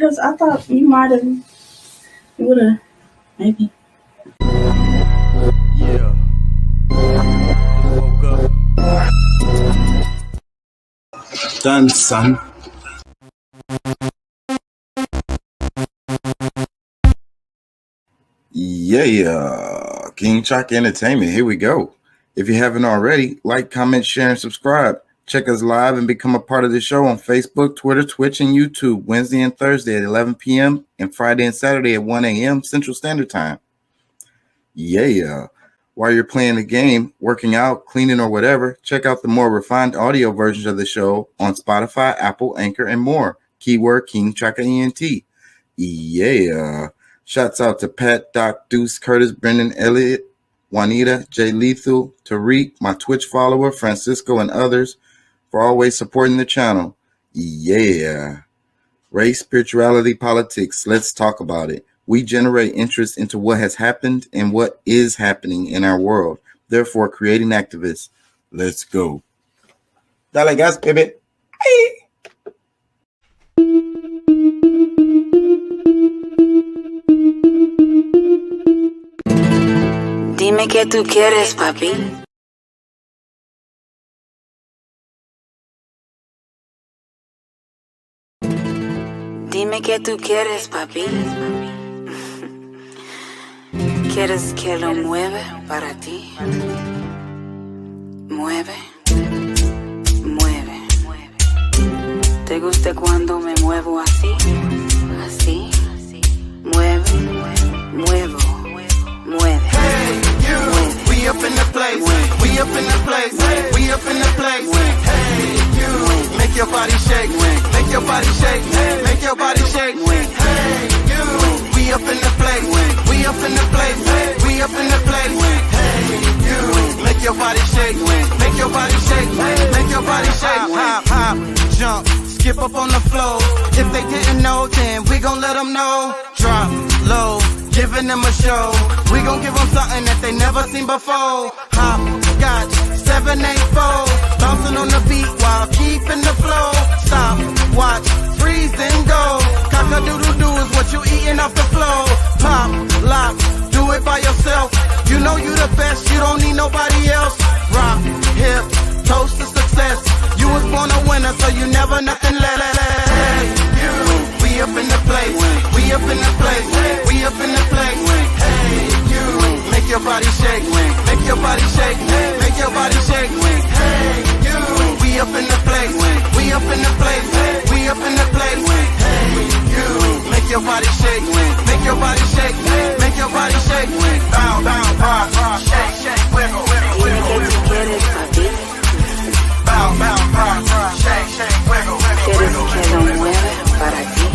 Because I thought you would have, maybe. Yeah. Woke up. Done, son. Yeah, King Chalk Entertainment. Here we go. If you haven't already, like, comment, share, and subscribe. Check us live and become a part of the show on Facebook, Twitter, Twitch, and YouTube, Wednesday and Thursday at 11 p.m. and Friday and Saturday at 1 a.m. Central Standard Time. Yeah. While you're playing the game, working out, cleaning, or whatever, check out the more refined audio versions of the show on Spotify, Apple, Anchor, and more. Keyword King Chaka ENT. Yeah. Shouts out to Pat, Doc, Deuce, Curtis, Brendan, Elliott, Juanita, Jay Lethal, Tariq, my Twitch follower, Francisco, and others for always supporting the channel. Yeah. Race, spirituality, politics. Let's talk about it. We generate interest into what has happened and what is happening in our world. Therefore, creating activists. Let's go. Dale gas, baby. Hey. Dime qué tú quieres, papi. Dime qué tú quieres, papi. ¿Quieres que lo mueva para ti? Mueve, mueve. ¿Te gusta cuando me muevo así? Así. Mueve, muevo, mueve. Hey, you. We up in the place. We up in the place. We up in the place. Hey, you. Make your body shake. Make your body shake. Make your body shake. Hey, you. We up in the place. We up in the place. We up in the place. Hey, you. Make your body shake. Make your body shake. Make your body shake. Hop, hop, jump, skip up on the floor. If they didn't know, then we gon' let them know. Drop low, giving them a show. We gon' give them something that they never seen before. Hop, scotch, 784. Bouncing on the beat while keeping the flow. Stop, watch, freeze and go. Cock-a-doodle-doo is what you eating off the floor. Pop, lock, do it by yourself. You know you the best, you don't need nobody else. Rock, hip, toast to success. You was born a winner, so you never nothing less. Hey, you, we up in the place. We up in the place. We up in the place. Hey, you, make your body shake. Make your body shake. Make your body shake. Hey, you, we up in the place. We up in the place. We up in the place. Hey, you, make your body shake. Make your body shake. Make your body shake. Bow, bow, rock, rock, shake, shake, wiggle, wiggle, wiggle, wiggle. Bow, bow, rock, rock, shake, shake, wiggle, wiggle, wiggle. ¿Quieres que lo mueva para ti?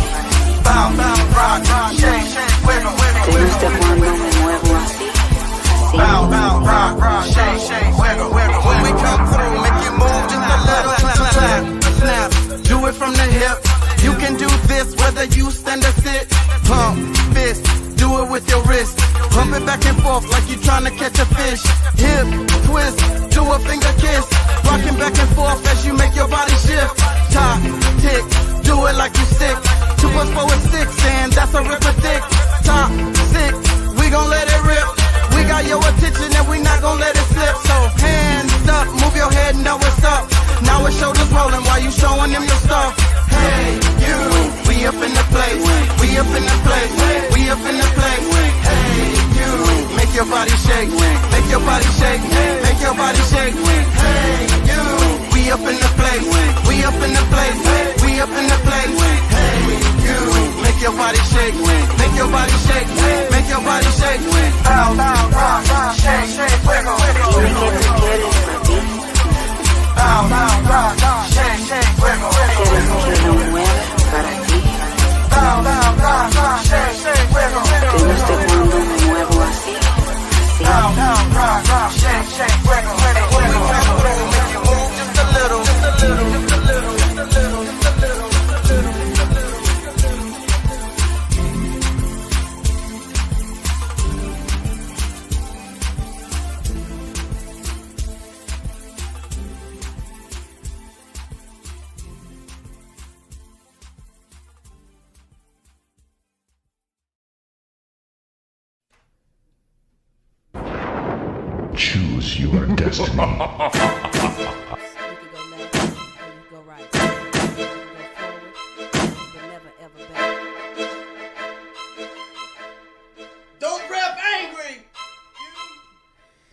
Bow, bow, rock, rock, shake, shake, wiggle, wiggle, ¿Te wiggle. gusta cuando me muevo así? Así. Bow, bow, rock, rock, shake, shake, wiggle, wiggle. When we come through, make you move just a little. Clap, clap, snap, do it from the hip. You can do this whether you stand or sit. Pump, fist, do it with your wrist. Pump it back and forth like you trying to catch a fish. Hip, twist, do a finger kiss. Rocking back and forth as you make your body shift. Top, tick, do it like you sick. 2 + 4 is 6 and that's a ripper thick. Top, 6, we gon' let it rip. We got your attention and we not gon' let it slip. So hands up, move your head and know what's up. Now it's shoulders rolling while you showing them your stuff. Hey, you, we up in the place. We up in the place. We up in the place. Hey, you, make your body shake. Make your body shake. Make your body shake. Hey, you, we up in the place. We up in the place. We up in the place. Hey, you, make your body shake. Make your body shake. Make your body shake. Bow, bow, rock, rock, shake, shake, wiggle, wiggle, Dime wiggle. qué tú quieres, papi. Bow, bow, rock, rock, shake, shake, wiggle, wiggle, ¿Quieres wiggle. que lo mueva para ti? Bow, bow, rock, rock, shake, shake, wiggle, ¿Te wiggle, gusta wiggle. cuando me muevo así? Así. Bow, bow, rock, rock, shake, shake, wiggle, wiggle, wiggle. Come through, make you move just a little, just a little, just a little, just a little, just a little, just a little, just a little, just a little. Choose your destiny. You can go left, or you can go right. You can go forward, but never ever back. Don't rap angry.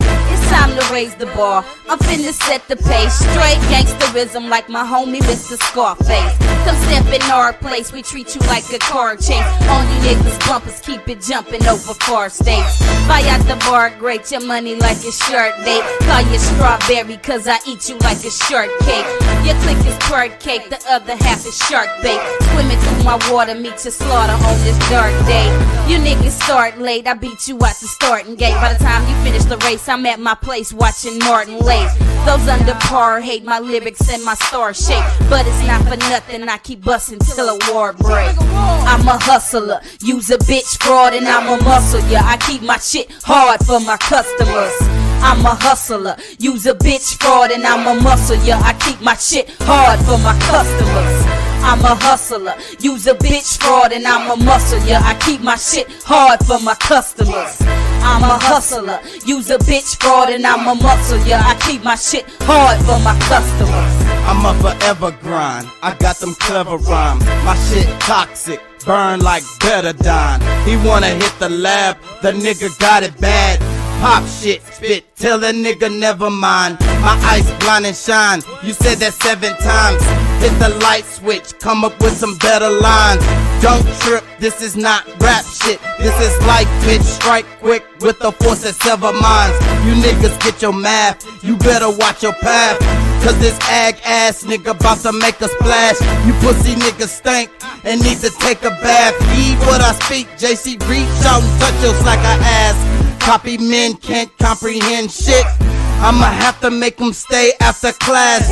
It's time to raise the bar. I'm finna set the pace. Straight gangsterism like my homie Mr. Scarface. Come step in our place, we treat you like a car chase. On you niggas bumpers, keep it jumping over far states. Buy out the bar, grate your money like a shirt date. Call you strawberry cause I eat you like a shirt cake. Your click is bird cake, the other half is shark bait. Swimming through my water, meet your slaughter on this dark day. You niggas start late, I beat you out the starting gate. By the time you finish the race, I'm at my place watching Martin Lake. Those under par hate my lyrics and my star shape, but it's not for nothing, I keep busting till a war break. I'm a hustler, use a bitch fraud and I'm a muscle, yeah. I keep my shit hard for my customers. I'm a hustler, use a bitch fraud and I'm a muscle, yeah. I keep my shit hard for my customers. I'm a hustler, use a bitch fraud and I'm a muscle, yeah. I keep my shit hard for my customers. I'm a hustler, use a bitch fraud and I'm a muscle, yeah. I keep my shit hard for my customers. I'm a forever grind. I got them clever rhymes. My shit toxic, burn like betadine. He wanna hit the lab, the nigga got it bad. Pop shit, spit, tell a nigga never mind. My ice blind and shine, you said that 7 times. Hit the light switch, come up with some better lines. Don't trip, this is not rap shit. This is life, bitch, strike quick with the force that sever minds. You niggas get your math, you better watch your path. Cause this ag ass nigga bout to make a splash. You pussy niggas stink and need to take a bath. Heed what I speak, JC reach out and touch your slacker ass. Copy men can't comprehend shit. I'ma have to make them stay after class.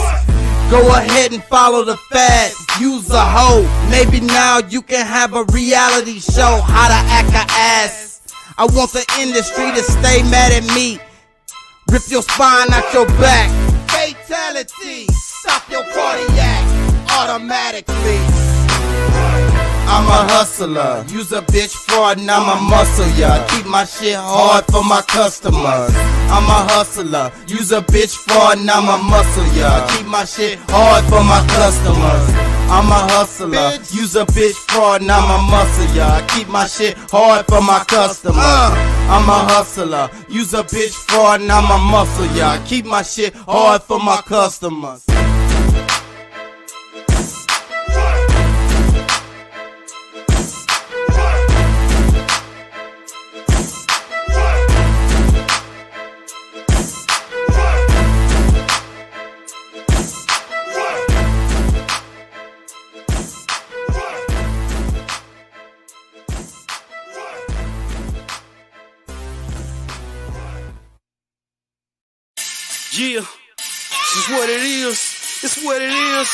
Go ahead and follow the fad. Use a hoe. Maybe now you can have a reality show. How to act a ass. I want the industry to stay mad at me. Rip your spine out your back. Fatality. Stop your cardiac automatically. I'm a hustler, use a bitch fraud and I'm a muscle, yeah. Keep my shit hard for my customers. I'm a hustler, use a bitch fraud and I'm a muscle, yeah. Keep my shit hard for my customers. I'm a hustler, use a bitch fraud and I'm a muscle, yeah. Keep my shit hard for my customers. I'm a hustler, use a bitch fraud and I'm a muscle, yeah. Keep my shit hard for my customers. Yeah, this is what it is. It's what it is.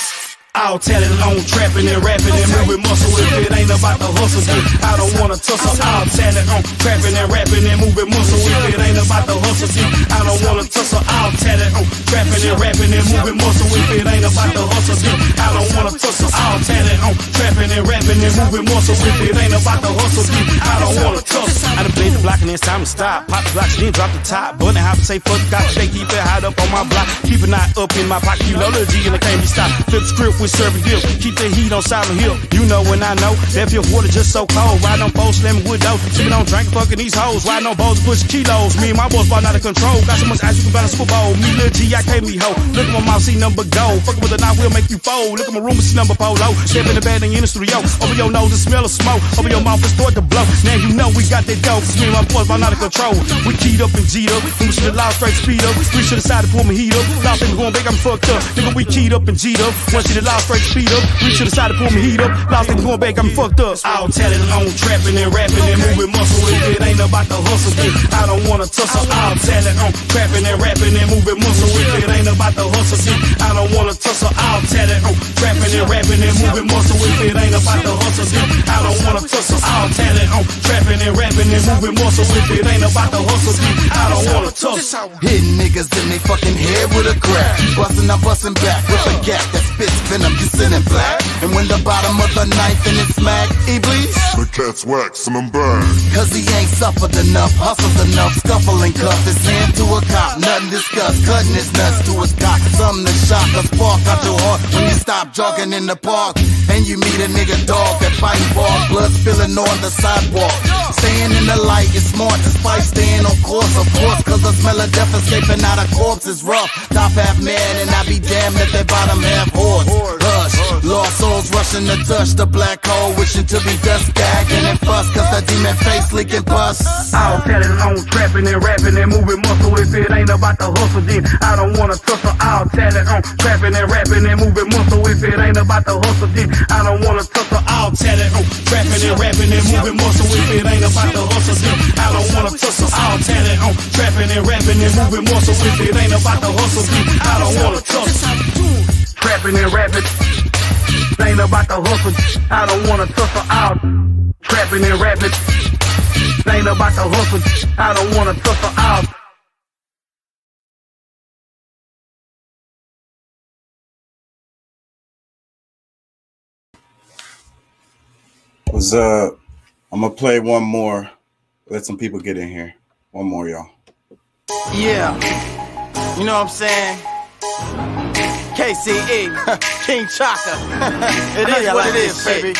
All talent on trapping and rapping and moving muscle. If it ain't about the hustle, then I don't wanna tussle. All talent on trapping and rapping and moving muscle. If it ain't about the hustle, then I don't wanna tussle. All talent on trapping and rapping and moving muscle. If it ain't about the hustle, then I don't wanna tussle. All talent on trapping and rapping and moving muscle. If it ain't about the hustle, then I don't wanna tussle. I done played the block and it's time to stop. Pop the block, then drop the top. Button how to say fuck got shake, keep it hot up on my block. Keep an eye up in my pocket. You know the G and it can't be stopped. Flip the script with serving hill. Keep the heat on Silent Hill. You know when I know that feel water just so cold. Riding on boats, slamming wood dough. Sipping on drink, fucking these hoes. Riding on boats, push kilos. Me and my boys ball out of control. Got so much ice you can balance Super Bowl. Me, Lil G, I can't be hoe. Look at my mouth, see number go. Fucking with a knife, will make you fold. Look at my room, see number polo. Step in the bed and in the studio. Over your nose, the smell of smoke. Over your mouth, the start to blow. Now you know we got that dope. Me and my boys ball out of control. We keyed up and G'd up. We should have lost straight speed up. We should have decided to pull my heat up. Lost in going big, I'm fucked up. Nigga, we keyed up and G'd up. Once you should have lost straight speed up. We should have decided to pull my heat up. Lost in going back, I'm fucked up. All talent on trapping and rapping and moving muscle. If it ain't about the hustle, then I don't wanna tussle. All talent on trapping and rapping and moving muscle. If it ain't about the hustle, then I don't wanna tussle. All talent on trapping and rapping and moving muscle. If it ain't about the hustle, then I don't wanna tussle. All talent on trapping and rapping and moving muscle. If it ain't about the hustle, then I don't wanna tussle. Hitting niggas in they fucking head with a crack. Bustin', I'm bustin' back with a gap that spits venom. You sitting black. And when the bottom of the knife and it's smack, he bleeds. The cat's waxing him back. Cause he ain't suffered enough, hustled enough, scuffling cuff his hand to a cop, nothing discussed, cutting his nuts to his cock. Something to shock a spark out your heart when you stop jogging in the park. And you meet a nigga dog that fighting for blood spilling on the sidewalk. Staying in the light is smart despite staying on course, of course, cause the smell of death escaping out of corpse is rough. Top half man and I be damned if that bottom half horse. Hush, lost souls rushing to touch the black hole, wishing to be dust gagging and fuss, cause the demon face leaking pus. I'll tell it on trapping and rapping and moving muscle. If it ain't about the hustle, then I don't wanna tussle. I'll tell it on trapping and rapping and moving muscle. If it ain't about the hustle, then I don't wanna tussle. I'll tell it on trapping and rapping and moving muscle. If it ain't about the hustle, then I don't wanna tussle. I'll tell it on trapping and rapping and moving muscle. If it ain't about the hustle, then I don't wanna tussle. Trapping and rapping ain't about the hustle. I don't wanna tussle. I'll trapping and rapping ain't about the hustle. I don't wanna tussle. I'll What's up? I'm gonna play one more. Let some people get in here. One more, y'all. Yeah, you know what I'm saying? KCE, King Chaka. It is what it is, baby.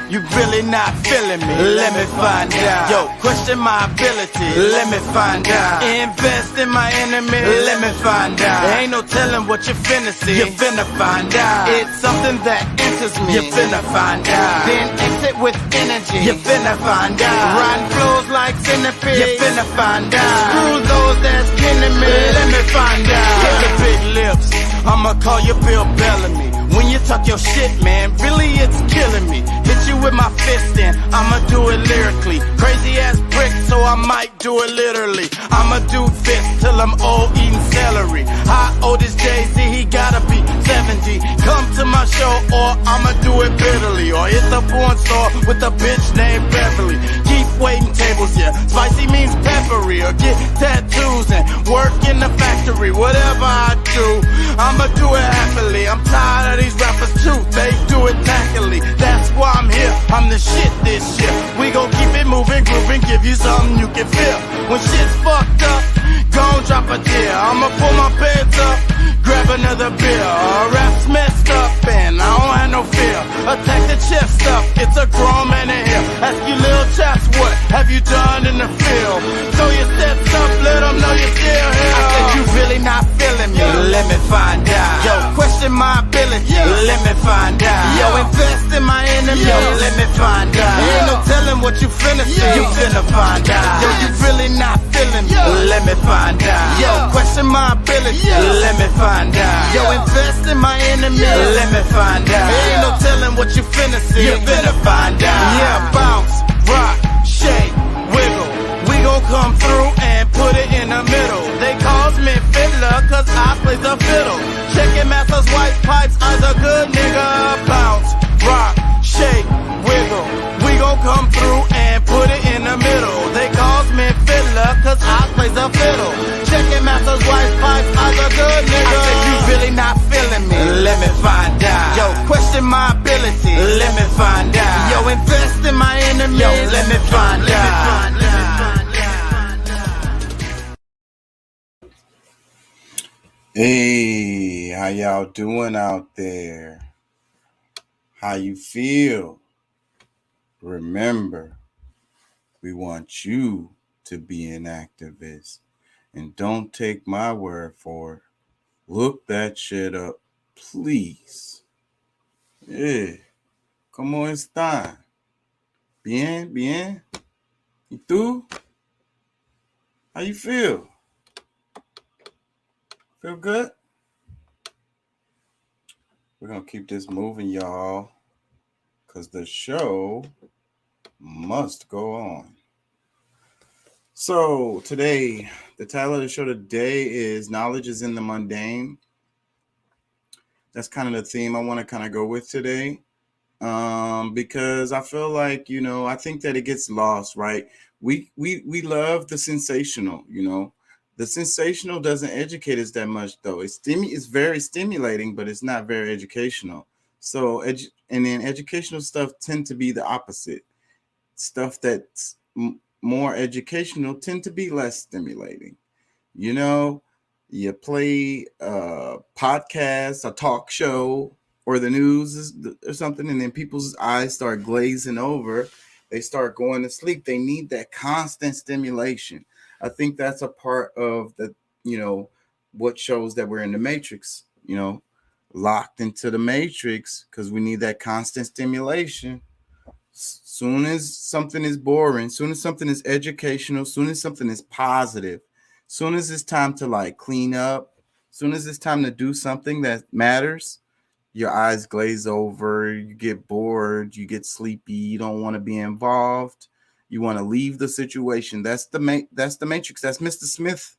You really not feeling me? Let me find out. Yo, question my ability. Let me find out. Invest in my enemy. Let me find out. There ain't no telling what you finna see. You finna find out. It's something that enters me. You finna find out. Then exit with energy. You finna find out. Riding flows like centipede. You finna find out. Screw those that's kidding me. Let me find out. Hit the big lips. I'ma call you Bill Bellamy. When you talk your shit, man, really it's killing me. Hit you with my fist and I'ma do it lyrically. Crazy ass brick, so I might do it literally. I'ma do this till I'm old eating celery. How old is Jay-Z? He gotta be 70. Come to my show or I'ma do it bitterly. Or hit the porn store with a bitch named Beverly. Keep waiting tables, yeah. Spicy means peppery. Or get tattoos and work in the factory. Whatever I do, I'ma do it happily. I'm tired of these rappers too, they do it tackily. That's why I'm here, I'm the shit this year. We gon' keep it moving, grooving, give you something you can feel. When shit's fucked up, gon' drop a tear. I'ma pull my pants up, grab another beer. Rap's messed up and I don't have no fear. Attack the chest up, it's a grown man in here. Ask you little chaps, what have you done in the field? Throw your steps up, let them know you're still here. I said you really not feeling me, let me find out. Yo, question my ability, let me find out. Yo, invest in my enemy, let me find out. Ain't no telling what you finna see, you finna find out. Yo, you really not feeling me, let me find out. Yo, question my ability, let me find out. Yo, invest in my enemy, let me find out. Ain't no telling what you finna see, you finna find out. Yeah, bounce, rock, shake, wiggle. We gon' come through and put it in the middle. They calls me fiddler cause I play the fiddle. Checking masters, white pipes, I's a good nigga. Bounce, rock, shake, wiggle. We gon' come through and put it in the middle. They calls me fiddler cause I play the fiddle. Checking masters, white pipes, I's a good nigga. I said you really not feeling me, let me find out. Yo, question my ability, let me find out. Yo, invest in my enemy, yo, let me find out. Hey, how y'all doing out there? How you feel? Remember, we want you to be an activist. And don't take my word for it. Look that shit up, please. Yeah. ¿Cómo está? Bien, bien. ¿Y tú? How you feel? Feel good? We're going to keep this moving, y'all, because the show must go on. So today, the title of the show today is Knowledge is in the Mundane. That's kind of the theme I want to kind of go with today, because I feel like, I think that it gets lost, right? We love the sensational, you know. The sensational doesn't educate us that much though. It's very stimulating, but it's not very educational. So and then educational stuff tend to be the opposite. Stuff that's more educational tend to be less stimulating. You know, you play a podcast, a talk show, or the news or something, and then people's eyes start glazing over. They start going to sleep. They need that constant stimulation. I think that's a part of the, you know, what shows that we're in the matrix, you know, locked into the matrix because we need that constant stimulation. Soon as something is boring, soon as something is educational, soon as something is positive, soon as it's time to like clean up, soon as it's time to do something that matters, your eyes glaze over, you get bored, you get sleepy, you don't want to be involved, you want to leave the situation. That's the matrix. That's Mr. Smith.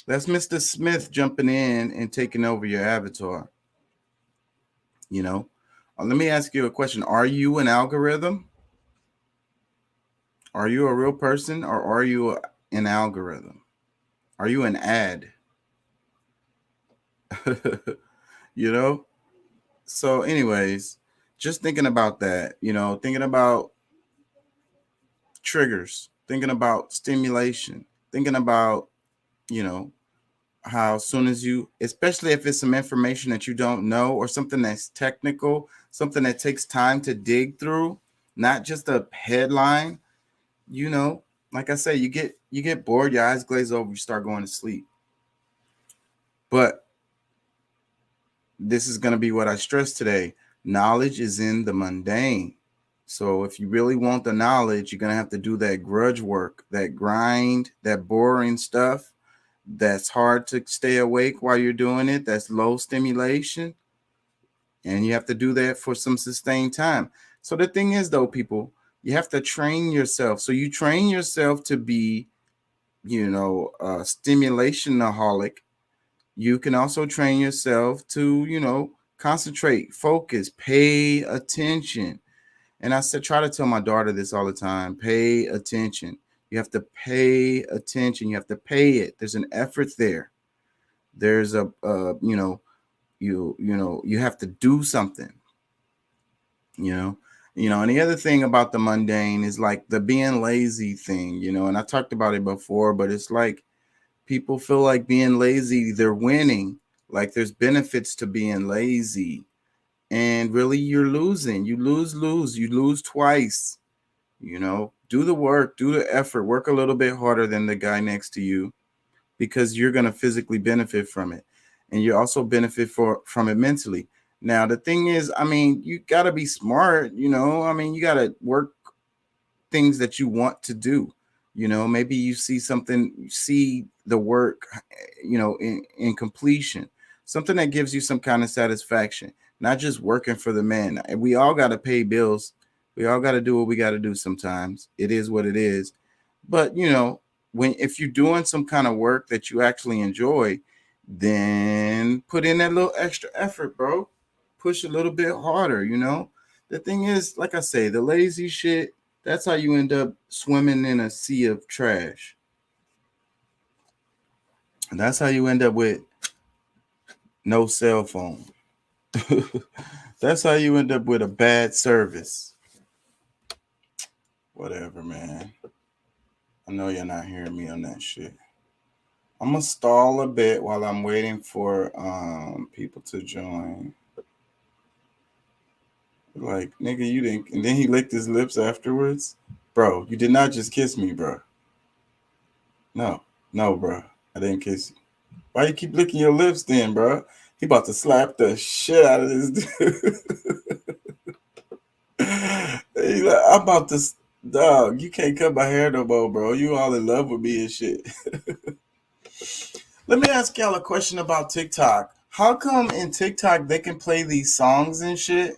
That's Mr. Smith jumping in and taking over your avatar. You know, let me ask you a question. Are you an algorithm? Are you a real person or are you an algorithm? Are you an ad? You know? So, anyways, just thinking about that, you know, thinking about triggers, thinking about stimulation, thinking about, you know, how soon as you, especially if it's some information that you don't know or something that's technical, something that takes time to dig through, not just a headline, you know, like I say, you get bored, your eyes glaze over, you start going to sleep. But this is going to be what I stress today. Knowledge is in the mundane. So if you really want the knowledge, you're going to have to do that grudge work, that grind, that boring stuff that's hard to stay awake while you're doing it. That's low stimulation. And you have to do that for some sustained time. So the thing is, though, people, you have to train yourself. So you train yourself to be, you know, a stimulationaholic. You can also train yourself to, you know, concentrate, focus, pay attention. And I said, try to tell my daughter this all the time. Pay attention. You have to pay attention. You have to pay it. There's an effort there. There's a, you know, you have to do something, you know. And the other thing about the mundane is like the being lazy thing, you know, and I talked about it before, but it's like people feel like being lazy, they're winning. Like there's benefits to being lazy. And really you're losing. You lose twice. You know, do the work, do the effort, work a little bit harder than the guy next to you because you're going to physically benefit from it. And you also benefit from it mentally. Now, the thing is, I mean, you got to be smart, you know, I mean, you got to work things that you want to do. You know, maybe you see something, you see the work, you know, in completion, something that gives you some kind of satisfaction, not just working for the man. We all got to pay bills. We all got to do what we got to do sometimes. It is what it is. But, you know, if you're doing some kind of work that you actually enjoy, then put in that little extra effort, bro. Push a little bit harder, you know. The thing is, like I say, the lazy shit, that's how you end up swimming in a sea of trash. And that's how you end up with no cell phone. That's how you end up with a bad service. Whatever, man. I know you're not hearing me on that shit. I'm gonna stall a bit while I'm waiting for people to join. Like, nigga, you didn't. And then he licked his lips afterwards. Bro, you did not just kiss me, bro. No, bro. I didn't kiss you. Why you keep licking your lips then, bro? He about to slap the shit out of this dude. He's like, I'm about to, dog, you can't cut my hair no more, bro. You all in love with me and shit. Let me ask y'all a question about TikTok. How come in TikTok they can play these songs and shit?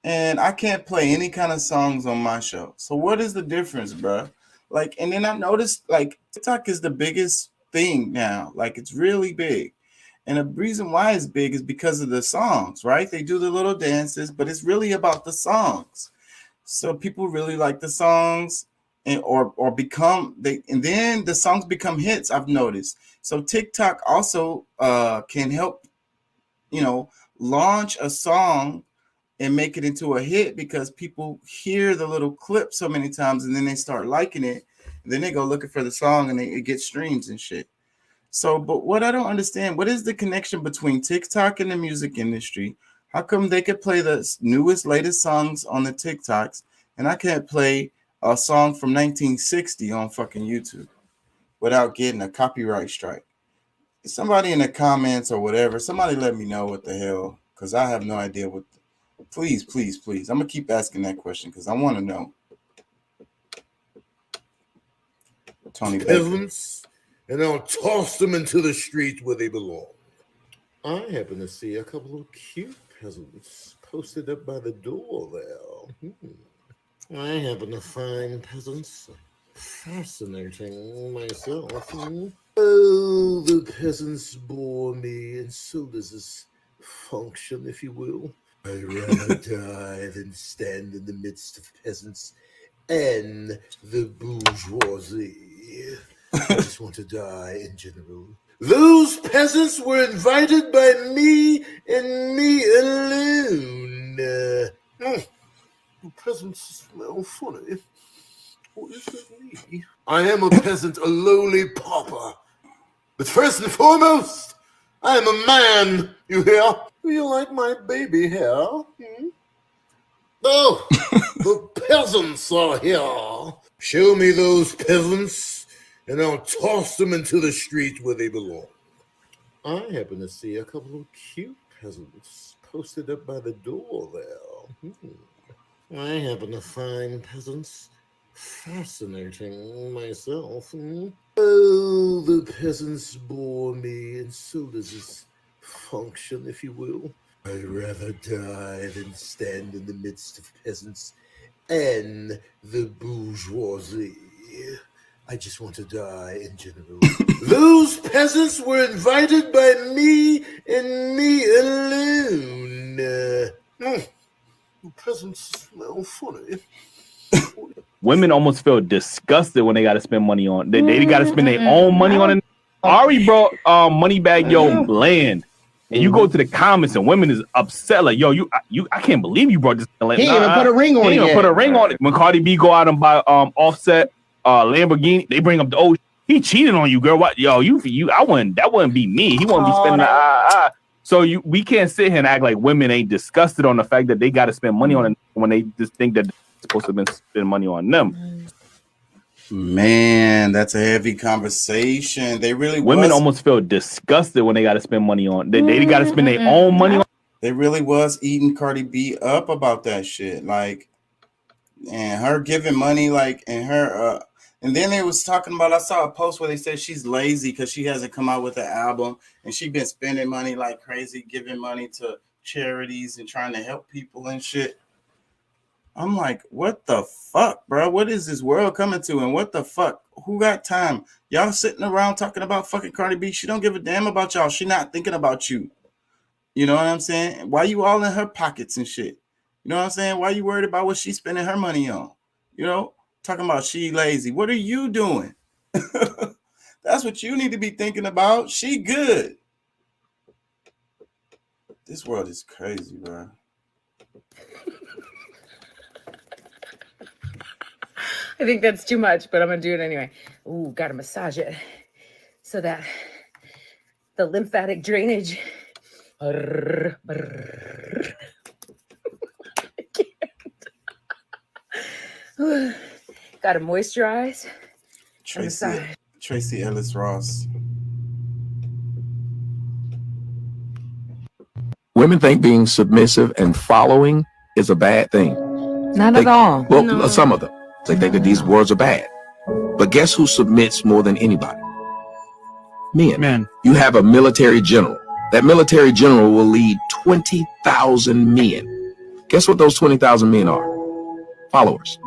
And I can't play any kind of songs on my show. So what is the difference, bro? Like, and then I noticed, like, TikTok is the biggest thing now. Like, it's really big. And the reason why it's big is because of the songs, right? They do the little dances, but it's really about the songs. So people really like the songs. or become they, and then the songs become hits. I've noticed. So TikTok also can help, launch a song and make it into a hit because people hear the little clip so many times and then they start liking it. And then they go looking for the song and it gets streams and shit. So, but what I don't understand, what is the connection between TikTok and the music industry? How come they could play the newest, latest songs on the TikToks and I can't play a song from 1960 on fucking YouTube without getting a copyright strike? Somebody in the comments or whatever, somebody let me know what the hell, because I have no idea what. Please. I'm going to keep asking that question because I want to know. Tony Peasants, and I'll toss them into the street where they belong. I happen to see a couple of cute peasants posted up by the door there. I happen to find peasants fascinating myself. Oh, the peasants bore me, and so does this function, if you will. I'd rather die than stand in the midst of peasants and the bourgeoisie. I just want to die in general. Those peasants were invited by me and me alone. The peasants smell funny. Or is it me? I am a peasant, a lowly pauper. But first and foremost, I am a man, you hear? Do you like my baby hair? Oh, the peasants are here. Show me those peasants, and I'll toss them into the street where they belong. I happen to see a couple of cute peasants posted up by the door there. I happen to find peasants fascinating myself. Oh, the peasants bore me, and so does this function, if you will. I'd rather die than stand in the midst of peasants and the bourgeoisie. I just want to die in general. Those peasants were invited by me and me alone. The peasants smell funny. Women almost feel disgusted when they got to spend money on. They got to spend their own money on it. Ari brought Money Bag Yo land, and you go to the comments and women is upset like, yo, I can't believe you brought this. He ain't even put a ring on it. He ain't even put a ring on it. When Cardi B go out and buy Offset Lamborghini, they bring up the he cheated on you, girl. What, yo, I wouldn't. That wouldn't be me. He wouldn't be spending. So we can't sit here and act like women ain't disgusted on the fact that they got to spend money on it when they just think that they're supposed to spend money on them. Man, that's a heavy conversation. They really women almost feel disgusted when they got to spend money on. They got to spend their own money on. They really was eating Cardi B up about that shit, like, and her giving money, like, and her. And then they was talking about. I saw a post where they said she's lazy because she hasn't come out with an album, and she been spending money like crazy, giving money to charities and trying to help people and shit. I'm like, what the fuck, bro? What is this world coming to? And what the fuck? Who got time? Y'all sitting around talking about fucking Cardi B. She don't give a damn about y'all. She not thinking about you. You know what I'm saying? Why you all in her pockets and shit? You know what I'm saying? Why you worried about what she's spending her money on? You know, talking about she lazy. What are you doing? That's what you need to be thinking about. She good. This world is crazy, bro. I think that's too much, but I'm going to do it anyway. Ooh, got to massage it so that the lymphatic drainage. I can't. Got to moisturize. Tracy Ellis Ross. Women think being submissive and following is a bad thing. Not at all. Well, No. some of them. They think that these words are bad. But guess who submits more than anybody? Men. You have a military general. That military general will lead 20,000 men. Guess what those 20,000 men are? Followers.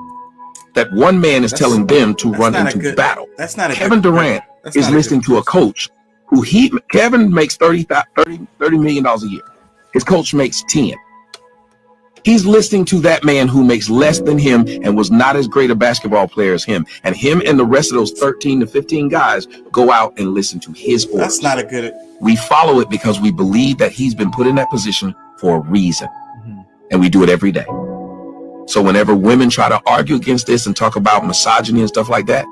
That one man is telling them to run into battle. That's not a Kevin Durant is listening to a coach who Kevin makes $30 million a year. His coach makes 10. He's listening to that man who makes less than him and was not as great a basketball player as him. And him and the rest of those 13 to 15 guys go out and listen to his orders. That's not a good. We follow it because we believe that he's been put in that position for a reason. And we do it every day. So whenever women try to argue against this and talk about misogyny and stuff like that,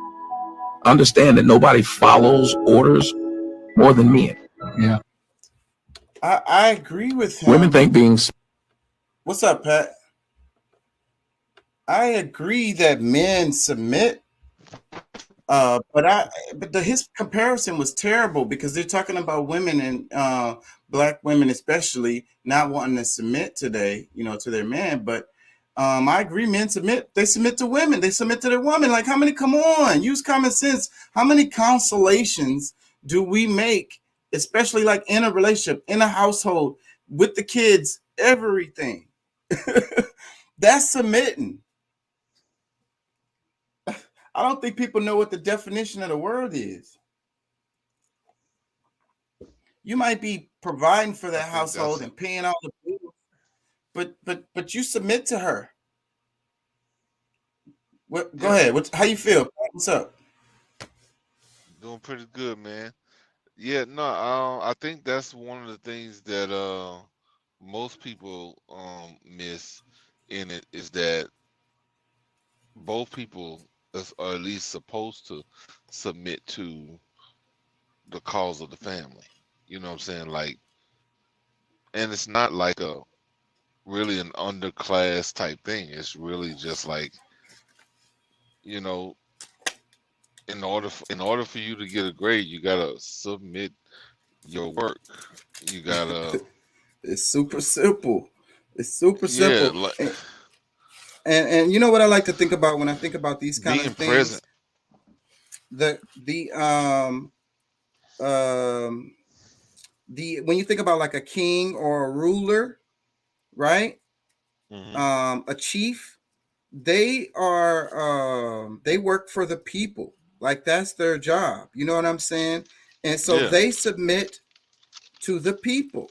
understand that nobody follows orders more than men. Yeah. I agree with him. Women think being... What's up, Pat? I agree that men submit, but his comparison was terrible because they're talking about women and black women especially not wanting to submit today, to their man. But I agree, men submit. They submit to women. They submit to their woman. Like, how many? Come on, use common sense. How many consolations do we make, especially like in a relationship, in a household, with the kids, everything? That's submitting. I don't think people know what the definition of the word is. You might be providing for that household and paying all the bills, but you submit to her. What? Go ahead. How you feel? What's up? Doing pretty good, man. Yeah, no, I think that's one of the things that most people miss in it is that both people are at least supposed to submit to the cause of the family. You know what I'm saying? Like, and it's not like a really an underclass type thing. It's really just like, in order for you to get a grade, you gotta submit your work. You gotta. It's super simple. It's super simple. Yeah, like, and you know what I like to think about when I think about these kind of things? Present. When you think about like a king or a ruler, right? A chief, they work for the people. Like, that's their job. You know what I'm saying? And so they submit to the people.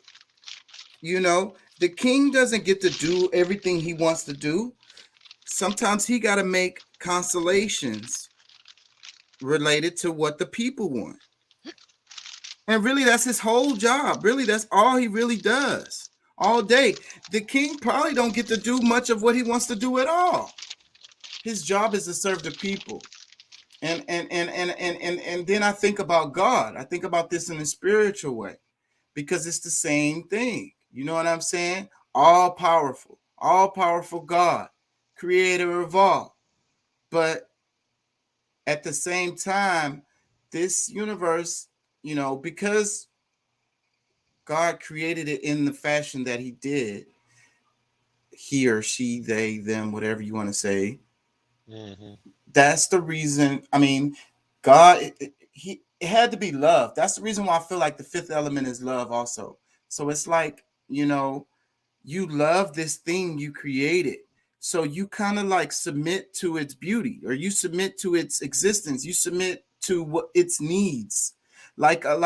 The king doesn't get to do everything he wants to do. Sometimes he got to make consolations related to what the people want. And really, that's his whole job. Really, that's all he really does all day. The king probably don't get to do much of what he wants to do at all. His job is to serve the people. And then I think about God. I think about this in a spiritual way, because it's the same thing. You know what I'm saying? All powerful God, creator of all. But at the same time, this universe, because God created it in the fashion that he did, he or she, they, them, whatever you want to say. That's the reason. I mean, God, it had to be love. That's the reason why I feel like the fifth element is love also. So it's like, you love this thing you created. So you kind of like submit to its beauty, or you submit to its existence. You submit to what its needs, like a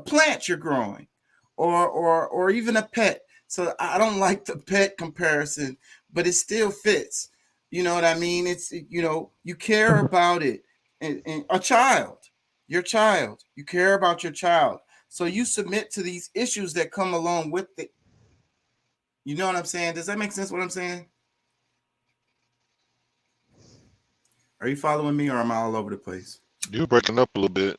plant you're growing, or even a pet. So I don't like the pet comparison, but it still fits. You know what I mean? It's, you care about it. And a child, your child, you care about your child. So you submit to these issues that come along with it. You know what I'm saying? Does that make sense what I'm saying? Are you following me, or am I all over the place? You're breaking up a little bit.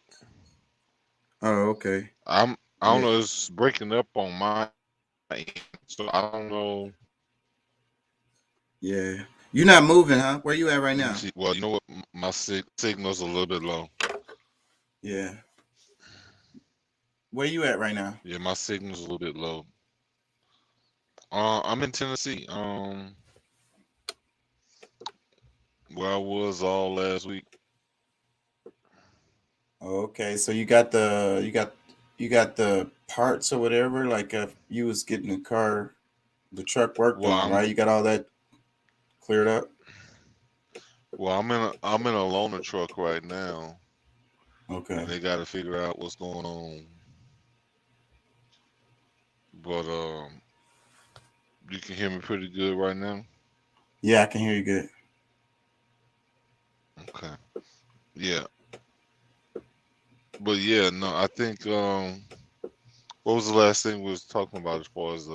Oh, okay. I don't know. It's breaking up on my end, so I don't know. Yeah. You're not moving, huh? Where you at right now? Well, you know what? My signal's a little bit low. Yeah. Where you at right now? Yeah, my signal's a little bit low. I'm in Tennessee. Where I was all last week. Okay, so you got the parts or whatever. Like, if you was getting the truck worked on, right? You got all that cleared up. Well, I'm in a loaner truck right now. Okay. And they got to figure out what's going on. But You can hear me pretty good right now. Yeah, I can hear you good. Okay. Yeah. But yeah, no, I think what was the last thing we was talking about as far as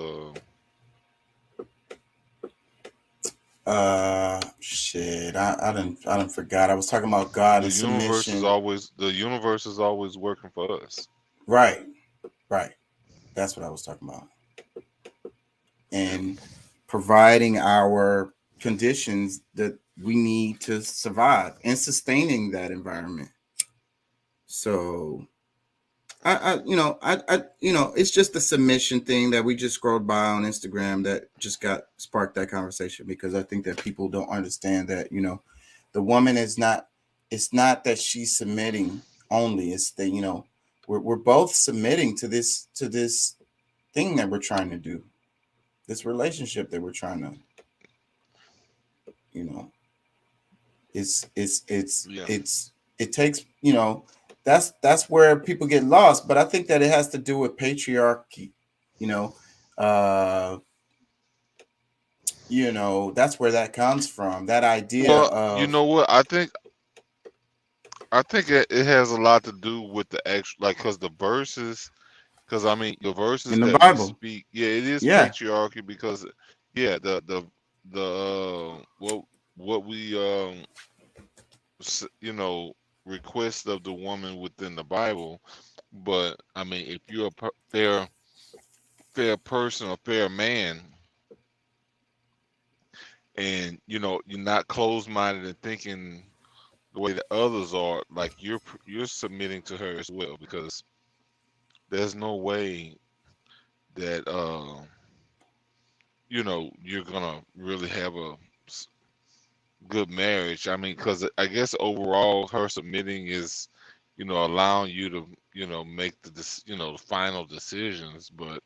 Shit, I didn't forgot. I was talking about God and submission. the universe is always working for us. Right, right. That's what I was talking about. Yeah. And providing our conditions that we need to survive and sustaining that environment. So it's just the submission thing that we just scrolled by on Instagram that just got sparked that conversation, because I think that people don't understand that, the woman is not, it's not that she's submitting only, it's that, we're both submitting to this thing that we're trying to do, this relationship that we're trying to, you know, Yeah. it takes, that's where people get lost. But I think that it has to do with patriarchy, you know, uh, that's where that comes from. That idea Well, you of know what? I think it has a lot to do with the actual, like, cause the verses, cause I mean the verses in the that we Bible. speak, yeah, it is Yeah, patriarchy because, yeah, the what we request of the woman within the Bible, but I mean if you're a fair person or fair man, and you're not closed minded and thinking the way that others are, like you're submitting to her as well, because there's no way that you're gonna really have a good marriage. I mean, because I guess overall her submitting is allowing you to make the final decisions, but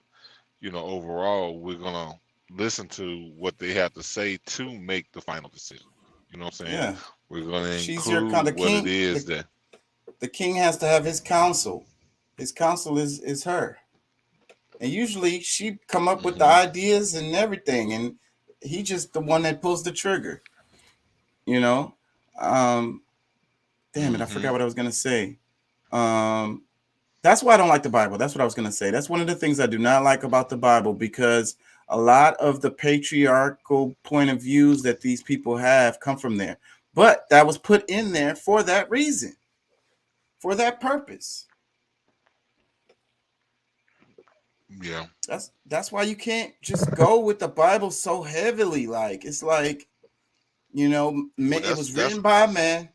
overall we're gonna listen to what they have to say to make the final decision. You know what I'm saying? yeah. We're gonna She's your include the what it king. is that. The king has to have his counsel. His counsel is her, and usually she come up with the Hmm. ideas and everything, and he just the one that pulls the trigger. You know, um, damn it, I Hmm. forgot what I was gonna say. Um, that's why I don't like the Bible. That's what I was gonna say. That's one of the things I do not like about the Bible, because a lot of the patriarchal point of views that these people have come from there. But that was put in there for that reason, for that purpose. Yeah. That's why you can't just go with the Bible so heavily. Like it's like, Well, it was written by a man,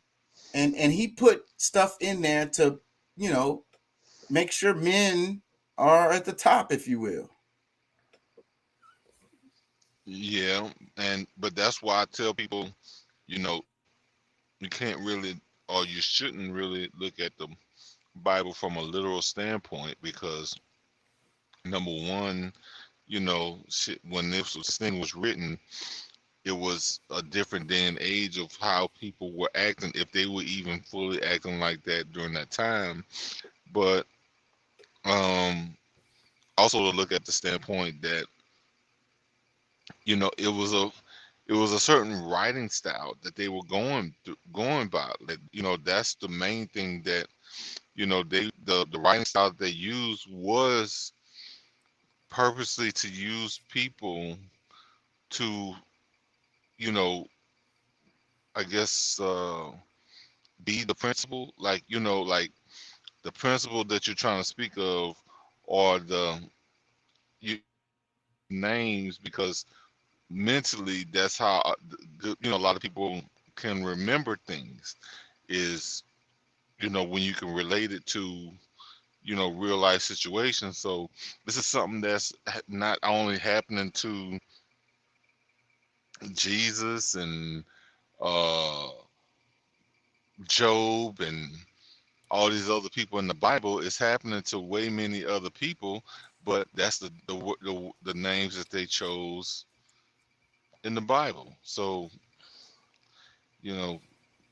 and he put stuff in there to, you know, make sure men are at the top, if you will. yeah, but that's why I tell people, you know, you can't really, or you shouldn't really look at the Bible from a literal standpoint, because number one, when this thing was written, it was a different day and age of how people were acting, if they were even fully acting like that during that time. But um, also to look at the standpoint that you know it was a it was a certain writing style that they were going by. Like, that's the main thing, that the writing style that they used was purposely to use people to, you know, I guess be the principle, like like the principle that you're trying to speak of, or you names, because mentally that's how a lot of people can remember things, is when you can relate it to real life situations. So this is something that's not only happening to Jesus and uh Job and all these other people in the Bible. It's happening to way many other people, but that's the names that they chose in the Bible. So you know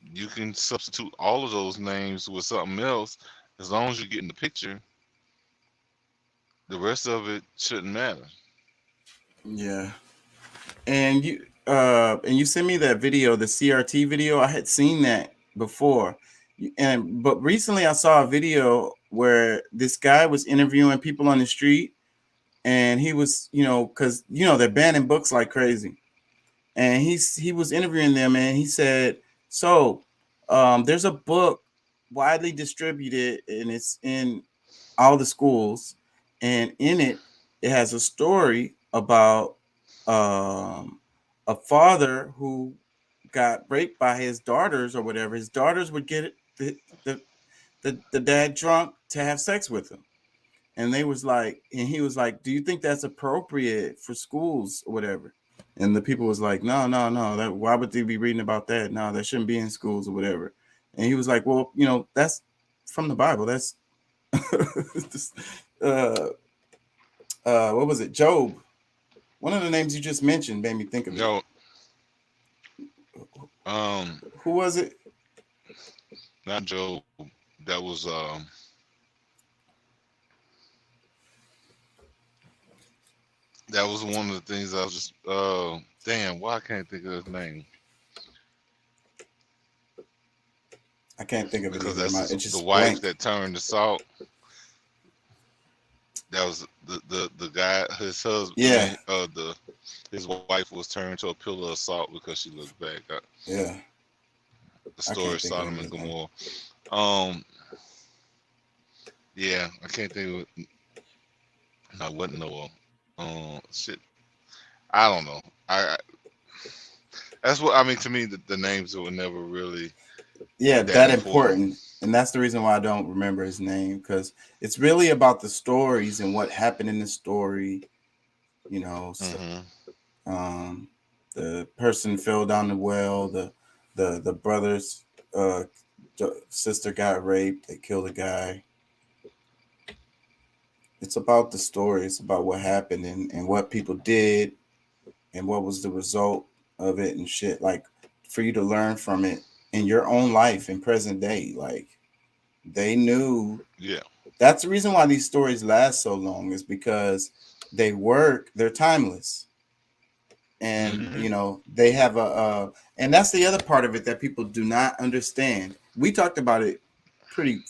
you can substitute all of those names with something else, as long as you get in the picture. The rest of it shouldn't matter. Yeah. and you sent me that video, the CRT video. I had seen that before, but recently I saw a video where this guy was interviewing people on the street, and he was, because they're banning books like crazy, and he was interviewing them, and he said, so there's a book widely distributed, and it's in all the schools, and in it has a story about a father who got raped by his daughters or whatever. His daughters would get the dad drunk to have sex with him, and he was like, do you think that's appropriate for schools or whatever? And the people was like, no, that, why would they be reading about that? No, that shouldn't be in schools or whatever. And he was like, well, that's from the Bible. That's what was it? Job. One of the names you just mentioned made me think of it. Yo, who was it? Not Job. That was one of the things I was just damn, why I can't think of his name. I can't think of it because either. that's It's just the wife blank. that turned to salt. That was the guy, his husband. Yeah. His wife was turned to a pillar of salt because she looked back. Yeah. The story of Sodom and Gomorrah. Yeah, I can't think of it. I wouldn't know. Shit. I don't know. That's what I mean. To me, the names were never really. Yeah, that important. And that's the reason why I don't remember his name, because it's really about the stories and what happened in the story. So, the person fell down the well. The brother's sister got raped. They killed a guy. It's about the story. It's about what happened and what people did and what was the result of it and shit. Like, for you to learn from it in your own life in present day. Like, they knew. Yeah. That's the reason why these stories last so long, is because they're timeless. And they have and that's the other part of it that people do not understand. We talked about it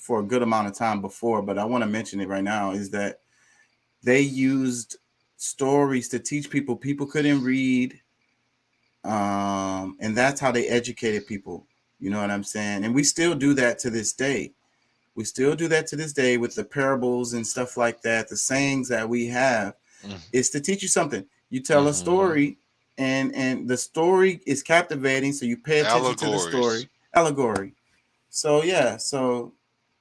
for a good amount of time before, but I want to mention it right now, is that they used stories to teach people. People couldn't read, and that's how they educated people. You know what I'm saying? And we still do that to this day. We still do that to this day with the parables and stuff like that. The sayings that we have is to teach you something. You tell a story, and the story is captivating, so you pay attention to the story. Allegory. So yeah, so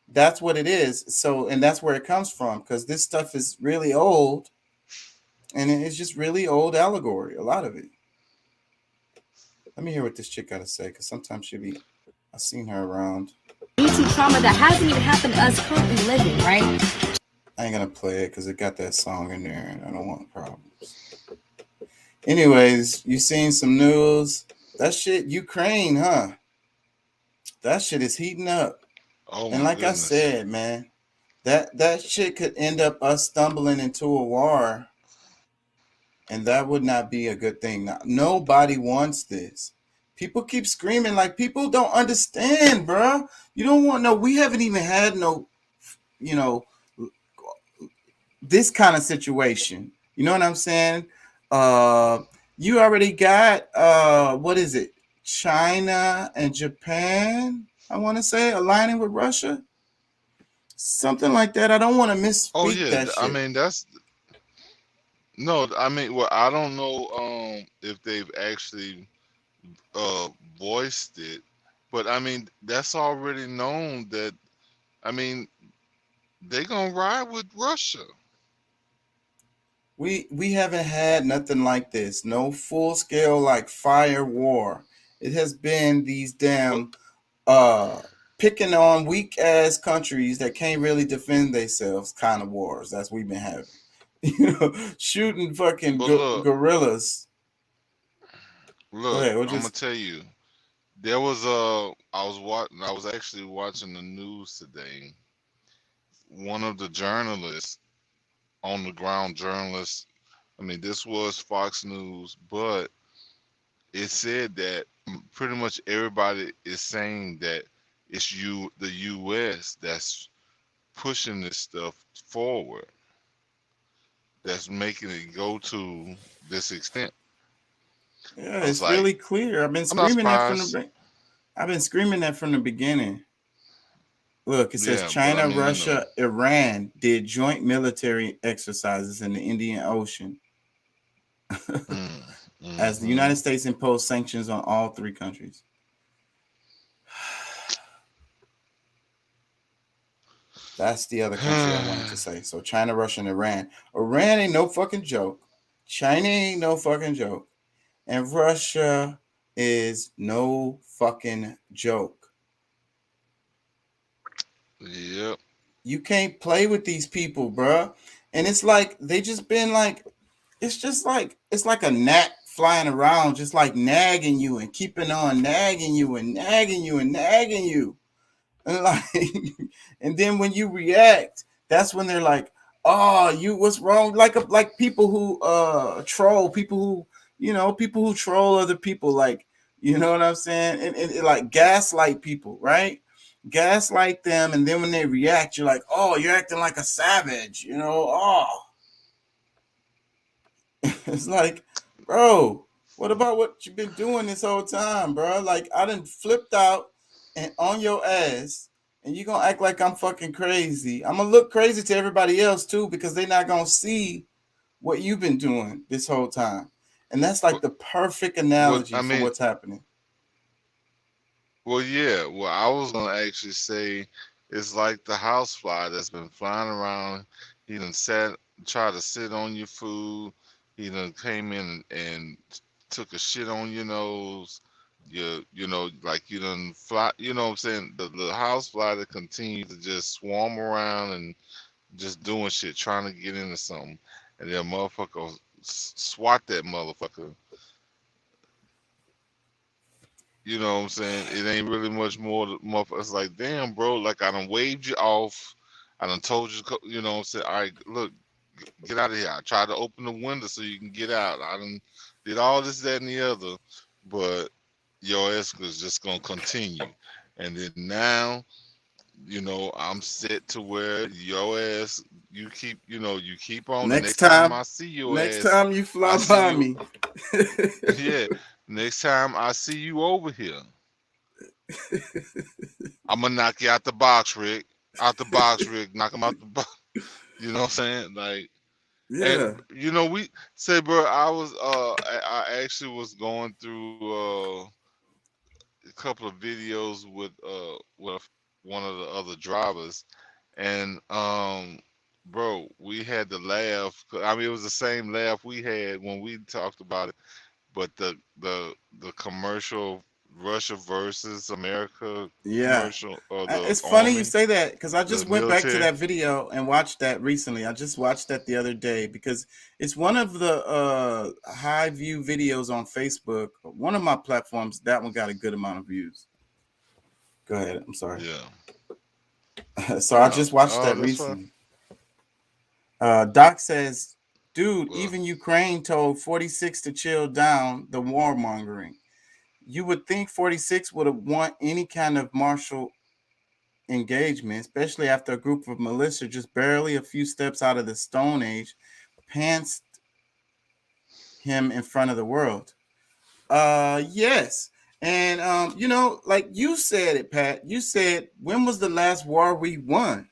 that's what it is. So, and that's where it comes from, because this stuff is really old, and it's just really old allegory, a lot of it. Let me hear what this chick got to say, because sometimes I've seen her around. Due to trauma that hasn't even happened to us currently living, right? I ain't gonna play it because it got that song in there, and I don't want problems. Anyways, you seen some news? That shit, Ukraine, huh? That shit is heating up. Oh, and like I said, man, that shit could end up us stumbling into a war, and that would not be a good thing. Now, nobody wants this. People keep screaming, like, people don't understand, bro. You don't want no. We haven't even had no, this kind of situation. You know what I'm saying? You already got what is it? China and Japan, I want to say, aligning with Russia. Something like that. I don't want to misspeak that shit. I mean, well, I don't know if they've actually voiced it, but I mean, that's already known that, I mean, they're gonna ride with Russia. We haven't had nothing like this. No full scale like fire war. It has been these damn picking on weak ass countries that can't really defend themselves kind of wars. That's what we've been having. Shooting fucking gorillas. Look, I'm gonna tell you, there was I was actually watching the news today. One of the journalists, on the ground journalists, I mean, this was Fox News, but it said that pretty much everybody is saying that it's the U.S. that's pushing this stuff forward, that's making it go to this extent. Yeah, I was it's like, really clear. I'm not surprised. I've been screaming that from the beginning. Look, it says Yeah, but I China, mean, Russia, Iran did joint military exercises in the Indian Ocean as the United States imposed sanctions on all three countries. That's the other country I wanted to say. So China, Russia, and Iran. Iran ain't no fucking joke. China ain't no fucking joke. And Russia is no fucking joke. Yep. You can't play with these people, bruh. And it's like they just been like, it's like a gnat flying around, just like nagging you and keeping on nagging you and nagging you and nagging you. And like, and then when you react, that's when they're like, "Oh, what's wrong?" Like people who troll, people who troll other people, like, you know what I'm saying, and like gaslight people, right? Gaslight them, and then when they react, you're like, "Oh, you're acting like a savage," you know? Oh, it's like, bro, what about what you've been doing this whole time, bro? Like, I done flipped out and on your ass, and you gonna act like I'm fucking crazy. I'm gonna look crazy to everybody else too, because they're not gonna see what you've been doing this whole time. And that's like the perfect analogy for what's happening. Well, yeah. Well, I was gonna actually say it's like the housefly that's been flying around. He done tried to sit on your food. He done came in and took a shit on your nose. Like you done fly. You know what I'm saying? The housefly that continues to just swarm around and just doing shit, trying to get into something, and then motherfucker swat that motherfucker. You know what I'm saying? It ain't really much more. Motherfuckers like, damn, bro. Like I done waved you off. I done told you. You know what I'm saying? All right, look, get out of here. I tried to open the window so you can get out. I done did all this, that, and the other, but your ass was just gonna continue. And then now, I'm set to where your ass, you keep on. The Next next time time, I see your next ass, time you I fly see by you. me. Yeah. Next time I see you over here, I'm gonna knock you out the box, Rick. Out the box, Rick. Knock him out the box. You know what I'm saying? Like, Yeah. and we say, bro. I actually was going through a couple of videos with one of the other drivers, and bro, we had to laugh. I mean, it was the same laugh we had when we talked about it, but the commercial Russia versus America Yeah. commercial, or the It's funny you army, say that, because I the just went back to military. that video and watched that recently. I just watched that the other day because it's one of the high view videos on Facebook. One of my platforms, that one got a good amount of views. Go ahead. I'm sorry. Yeah. So I just watched that That's fine. recently. Doc says, dude, even Ukraine told 46 to chill down the warmongering. You would think 46 would have want any kind of martial engagement, especially after a group of militia just barely a few steps out of the Stone Age pantsed him in front of the world. Yes. And like you said it, Pat. You said, when was the last war we won?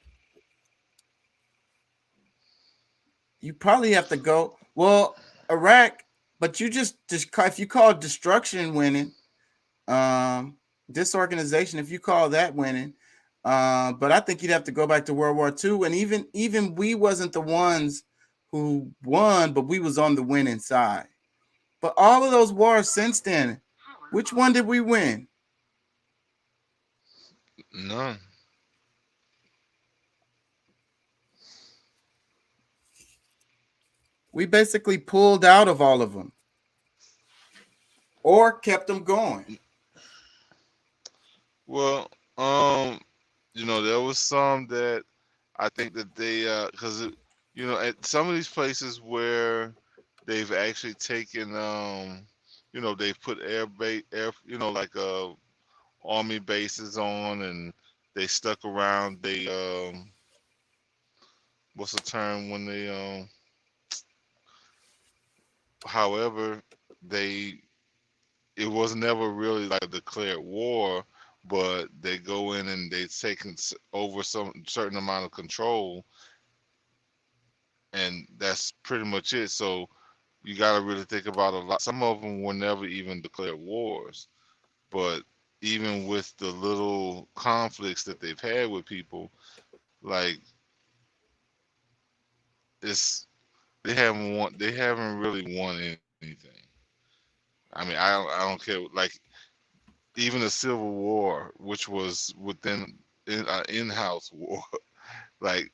You probably have to go, well, Iraq, but if you call destruction winning, disorganization, if you call that winning, but I think you'd have to go back to World War II, and even we wasn't the ones who won, but we was on the winning side. But all of those wars since then, which one did we win? None. We basically pulled out of all of them, or kept them going. Well, there was some that I think that they, because at some of these places where they've actually taken they've put like army bases on, and they stuck around. They what's the term when they however they it was never really like a declared war, but they go in and they take over some certain amount of control, and that's pretty much it. So you got to really think about a lot. Some of them were never even declared wars, but even with the little conflicts that they've had with people, like it's they haven't really won anything. I mean, I don't care. Like even the Civil War, which was in-house war, like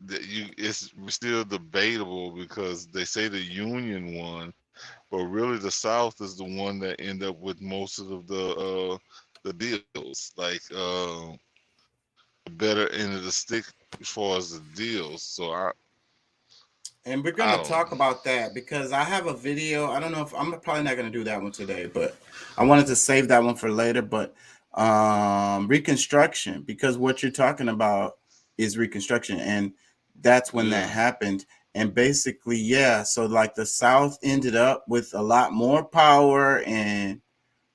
it's still debatable because they say the Union won, but really the South is the one that end up with most of the deals, like the better end of the stick as far as the deals. So And we're I gonna don't talk know. about that because I have a video. I don't know if I'm probably not gonna do that one today, but I wanted to save that one for later. But Reconstruction, because what you're talking about is Reconstruction, and that's when that Yeah. happened. And basically, yeah, so like the South ended up with a lot more power, and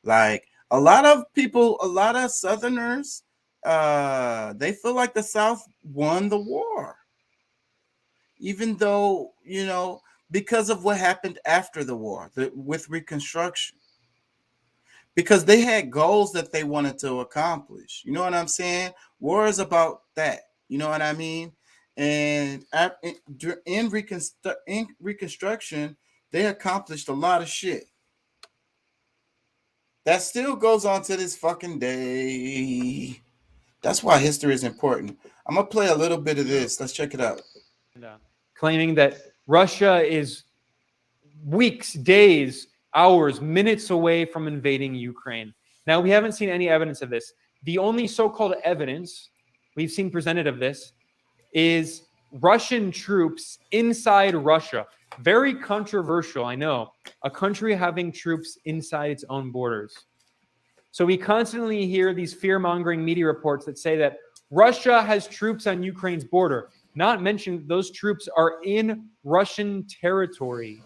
like a lot of people, a lot of Southerners, they feel like the South won the war, even though, because of what happened after the war, with Reconstruction, because they had goals that they wanted to accomplish. You know what I'm saying? War is about that. You know what I mean? And in Reconstruction, they accomplished a lot of shit that still goes on to this fucking day. That's why history is important. I'm gonna play a little bit of this. Let's check it out. Claiming that Russia is weeks, days, hours, minutes away from invading Ukraine. Now, we haven't seen any evidence of this. The only so-called evidence we've seen presented of this is Russian troops inside Russia. Very controversial, I know. A country having troops inside its own borders. So we constantly hear these fear-mongering media reports that say that Russia has troops on Ukraine's border. Not mentioned, those troops are in Russian territory.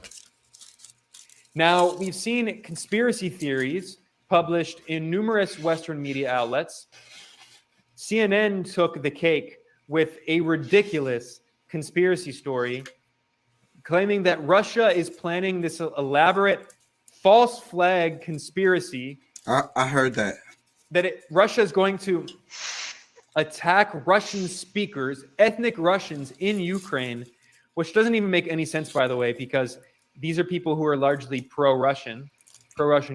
Now, we've seen conspiracy theories published in numerous Western media outlets. CNN took the cake with a ridiculous conspiracy story claiming that Russia is planning this elaborate false flag conspiracy. I heard that. Russia is going to attack Russian speakers, ethnic Russians in Ukraine, which doesn't even make any sense, by the way, because these are people who are largely pro-Russian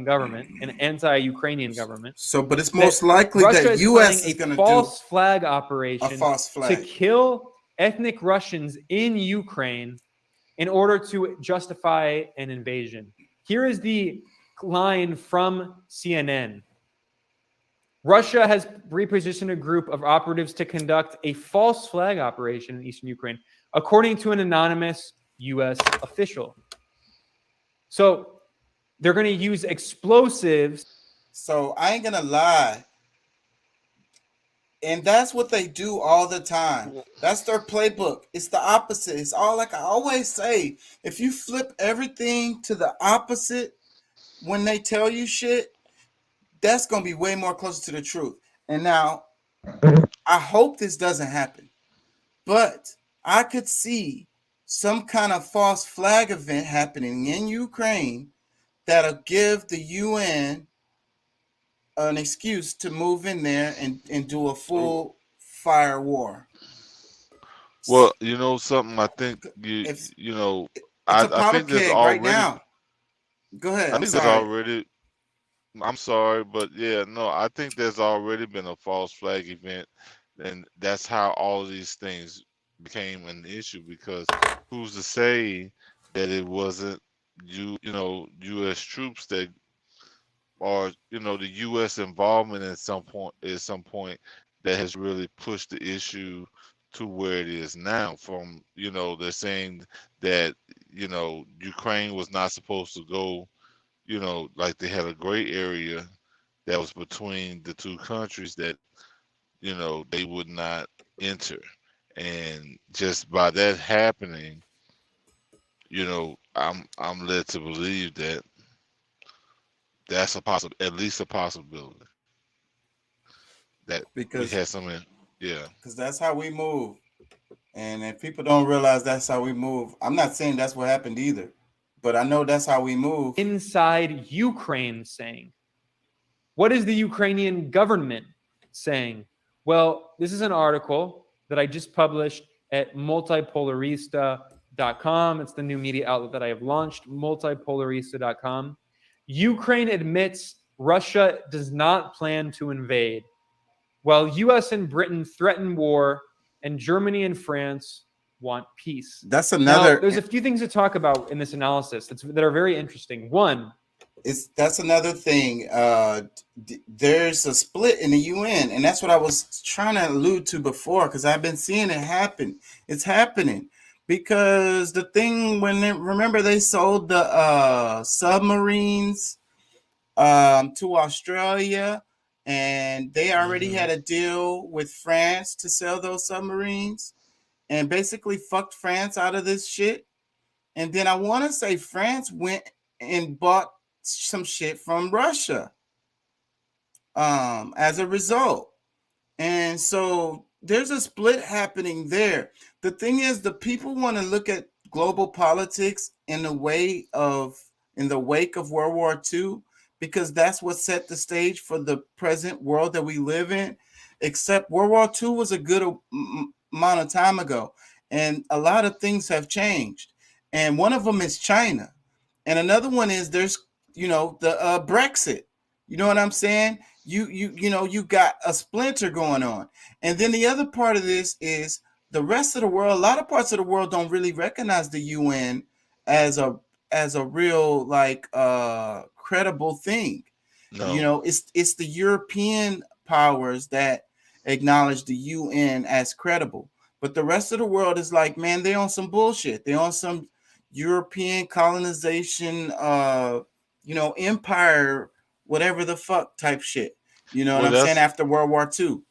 government and anti-Ukrainian government. So, but it's most likely Russia that is U.S. is planning going a to do false flag operation a false flag to kill ethnic Russians in Ukraine in order to justify an invasion. Here is the line from CNN. Russia has repositioned a group of operatives to conduct a false flag operation in eastern Ukraine, according to an anonymous U.S. official. So they're going to use explosives. So I ain't going to lie. And that's what they do all the time. That's their playbook. It's the opposite. It's all like I always say. If you flip everything to the opposite when they tell you shit, that's going to be way more closer to the truth. And now, I hope this doesn't happen. But I could see some kind of false flag event happening in Ukraine that'll give the UN an excuse to move in there and do a full fire war. Well, you know something. I think It's I a powder think there's keg right already. now. Go ahead. I I'm think there's sorry. already. I'm sorry, but yeah, no, I think there's already been a false flag event, and that's how all of these things became an issue. Because who's to say that it wasn't U.S. troops that, or the U.S. involvement at some point that has really pushed the issue to where it is now. From they're saying that you know, Ukraine was not supposed to go, you know, like they had a gray area that was between the two countries that, you know, they would not enter. And just by that happening, you know, I'm led to believe that that's at least a possibility that we because had some. Yeah. that's how we move. And if people don't realize that's how we move, I'm not saying that's what happened either, but I know that's how we move. Inside Ukraine saying. What is the Ukrainian government saying? Well, this is an article that I just published at multipolarista.com. It's the new media outlet that I have launched, multipolarista.com. Ukraine admits Russia does not plan to invade. While US and Britain threaten war, and Germany and France want peace. That's another. Now, there's a few things to talk about in this analysis that are very interesting. One, that's another thing. There's a split in the UN, and that's what I was trying to allude to before, because I've been seeing it happen. It's happening because the thing remember they sold the submarines to Australia, and they already had a deal with France to sell those submarines, and basically fucked France out of this shit. And then I want to say France went and bought some shit from Russia as a result. And so there's a split happening there. The thing is, the people want to look at global politics in the wake of World War II, because that's what set the stage for the present world that we live in. Except World War II was a good amount of time ago, and a lot of things have changed. And one of them is China, and another one is there's the Brexit. You know what I'm saying? You got a splinter going on. And then the other part of this is the rest of the world. A lot of parts of the world don't really recognize the UN as a real credible thing. No. It's the European powers that acknowledge the UN as credible. But the rest of the world is like, man, they on some bullshit. They on some European colonization, empire, whatever the fuck type shit. You know what I'm saying? After World War II.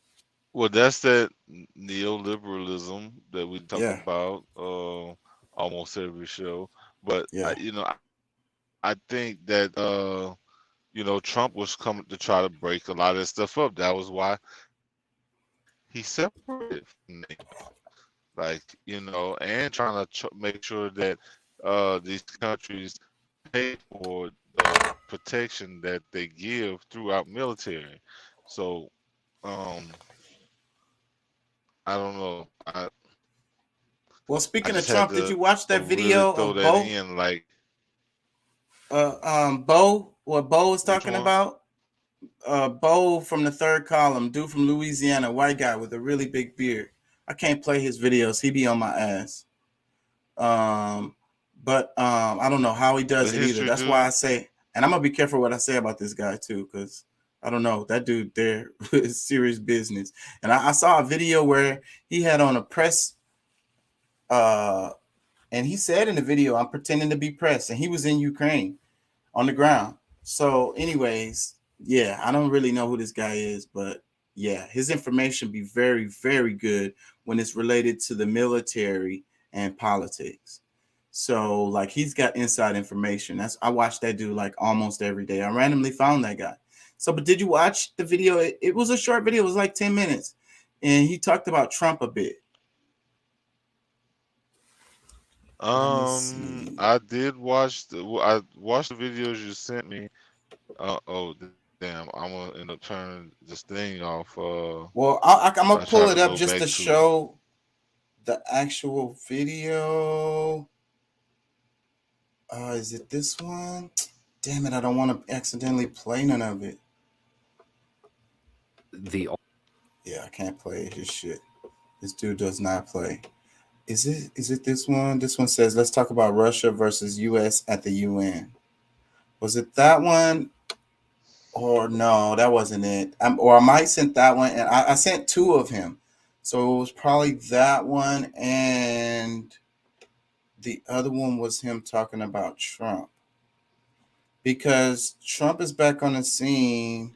Well, that's that neoliberalism that we talk about almost every show. But I think that Trump was coming to try to break a lot of this stuff up. That was why he separated from NATO. And trying to make sure that these countries pay for the protection that they give throughout military. So, I don't know. Well, speaking of Trump, did you watch that video of Bo? Bo, what Bo was talking about? Bo from the Third Column, dude from Louisiana, white guy with a really big beard. I can't play his videos. He be on my ass. But I don't know how he does it either. That's why I say, and I'm gonna be careful what I say about this guy too, because I don't know, that dude there is serious business. And I saw a video where he had on a press, and he said in the video, "I'm pretending to be press," and he was in Ukraine on the ground. So, anyways, yeah, I don't really know who this guy is, but yeah, his information be very, very good when it's related to the military and politics. So, like, he's got inside information. I watch that dude like almost every day. I randomly found that guy. So, but did you watch the video? It was a short video. It was like 10 minutes. And he talked about Trump a bit. I did watch the videos you sent me. Damn, I'm gonna end up turning this thing off. Well, I'm gonna pull it up just to show the actual video. Is it this one? Damn it, I don't want to accidentally play none of it. Yeah, I can't play his shit. This dude does not play. Is it this one? This one says, let's talk about Russia versus US at the UN. Was it that one? Or no, that wasn't it. Or I might sent that one, and I sent two of him. So it was probably that one and the other one was him talking about Trump. Because Trump is back on the scene.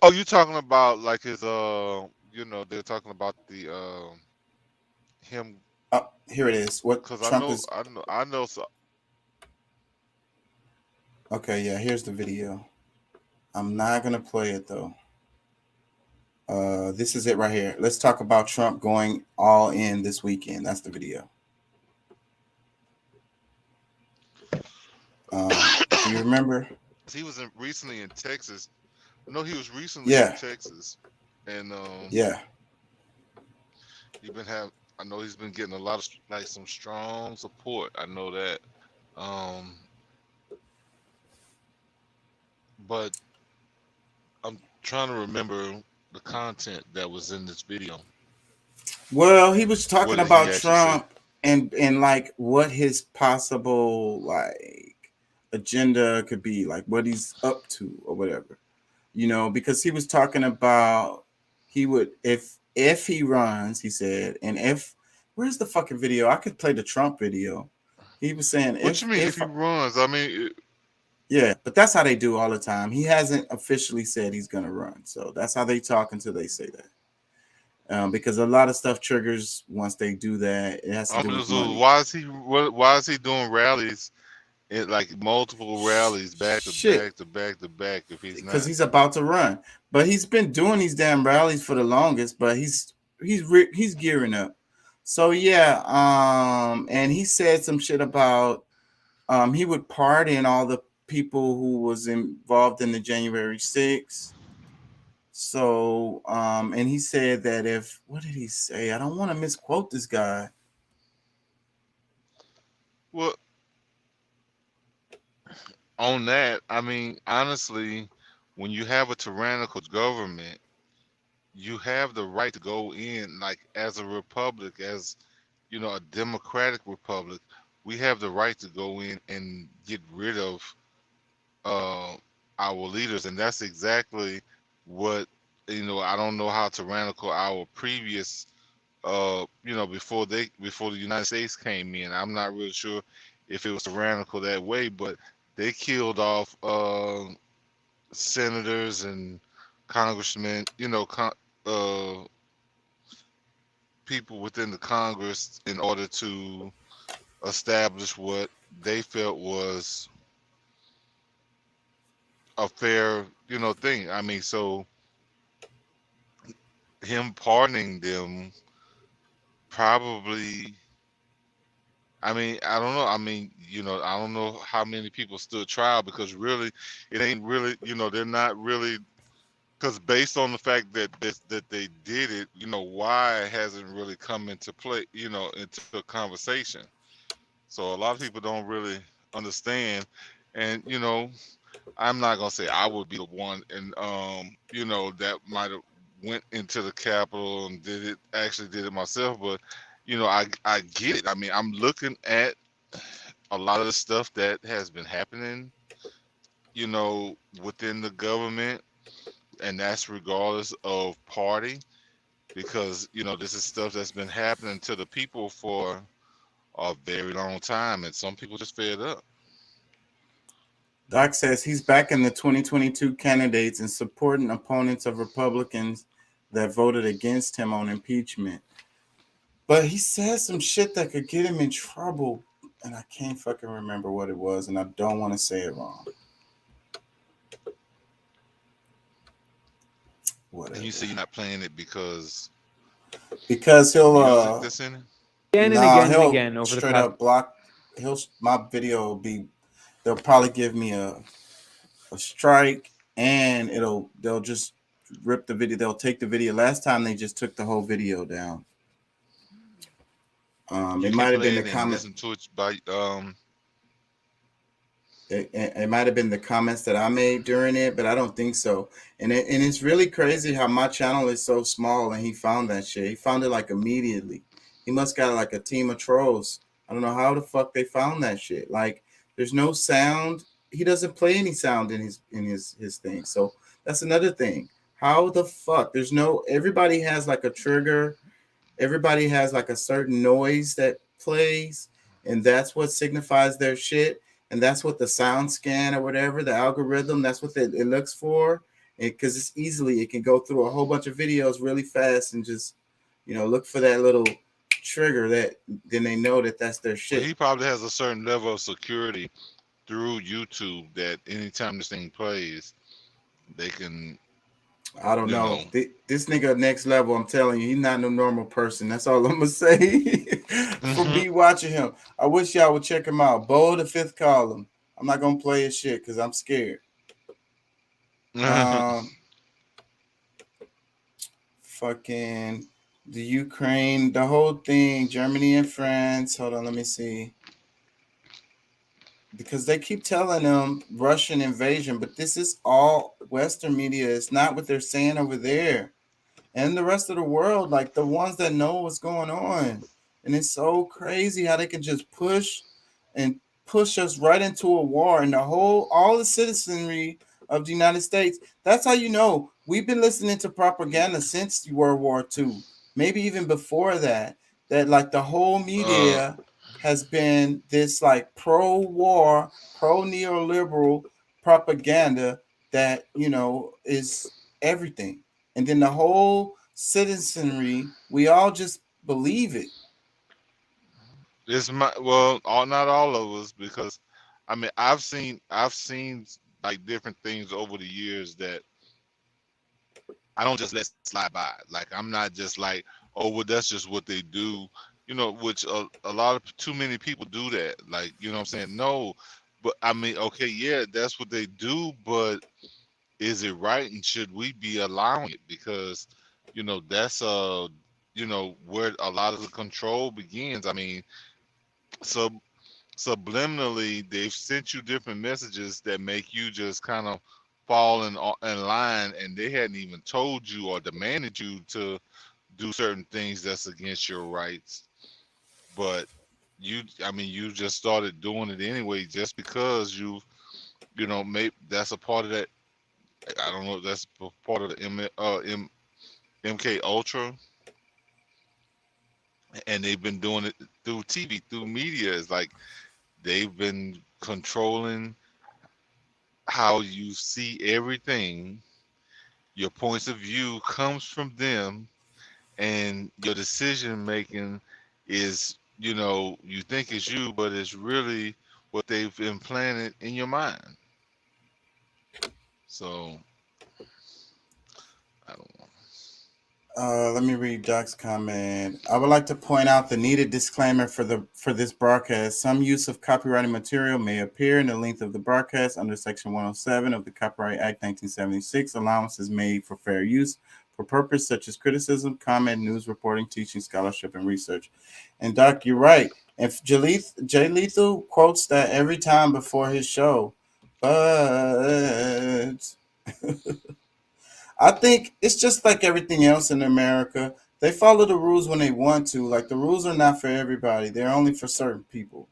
Oh, you talking about like his they're talking about the him. Here it is. What Because Trump is. I know. So, okay, yeah, here's the video. I'm not gonna play it though. This is it right here. Let's talk about Trump going all in this weekend. That's the video. Do you remember? he was recently in Texas. No, he was recently in Texas, and yeah, I know he's been getting a lot of like some strong support. I know that, but I'm trying to remember the content that was in this video. Well, he was talking about Trump and like what his possible like agenda could be, like what he's up to or whatever, you know, because he was talking about he would if he runs, he said, and where's the fucking video? I could play the Trump video. He was saying, what you mean if he runs? I mean, yeah, but that's how they do all the time. He hasn't officially said he's gonna run, so that's how they talk until they say that. Because a lot of stuff triggers once they do that. It has to do with money. Why is he doing rallies, like multiple rallies back to back if he's not? Because he's about to run, but he's been doing these damn rallies for the longest. But he's gearing up. So yeah, and he said some shit about he would pardon all the people who was involved in the January 6th. So, and he said that what did he say? I don't want to misquote this guy. Well, on that, I mean, honestly, when you have a tyrannical government, you have the right to go in, like as a republic, as you know, a democratic republic. We have the right to go in and get rid of our leaders, and that's exactly what, you know. I don't know how tyrannical our previous before the United States came in, I'm not really sure if it was tyrannical that way, but they killed off senators and congressmen, people within the Congress in order to establish what they felt was a fair, thing. I mean, so him pardoning them probably, I mean, I don't know. I mean, I don't know how many people stood trial, because really, it ain't really, they're not really, because based on the fact that they did it, why it hasn't really come into play, into a conversation. So a lot of people don't really understand, and I'm not gonna say I would be the one, and that might have went into the Capitol and did it myself, but I get it. I mean, I'm looking at a lot of the stuff that has been happening, within the government, and that's regardless of party, because this is stuff that's been happening to the people for a very long time, and some people just fed up. Doc says he's backing the 2022 candidates and supporting opponents of Republicans that voted against him on impeachment. But he said some shit that could get him in trouble, and I can't fucking remember what it was, and I don't want to say it wrong. Whatever. And you say you're not playing it because he'll this in it? Again and again over straight the up block. My video will be. They'll probably give me a strike, and they'll just rip the video. They'll take the video. Last time they just took the whole video down. It might have been the comment. It might have been the comments that I made during it, but I don't think so. And it's really crazy how my channel is so small, and he found that shit. He found it like immediately. He must got like a team of trolls. I don't know how the fuck they found that shit. Like, there's no sound. He doesn't play any sound in his thing. So that's another thing. How the fuck? Everybody has like a trigger everybody has like a certain noise that plays, and that's what signifies their shit. And that's what the sound scan or whatever, the algorithm, that's what it looks for. Because it's easily, it can go through a whole bunch of videos really fast and just, look for that little trigger that then they know that that's their Well, shit. he probably has a certain level of security through YouTube that anytime this thing plays, they can. I don't know. This nigga next level, I'm telling you, he's not no normal person. That's all I'm gonna say. For me watching him. I wish y'all would check him out. Bo the Fifth Column. I'm not gonna play his shit because I'm scared. Fucking the Ukraine, the whole thing, Germany and France. Hold on, let me see. Because they keep telling them Russian invasion, but this is all Western media. It's not what they're saying over there. And the rest of the world, like the ones that know what's going on. And it's so crazy how they can just push us right into a war, and all the citizenry of the United States. That's how you know we've been listening to propaganda since World War II, maybe even before that like the whole media has been this like pro-war, pro-neoliberal propaganda that is everything. And then the whole citizenry, we all just believe it. It's not all of us, because I mean I've seen like different things over the years that I don't just let slide by. Like I'm not just like, oh well, that's just what they do, which a lot of too many people do that. Like, you know what I'm saying? No, but I mean, okay, yeah, that's what they do, but is it right, and should we be allowing it? Because that's where a lot of the control begins. I mean, so subliminally they've sent you different messages that make you just kind of fall in line, and they hadn't even told you or demanded you to do certain things that's against your rights, but you just started doing it anyway just because maybe that's a part of that. I don't know if that's part of the MK Ultra, and they've been doing it through TV, through media. It's like they've been controlling how you see everything. Your points of view comes from them, and your decision making is, you think it's you, but it's really what they've implanted in your mind. So I don't know. Let me read Doc's comment. I would like to point out the needed disclaimer for this broadcast. Some use of copyrighted material may appear in the length of the broadcast under Section 107 of the Copyright Act 1976. Allowance is made for fair use for purposes such as criticism, comment, news reporting, teaching, scholarship, and research. And Doc, you're right. If Jay Lethal quotes that every time before his show, but I think it's just like everything else in America. They follow the rules when they want to. Like the rules are not for everybody. They're only for certain people.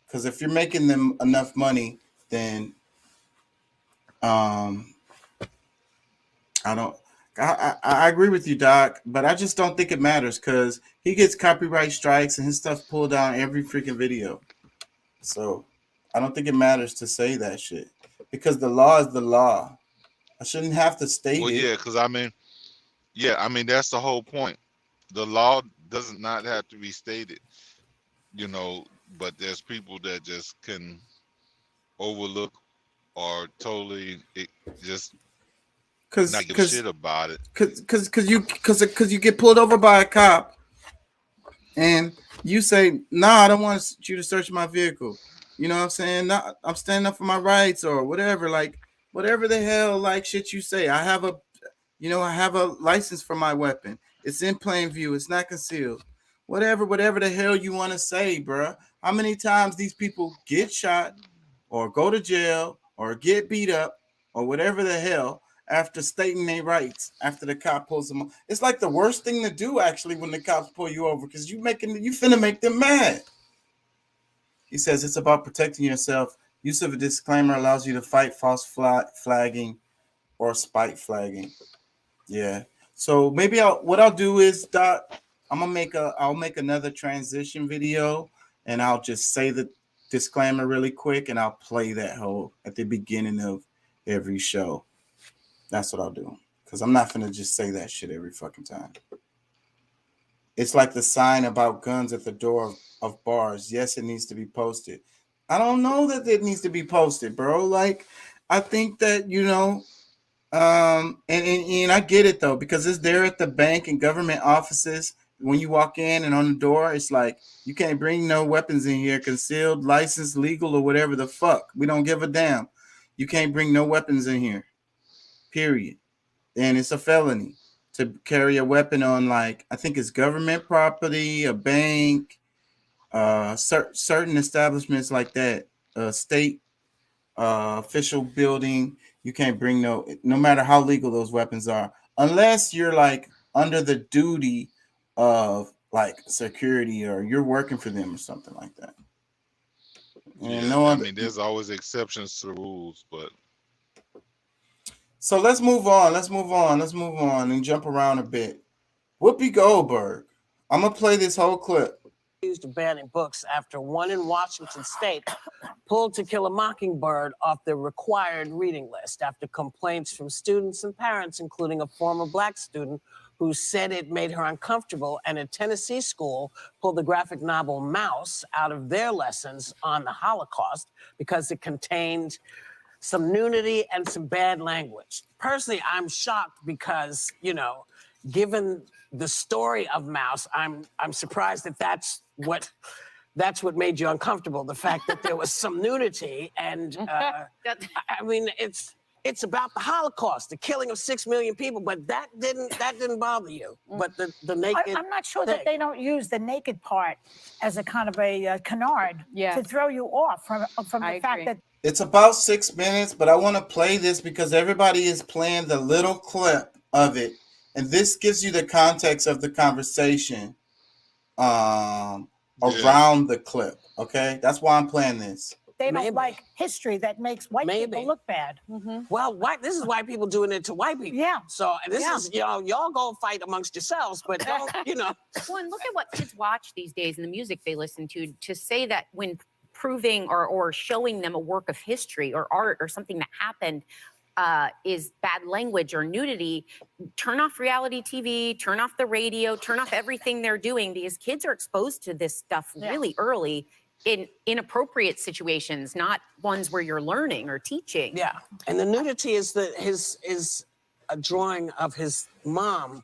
Because if you're making them enough money, then I agree with you, Doc, but I just don't think it matters because he gets copyright strikes and his stuff pulled down every freaking video. So I don't think it matters to say that shit because the law is the law. I shouldn't have to state it. Yeah, because that's the whole point. The law does not have to be stated, but there's people that just can overlook or totally just not give a shit about it. Because you get pulled over by a cop and you say, "Nah, I don't want you to search my vehicle." You know what I'm saying? Nah, I'm standing up for my rights or whatever. Like whatever the hell like shit you say. I have a license for my weapon. It's in plain view. It's not concealed. Whatever the hell you want to say, bruh. How many times these people get shot or go to jail or get beat up or whatever the hell after stating their rights after the cop pulls them over? It's like the worst thing to do actually when the cops pull you over because you finna make them mad. He says it's about protecting yourself. Use of a disclaimer allows you to fight false flagging or spite flagging. Yeah. So maybe what I'll do is I'll make another transition video, and I'll just say the disclaimer really quick, and I'll play that whole at the beginning of every show. That's what I'll do, because I'm not gonna just say that shit every fucking time. It's like the sign about guns at the door of bars. Yes, it needs to be posted. I don't know that it needs to be posted, bro. Like, I think that, and I get it though, because it's there at the bank and government offices. When you walk in and on the door, it's like, you can't bring no weapons in here, concealed, licensed, legal, or whatever the fuck. We don't give a damn. You can't bring no weapons in here, period. And it's a felony to carry a weapon on, like, I think it's government property, a bank, certain establishments like that, state official building. You can't bring no matter how legal those weapons are, unless you're like under the duty of like security or you're working for them or something like that. And I mean, there's always exceptions to the rules, but so let's move on and jump around a bit. Whoopi Goldberg. I'm gonna play this whole clip. Accused of banning books after one in Washington state pulled To Kill a Mockingbird off the required reading list after complaints from students and parents, including a former Black student who said it made her uncomfortable, and a Tennessee school pulled the graphic novel Mouse out of their lessons on the Holocaust because it contained some nudity and some bad language. Personally, I'm shocked because, given the story of Mouse, I'm surprised that that's what made you uncomfortable. The fact that there was some nudity, and I mean, it's about the Holocaust, the killing of 6 million people, but that didn't bother you. But the naked. I'm not sure that they don't use the naked part as a kind of a canard to throw you off from the fact that. It's about 6 minutes, but I want to play this because everybody is playing the little clip of it. And this gives you the context of the conversation around the clip. Okay, that's why I'm playing this. They don't like history that makes white people look bad. Well, this is white people doing it to white people. Yeah. So this is y'all go fight amongst yourselves, but don't Well, and look at what kids watch these days and the music they listen to. To say that when proving or showing them a work of history or art or something that happened is bad language or nudity, turn off reality TV, turn off the radio, turn off everything they're doing, because kids are exposed to this stuff really early in inappropriate situations, not ones where you're learning or teaching. Yeah, and the nudity is a drawing of his mom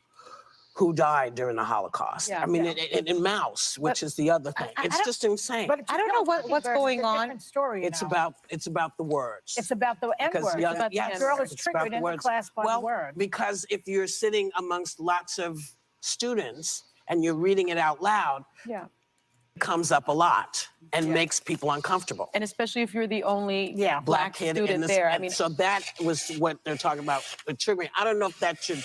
who died during the Holocaust. I mean, in Mouse, which is the other thing. It's just insane. But I don't know what's going on. It's about the words. It's about the N word. The girl is triggered in the class by the word. Because if you're sitting amongst lots of students and you're reading it out loud, it comes up a lot and makes people uncomfortable. And especially if you're the only black kid student there. I mean, so that was what they're talking about with triggering. I don't know if that should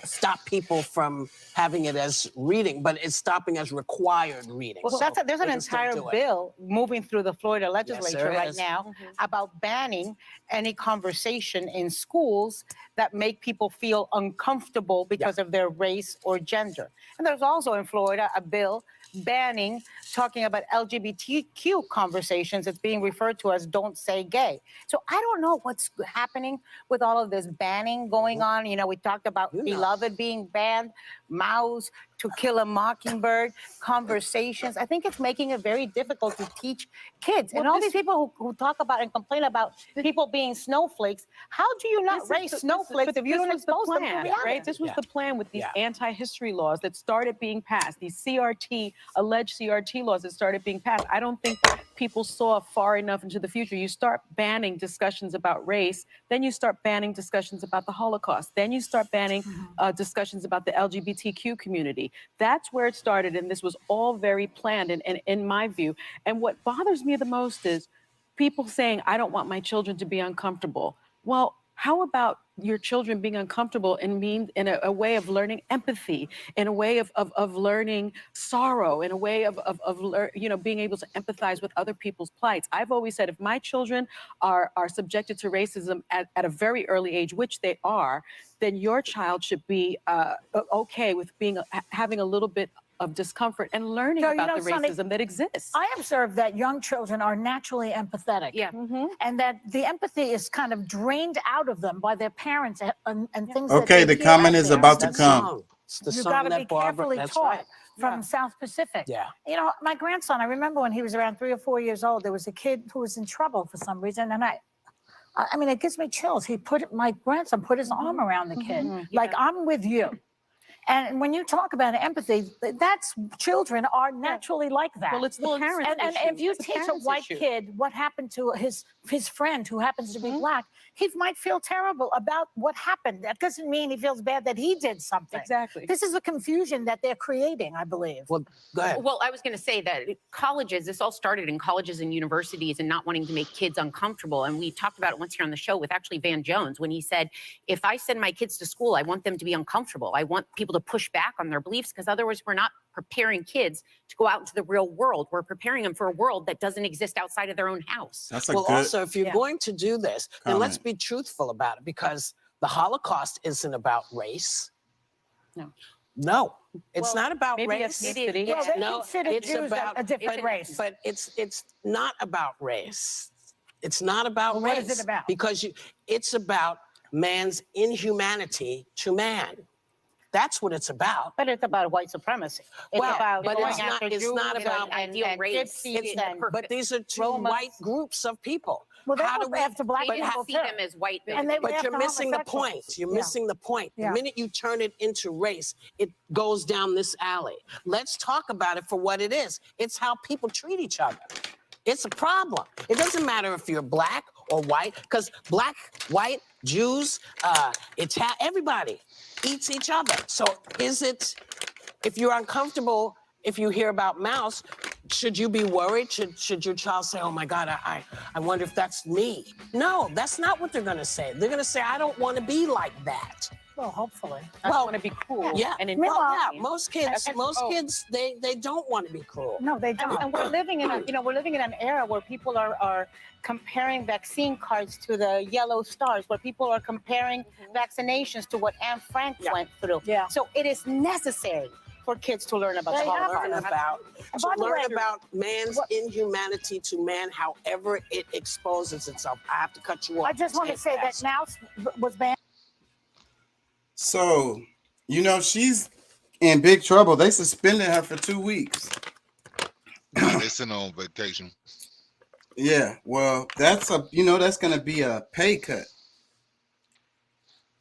stop people from having it as reading, but it's stopping as required reading. Well, there's an entire bill moving through the Florida legislature right now about banning any conversation in schools that make people feel uncomfortable because of their race or gender. And there's also in Florida a bill banning talking about LGBTQ conversations. It's being referred to as Don't Say Gay. So I don't know what's happening with all of this banning going on. We talked about Beloved being banned, Mouse, To Kill a Mockingbird, conversations. I think it's making it very difficult to teach kids. And all these people who talk about and complain about people being snowflakes, how do you not raise snowflakes if you don't expose them to reality? Right? This was the plan with these anti-history laws that started being passed, these alleged CRT laws that started being passed. I don't think people saw far enough into the future. You start banning discussions about race, then you start banning discussions about the Holocaust, then you start banning discussions about the LGBTQ community. That's where it started, and this was all very planned, and in my view. And what bothers me the most is people saying, I don't want my children to be uncomfortable. Well, How about your children being uncomfortable in a way of learning empathy, in a way of learning sorrow, in a way of being able to empathize with other people's plights? I've always said if my children are subjected to racism at a very early age, which they are, then your child should be okay with having a little bit of discomfort and learning about the racism that exists. I observe that young children are naturally empathetic. Yeah. And that the empathy is kind of drained out of them by their parents and things Okay, that they the hear comment out is there. about to come. It's the You song got to that be Barbara- carefully that's taught right. from South Pacific. Yeah. You know, my grandson, I remember when he was around 3 or 4 years old, there was a kid who was in trouble for some reason. And I mean, it gives me chills. My grandson put his arm around the kid. Like, I'm with you. And when you talk about empathy, children are naturally like that. Well, it's the parents' And issue. if you It's the teach a parents' white issue. kid what happened to his friend who happens to be black, he might feel terrible about what happened. That doesn't mean he feels bad that he did something. Exactly. This is the confusion that they're creating, I believe. Well, go ahead. Well, I was going to say that colleges, this all started in colleges and universities and not wanting to make kids uncomfortable. And we talked about it once here on the show with actually Van Jones when he said, if I send my kids to school, I want them to be uncomfortable. I want people to push back on their beliefs because otherwise we're not preparing kids to go out into the real world. We're preparing them for a world that doesn't exist outside of their own house. That's a Well, good also, if you're going to do this, then let's be truthful about it, because the Holocaust isn't about race. No, it's not about maybe race. ethnicity. Well, they No, consider it's Jews about a different race. But it's not about race. It's not about Well, race. what is it about? Because it's about man's inhumanity to man. That's what it's about. But it's about white supremacy. It's Well, about but going it's not. after It's Jews not about and race. gypsies and But these are two Romas. white groups of people. Well, they How were do we after black They didn't people see too. them as white. And they were But you're after missing the homosexuals. point. You're Yeah. missing the point. Yeah. The minute you turn it into race, it goes down this alley. Let's talk about it for what it is. It's how people treat each other. It's a problem. It doesn't matter if you're black or white, because black, white, Jews, everybody eats each other. So if you're uncomfortable, if you hear about mouse, should you be worried? Should your child say, oh my God, I wonder if that's me? No, that's not what they're gonna say. They're gonna say, I don't wanna be like that. Well, hopefully. I want to be cool. Yeah, And most kids, they don't want to be cruel. No, they don't. And we're living in an era where people are comparing vaccine cards to the yellow stars, where people are comparing vaccinations to what Anne Frank went through. Yeah. So it is necessary for kids to learn about They the have Holocaust. to learn about man's inhumanity to man, however it exposes itself. I have to cut you off. I just want to say that Mouse was banned. So, she's in big trouble. They suspended her for 2 weeks. They sent her on vacation. Yeah, well, that's going to be a pay cut.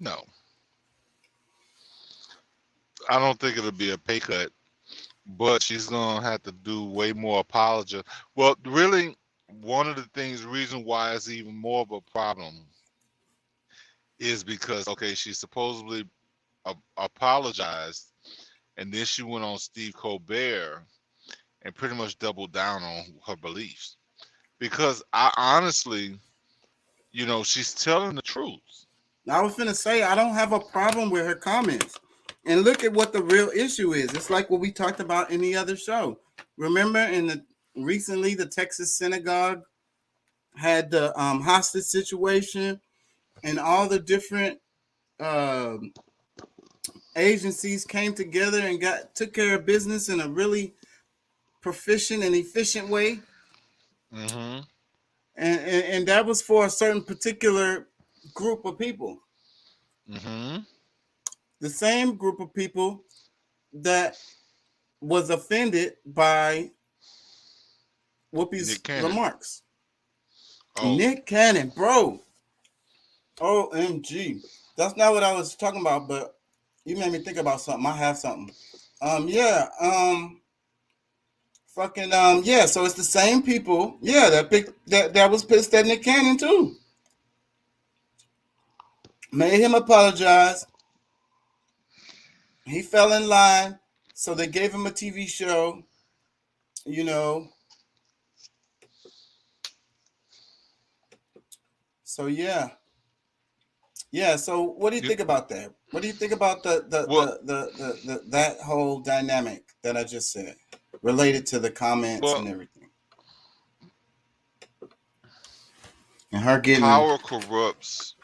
No. I don't think it'll be a pay cut, but she's going to have to do way more apology. Well, really, one of the reason why it's even more of a problem is because, she supposedly apologized, and then she went on Steve Colbert and pretty much doubled down on her beliefs. Because I honestly, she's telling the truth. I was finna say, I don't have a problem with her comments. And look at what the real issue is. It's like what we talked about in the other show. Remember recently the Texas synagogue had the hostage situation, and all the different agencies came together and took care of business in a really proficient and efficient way. Mm-hmm. And that was for a certain particular group of people. Mm-hmm. The same group of people that was offended by Whoopi's remarks. Nick Cannon, bro. OMG. That's not what I was talking about, but you made me think about something. I have something. So it's the same people, that was pissed at Nick Cannon too. Made him apologize. He fell in line, so they gave him a TV show, So Yeah. So, what do you think about that? What do you think about that whole dynamic that I just said, related to the comments Well, and everything, and her getting? power corrupts.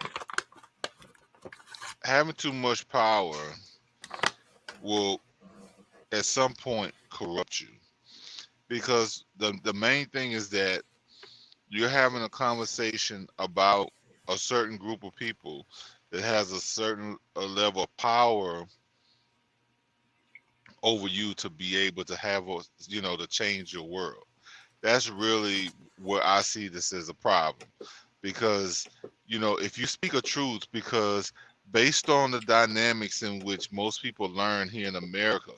Having too much power will, at some point, corrupt you, because the main thing is that you're having a conversation about a certain group of people that has a certain level of power over you to be able to have to change your world. That's really where I see this as a problem, because if you speak a truth, because based on the dynamics in which most people learn here in America,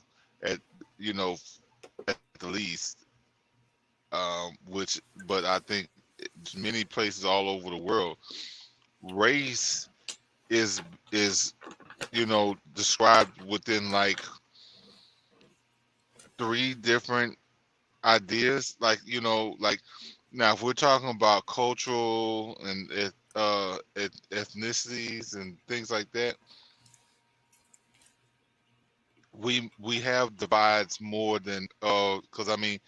at you know at the least, which but I think many places all over the world, race is is described within like three different ideas, like like now if we're talking about cultural and ethnicities and things like that, we have divides more than because I mean,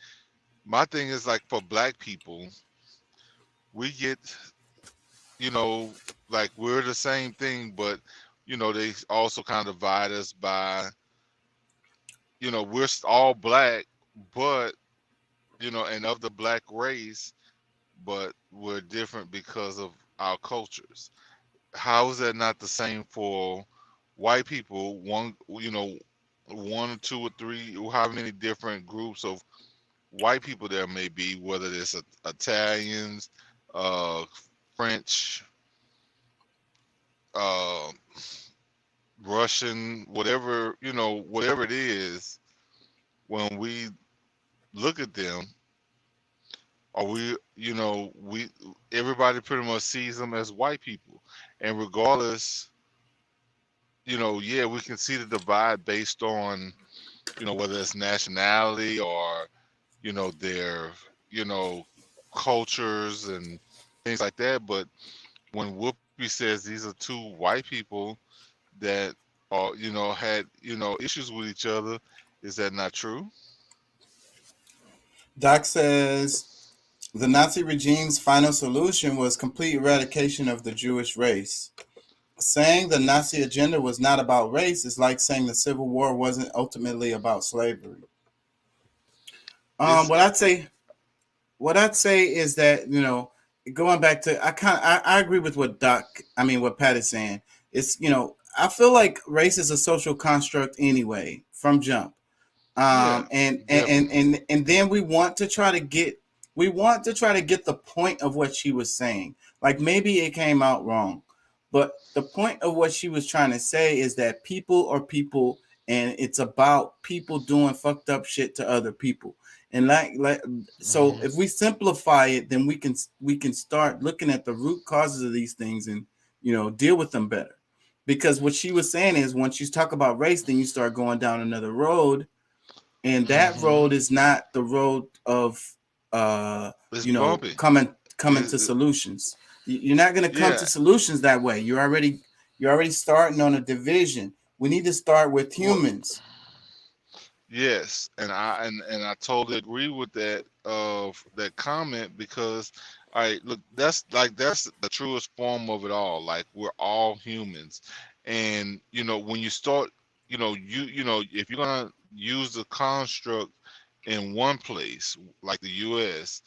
my thing is like for black people, we get like we're the same thing, but they also kind of divide us by we're all black, but and of the black race, but we're different because of our cultures. How is that not the same for white people? One or two or three, how many different groups of white people there may be, whether it's Italians, uh, French, uh, Russian, whatever, whatever it is, when we look at them, are we everybody pretty much sees them as white people. And regardless, yeah, we can see the divide based on, whether it's nationality or, their, you know, cultures and things like that. But when Whoopi says these are two white people that are, had, issues with each other, is that not true? Doc says the Nazi regime's final solution was complete eradication of the Jewish race. Saying the Nazi agenda was not about race is like saying the Civil War wasn't ultimately about slavery. Um, what I'd say, what I'd say is that going back to I agree with what Pat is saying. It's I feel like race is a social construct anyway from jump. Yeah, And then we want to try to get the point of what she was saying. Like maybe it came out wrong, but the point of what she was trying to say is that people are people, and it's about people doing fucked up shit to other people. And so if we simplify it, then we can start looking at the root causes of these things and deal with them better. Because what she was saying is, once you talk about race, then you start going down another road, and that road is not the road of it's bumpy. coming to solutions. You're not going to come Yeah. to solutions that way. You're already starting on a division. We need to start with humans. Yes, and I totally agree with that comment, because all right, look, that's the truest form of it all. Like, we're all humans. And when you start, if you're gonna use the construct in one place like the US,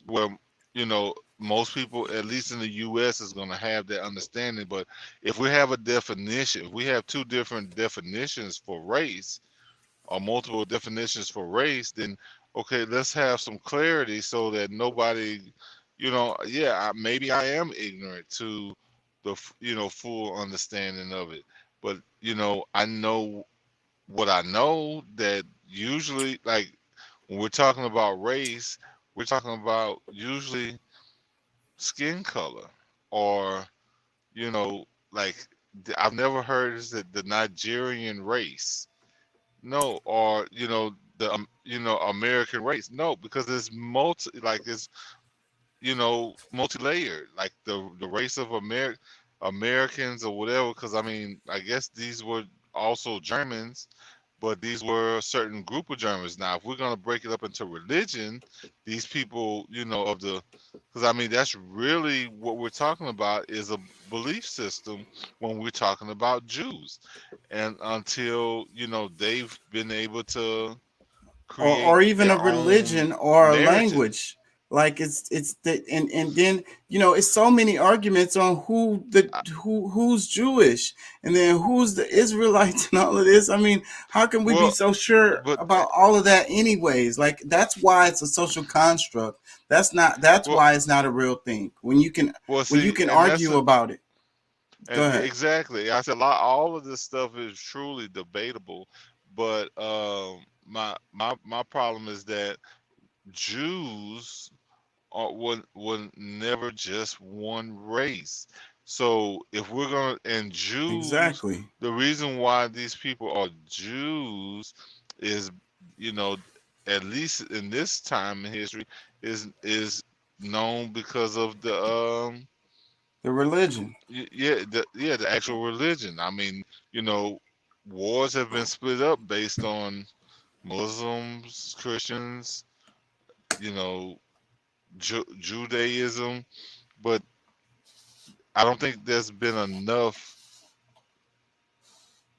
where most people, at least in the US, is gonna have that understanding. But if we have a definition, if we have two different definitions for race, or multiple definitions for race, then okay, let's have some clarity so that nobody, yeah, maybe I am ignorant to the full understanding of it. But I know what I know, that usually, like, when we're talking about race, we're talking about usually skin color, or like, I've never heard is that the Nigerian race. No, or the American race. No, because it's multi-layered. Like the race of America. Americans or whatever, because I mean, I guess these were also Germans, but these were a certain group of Germans. Now, if we're gonna break it up into religion, these people, you know, of the, because I mean, that's really what we're talking about is a belief system when we're talking about Jews, and until you know they've been able to create or even their a own religion or a narrative. language. Like it's the and then you know it's so many arguments on who's Jewish and then who's the Israelites and all of this. I mean, how can we be Well, so sure but about all of that anyways? Like that's why it's a social construct. That's well, why it's not a real thing. When you can well, see, and that's argue a, about it. Go and ahead. exactly. I said a lot. All of this stuff is truly debatable, but my problem is that Jews were never just one race. So if we're gonna and Jews, Exactly. the reason why these people are Jews is, you know, at least in this time in history, is known because of The religion. the actual religion. I mean, you know, wars have been split up based on Muslims, Christians, you know, Judaism, but I don't think there's been enough,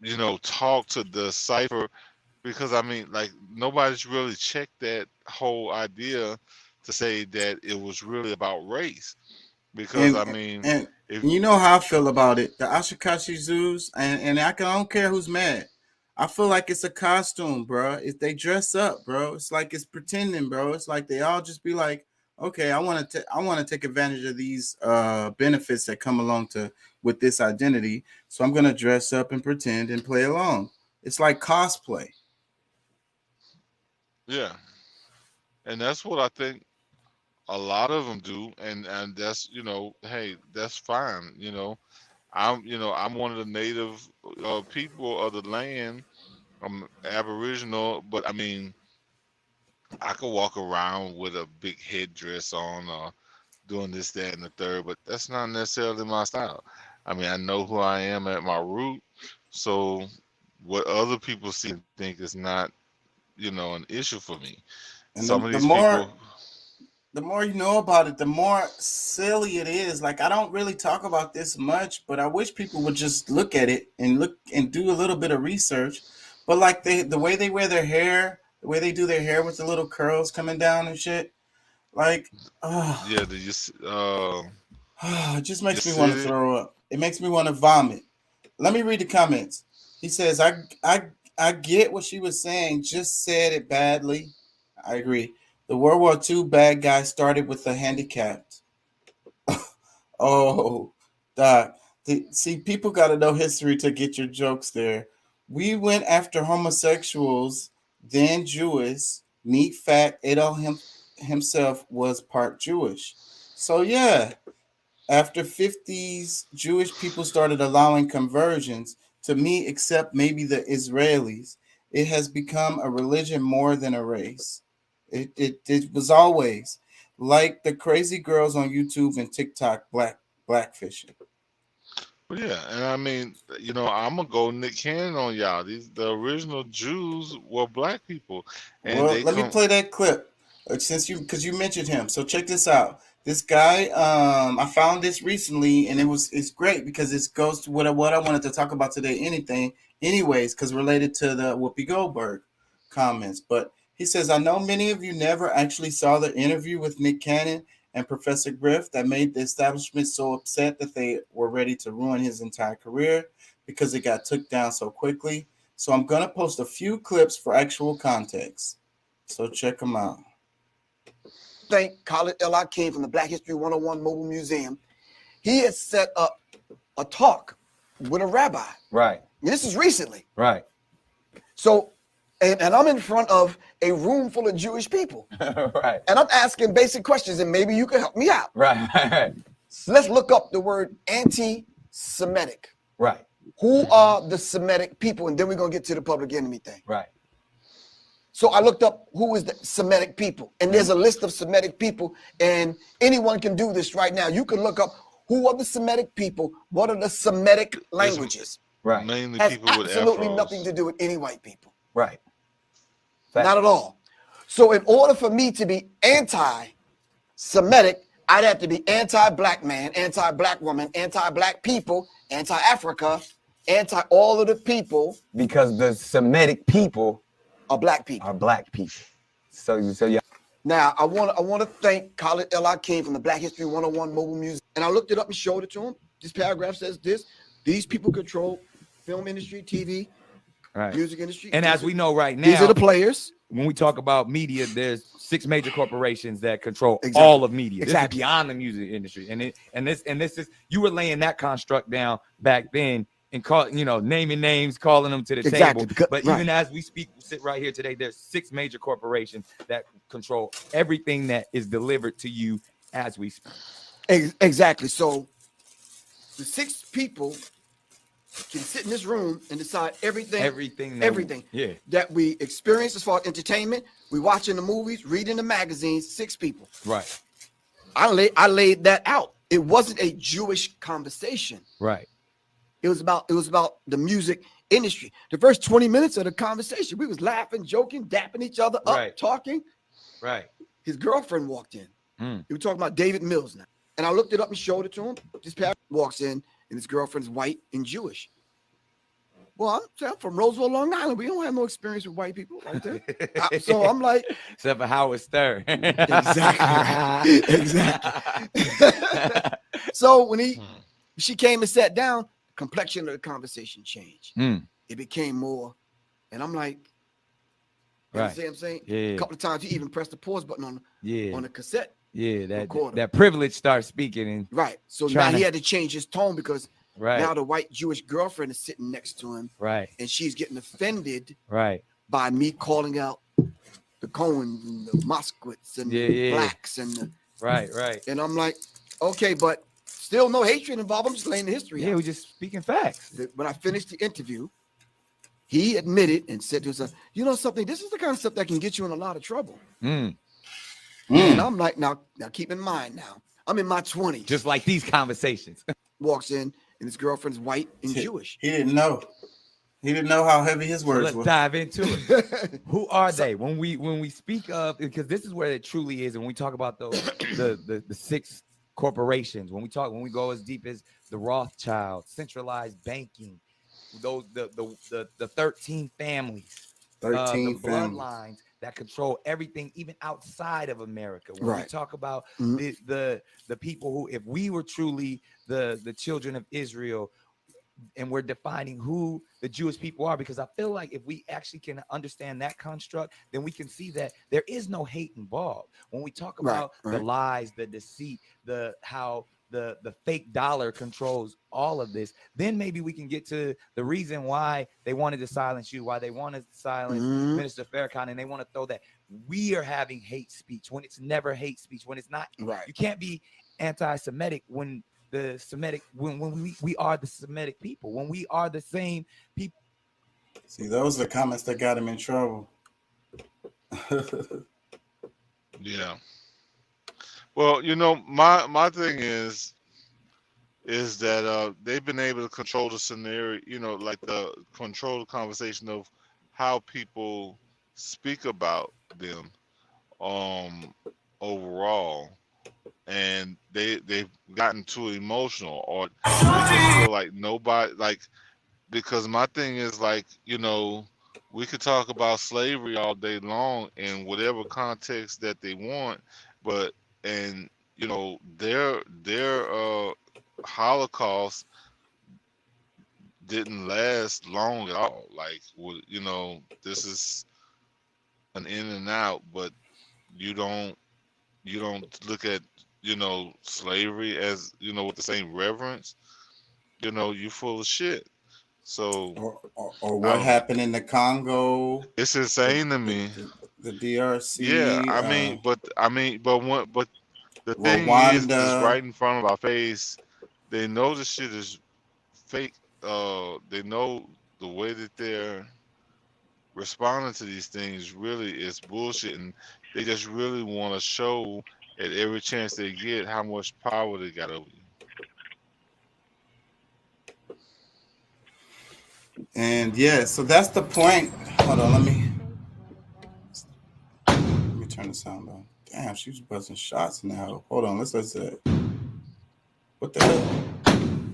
you know, talk to decipher because I mean, like nobody's really checked that whole idea to say that it was really about race. Because I mean, And if you know how I feel about it. The Ashikashi zoos, and I don't care who's mad. I feel like it's a costume, bro. If they dress up, bro, it's like it's pretending, bro. It's like they all just be like, okay, I want to take advantage of these benefits that come along to with this identity. So I'm gonna dress up and pretend and play along. It's like cosplay. yeah, and that's what I think a lot of them do, and that's you know, hey, that's fine. I'm one of the native people of the land. I'm Aboriginal, but I mean, I could walk around with a big headdress on, doing this, that, and the third, but that's not necessarily my style. I mean, I know who I am at my root, so what other people see and think is not, you know, an issue for me. And Some of the these more people, the more you know about it, the more silly it is. Like I don't really talk about this much, but I wish people would just look at it and look and do a little bit of research. But like the way they wear their hair, the way they do their hair with the little curls coming down and shit, like, yeah, it just you makes me want to see it. throw up. It makes me want to vomit. Let me read the comments. He says, I get what she was saying, just said it badly. I agree. The World War II bad guy started with the handicapped. Oh, Doc. See, people got to know history to get your jokes there. We went after homosexuals, then Jewish. Neat fact, himself was part Jewish. So, yeah, after 50s, Jewish people started allowing conversions, to me, except maybe the Israelis. It has become a religion more than a race. It was always like the crazy girls on YouTube and TikTok blackfishing. But yeah, and I mean, you know, I'm gonna go Nick Cannon on y'all. The original Jews were black people, and Well, they let me come. play that clip since because you mentioned him. So check this out. This guy, I found this recently, and it's great because it goes to what I wanted to talk about today. Anyways, because related to the Whoopi Goldberg comments. But he says, I know many of you never actually saw the interview with Nick Cannon and Professor Griff that made the establishment so upset that they were ready to ruin his entire career because it got took down so quickly. So I'm gonna post a few clips for actual context. So check them out. Thank Khalid El-Akim from the Black History 101 Mobile Museum. He has set up a talk with a rabbi. Right. This is recently. Right. So, and I'm in front of a room full of Jewish people. Right. And I'm asking basic questions, and maybe you can help me out. Right. So let's look up the word anti-Semitic. Right. Who are the Semitic people? And then we're going to get to the public enemy thing. Right. So I looked up who is the Semitic people, and there's a list of Semitic people, and anyone can do this right now. You can look up who are the Semitic people, what are the Semitic languages. Right. Mainly Has people with absolutely afros. nothing to do with any white people. Right. Not at all. So in order for me to be anti-Semitic, I'd have to be anti-black man, anti-black woman, anti-black people, anti-Africa, anti-all of the people. Because the Semitic people are black people. So yeah. Now I want to thank Khalid El-Hakim from the Black History 101 Mobile Museum. And I looked it up and showed it to him. This paragraph says this. These people control film industry, TV, music industry. And as we know right now, these are the players. When we talk about media, there's 6 major corporations that control all of media. This is beyond the music industry. And this is, you were laying that construct down back then and naming names, calling them to the table. But even as we speak, we sit right here today, there's 6 major corporations that control everything that is delivered to you as we speak. Exactly. So the 6 people can sit in this room and decide everything that we experience as far as entertainment. We watching the movies, reading the magazines. 6 people. Right. I laid that out. It wasn't a Jewish conversation. Right. It was about the music industry. The first 20 minutes of the conversation, we was laughing, joking, dapping each other up, talking. Right. His girlfriend walked in. We were talking about David Mills now. And I looked it up and showed it to him. This paragraph walks in, and his girlfriend's white and Jewish. Well, I'm from Roseville, Long Island. We don't have no experience with white people like that. So I'm like, except for Howard Stern. Exactly. So when she came and sat down, complexion of the conversation changed. It became more, and I'm like, you know what I'm saying? A couple of times he even pressed the pause button on the cassette. That privilege starts speaking. And So now he had to change his tone because Right. now the white Jewish girlfriend is sitting next to him. Right. And she's getting offended Right. by me calling out the Cohens and the Moskowitz and the blacks and the, Right. And I'm like, okay, but still no hatred involved. I'm just laying the history out. We're just speaking facts. When I finished the interview, he admitted and said to himself, you know something, this is the kind of stuff that can get you in a lot of trouble. And I'm like, now keep in mind now, I'm in my 20s. Just like these conversations. Walks in and his girlfriend's white and Jewish. He didn't know. He didn't know how heavy his words were. Let's dive into it. Who are they? When we speak of, because this is where it truly is, and when we talk about those the 6 corporations, when we go as deep as the Rothschilds, centralized banking, those the 13 families, 13 the bloodlines that control everything, even outside of America. When we talk about the people who, if we were truly the children of Israel, and we're defining who the Jewish people are, because I feel like if we actually can understand that construct, then we can see that there is no hate involved. When we talk about the lies, the deceit, how the fake dollar controls all of this, then maybe we can get to the reason why they wanted to silence you, why they wanted to silence Minister Farrakhan, and they want to throw that we are having hate speech when it's never hate speech, when it's not. You can't be anti-Semitic when the Semitic, when we are the Semitic people, when we are the same people. See, those are the comments that got him in trouble. Yeah. Well, you know, my thing is that they've been able to control the scenario, you know, like control the conversation of how people speak about them overall, and they've gotten too emotional, or they feel like nobody, like, because my thing is, like, you know, we could talk about slavery all day long in whatever context that they want, but and you know their Holocaust didn't last long at all. Like, you know, this is an in and out, but you don't look at, you know, slavery as, you know, with the same reverence. You know, you full of shit. So or what happened in the Congo? It's insane to me. The DRC. Yeah, I mean, but the thing is right in front of our face. They know the shit is fake. They know the way that they're responding to these things really is bullshit, and they just really want to show at every chance they get how much power they got over you. And yeah, so that's the point. Hold on, let me turn the sound on. Damn, she was buzzing shots now. Hold on, let's that. What the hell?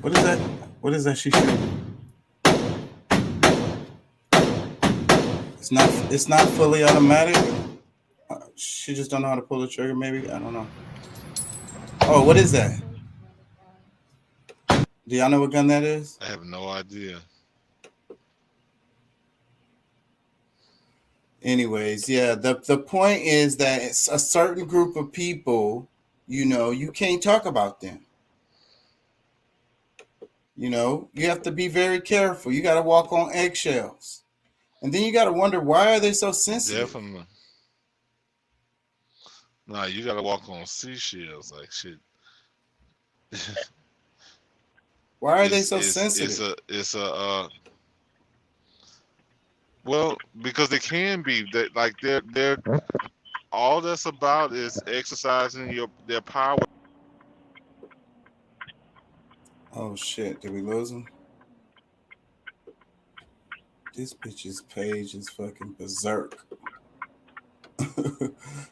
What is that? What is that she shooting? It's not fully automatic. She just don't know how to pull the trigger, maybe. I don't know. Oh, what is that? Do y'all know what gun that is? I have no idea. Anyways, yeah, the point is that it's a certain group of people, you know, you can't talk about them. You know, you have to be very careful. You got to walk on eggshells. And then you got to wonder, why are they so sensitive? Definitely. Nah, you gotta walk on seashells like shit. Why are they so sensitive? It's a well, because they can be. That like they're all that's about is exercising their power. Oh shit, did we lose him? This bitch's page is fucking berserk.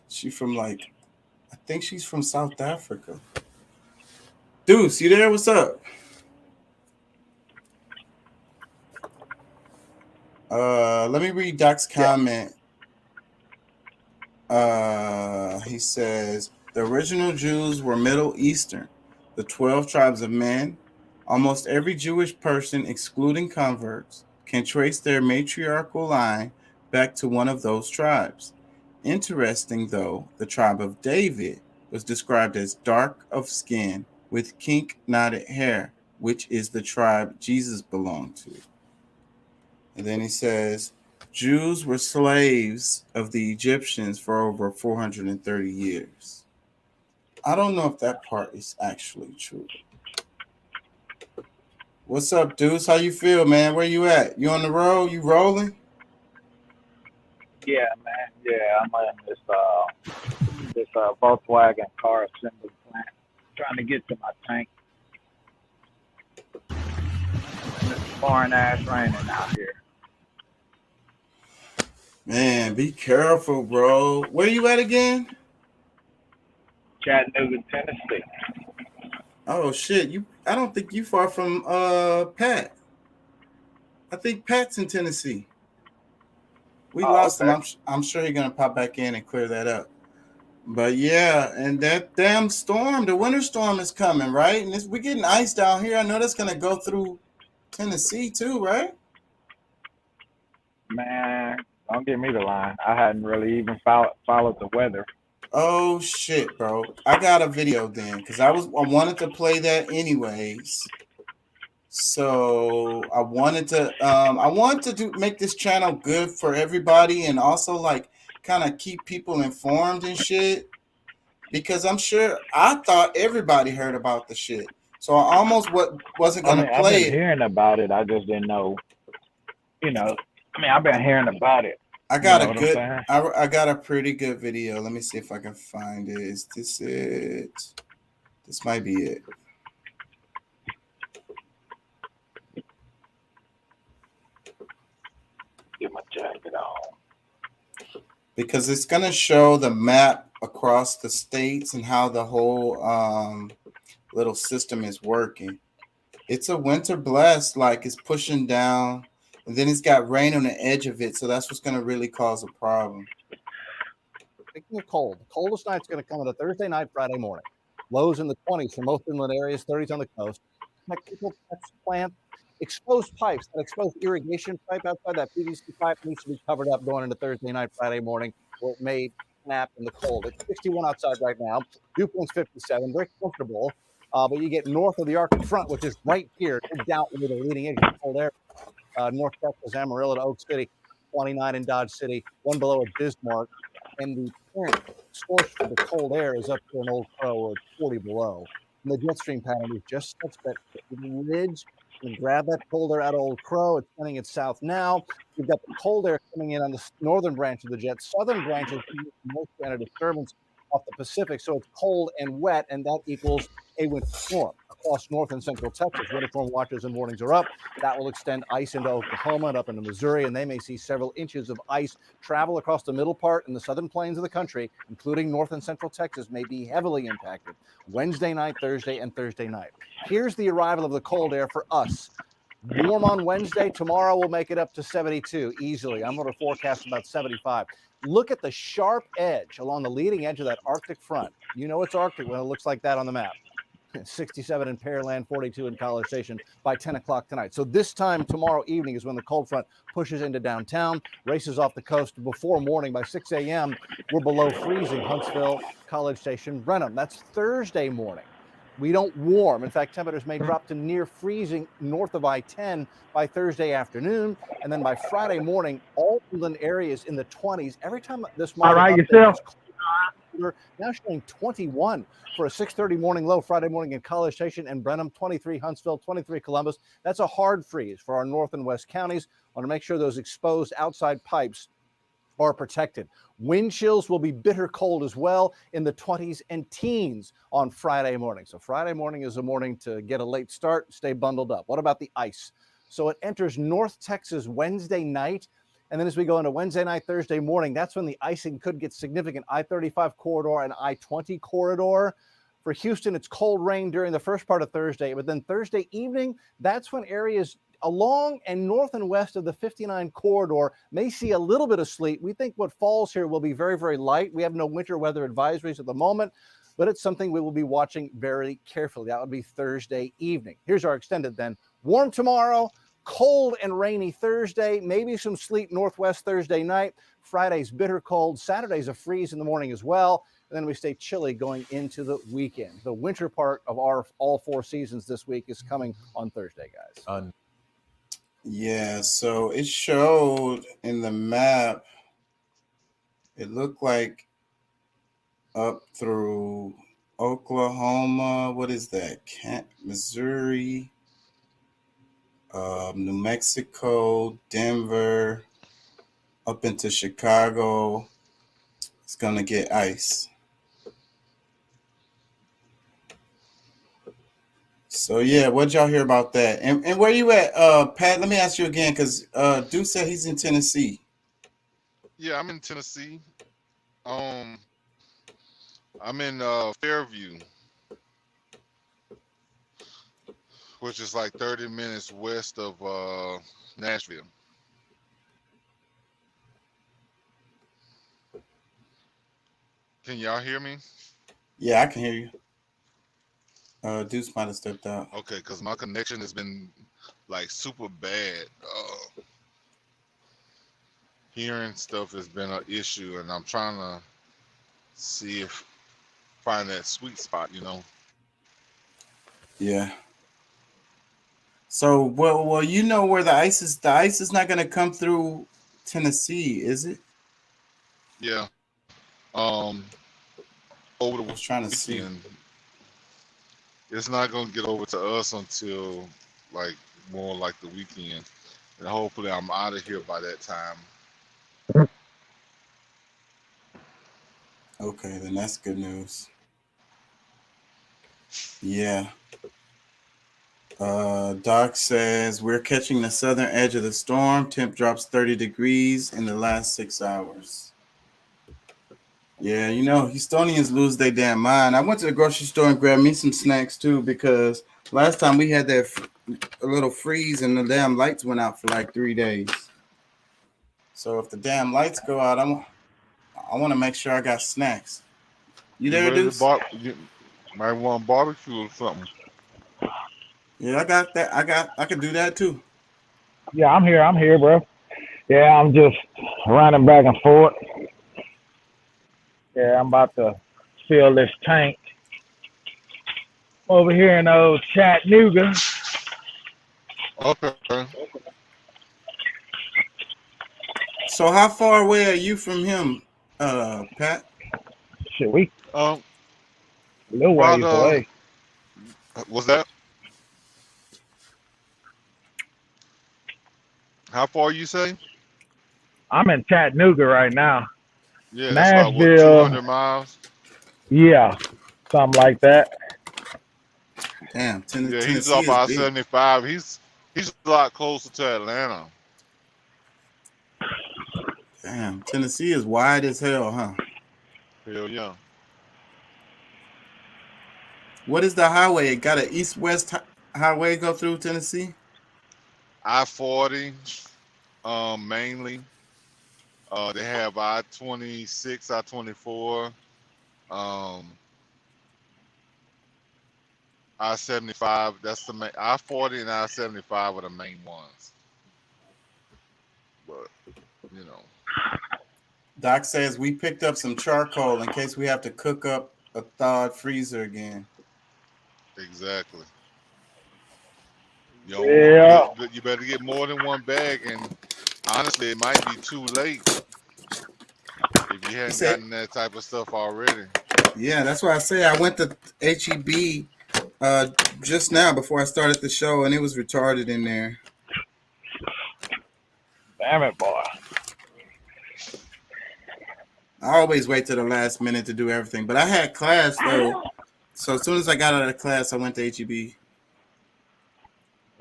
She from like, I think she's from South Africa. Deuce, you there? What's up? Let me read Doc's comment. He says, the original Jews were Middle Eastern, the 12 tribes of men. Almost every Jewish person, excluding converts, can trace their matriarchal line back to one of those tribes. Interesting, though, the tribe of David was described as dark of skin with kink-knotted hair, which is the tribe Jesus belonged to. And then he says, Jews were slaves of the Egyptians for over 430 years. I don't know if that part is actually true. What's up, Deuce? How you feel, man? Where you at? You on the road? You rolling? Yeah, man. Yeah, I'm in this Volkswagen car assembly plant, trying to get to my tank. It's pouring ass raining out here. Man, be careful, bro. Where you at again? Chattanooga, Tennessee. Oh shit, I don't think you far from Pat. I think Pat's in Tennessee. We lost him. I'm sure you're gonna pop back in and clear that up. But yeah, and that damn storm, the winter storm is coming, right? And we're getting ice down here. I know that's gonna go through Tennessee too, right? Man, don't give me the line. I hadn't really even followed the weather. Oh shit, bro! I got a video then because I wanted to play that anyways. So I wanted to make this channel good for everybody and also like kind of keep people informed and shit. Because I'm sure I thought everybody heard about the shit. So I almost wasn't gonna play I've it. been hearing about it. I just didn't know. I've been hearing about it. I got I got a pretty good video. Let me see if I can find it. Is this it? This might be it. Get my jacket on. Because it's gonna show the map across the states and how the whole little system is working. It's a winter blast, like it's pushing down, and then it's got rain on the edge of it, so that's what's going to really cause a problem. Speaking of cold, the coldest night's going to come on a Thursday night, Friday morning. Lows in the 20s for most inland areas, 30s on the coast. People plant exposed pipes, that exposed irrigation pipe outside that PVC pipe needs to be covered up going into Thursday night, Friday morning, where it may snap in the cold. It's 61 outside right now. Dew point's 57, very comfortable. But you get north of the Arctic Front, which is right here, no doubt where the leading edge of cold air. North Texas, Amarillo to Oak City, 29 in Dodge City, one below at Bismarck. And the current source for the cold air is up to an Old Crow where it's 40 below. And the jet stream pattern is just such that the ridge can grab that cold air out of Old Crow. It's sending it south now. You've got the cold air coming in on the northern branch of the jet. Southern branch is most and a disturbance off the Pacific. So it's cold and wet, and that equals a winter storm. across north and central Texas. Winter storm watches and warnings are up. That will extend ice into Oklahoma and up into Missouri, and they may see several inches of ice travel across the middle part and the southern plains of the country, including north and central Texas, may be heavily impacted Wednesday night, Thursday, and Thursday night. Here's the arrival of the cold air for us. Warm on Wednesday. Tomorrow we'll make it up to 72 easily. I'm going to forecast about 75. Look at the sharp edge along the leading edge of that Arctic front. You know it's Arctic when it looks like that on the map. 67 in Pearland, 42 in College Station by 10 o'clock tonight. So this time tomorrow evening is when the cold front pushes into downtown, races off the coast before morning. By 6 a.m., we're below freezing, Huntsville, College Station, Brenham. That's Thursday morning. We don't warm. In fact, temperatures may drop to near freezing north of I-10 by Thursday afternoon. And then by Friday morning, all inland areas in the 20s. Every time this morning, All right, yourself. Now showing 21 for a 6:30 morning low Friday morning in College Station and Brenham, 23 Huntsville, 23 Columbus. That's a hard freeze for our north and west counties. Want to make sure those exposed outside pipes are protected. Wind chills will be bitter cold as well in the 20s and teens on Friday morning. So Friday morning is a morning to get a late start, stay bundled up. What about the ice? So it enters North Texas Wednesday night. And then as we go into Wednesday night, Thursday morning, that's when the icing could get significant. I-35 corridor and I-20 corridor. For Houston, it's cold rain during the first part of Thursday. But then Thursday evening, that's when areas along and north and west of the 59 corridor may see a little bit of sleet. We think what falls here will be very, very light. We have no winter weather advisories at the moment, but it's something we will be watching very carefully. That would be Thursday evening. Here's our extended then. Warm tomorrow, cold and rainy Thursday, maybe some sleet northwest Thursday night. Friday's bitter cold. Saturday's a freeze in the morning as well. And then we stay chilly going into the weekend. The winter part of our all four seasons this week is coming on Thursday, guys. Yeah, so it showed in the map, it looked like up through Oklahoma, what is that? Missouri, New Mexico, Denver, up into Chicago. It's going to get ice. So yeah, what'd y'all hear about that? And where you at, Pat? Let me ask you again, because Dude said he's in Tennessee. Yeah, I'm in Tennessee. I'm in Fairview, which is like 30 minutes west of Nashville. Can y'all hear me? Yeah, I can hear you. Deuce might have stepped out. Okay, because my connection has been like super bad. Hearing stuff has been an issue, and I'm trying to see if find that sweet spot, you know. Yeah. So well, you know where the ice is. The ice is not going to come through Tennessee, is it? Yeah. Over the I was trying to see. It's not gonna get over to us until like more like the weekend, and hopefully I'm out of here by that time. Okay, then that's good news. Yeah. Doc says we're catching the southern edge of the storm. Temp drops 30 degrees in the last 6 hours. Yeah, you know, Houstonians lose their damn mind. I went to the grocery store and grabbed me some snacks too, because last time we had that a little freeze and the damn lights went out for like 3 days. So if the damn lights go out, I want to make sure I got snacks. You there, Deuce? You might want barbecue or something. Yeah, I got that. I can do that too. Yeah, I'm here, bro. Yeah, I'm just running back and forth. Yeah, I'm about to fill this tank over here in old Chattanooga. Okay. So how far away are you from him, Pat? Shit, we a little ways away. What's that? How far you say? I'm in Chattanooga right now. Yeah, that's about what, Nashville. 200 miles? Yeah, something like that. Damn, Yeah, he's Tennessee up is by big. 75. He's a lot closer to Atlanta. Damn, Tennessee is wide as hell, huh? Hell yeah. What is the highway? It got an east-west highway go through Tennessee? I-40, mainly. They have I-26, I-24, I-75. That's the main. I-40 and I-75 are the main ones. But you know, Doc says we picked up some charcoal in case we have to cook up a thawed freezer again. exactly. Yeah. You better get more than one bag, and honestly, it might be too late if you hadn't gotten that type of stuff already. Yeah, that's why I say I went to HEB just now before I started the show, and it was retarded in there. Damn it, boy. I always wait to the last minute to do everything, but I had class though, so as soon as I got out of class, I went to HEB.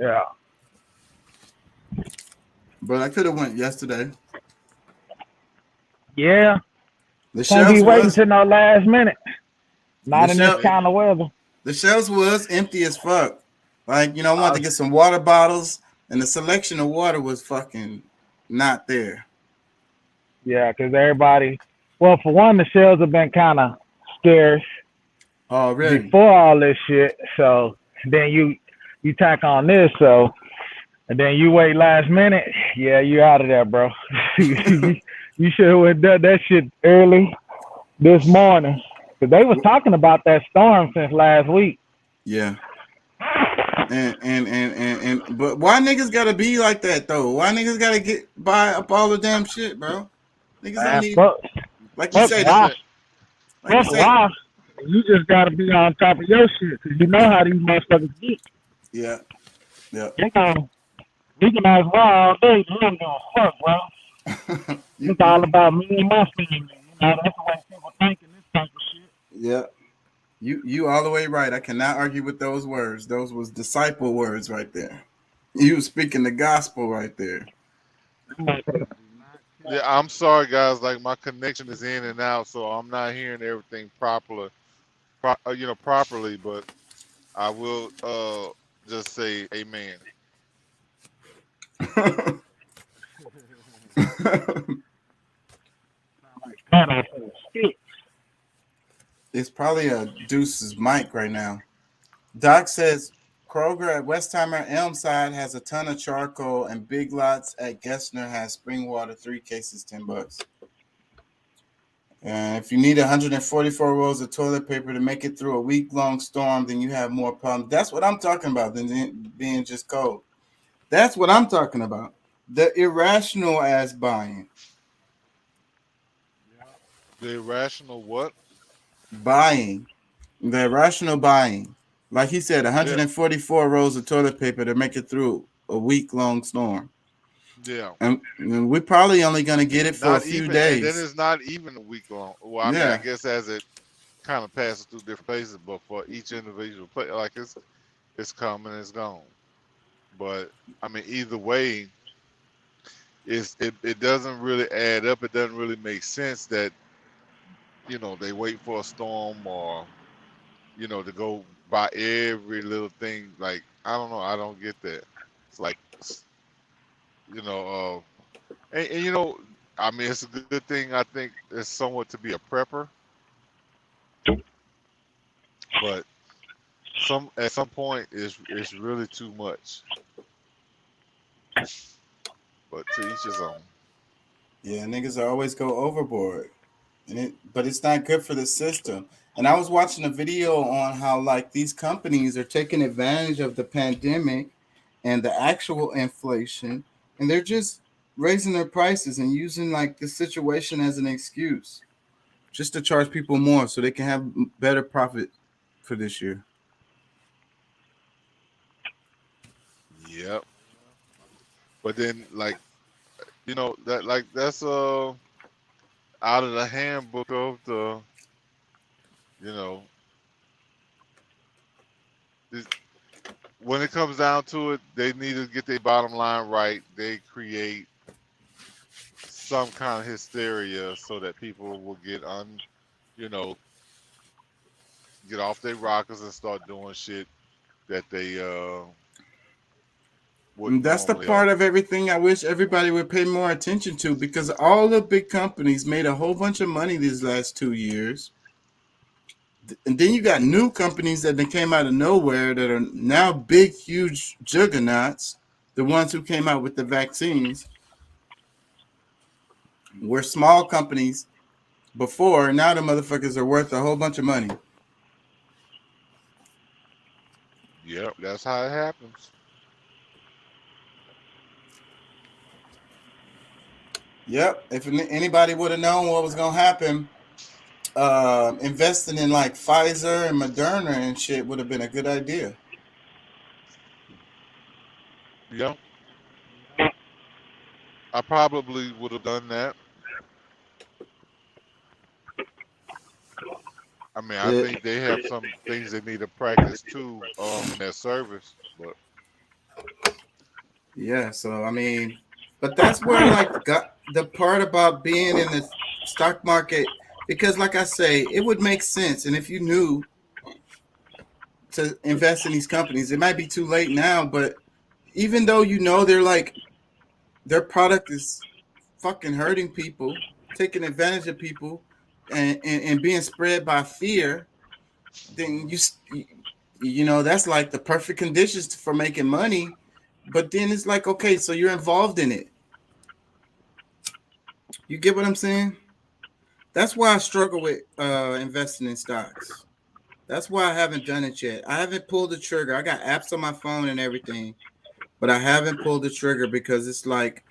Yeah. But I could have went yesterday. Yeah. The Can't be shelves waiting was till no last minute. Not in this kind of weather. The shelves was empty as fuck. Like, you know, I wanted to get some water bottles, and the selection of water was fucking not there. Yeah, because everybody, well, for one, the shelves have been kind of scarce already before all this shit. So then you tack on this, so and then you wait last minute. Yeah, you out of there, bro. You should have done that shit early this morning, because they was talking about that storm since last week. Yeah. And but why niggas gotta be like that though? Why niggas gotta buy up all the damn shit, bro? Niggas don't need, like you say, why? Like you say, Why? You just gotta be on top of your shit, because you know how these motherfuckers get. Yeah. Yeah. You can as well all day. You don't give a fuck, bro. It's all about me and my family. You know, that's the way people think in this type of shit. Yeah. You all the way right. I cannot argue with those words. Those was disciple words right there. You speaking the gospel right there. Yeah, I'm sorry, guys. Like my connection is in and out, so I'm not hearing everything properly. But I will just say amen. It's probably a Deuce's mic right now. Doc says Kroger at Westheimer Elmside has a ton of charcoal, and Big Lots at Gessner has spring water, 3 cases, $10. And if you need 144 rolls of toilet paper to make it through a week-long storm, then you have more problems. That's what I'm talking about than being just cold. That's what I'm talking about. The irrational ass buying. The irrational what? Buying. The irrational buying. Like he said, 144 rolls of toilet paper to make it through a week-long storm. Yeah. And we're probably only going to get it for Not a few even, days. and then it's not even a week long. Well, I mean, I guess as it kind of passes through different places, but for each individual place, like it's coming, it's gone. But I mean, either way, it doesn't really add up. It doesn't really make sense that they wait for a storm or to go buy every little thing. Like I don't know, I don't get that. It's like and I mean, it's a good thing. I think it's somewhat to be a prepper, but at some point it's really too much. But to each his own. Yeah, niggas always go overboard, but it's not good for the system. And I was watching a video on how like these companies are taking advantage of the pandemic and the actual inflation, and they're just raising their prices and using like the situation as an excuse just to charge people more so they can have better profit for this year. Yep. But then that's out of the handbook of the when it comes down to it, they need to get their bottom line right. They create some kind of hysteria so that people will get get off their rockers and start doing shit that they And wouldn't that's the normally. part of everything I wish everybody would pay more attention to, because all the big companies made a whole bunch of money these last 2 years. And then you got new companies that came out of nowhere that are now big, huge juggernauts. The ones who came out with the vaccines were small companies before. Now the motherfuckers are worth a whole bunch of money. Yep, that's how it happens. Yep. If anybody would have known what was going to happen, investing in like Pfizer and Moderna and shit would have been a good idea. Yep. I probably would have done that. I mean, I think they have some things they need to practice too in their service, but yeah. So I mean, but that's where like got the part about being in the stock market, because like I say, it would make sense, and if you knew to invest in these companies, it might be too late now, but even though their product is fucking hurting people, taking advantage of people, and being spread by fear, then that's like the perfect conditions for making money. But then it's like, okay, so you're involved in it. You get what I'm saying? That's why I struggle with investing in stocks. That's why I haven't done it yet. I haven't pulled the trigger. I got apps on my phone and everything, but I haven't pulled the trigger because it's like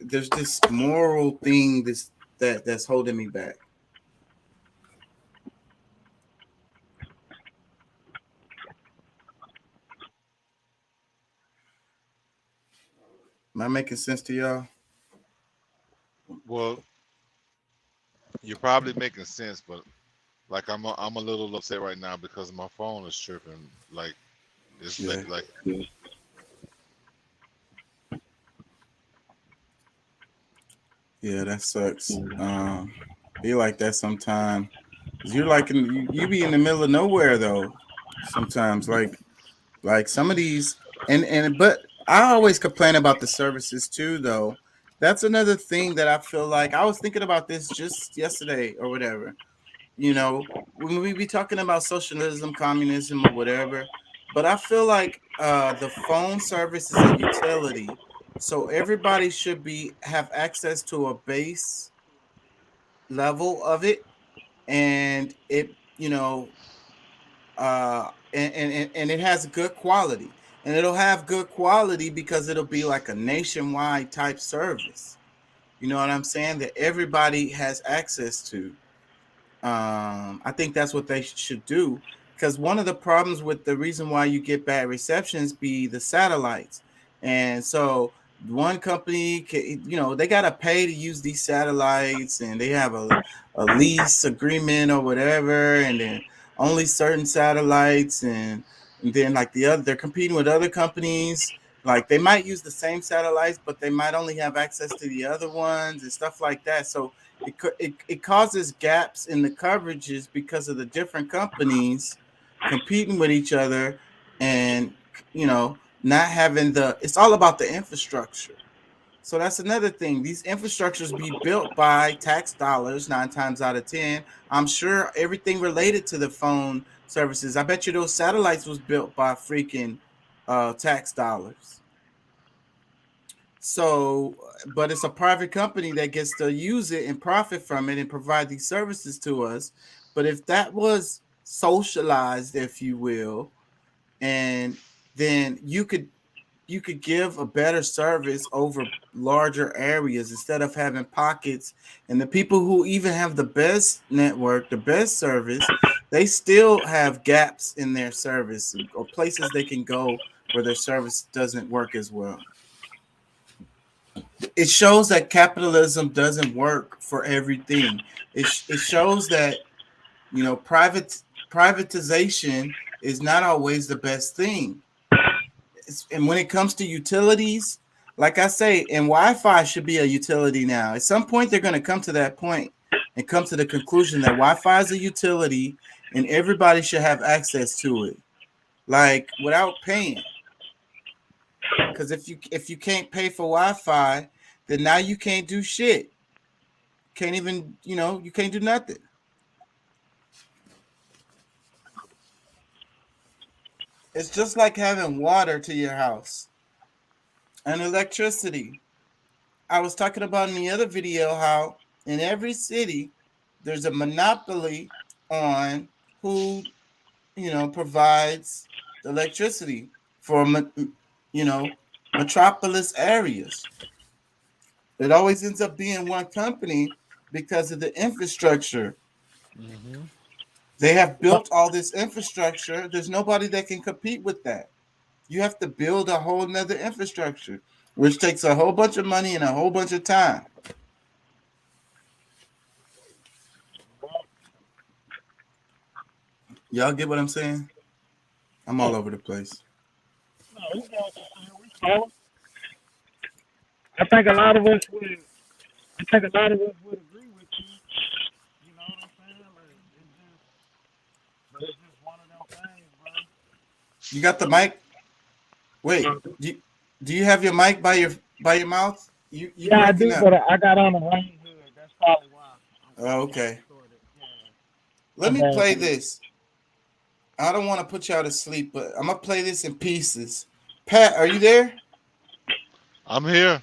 there's this moral thing that's holding me back. Am I making sense to y'all? well, you're probably making sense, but like I'm a little upset right now because my phone is tripping. Like it's like Yeah, that sucks. Be like that sometime. You're like you be in the middle of nowhere though. Sometimes like some of these but I always complain about the services too though. That's another thing that I feel like I was thinking about this just yesterday or whatever. When we be talking about socialism, communism, or whatever, but I feel like the phone service is a utility, so everybody should have access to a base level of it, and it and it has good quality, and it'll have good quality because it'll be like a nationwide type service. You know what I'm saying? That everybody has access to. I think that's what they should do, because one of the problems with the reason why you get bad receptions be the satellites. And so one company they got to pay to use these satellites, and they have a lease agreement or whatever, and then only certain satellites, and then like they're competing with other companies. Like they might use the same satellites, but they might only have access to the other ones and stuff like that. So it causes gaps in the coverages because of the different companies competing with each other, and not having it's all about the infrastructure. So that's another thing. These infrastructures be built by tax dollars 9 times out of 10. I'm sure everything related to the phone services, I bet you those satellites was built by freaking tax dollars. So, but it's a private company that gets to use it and profit from it and provide these services to us. But if that was socialized, if you will, and then you could give a better service over larger areas instead of having pockets. And the people who even have the best network, the best service, they still have gaps in their service or places they can go where their service doesn't work as well. It shows that capitalism doesn't work for everything. It shows that privatization is not always the best thing. and when it comes to utilities, like I say, and Wi-Fi should be a utility now. At some point, they're going to come to that point and come to the conclusion that Wi-Fi is a utility and everybody should have access to it, like without paying. Because if you can't pay for Wi-Fi, then now you can't do shit. Can't even, you can't do nothing. It's just like having water to your house and electricity. I was talking about in the other video how in every city there's a monopoly on who, provides the electricity for, metropolis areas. It always ends up being one company because of the infrastructure. Mm-hmm. They have built all this infrastructure. There's nobody that can compete with that. You have to build a whole nother infrastructure, which takes a whole bunch of money and a whole bunch of time. Y'all get what I'm saying? I'm all over the place. I think a lot of us would agree with you. You know what I'm saying? But it's just one of them things, bro. You got the mic? Wait, do you have your mic by your mouth? You Yeah, I do, up. but I got on the rain hood. That's probably why. Oh, okay. Let me play this. I don't want to put y'all to sleep, but I'm gonna play this in pieces. Pat, are you there? I'm here.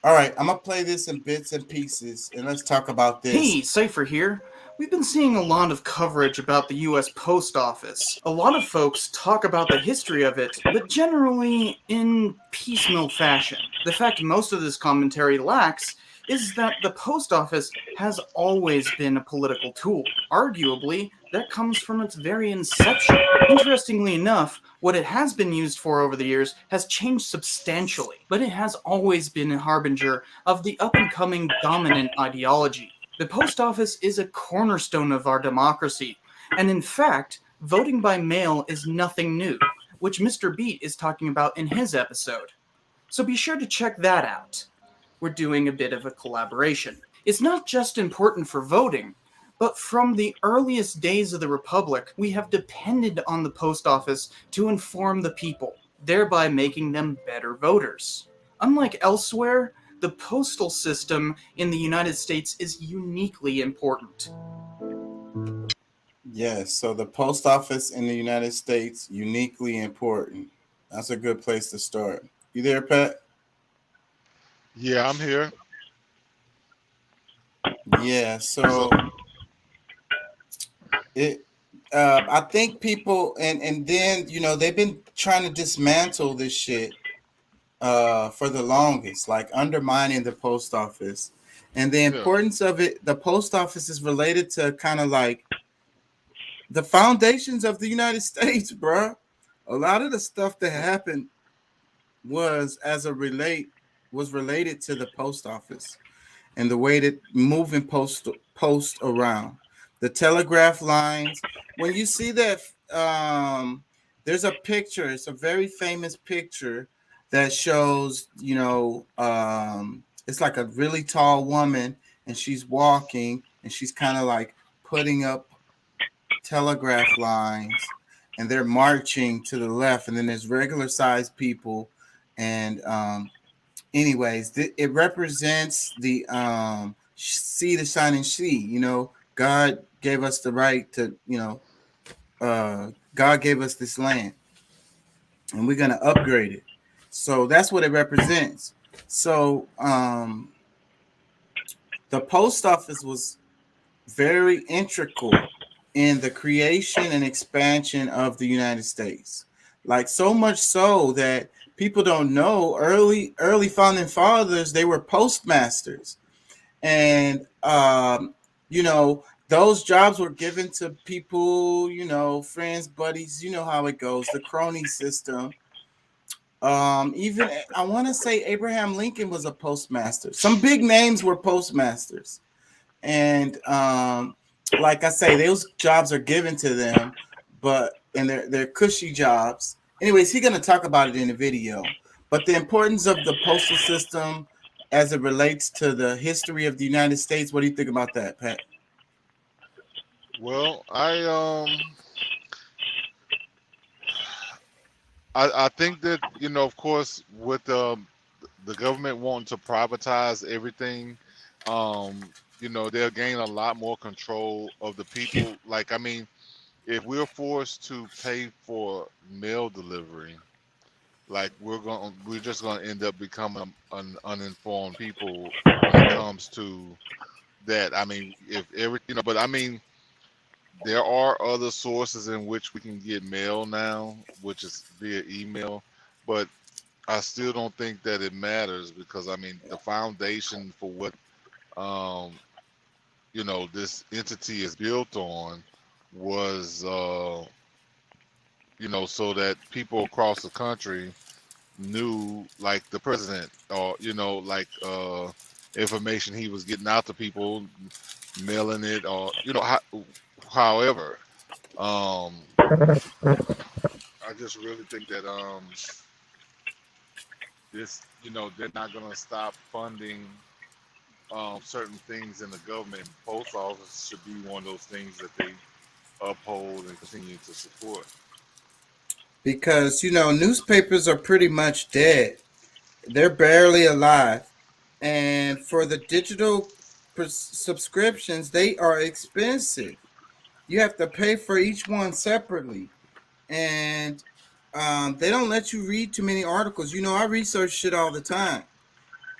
All right, I'm gonna play this in bits and pieces, and let's talk about this. Hey, Cypher here. We've been seeing a lot of coverage about the U.S. Post Office. A lot of folks talk about the history of it, but generally in piecemeal fashion. The fact most of this commentary lacks is that the Post Office has always been a political tool. Arguably, that comes from its very inception. Interestingly enough, what it has been used for over the years has changed substantially, but it has always been a harbinger of the up-and-coming dominant ideology. The post office is a cornerstone of our democracy, and in fact, voting by mail is nothing new, which Mr. Beat is talking about in his episode. So be sure to check that out. We're doing a bit of a collaboration. It's not just important for voting, but from the earliest days of the Republic, we have depended on the post office to inform the people, thereby making them better voters. Unlike elsewhere, the postal system in the United States is uniquely important. Yes, so the post office in the United States, uniquely important. That's a good place to start. You there, Pat? Yeah, I'm here. Yeah, so I think people and then they've been trying to dismantle this shit for the longest, like undermining the post office. And the importance of it, the post office is related to kind of like the foundations of the United States, bro. A lot of the stuff that happened was related to the post office and the way that moving post around. The telegraph lines. When you see that, there's a picture. It's a very famous picture that shows, it's like a really tall woman and she's walking and she's kind of like putting up telegraph lines and they're marching to the left. And then there's regular sized people. And anyways, it represents the sea to shining sea. God gave us the right to, God gave us this land and we're going to upgrade it. So that's what it represents. So the post office was very integral in the creation and expansion of the United States. Like so much so that people don't know early founding fathers, they were postmasters. And, those jobs were given to people, friends, buddies, how it goes, the crony system. Even I want to say Abraham Lincoln was a postmaster. Some big names were postmasters. And like I say, those jobs are given to them, and they're cushy jobs. Anyways, he's going to talk about it in the video. But the importance of the postal system as it relates to the history of the United States, what do you think about that, Pat? Well, I think that, you know, of course, with the government wanting to privatize everything, you know, they'll gain a lot more control of the people. Like, I mean, if we're forced to pay for mail delivery, like we're just gonna end up becoming uninformed people when it comes to that. I mean, if every, you know, but I mean, there are other sources in which we can get mail now, which is via email, but I still don't think that it matters, because I mean, the foundation for what you know, this entity is built on was you know, so that people across the country knew, like, the president, or, you know, like information he was getting out to people, mailing it, or, you know, however, I just really think that this, you know, they're not gonna stop funding certain things in the government. Post office should be one of those things that they uphold and continue to support. Because, you know, newspapers are pretty much dead. They're barely alive. And for the digital subscriptions, they are expensive. You have to pay for each one separately. And they don't let you read too many articles. You know, I research shit all the time.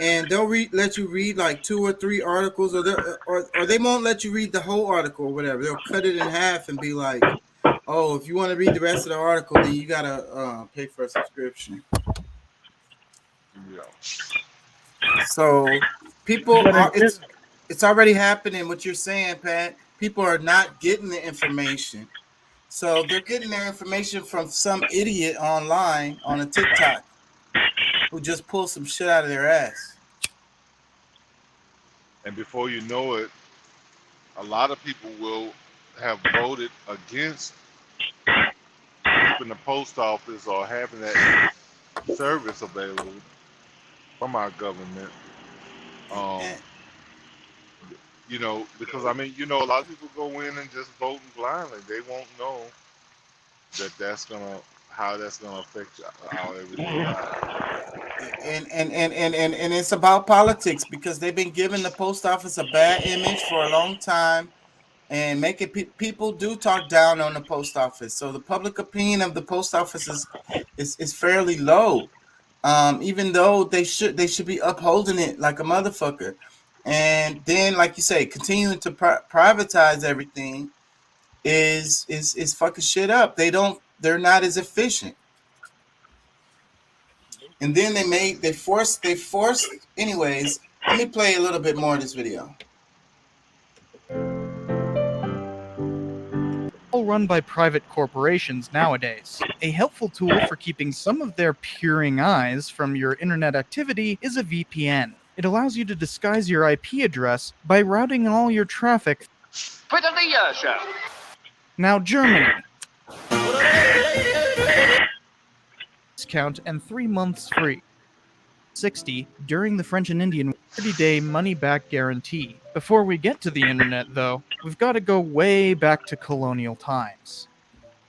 And they'll let you read like 2 or 3 articles, or they won't let you read the whole article or whatever. They'll cut it in half and be like, oh, if you want to read the rest of the article, then you gotta pay for a subscription. Yeah. So people are, it's already happening. What you're saying, Pat, people are not getting the information. So they're getting their information from some idiot online on a TikTok who just pulled some shit out of their ass. And before you know it, a lot of people will have voted against keeping the post office or having that service available from our government. You know, because I mean, you know, a lot of people go in and just vote blindly. They won't know that how that's gonna affect our everyday life. And it's about politics, because they've been giving the post office a bad image for a long time, and making people do talk down on the post office. So the public opinion of the post office is fairly low, even though they should be upholding it like a motherfucker. And then, like you say, continuing to privatize everything is fucking shit up. They're not as efficient. And then they forced. Anyways, let me play a little bit more of this video. All run by private corporations nowadays. A helpful tool for keeping some of their peering eyes from your internet activity is a VPN. It allows you to disguise your IP address by routing all your traffic. Now, Germany. Discount and 3 months free. 60 during the French and Indian 30-day money-back guarantee. Before we get to the internet, though, we've got to go way back to colonial times.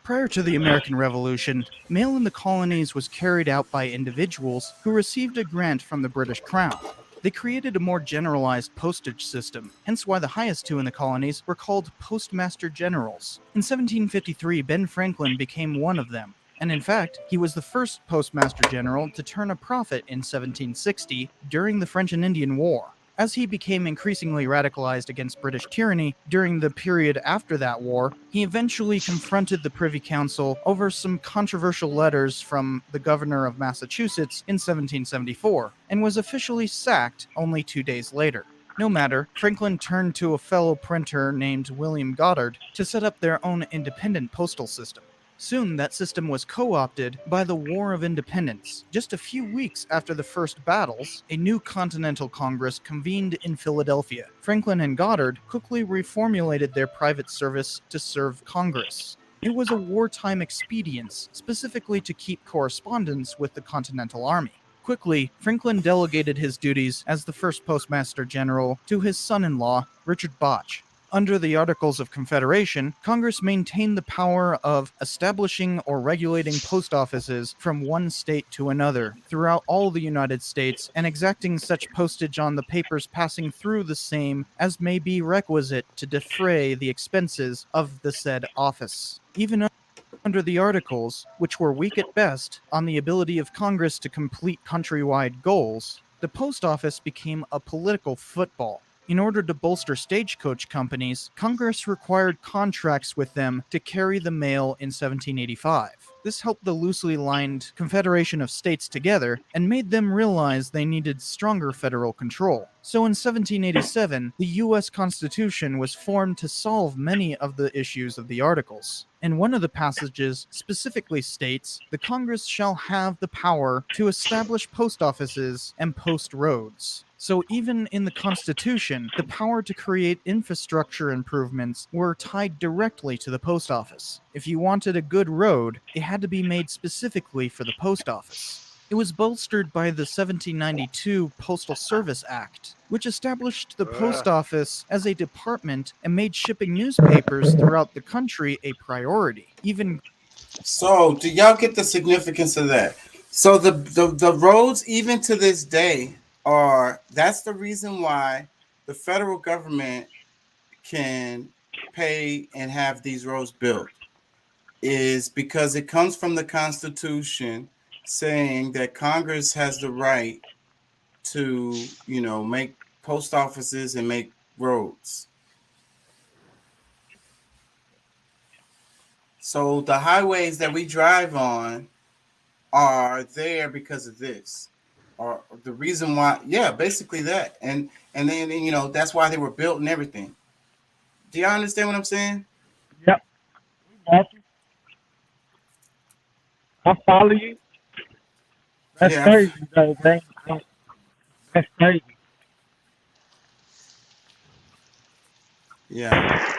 Prior to the American Revolution, mail in the colonies was carried out by individuals who received a grant from the British Crown. They created a more generalized postage system, hence why the highest two in the colonies were called Postmaster Generals. In 1753, Ben Franklin became one of them, and in fact, he was the first Postmaster General to turn a profit in 1760 during the French and Indian War. As he became increasingly radicalized against British tyranny during the period after that war, he eventually confronted the Privy Council over some controversial letters from the governor of Massachusetts in 1774, and was officially sacked only 2 days later. No matter, Franklin turned to a fellow printer named William Goddard to set up their own independent postal system. Soon, that system was co-opted by the War of Independence. Just a few weeks after the first battles, a new Continental Congress convened in Philadelphia. Franklin and Goddard quickly reformulated their private service to serve Congress. It was a wartime expedient, specifically to keep correspondence with the Continental Army. Quickly, Franklin delegated his duties as the first Postmaster General to his son-in-law, Richard Botch. Under the Articles of Confederation, Congress maintained the power of establishing or regulating post offices from one state to another throughout all the United States and exacting such postage on the papers passing through the same as may be requisite to defray the expenses of the said office. Even under the Articles, which were weak at best on the ability of Congress to complete countrywide goals, the post office became a political football. In order to bolster stagecoach companies, Congress required contracts with them to carry the mail in 1785. This helped the loosely lined Confederation of States together and made them realize they needed stronger federal control. So in 1787, the U.S. Constitution was formed to solve many of the issues of the Articles. And one of the passages specifically states, the Congress shall have the power to establish post offices and post roads. So even in the Constitution, the power to create infrastructure improvements were tied directly to the post office. If you wanted a good road, it had to be made specifically for the post office. It was bolstered by the 1792 Postal Service Act, which established the post office as a department and made shipping newspapers throughout the country a priority. So, do y'all get the significance of that? So the roads, even to this day, that's the reason why the federal government can pay and have these roads built, is because it comes from the Constitution saying that Congress has the right to, make post offices and make roads. So the highways that we drive on are there because of this, or the reason why. Yeah, basically that, and then that's why they were built and everything. Do y'all understand what I'm saying? Yep. Got you. I follow you. That's crazy, though, man. That's crazy. Yeah.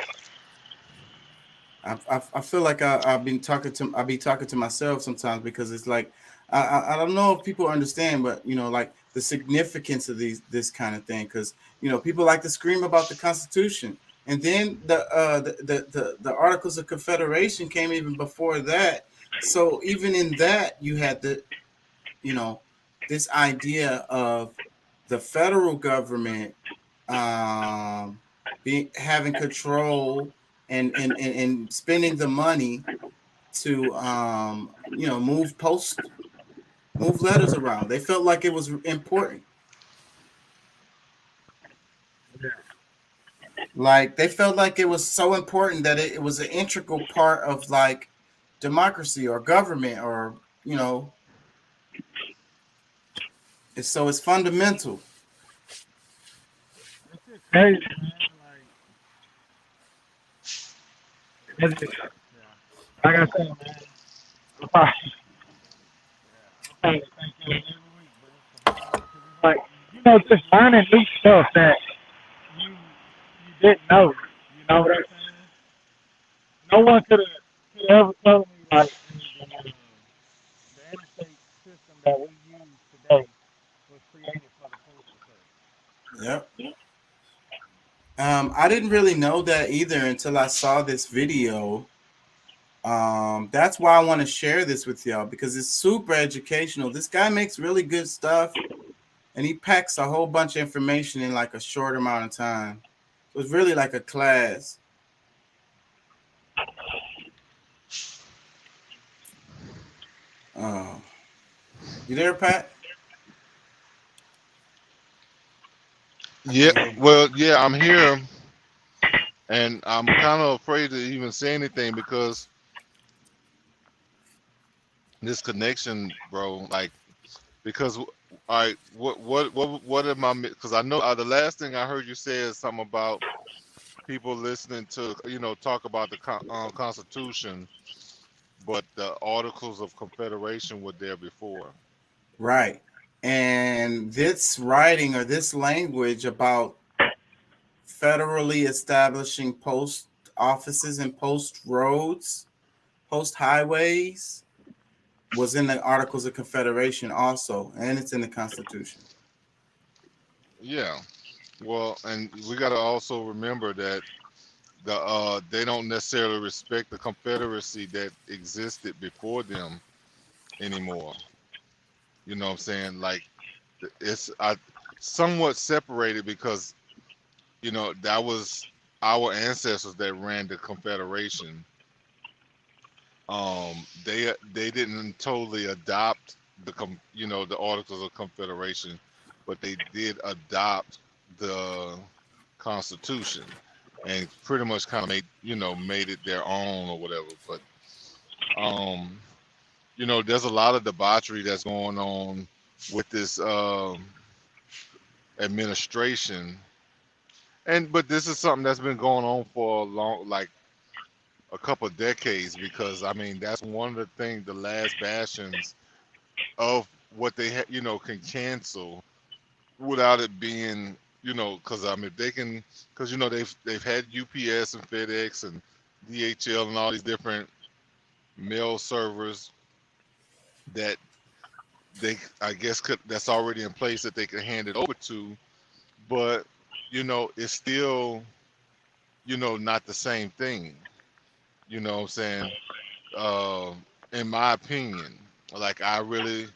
I feel like I'll be talking to myself sometimes, because it's like I don't know if people understand, but like the significance of this kind of thing, because people like to scream about the Constitution, and then the Articles of Confederation came even before that. So even in that, you had this idea of the federal government having control and spending the money to move letters around. They felt like it was important. Like they felt like it was so important that it was an integral part of like democracy or government, or it's fundamental. Crazy, man. Like I said, man. Like, just learning new stuff that you didn't know. You know what I'm saying? No one could have ever told me like the interstate system that we use today was created for the postal service. Yep. I didn't really know that either until I saw this video. That's why I want to share this with y'all, because it's super educational. This guy makes really good stuff, and he packs a whole bunch of information in like a short amount of time. So it's really like a class. You there, Pat? Yeah, well, yeah, I'm here, and I'm kind of afraid to even say anything because this connection, bro. Like, because all right, what am I? Because I know the last thing I heard you say is something about people listening to talk about the Constitution, but the Articles of Confederation were there before. Right. And this writing or this language about federally establishing post offices and post roads post highways was in the Articles of Confederation also, and it's in the Constitution. Yeah. Well, and we got to also remember that they don't necessarily respect the Confederacy that existed before them anymore. You know what I'm saying? Like it's somewhat separated because that was our ancestors that ran the Confederation. They didn't totally adopt the Articles of Confederation, but they did adopt the Constitution and pretty much kind of made it their own or whatever. But there's a lot of debauchery that's going on with this administration, but this is something that's been going on for a long, like a couple of decades, because I mean that's one of the things, the last bastions of what they can cancel without it being because I mean they can, because they've had UPS and FedEx and DHL and all these different mail servers that I guess that's already in place that they can hand it over to, but it's still not the same thing. You know what I'm saying? In my opinion, like I really,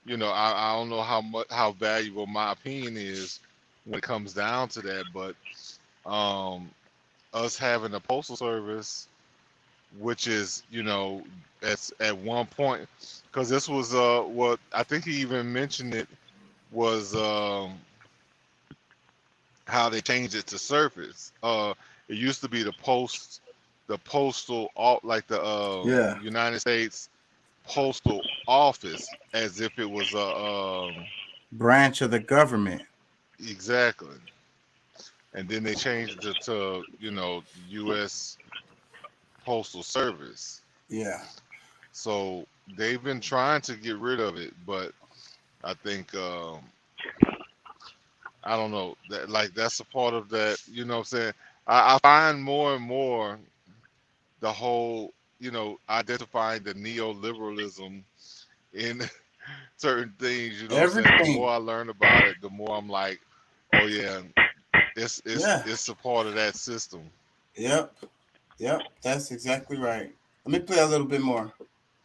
I don't know how valuable my opinion is when it comes down to that, but us having a postal service, which is at one point, because this was what I think he even mentioned it was how they changed it to surface. It used to be the postal, like the Yeah. United States Postal Office, as if it was a Branch of the government. exactly. And then they changed it to U.S. Postal Service. Yeah. So they've been trying to get rid of it, but I think I don't know, that like that's a part of that. You know what I'm saying? I find more and more the whole identifying the neoliberalism in certain things. You know what I'm saying? The Everything. more I learn about it, the more I'm like, oh yeah, it's a part of that system. Yep. That's exactly right. Let me play a little bit more.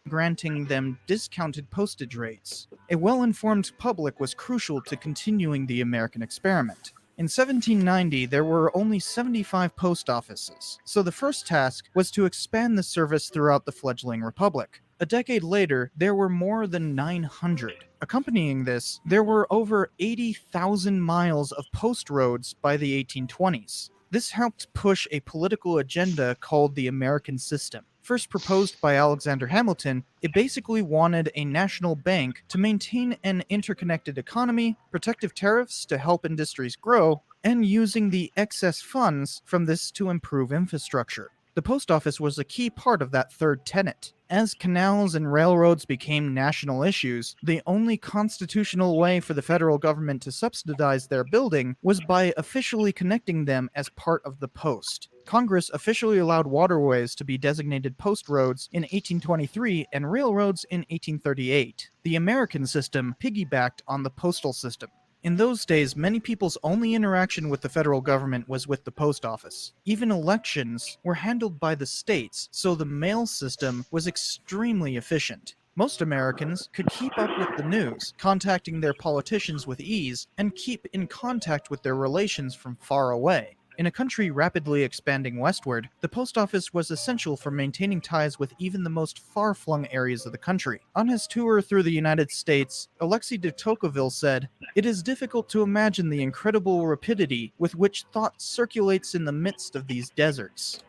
Granting them discounted postage rates. A well-informed public was crucial to continuing the American experiment. In 1790, there were only 75 post offices, so the first task was to expand the service throughout the fledgling republic. A decade later, there were more than 900. Accompanying this, there were over 80,000 miles of post roads by the 1820s. This helped push a political agenda called the American System. First proposed by Alexander Hamilton, it basically wanted a national bank to maintain an interconnected economy, protective tariffs to help industries grow, and using the excess funds from this to improve infrastructure. The post office was a key part of that third tenet. As canals and railroads became national issues, the only constitutional way for the federal government to subsidize their building was by officially connecting them as part of the post. Congress officially allowed waterways to be designated post roads in 1823 and railroads in 1838. The American system piggybacked on the postal system. In those days, many people's only interaction with the federal government was with the post office. Even elections were handled by the states, so the mail system was extremely efficient. Most Americans could keep up with the news, contacting their politicians with ease, and keep in contact with their relations from far away. In a country rapidly expanding westward, the post office was essential for maintaining ties with even the most far-flung areas of the country. On his tour through the United States, Alexis de Tocqueville said, "It is difficult to imagine the incredible rapidity with which thought circulates in the midst of these deserts."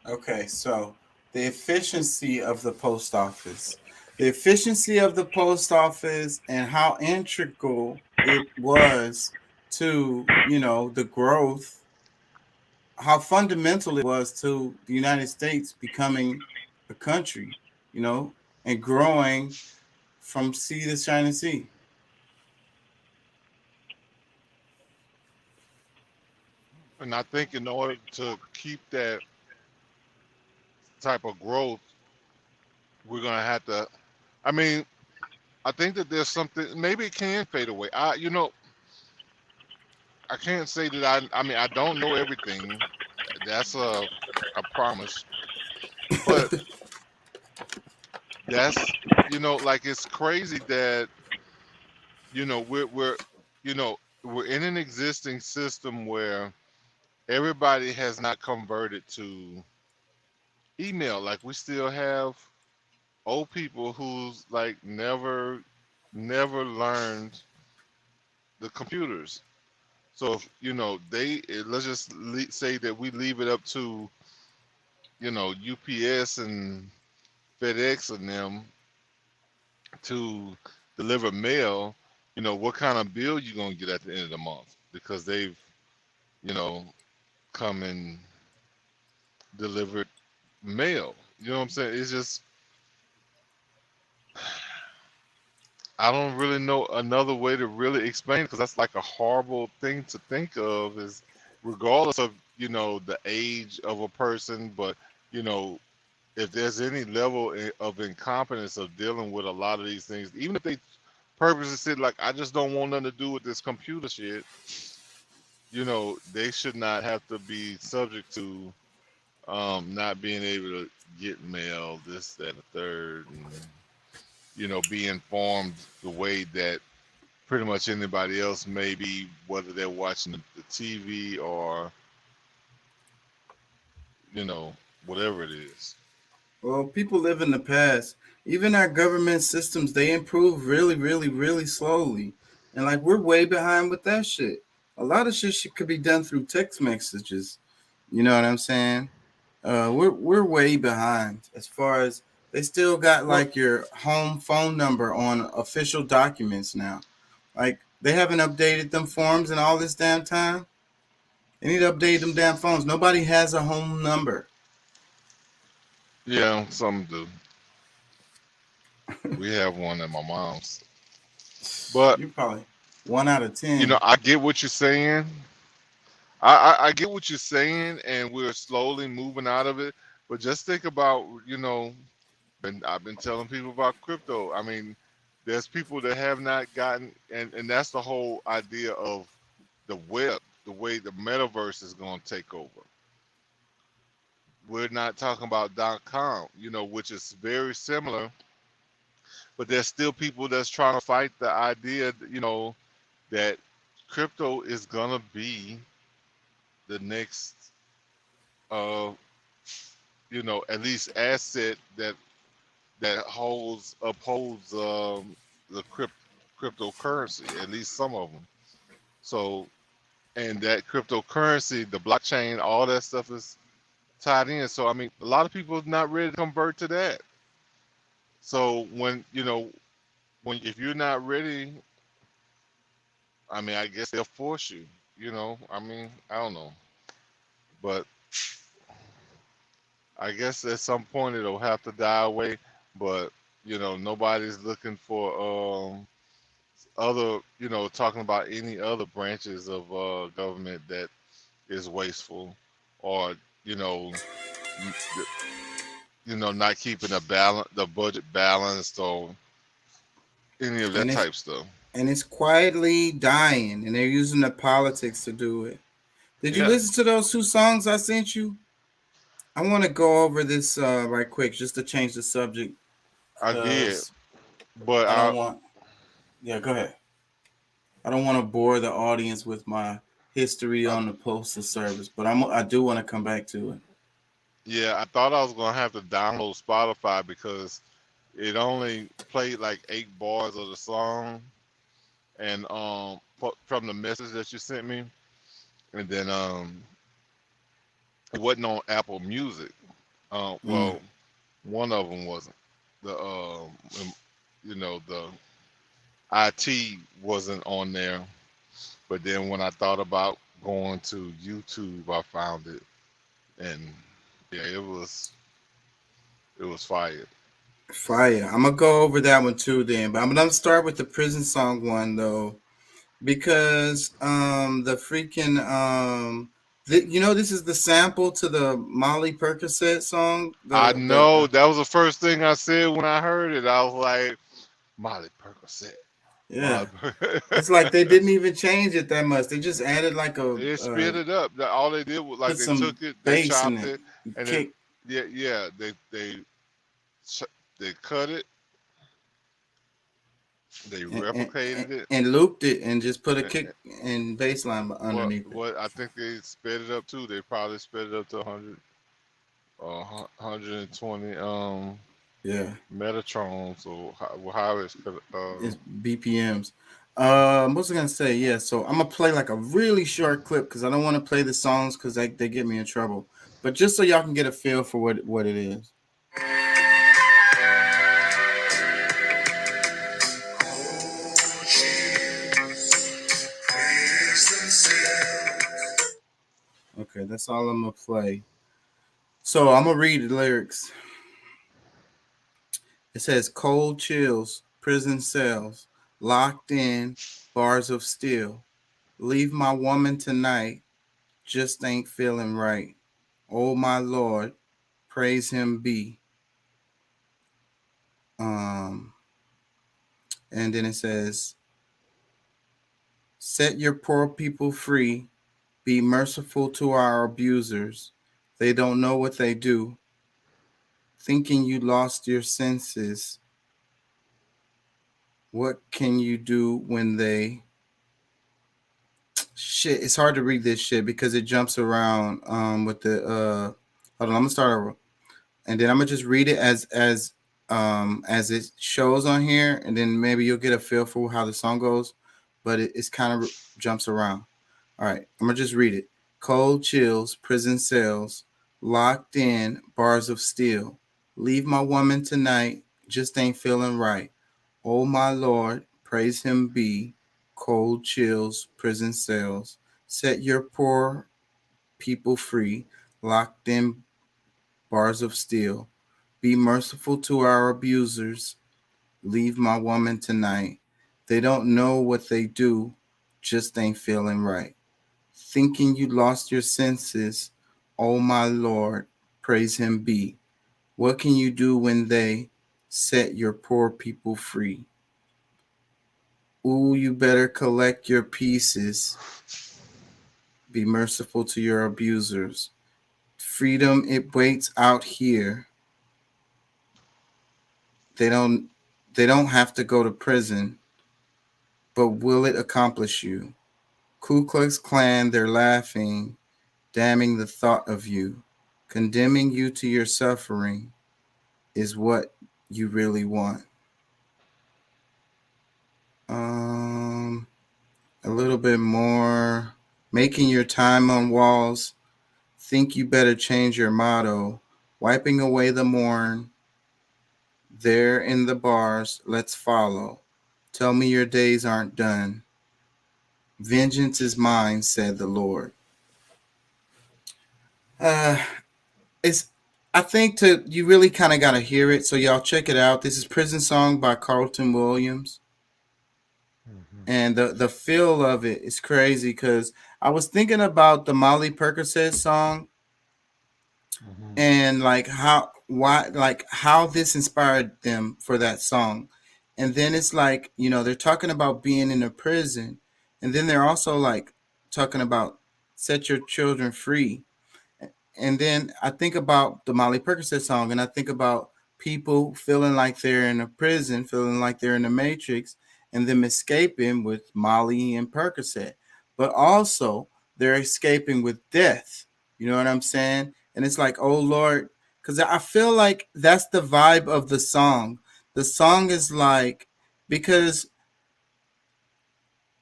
Okay, so the efficiency of the post office. The efficiency of the post office and how integral it was to, the growth, how fundamental it was to the United States becoming a country, and growing from sea to shining sea. And I think in order to keep that type of growth, we're gonna have to. I mean, I think that there's something. Maybe it can fade away. I can't say that I mean, I don't know everything. That's a promise. But that's like it's crazy that we're we're in an existing system where everybody has not converted to email. Like we still have old people who's like never learned the computers. So if, let's just say that we leave it up to UPS and FedEx and them to deliver mail. What kind of bill you gonna get at the end of the month because they've you know come and delivered mail. You know what I'm saying? It's just I don't really know another way to really explain it because that's like a horrible thing to think of. Is regardless of the age of a person, but you know if there's any level of incompetence of dealing with a lot of these things, even if they purposely said like I just don't want nothing to do with this computer shit, they should not have to be subject to not being able to get mail, this, that, and the third, and be informed the way that pretty much anybody else may be, whether they're watching the TV or whatever it is. Well, people live in the past. Even our government systems, they improve really, really, really slowly. And like we're way behind with that shit. A lot of shit could be done through text messages. You know what I'm saying? We're way behind as far as they still got like your home phone number on official documents now. Like they haven't updated them forms in all this damn time. They need to update them damn phones. Nobody has a home number. Yeah, some do. We have one at my mom's. But you're probably 1 out of 10. I get what you're saying. I get what you're saying, and we're slowly moving out of it. But just think about, and I've been telling people about crypto. I mean, there's people that have not gotten, and that's the whole idea of the web, the way the metaverse is going to take over. We're not talking about .com, which is very similar, but there's still people that's trying to fight the idea, that crypto is going to be the next, at least asset that upholds the cryptocurrency, at least some of them. So, and that cryptocurrency, the blockchain, all that stuff is tied in. So, I mean, a lot of people are not ready to convert to that. So when if you're not ready, I mean, I guess they'll force you. I mean, I don't know, but I guess at some point it'll have to die away. But nobody's looking for other talking about any other branches of government that is wasteful or not keeping the budget balanced or any of that type stuff. And it's quietly dying, and they're using the politics to do it. Did you listen to those 2 songs I sent you? I want to go over this right quick, just to change the subject. I did, but I don't want. Yeah, go ahead. I don't want to bore the audience with my history on the postal service, but I do want to come back to it. Yeah, I thought I was gonna have to download Spotify because it only played like 8 bars of the song, and from the message that you sent me, and then it wasn't on Apple Music. Well, one of them wasn't. The the IT wasn't on there, but then when I thought about going to YouTube, I found it, and yeah, it was fire. Fire. I'm gonna go over that one too then, but I'm gonna start with the prison song one though, because the freaking You know, this is the sample to the Molly Percocet song. I know that was the first thing I said when I heard it. I was like, Molly Percocet. Yeah. It's like they didn't even change it that much. They just added like They sped it up. All they did was like put they some took it, they bass in chopped it, and kick. they cut it, they replicated it, and looped it and just put a kick and bass line underneath it. What I think they sped it up too. They probably sped it up to 100 or 120 yeah, Metatrons or how it's it's BPMs. What was I gonna say? Yeah, so I'm gonna play like a really short clip because I don't want to play the songs because they get me in trouble. But just so y'all can get a feel for what it is. Okay, that's all I'm gonna play. So I'm gonna read the lyrics. It says cold chills, prison cells, locked in, bars of steel. Leave my woman tonight, just ain't feeling right. Oh my Lord, praise him be. And then it says, set your poor people free, be merciful to our abusers. They don't know what they do. Thinking you lost your senses. What can you do when they shit? It's hard to read this shit because it jumps around with the hold on, I'm gonna start over. And then I'm gonna just read it as it shows on here, and then maybe you'll get a feel for how the song goes, but it's kind of jumps around. All right, I'm gonna just read it. Cold chills, prison cells, locked in, bars of steel. Leave my woman tonight, just ain't feeling right. Oh my Lord, praise him be. Cold chills, prison cells. Set your poor people free, locked in, bars of steel. Be merciful to our abusers. Leave my woman tonight. They don't know what they do, just ain't feeling right. Thinking you lost your senses, oh my Lord, praise him be. What can you do when they set your poor people free? Ooh, you better collect your pieces. Be merciful to your abusers. Freedom, it waits out here. They don't have to go to prison, but will it accomplish you? Ku Klux Klan, they're laughing, damning the thought of you, condemning you to your suffering is what you really want. A little bit more. Making your time on walls. Think you better change your motto. Wiping away the morn. There in the bars, let's follow. Tell me your days aren't done. Vengeance is mine, said the Lord. It's I think you really kind of got to hear it, so y'all check it out. This is Prison Song by Carlton Williams. And the feel of it is crazy because I was thinking about the Molly Percocet song and like how this inspired them for that song. And then it's like, you know, they're talking about being in a prison, and then they're also like talking about set your children free. And then I think about the Molly Percocet song, and I think about people feeling like they're in a prison, feeling like they're in the Matrix, and them escaping with Molly and Percocet. But also, they're escaping with death. You know what I'm saying? And it's like, oh Lord, because I feel like that's the vibe of the song. The song is like, because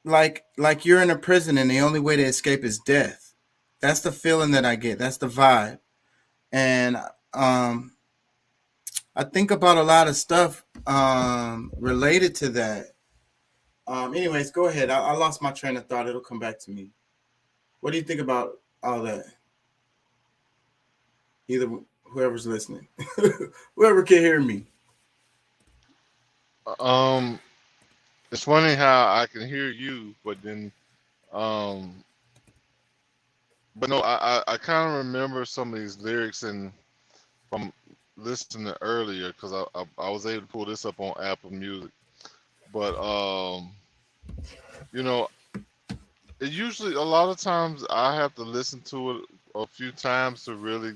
like you're in a prison and the only way to escape is death. That's the feeling that I get. That's the vibe. And I think about a lot of stuff related to that. Anyways, go ahead. I lost my train of thought. It'll come back to me. What do you think about all that? Either whoever's listening, whoever can hear me. It's funny how I can hear you, but then But no, I kind of remember some of these lyrics and from listening earlier because I was able to pull this up on Apple Music. But you know, it usually a lot of times I have to listen to it a few times to really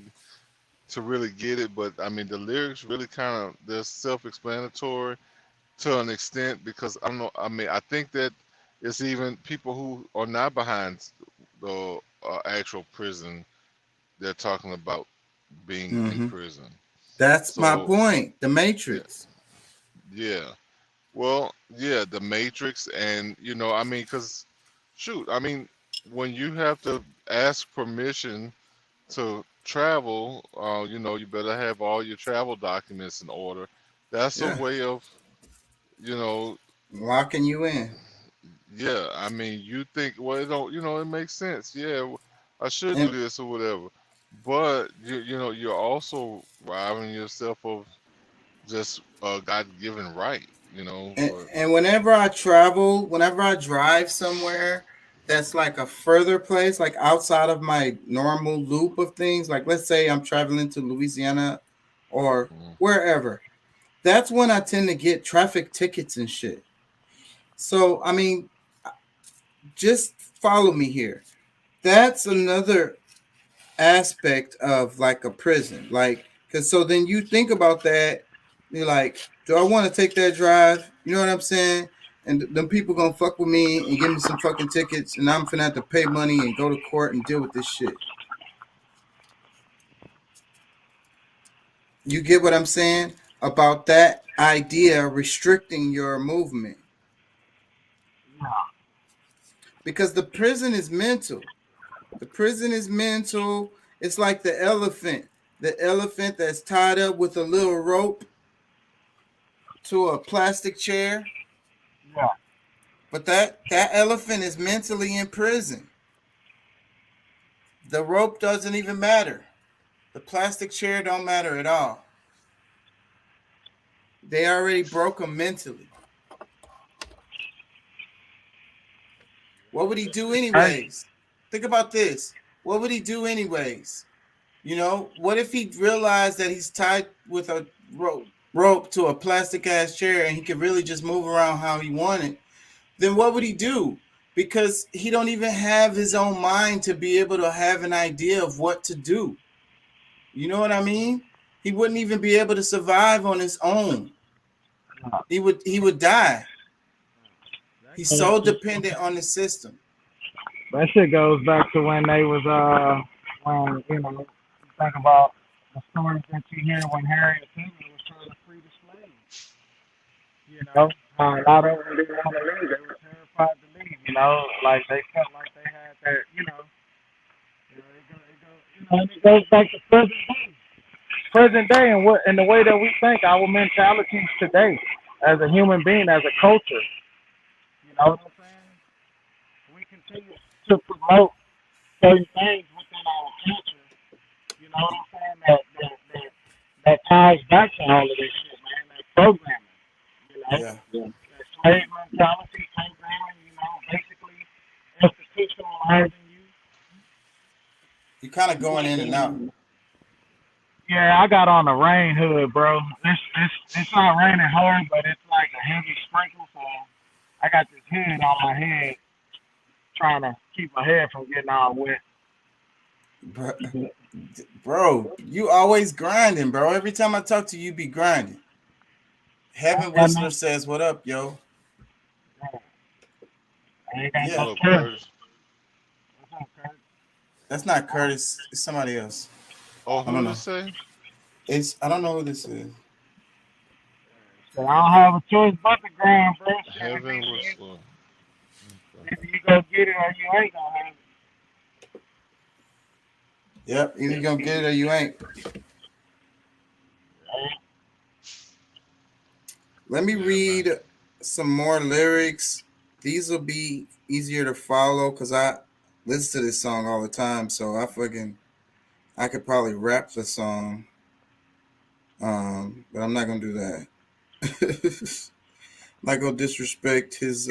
get it. But I mean, the lyrics really kind of they're self-explanatory to an extent because I don't know. I mean, I think that it's even people who are not behind the actual prison. They're talking about being in Hmm. prison. That's my So point. The yeah, Matrix. yeah. Well, yeah, the Matrix, and I mean, because shoot, I mean, when you have to ask permission to travel, you better have all your travel documents in order. That's a Yeah, way of, you know, locking you in. yeah. I mean, you think, well, it don't, it makes sense. Yeah, I should do And this or whatever. But you're also robbing yourself of just a God-given right. But and whenever I travel, whenever I drive somewhere that's like a further place, like outside of my normal loop of things, like let's say I'm traveling to Louisiana or wherever, that's when I tend to get traffic tickets and shit. So, I mean, just follow me here. That's another aspect of like a prison. Like, because so then you think about that, you're like, do I want to take that drive? You know what I'm saying? And them people gonna fuck with me and give me some fucking tickets, and I'm finna have to pay money and go to court and deal with this shit. You get what I'm saying about that idea restricting your movement? Because the prison is mental. The prison is mental. It's like the elephant. The elephant that's tied up with a little rope to a plastic chair. Yeah. But that elephant is mentally in prison. The rope doesn't even matter. The plastic chair don't matter at all. They already broke him mentally. What would he do anyways? Think about this. What would he do anyways? What if he realized that he's tied with a rope to a plastic ass chair and he could really just move around how he wanted? Then what would he do? Because he don't even have his own mind to be able to have an idea of what to do. You know what I mean? He wouldn't even be able to survive on his own. He would die. He's so dependent on the system. That shit goes back to when they was when think about the stories that you hear when Harriet Tubman was trying to free the slaves. A lot of them didn't want to leave. They were terrified to leave. Like they felt like they had that. It goes back to present day, and the way that we think, our mentalities today, as a human being, as a culture. You know what I'm saying? We continue to promote certain things within our culture. You know what I'm saying? That ties back to all of this shit, man. That programming. Yeah. That slave mentality programming. Basically institutionalizing you. You're kind of going in and out. Yeah, I got on a rain hood, bro. It's not raining hard, but it's like a heavy sprinkle, so I got this hood on my head, trying to keep my head from getting all wet. Bro, you always grinding, bro. Every time I talk to you, be grinding. Heaven Whistler says, "What up, yo?" Yeah. That's not Curtis. It's somebody else. Oh, I who don't did know. it say? I don't know who this is. So I don't have a choice but to grind, bro. Heaven Whistler. Either you go get it or you ain't gonna have it. Yep, either you gonna get it or you ain't. Let me read some more lyrics. These will be easier to follow because I listen to this song all the time. So I could probably rap the song. But I'm not gonna do that. I'm not gonna disrespect his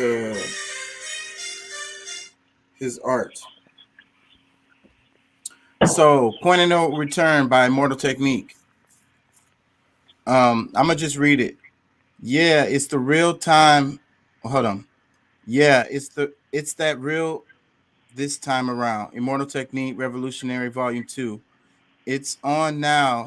art. So, Point of No Return by Immortal Technique. I'm gonna just read it. Yeah, it's the real time. Hold on. Yeah, it's that real this time around. Immortal Technique Revolutionary Volume 2. It's on now.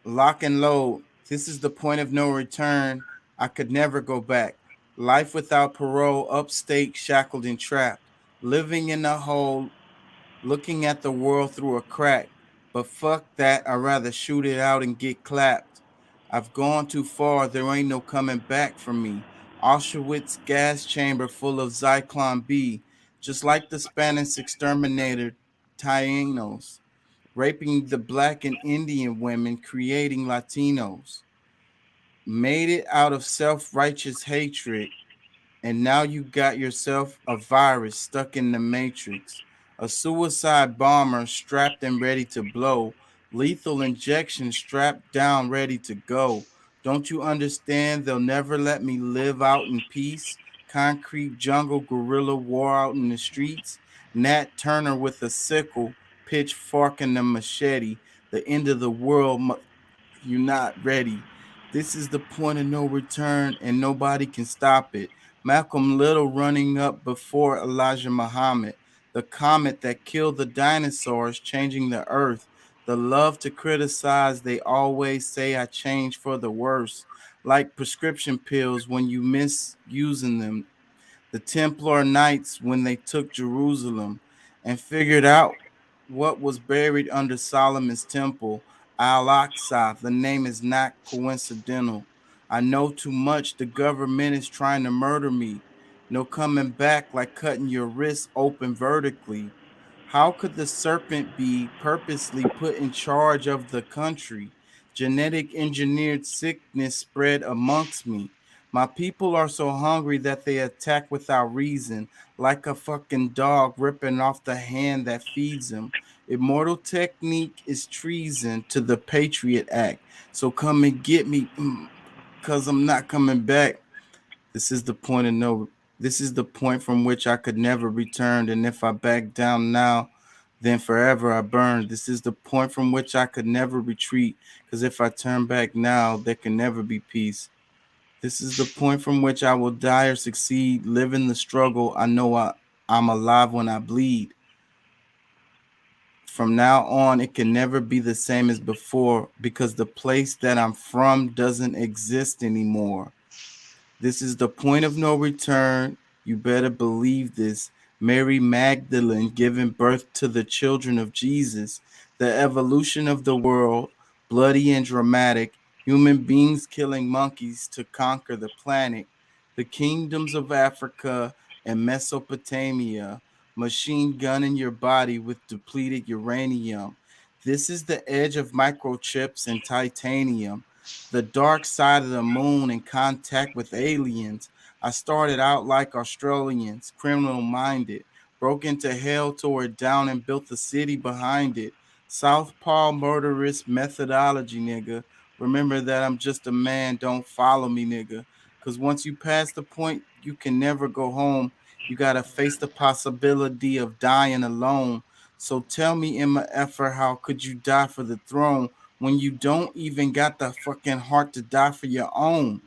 Lock and load. This is the point of no return. I could never go back. Life without parole, upstate, shackled and trapped. Living in a hole, looking at the world through a crack. But fuck that, I'd rather shoot it out and get clapped. I've gone too far, there ain't no coming back from me. Auschwitz gas chamber full of Zyklon B, just like the Spanish exterminator Tainos, raping the black and Indian women, creating Latinos. Made it out of self-righteous hatred, and now you got yourself a virus stuck in the matrix, a suicide bomber strapped and ready to blow, lethal injection strapped down ready to go. Don't you understand they'll never let me live out in peace? Concrete jungle guerrilla war out in the streets. Nat Turner with a sickle, pitchfork and a machete. The end of the world, you're not ready. This is the point of no return, and nobody can stop it. Malcolm Little running up before Elijah Muhammad, the comet that killed the dinosaurs, changing the earth. The love to criticize, they always say I change for the worse, like prescription pills when you misusing them. The Templar Knights when they took Jerusalem and figured out what was buried under Solomon's temple, Al-Aqsa. The name is not coincidental. I know too much. The government is trying to murder me. No coming back like cutting your wrists open vertically. How could the serpent be purposely put in charge of the country? Genetic engineered sickness spread amongst me. My people are so hungry that they attack without reason, like a fucking dog ripping off the hand that feeds them. Immortal technique is treason to the Patriot Act. So come and get me, cause I'm not coming back. This is the point of no. This is the point from which I could never return, and if I back down now, then forever I burn. This is the point from which I could never retreat, because if I turn back now, there can never be peace. This is the point from which I will die or succeed, live in the struggle. I know I'm alive when I bleed. From now on, it can never be the same as before because the place that I'm from doesn't exist anymore. This is the point of no return. You better believe this. Mary Magdalene giving birth to the children of Jesus. The evolution of the world, bloody and dramatic. Human beings killing monkeys to conquer the planet. The kingdoms of Africa and Mesopotamia. Machine gunning your body with depleted uranium. This is the edge of microchips and titanium. The dark side of the moon in contact with aliens. I started out like Australians, criminal minded, broke into hell, tore it down, and built the city behind it. Southpaw murderous methodology, nigga. Remember that I'm just a man, don't follow me, nigga. Because once you pass the point, you can never go home. You got to face the possibility of dying alone. So tell me, Emma Effer, how could you die for the throne when you don't even got the fucking heart to die for your own?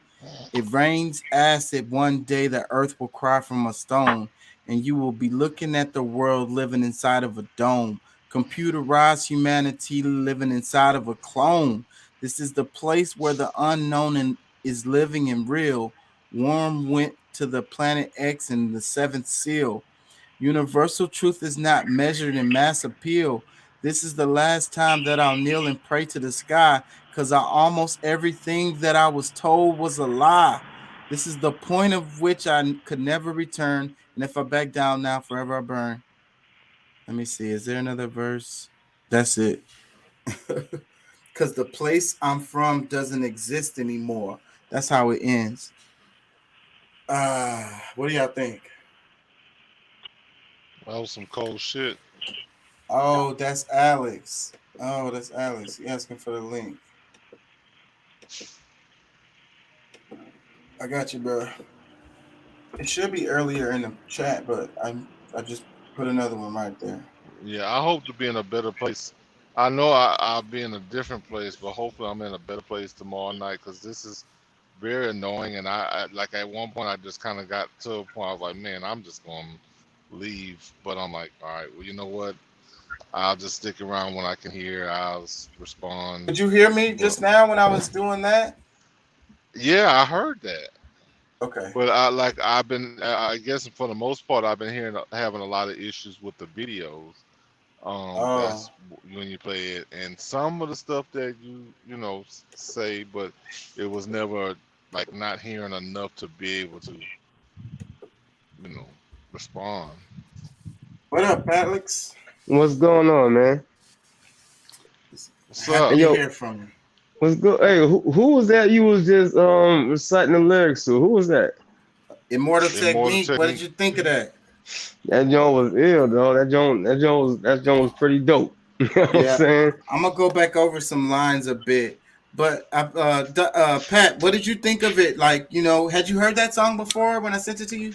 It rains acid one day, the earth will cry from a stone, and you will be looking at the world living inside of a dome. Computerized humanity living inside of a clone. This is the place where the unknown is living and real. Worm went to the planet X and the seventh seal. Universal truth is not measured in mass appeal. This is the last time that I'll kneel and pray to the sky because almost everything that I was told was a lie. This is the point of which I could never return. And if I back down now, forever I burn. Let me see. Is there another verse? That's it. Because the place I'm from doesn't exist anymore. That's how it ends. What do y'all think? That was some cold shit. Oh, that's Alex. Oh, that's Alex. He asking for the link. I got you, bro. It should be earlier in the chat, but I just put another one right there. Yeah, I hope to be in a better place I know I'll be in a different place, but hopefully I'm in a better place tomorrow night because this is very annoying. And I like at one point I just kind of got to a point I was like, man, I'm just going to leave. But I'm like, all right, well, you know what? I'll just stick around when I can hear. Respond. Did you hear me But just now when I was doing that? yeah, I heard that. Okay. But I've been, I guess for the most part, I've been having a lot of issues with the videos. Oh. That's when you play it, and some of the stuff that you know say, but it was never like not hearing enough to be able to, respond. What up, Alex? What's going on, man? What's Happy up? Hey, to yo, hear from you. what's good? Hey, who was that you was just reciting the lyrics to? Who was that? Immortal Immortal Technique. What did Technique. you think of that? That joint was ill, though. That joint was pretty dope. You know what I'm Yeah, saying? I'm gonna go back over some lines a bit. But Pat, what did you think of it? Like, had you heard that song before when I sent it to you?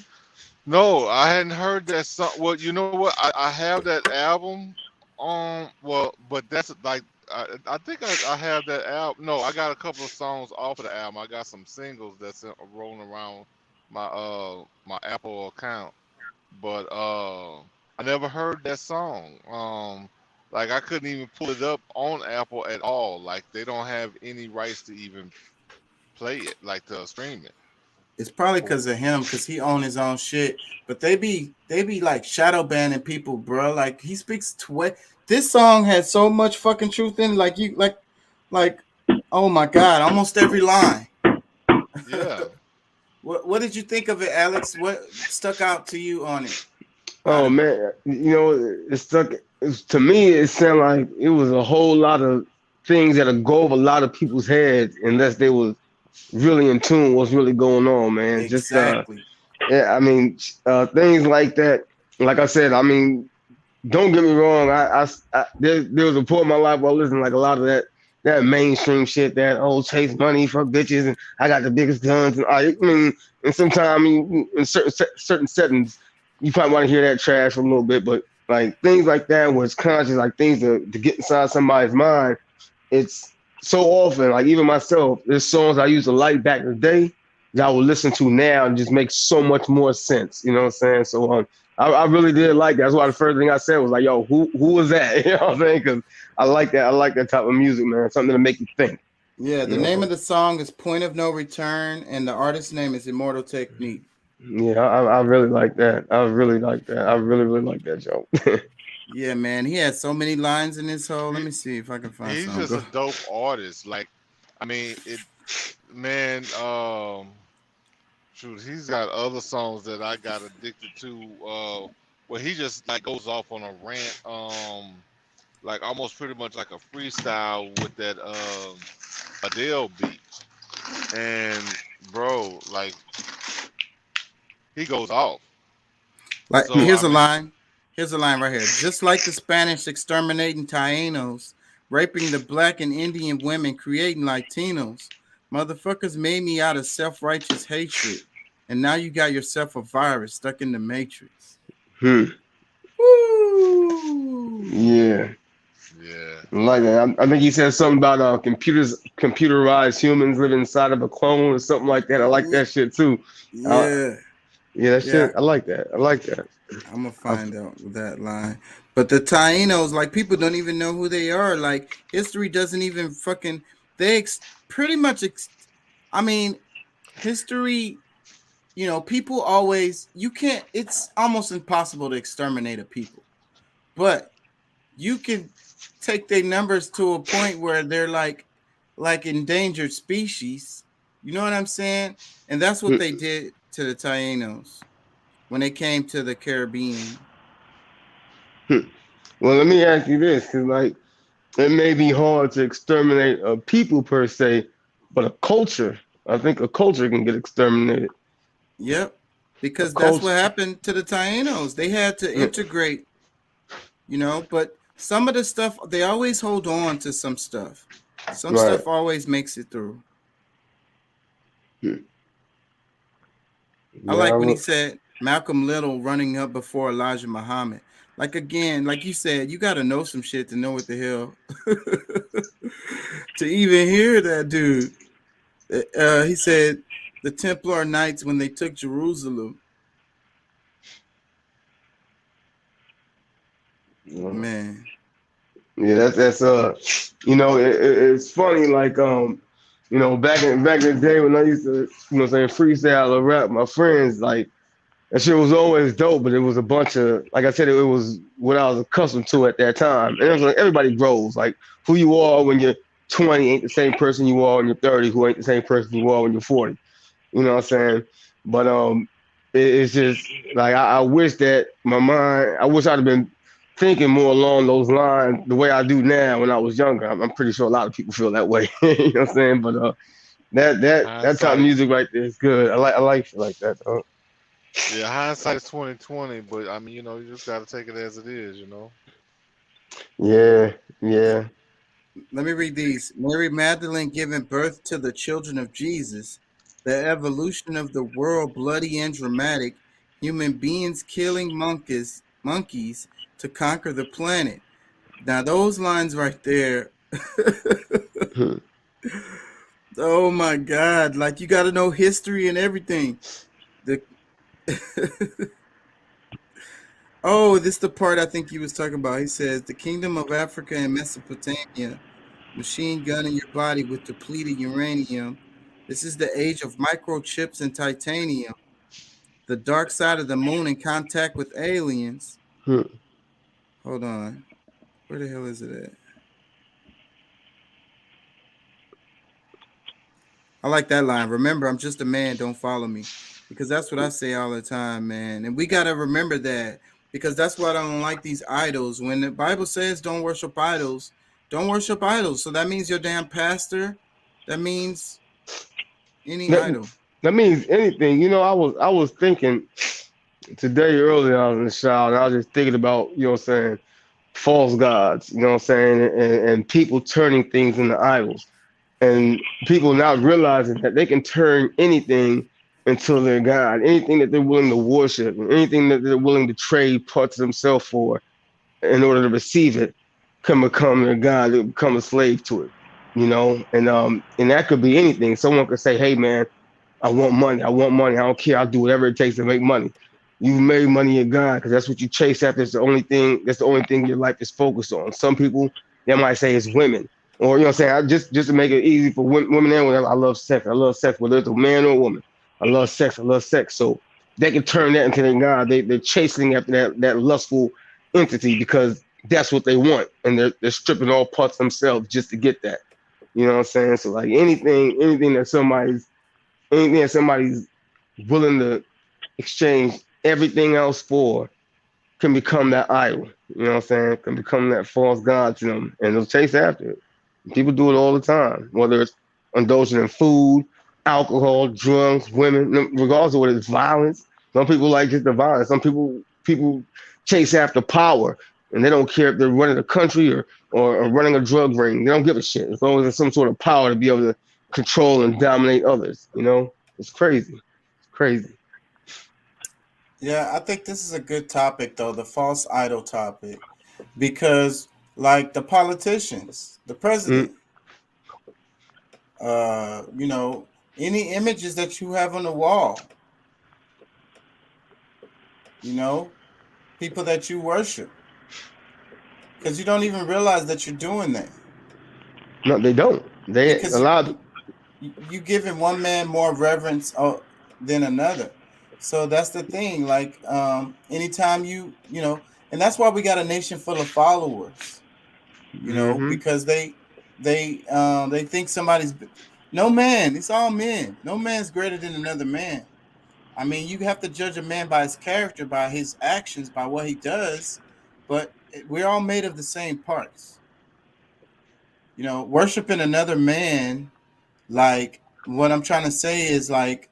No, I hadn't heard that song. Well, you know what? I have that album. Well, but that's like I think I have that album. No, I got a couple of songs off of the album. I got some singles that's rolling around my Apple account, but I never heard that song. Like I couldn't even pull it up on Apple at all. Like they don't have any rights to even play it, like to stream it. It's probably because of him, because he own his own shit. But they be like shadow banning people, bro. Like he speaks this song has so much fucking truth in it. Like oh my god, almost every line. Yeah. What did you think of it, Alex? What stuck out to you on it? Oh man, it stuck. To me, it sounded like it was a whole lot of things that'll go over a lot of people's heads unless they was really in tune with what's really going on, man. Just Exactly. yeah, I mean, things like that. Like I said, I mean, don't get me wrong. There was a point in my life where I listened to like a lot of that mainstream shit. That chase money for bitches and I got the biggest guns. And I mean, and sometimes I mean, in certain settings, you probably want to hear that trash for a little bit. But like things like that, where it's conscious, like things to get inside somebody's mind. It's so often, like even myself, there's songs I used to like back in the day that I will listen to now and just make so much more sense. You know what I'm saying? So I really did like that. That's why the first thing I said was like, yo, who was that? You know what I'm saying? Because I like that. I like that type of music, man. Something to make you think. Yeah, the name of the song is Point of No Return, and the artist's name is Immortal Technique. Yeah, I really like that. I really like that. I really, really like that joke. Yeah, man. He had so many lines in his whole. Let me see if I can find He's some. just a dope artist. Like, I mean, man, shoot, he's got other songs that I got addicted to. Where he just like goes off on a rant, like almost pretty much like a freestyle with that Adele beat. And bro, like he goes off. Like, So here's I a mean, line. Here's a line right here. Just like the Spanish exterminating Tainos, raping the black and Indian women, creating Latinos. Motherfuckers made me out of self-righteous hatred. And now you got yourself a virus stuck in the matrix. Woo! Yeah. Yeah. Like that. I think he said something about computerized humans living inside of a clone or something like that. I like that shit too. Yeah. Yeah, that shit. I like that. I like that. I'm gonna find out that line. But the Tainos, like, people don't even know who they are. Like, history doesn't even fucking. Pretty much. I mean, history. People always. You can't. It's almost impossible to exterminate a people, but you can take their numbers to a point where they're like endangered species. You know what I'm saying? And that's what they did to the Tainos when they came to the Caribbean. Well, let me ask you this, because like it may be hard to exterminate a people per se, but a culture. I think a culture can get exterminated. Yep, because that's what happened to the Tainos. They had to integrate, but some of the stuff, they always hold on to some stuff. Some stuff always makes it through. I like when he said Malcolm Little running up before Elijah Muhammad. Like again, like you said, you got to know some shit to know what the hell to even hear that dude. He said the Templar Knights when they took Jerusalem. Man. Yeah, that's you know, it's funny, like you know, back in the day when I used to, you know, saying freestyle or rap, my friends, like that shit was always dope, but it was a bunch of, like I said, it was what I was accustomed to at that time. And it was like everybody grows, like who you are when you're 20 ain't the same person you are when you're 30, who ain't the same person you are when you're 40. You know what I'm saying? But it's just like I wish that my mind, I wish I'd have been thinking more along those lines the way I do now when I was younger. I'm pretty sure a lot of people feel that way. You know what I'm saying? But that type of music right there is good. I like shit like that. Though. Yeah, hindsight is 2020, but I mean, you know, you just gotta take it as it is, you know. Yeah, yeah. Let me read these. Mary Magdalene giving birth to the children of Jesus. The evolution of the world, bloody and dramatic. Human beings killing monkeys to conquer the planet. Now those lines right there. Oh my God! Like you got to know history and everything. The oh, this is the part I think he was talking about. He says the kingdom of Africa and Mesopotamia. Machine gun in your body with depleted uranium. This is the age of microchips and titanium. The dark side of the moon in contact with aliens. Hold on. Where the hell is it at? I like that line. Remember, I'm just a man. Don't follow me. Because that's what I say all the time, man. And we got to remember that. Because that's why I don't like these idols. When the Bible says don't worship idols, don't worship idols. So that means your damn pastor. That means any idol. That means anything. You know, I was thinking today earlier I was in the shower and I was just thinking about, you know what I'm saying, false gods, you know what I'm saying, and people turning things into idols. And people now realizing that they can turn anything into their God, anything that they're willing to worship, anything that they're willing to trade parts of themselves for in order to receive it can become their God, they become a slave to it, you know? And that could be anything. Someone could say, hey man, I want money. I want money. I don't care. I'll do whatever it takes to make money. You've made money your God because that's what you chase after. It's the only thing. That's the only thing your life is focused on. Some people they might say it's women, or you know, what I'm saying just to make it easy for women and women. I love sex. I love sex, whether it's a man or a woman. I love sex. I love sex. So they can turn that into their God. They're chasing after that lustful entity because that's what they want, and they're stripping all parts of themselves just to get that. You know what I'm saying? So like anything that somebody's willing to exchange everything else for can become that idol. You know what I'm saying? Can become that false god to them, and they'll chase after it. People do it all the time, whether it's indulging in food, alcohol, drugs, women, regardless of what it's violence. Some people like just the violence. Some people chase after power, and they don't care if they're running a country or running a drug ring. They don't give a shit as long as there's some sort of power to be able to control and dominate others. You know, it's crazy. It's crazy. Yeah, I think this is a good topic though, the false idol topic, because like the politicians, the president, you know, any images that you have on the wall, you know, people that you worship, because you don't even realize that you're doing that. No, they don't. They Because a lot of you giving one man more reverence than another. So that's the thing. Like anytime you know, and that's why we got a nation full of followers. You know, because they think somebody's no man. It's all men. No man's greater than another man. I mean, you have to judge a man by his character, by his actions, by what he does. But we're all made of the same parts. You know, worshiping another man. Like what I'm trying to say is like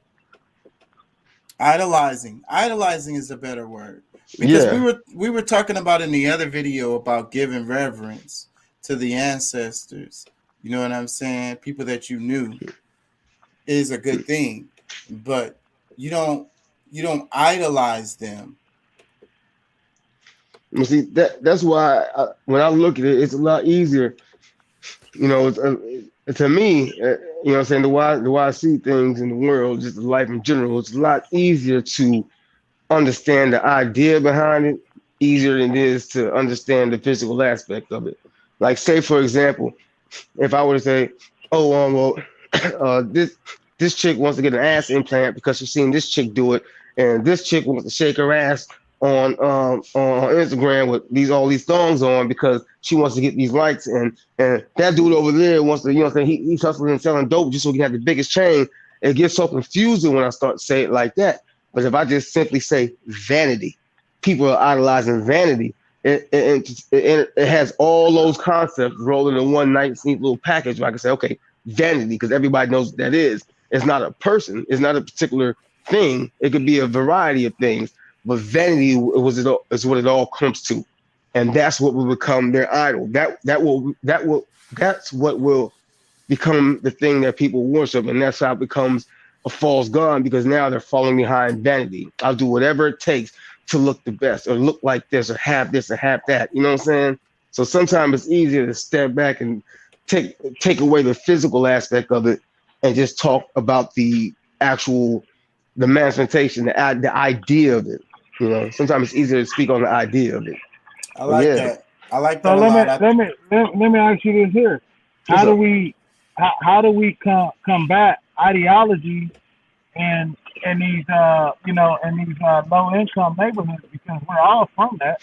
idolizing. Idolizing is a better word because we were talking about in the other video about giving reverence to the ancestors. You know what I'm saying? People that you knew is a good thing, but you don't idolize them. You see, that's why when I look at it, it's a lot easier. You know, to me, you know, what I'm saying the way I see things in the world, just life in general, it's a lot easier to understand the idea behind it, easier than it is to understand the physical aspect of it. Like, say for example, if I were to say, "Oh, well, this chick wants to get an ass implant because she's seen this chick do it, and this chick wants to shake her ass on Instagram with all these thongs on because she wants to get these likes, and that dude over there wants to, you know, what I'm saying, he's hustling and selling dope just so he can have the biggest chain." It gets so confusing when I start to say it like that. But if I just simply say vanity, people are idolizing vanity. It has all those concepts rolled into one nice, neat little package where I can say, okay, vanity, because everybody knows what that is. It's not a person. It's not a particular thing. It could be a variety of things. But vanity is what it all comes to. And that's what will become their idol. That's what will become the thing that people worship. And that's how it becomes a false god, because now they're falling behind vanity. I'll do whatever it takes to look the best or look like this or have that. You know what I'm saying? So sometimes it's easier to step back and take away the physical aspect of it and just talk about the manifestation, the idea of it. You know, sometimes it's easier to speak on the idea of it. I like that. I like So that a lot. let me ask you this here: how do we combat ideology in these low income neighborhoods, because we're all from that?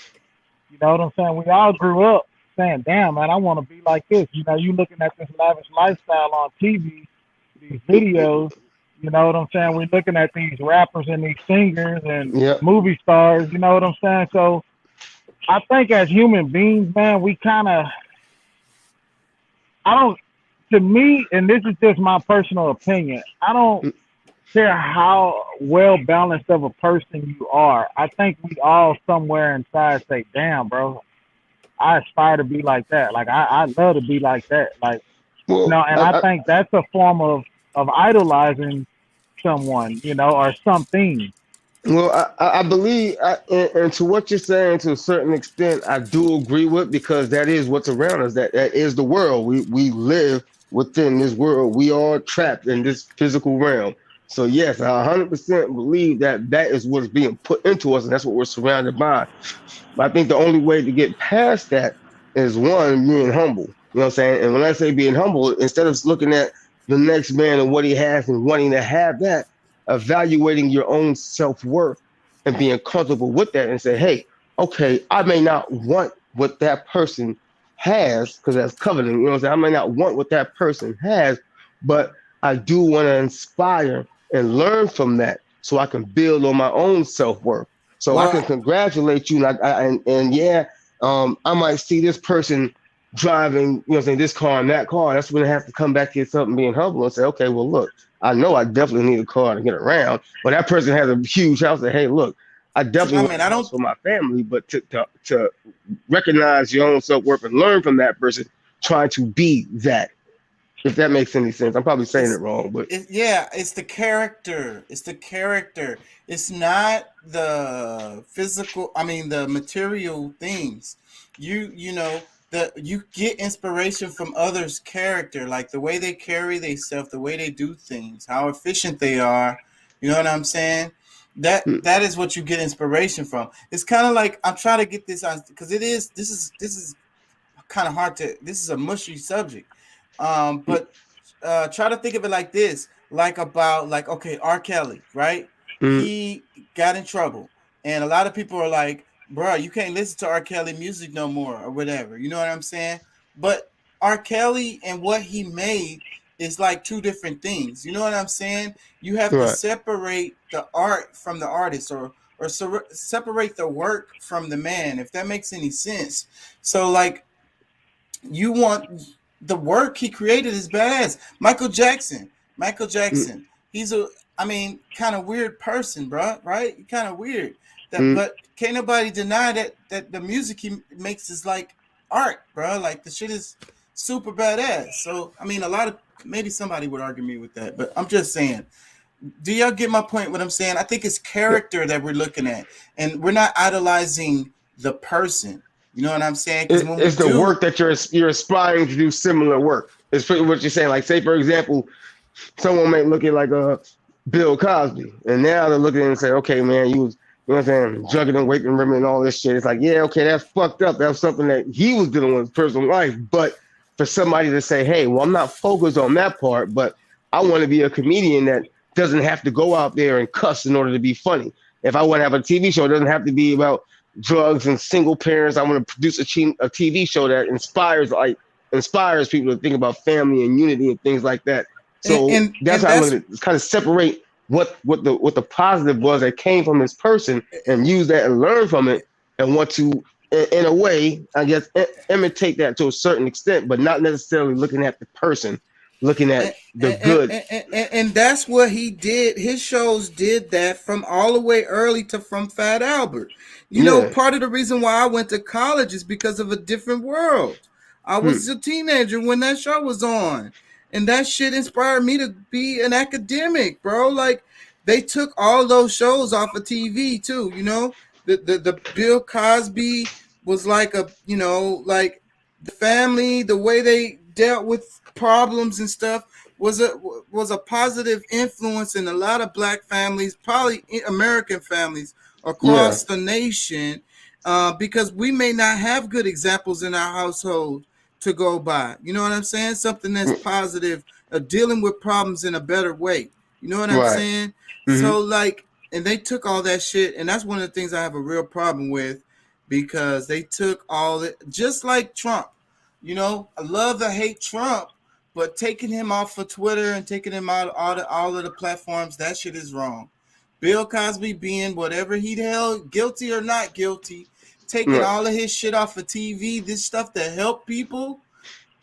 You know what I'm saying? We all grew up saying, "Damn, man, I want to be like this." You know, you looking at this lavish lifestyle on TV, these videos. You know what I'm saying? We're looking at these rappers and these singers and movie stars. You know what I'm saying? So I think as human beings, man, we kind of, to me, and this is just my personal opinion, I don't care how well balanced of a person you are. I think we all somewhere inside say, "Damn, bro, I aspire to be like that. Like I love to be like that." Like, well, and I think that's a form of idolizing someone, or something. Well, I believe, and to what you're saying, to a certain extent, I do agree with, because that is what's around us. That is the world. We live within this world. We are trapped in this physical realm. So yes, I 100% believe that is what's being put into us, and that's what we're surrounded by. But I think the only way to get past that is, one, being humble. You know what I'm saying? And when I say being humble, instead of looking at the next man and what he has and wanting to have that, evaluating your own self-worth and being comfortable with that and say, "Hey, okay, I may not want what that person has," because that's coveting. You know what I'm saying? I may not want what that person has, but I do want to inspire and learn from that so I can build on my own self-worth. So I can congratulate you, I might see this person driving, you know what I'm saying, this car and that car. That's when I have to come back to yourself and being humble and say, "Okay, well, look, I know I definitely need a car to get around." But that person has a huge house. Say, "Hey, look, I definitely want a house for my family." But to recognize your own self-worth and learn from that person, trying to be that. If that makes any sense. I'm probably saying it wrong, but it's the character. It's the character. It's not the physical. I mean, the material things. You get inspiration from others' character, like the way they carry themselves, the way they do things, how efficient they are. You know what I'm saying? That is what you get inspiration from. It's kind of like, I'm trying to get this on, because this is kind of hard to. This is a mushy subject. But try to think of it like this, okay, R. Kelly, right? He got in trouble, and a lot of people are like, "Bro, you can't listen to R. Kelly music no more," or whatever. You know what I'm saying? But R. Kelly and what he made is like two different things. You know what I'm saying? You have to separate the art from the artist, or separate the work from the man, if that makes any sense. So like, you want the work he created is badass. Michael Jackson. He's kind of weird person, bro. Right? Kind of weird. But can't nobody deny that the music he makes is like art, bro. Like, the shit is super badass. So maybe somebody would argue me with that, but I'm just saying. Do y'all get my point? What I'm saying? I think it's character that we're looking at, and we're not idolizing the person. You know what I'm saying? Because when It's the work that you're aspiring to do similar work. It's pretty what you're saying. Like, say for example, someone may look at like a Bill Cosby, and now they're looking at it and say, okay, man, you was, you know what I'm saying, drugging and raping women and all this shit. It's like, yeah, okay, that's fucked up. That's something that he was dealing with in his personal life. But for somebody to say, hey, well, I'm not focused on that part, but I want to be a comedian that doesn't have to go out there and cuss in order to be funny. If I want to have a TV show, it doesn't have to be about drugs and single parents. I want to produce a TV show that inspires people to think about family and unity and things like that. So that's how I look at it. It's kind of separate what the positive was that came from this person and use that and learn from it and want to, in a way, I guess, imitate that to a certain extent, but not necessarily looking at the person, looking at the good. And that's what he did. His shows did that from all the way early to From Fat Albert. You know, part of the reason why I went to college is because of A Different World. I was a teenager when that show was on. And that shit inspired me to be an academic, bro. Like, they took all those shows off of TV too, you know. The Bill Cosby was like a, you know, like the family, the way they dealt with problems and stuff was a positive influence in a lot of black families, probably American families across the nation, because we may not have good examples in our household to go by. You know what I'm saying? Something that's positive, dealing with problems in a better way. You know what I'm saying? So like, and they took all that shit, and that's one of the things I have a real problem with, because they took all it, just like Trump. You know, I love to hate Trump, but taking him off of Twitter and taking him out all of the platforms, that shit is wrong. Bill Cosby being whatever he held, guilty or not guilty, taking all of his shit off of TV, this stuff that help people,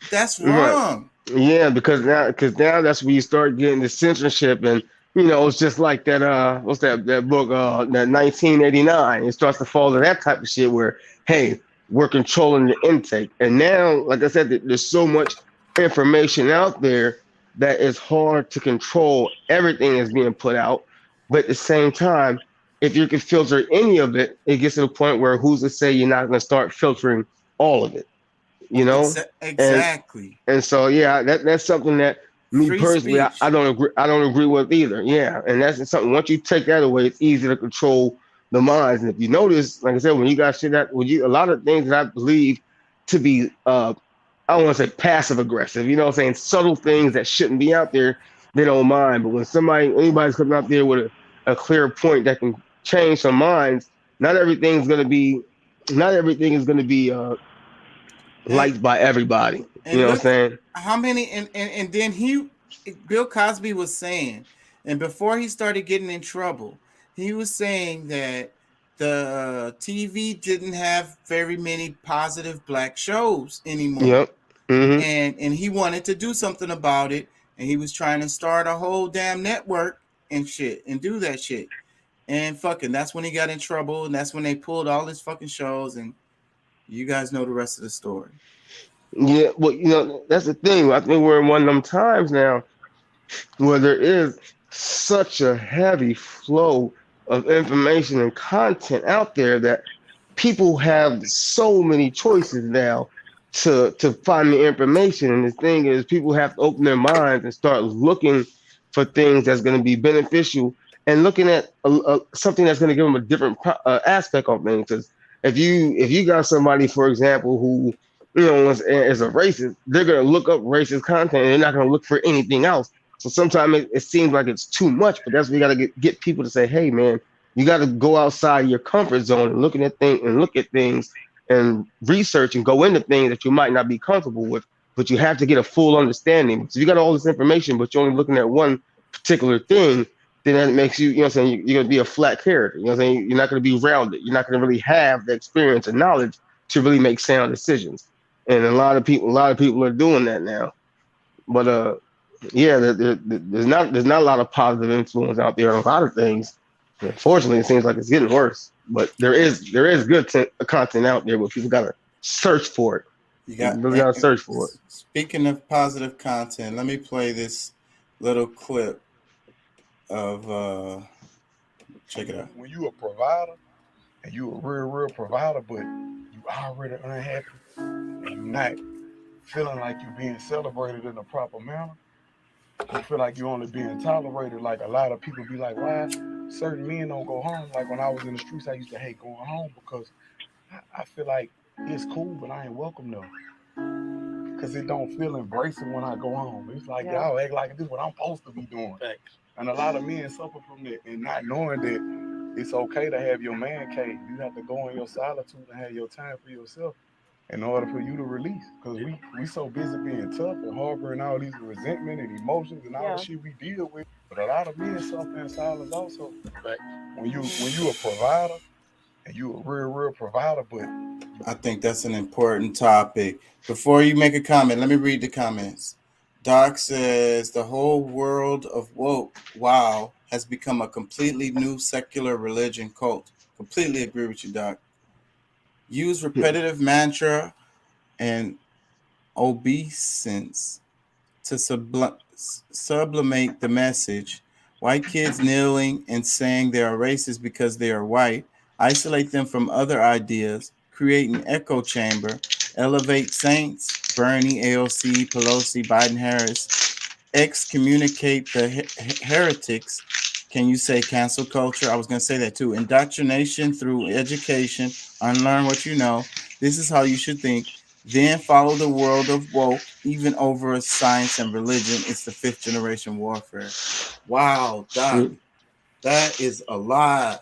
that's wrong. Yeah, because now that's where you start getting the censorship, and you know, it's just like that what's that book, that 1989. It starts to fall to that type of shit where, hey, we're controlling the intake. And now, like I said, there's so much information out there that it's hard to control everything that's being put out. But at the same time, if you can filter any of it, it gets to the point where who's to say you're not going to start filtering all of it, you know? Exactly. And so, yeah, that's something that me Free personally, speech. I don't agree with either. Yeah, and that's something. Once you take that away, it's easy to control the minds. And if you notice, like I said, when you got shit that, a lot of things that I believe to be, I don't want to say passive aggressive. You know what I'm saying? Subtle things that shouldn't be out there, they don't mind. But when anybody's coming out there with a clear point that can change some minds, not everything is going to be liked by everybody. And you know what I'm saying? How many and then Bill Cosby was saying, and before he started getting in trouble, he was saying that the TV didn't have very many positive black shows anymore. Yep. And he wanted to do something about it, and he was trying to start a whole damn network and shit and do that shit. And fucking that's when he got in trouble, and that's when they pulled all his fucking shows, and you guys know the rest of the story. Yeah, well, you know, that's the thing. I think we're in one of them times now where there is such a heavy flow of information and content out there that people have so many choices now to find the information. And the thing is, people have to open their minds and start looking for things that's going to be beneficial and looking at something that's going to give them a different aspect on things. Because if you got somebody, for example, who is a racist, they're going to look up racist content and they're not going to look for anything else. So sometimes it seems like it's too much, but that's where you got to get people to say, hey, man, you got to go outside your comfort zone and look at things and research and go into things that you might not be comfortable with, but you have to get a full understanding. So you got all this information, but you're only looking at one particular thing, then that makes you, you're going to be a flat character. You know what I'm saying? You're not going to be rounded. You're not going to really have the experience and knowledge to really make sound decisions. And a lot of people are doing that now. But yeah, there's not a lot of positive influence out there on a lot of things. Unfortunately, it seems like it's getting worse. But there is good content out there, but people gotta search for it. You gotta search for it. Speaking of positive content, let me play this little clip of check it out. When you a provider, and you a real provider, but you already unhappy, and you not feeling like you being celebrated in a proper manner. You feel like you only being tolerated. Like a lot of people be like, why certain men don't go home? Like when I was in the streets, I used to hate going home because I feel like it's cool, but I ain't welcome though. Because it don't feel embracing when I go home. It's like y'all act like this is what I'm supposed to be doing. And a lot of men suffer from that and not knowing that it's okay to have your man cave. You have to go in your solitude and have your time for yourself in order for you to release. Because we so busy being tough and harboring all these resentment and emotions and all the shit we deal with. But a lot of men suffer in silence also. When you a provider and you a real provider, but I think that's an important topic. Before you make a comment, let me read the comments. Doc says the whole world of woke, wow, has become a completely new secular religion cult. Completely agree with you, Doc. Use repetitive mantra and obeisance to sublimate the message. White kids kneeling and saying they are racist because they are white. Isolate them from other ideas. Create an echo chamber. Elevate saints. Bernie, AOC, Pelosi, Biden, Harris. Excommunicate the heretics. Can you say cancel culture? I was going to say that too. Indoctrination through education. Unlearn what you know. This is how you should think. Then follow the world of woke, even over science and religion. It's the 5th generation warfare. Wow, Doc, that is a lot.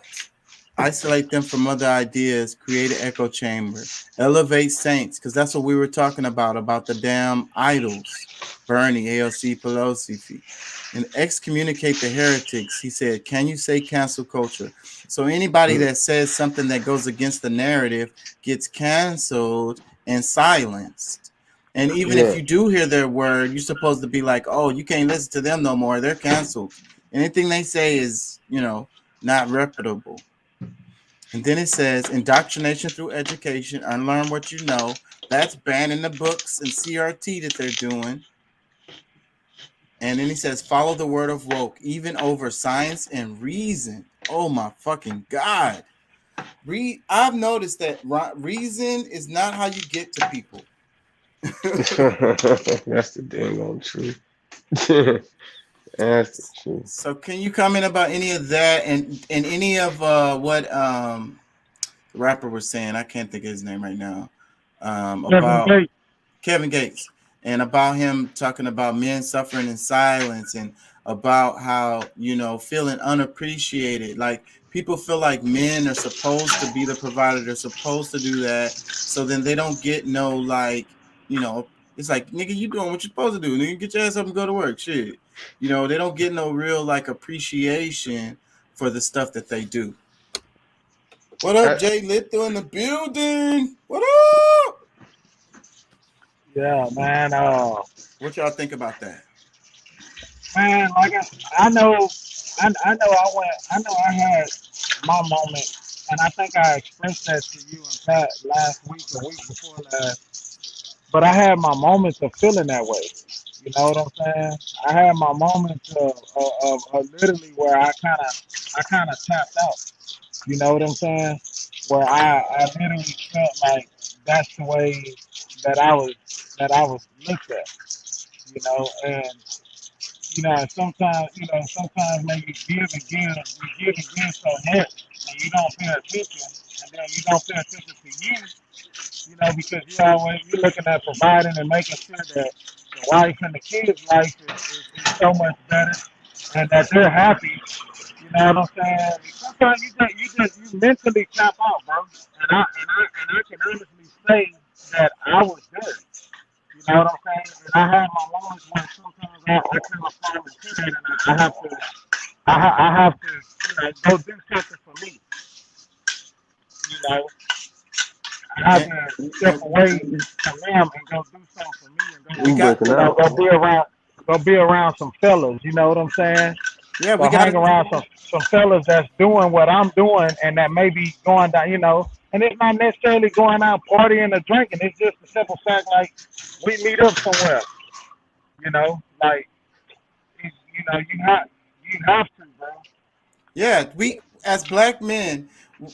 Isolate them from other ideas. Create an echo chamber. Elevate saints, because that's what we were talking about the damn idols. Bernie, AOC, Pelosi, and excommunicate the heretics. He said, can you say cancel culture? So anybody that says something that goes against the narrative gets canceled and silenced. And even if you do hear their word, you're supposed to be like, oh, you can't listen to them no more. They're canceled. Anything they say is, not reputable. And then it says indoctrination through education, unlearn what you know. That's banning the books and CRT that they're doing. And then he says, follow the word of woke, even over science and reason. Oh my fucking God. I've noticed that reason is not how you get to people. That's the dang old truth. That's the truth. So can you comment about any of that and any of what the rapper was saying? I can't think of his name right now. About Kevin Gates. And about him talking about men suffering in silence and about how, feeling unappreciated. Like people feel like men are supposed to be the provider. They're supposed to do that. So then they don't get no, like, it's like, nigga, you doing what you're supposed to do. Nigga, get your ass up and go to work. Shit. They don't get no real, like, appreciation for the stuff that they do. What up, Jay Little in the building? What up? Yeah, man. What y'all think about that? Man, like I know I had my moment, and I think I expressed that to you and Pat last week or week before last. But I had my moments of feeling that way. You know what I'm saying? I had my moments of literally where I kind of tapped out. You know what I'm saying? Where I literally felt like that's the way that I was looked at. And sometimes when you give and give so much, and you don't pay attention, and then you don't pay attention to because you're looking at providing and making sure that the wife and the kids' life is so much better, and that they're happy. You know what I'm saying? Sometimes you mentally tap out, bro. And I can honestly say that I was there. You know what I'm saying? And I have my moments where sometimes I kind of fall into it, and I have to go do something for me. I have to step away from them and go do something for me, and go be around some fellas. You know what I'm saying? Yeah, we hang around some fellas that's doing what I'm doing, and that may be going down. And it's not necessarily going out partying or drinking. It's just a simple fact, like we meet up somewhere. Like you have to, bro. Yeah, we as black men,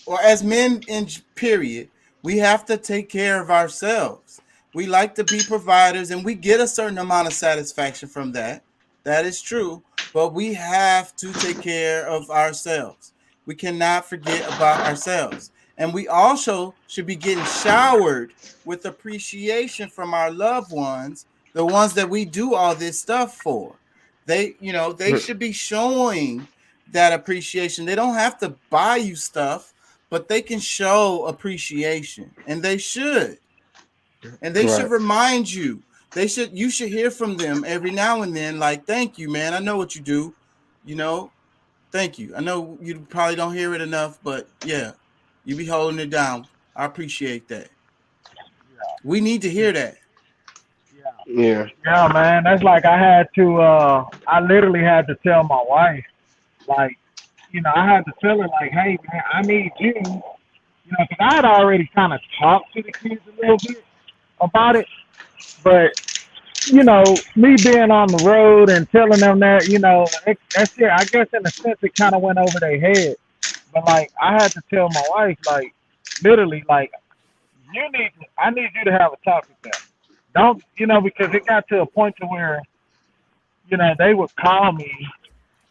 or as men in period, we have to take care of ourselves. We like to be providers, and we get a certain amount of satisfaction from that. That is true, but we have to take care of ourselves. We cannot forget about ourselves. And we also should be getting showered with appreciation from our loved ones, the ones that we do all this stuff for. They should be showing that appreciation. They don't have to buy you stuff, but they can show appreciation, and they should. And they should remind you. You should hear from them every now and then, like, thank you, man. I know what you do. Thank you. I know you probably don't hear it enough, but yeah, you be holding it down. I appreciate that. We need to hear that. Yeah, man. That's like I literally had to tell my wife, like, I had to tell her, like, hey, man, I need you, because I had already kind of talked to the kids a little bit about it, but, me being on the road and telling them that, that's it. I guess in a sense it kind of went over their head, but, like, I had to tell my wife, like, literally, like, I need you to have a talk with them. Don't, because it got to a point to where, they would call me,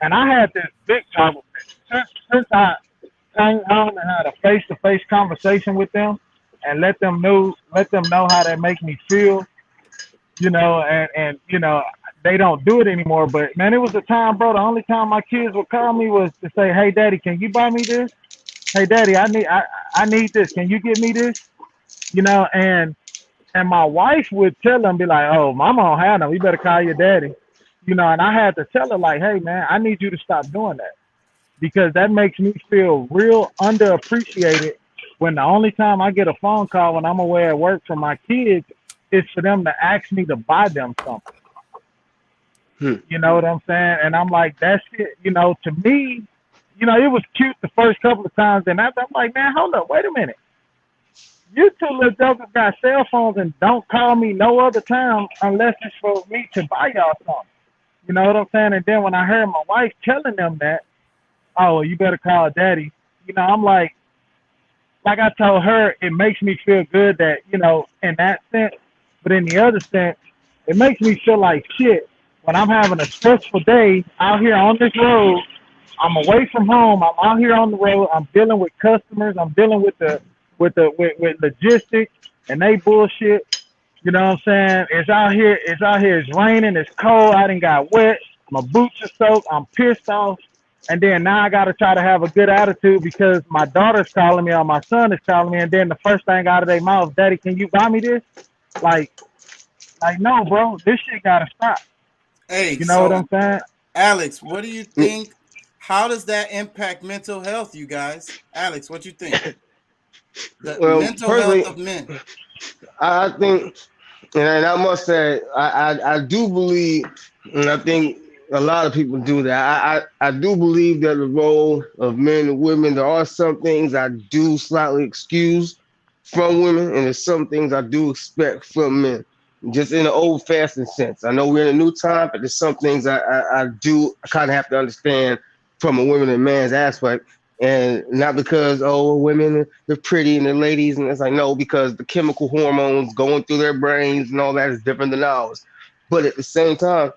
and I had this big talk with them. Since I came home and had a face-to-face conversation with them and let them know how they make me feel, and they don't do it anymore. But, man, it was a time, bro, the only time my kids would call me was to say, hey, Daddy, can you buy me this? Hey, Daddy, I need this. Can you get me this? And my wife would tell them, be like, oh, Mama don't have them. You better call your daddy. And I had to tell her, like, hey, man, I need you to stop doing that, because that makes me feel real underappreciated when the only time I get a phone call when I'm away at work from my kids is for them to ask me to buy them something. You know what I'm saying? And I'm like, that shit, to me, it was cute the first couple of times. And I'm like, man, hold up, wait a minute. You two little jokers got cell phones and don't call me no other time unless it's for me to buy y'all something. You know what I'm saying? And then when I heard my wife telling them that, oh, you better call Daddy. I'm like I told her, it makes me feel good that, in that sense. But in the other sense, it makes me feel like shit when I'm having a stressful day out here on this road. I'm away from home. I'm out here on the road. I'm dealing with customers. I'm dealing with logistics and they bullshit. You know what I'm saying? It's out here, it's raining, it's cold, I done got wet, my boots are soaked, I'm pissed off, and then now I gotta try to have a good attitude because my daughter's calling me or my son is calling me, and then the first thing out of their mouth, Daddy, can you buy me this? Like no, bro, this shit gotta stop. Hey, you know what I'm saying? Alex, what do you think? How does that impact mental health, you guys? Alex, what you think? The mental health of men. I think, and I must say, I do believe, and I think a lot of people do that. I do believe that the role of men and women, there are some things I do slightly excuse from women, and there's some things I do expect from men, just in an old-fashioned sense. I know we're in a new time, but there's some things I kind of have to understand from a women and man's aspect. And not because, women, they're pretty and they're ladies. And it's like, no, because the chemical hormones going through their brains and all that is different than ours. But at the same time,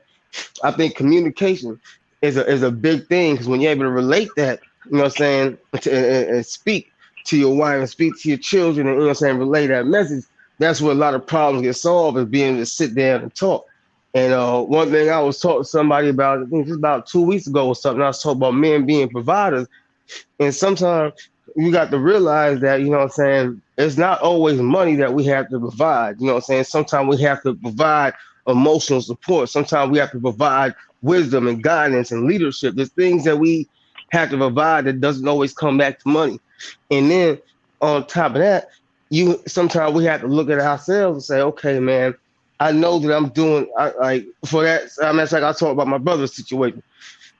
I think communication is a big thing, because when you're able to relate that, you know what I'm saying, and speak to your wife and speak to your children and, you know what I'm saying, relay that message, that's where a lot of problems get solved, is being able to sit down and talk. And one thing I was talking to somebody about, I think it was about 2 weeks ago or something, I was talking about men being providers. And sometimes you got to realize that, you know what I'm saying, it's not always money that we have to provide. You know what I'm saying? Sometimes we have to provide emotional support. Sometimes we have to provide wisdom and guidance and leadership. There's things that we have to provide that doesn't always come back to money. And then on top of that, sometimes we have to look at ourselves and say, okay, man, I know that I'm doing, for that. I mean, it's like I talked about my brother's situation,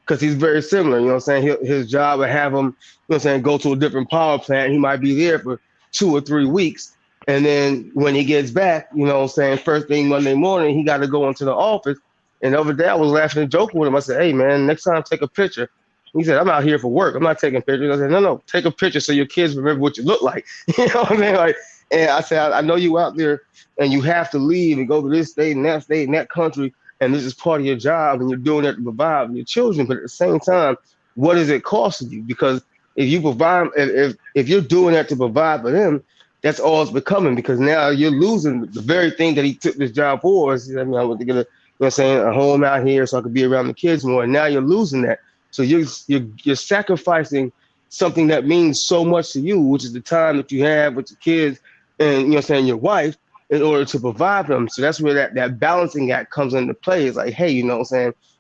because he's very similar. You know what I'm saying? His job would have him, you know what I'm saying, go to a different power plant. He might be there for 2 or 3 weeks. And then when he gets back, you know what I'm saying, first thing Monday morning, he got to go into the office. And over there, I was laughing and joking with him. I said, hey, man, next time take a picture He said, I'm out here for work. I'm not taking pictures. I said, no, take a picture so your kids remember what you look like. You know what I mean? Like, and I said, I know you out there and you have to leave and go to this state and that country, and this is part of your job, and you're doing that to provide for your children. But at the same time, what is it costing you? Because if you provide, if you're doing that to provide for them, that's all it's becoming. Because now you're losing the very thing that he took this job for. I mean, I want to get a home out here so I could be around the kids more. And now you're losing that. So you're sacrificing something that means so much to you, which is the time that you have with your kids and your wife, in order to provide for them. So that's where that balancing act comes into play. It's like, hey,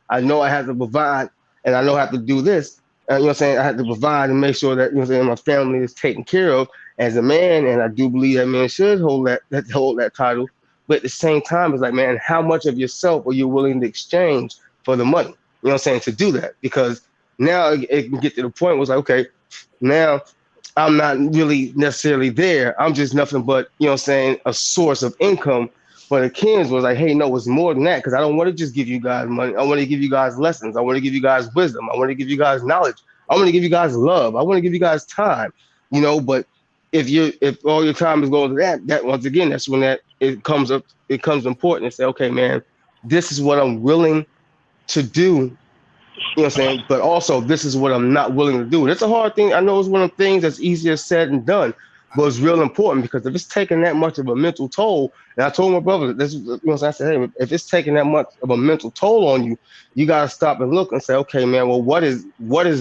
I know I have to provide and I know I have to do this. I have to provide and make sure that my family is taken care of as a man, and I do believe that man should hold that title. But at the same time, it's like, man, how much of yourself are you willing to exchange for the money? To do that? Because now it can get to the point where it's like, okay, now I'm not really necessarily there. I'm just nothing but, a source of income. But the kids was like, hey, no, it's more than that, because I don't want to just give you guys money. I want to give you guys lessons. I want to give you guys wisdom. I want to give you guys knowledge. I want to give you guys love. I want to give you guys time. But if all your time is going to that once again, that's when it comes important to say, okay, man, this is what I'm willing to do. But also this is what I'm not willing to do. That's a hard thing. I know it's one of the things that's easier said than done, but it's real important, because if it's taking that much of a mental toll, and I told my brother this, I said, hey, if it's taking that much of a mental toll on you, you got to stop and look and say, okay, man, well, what is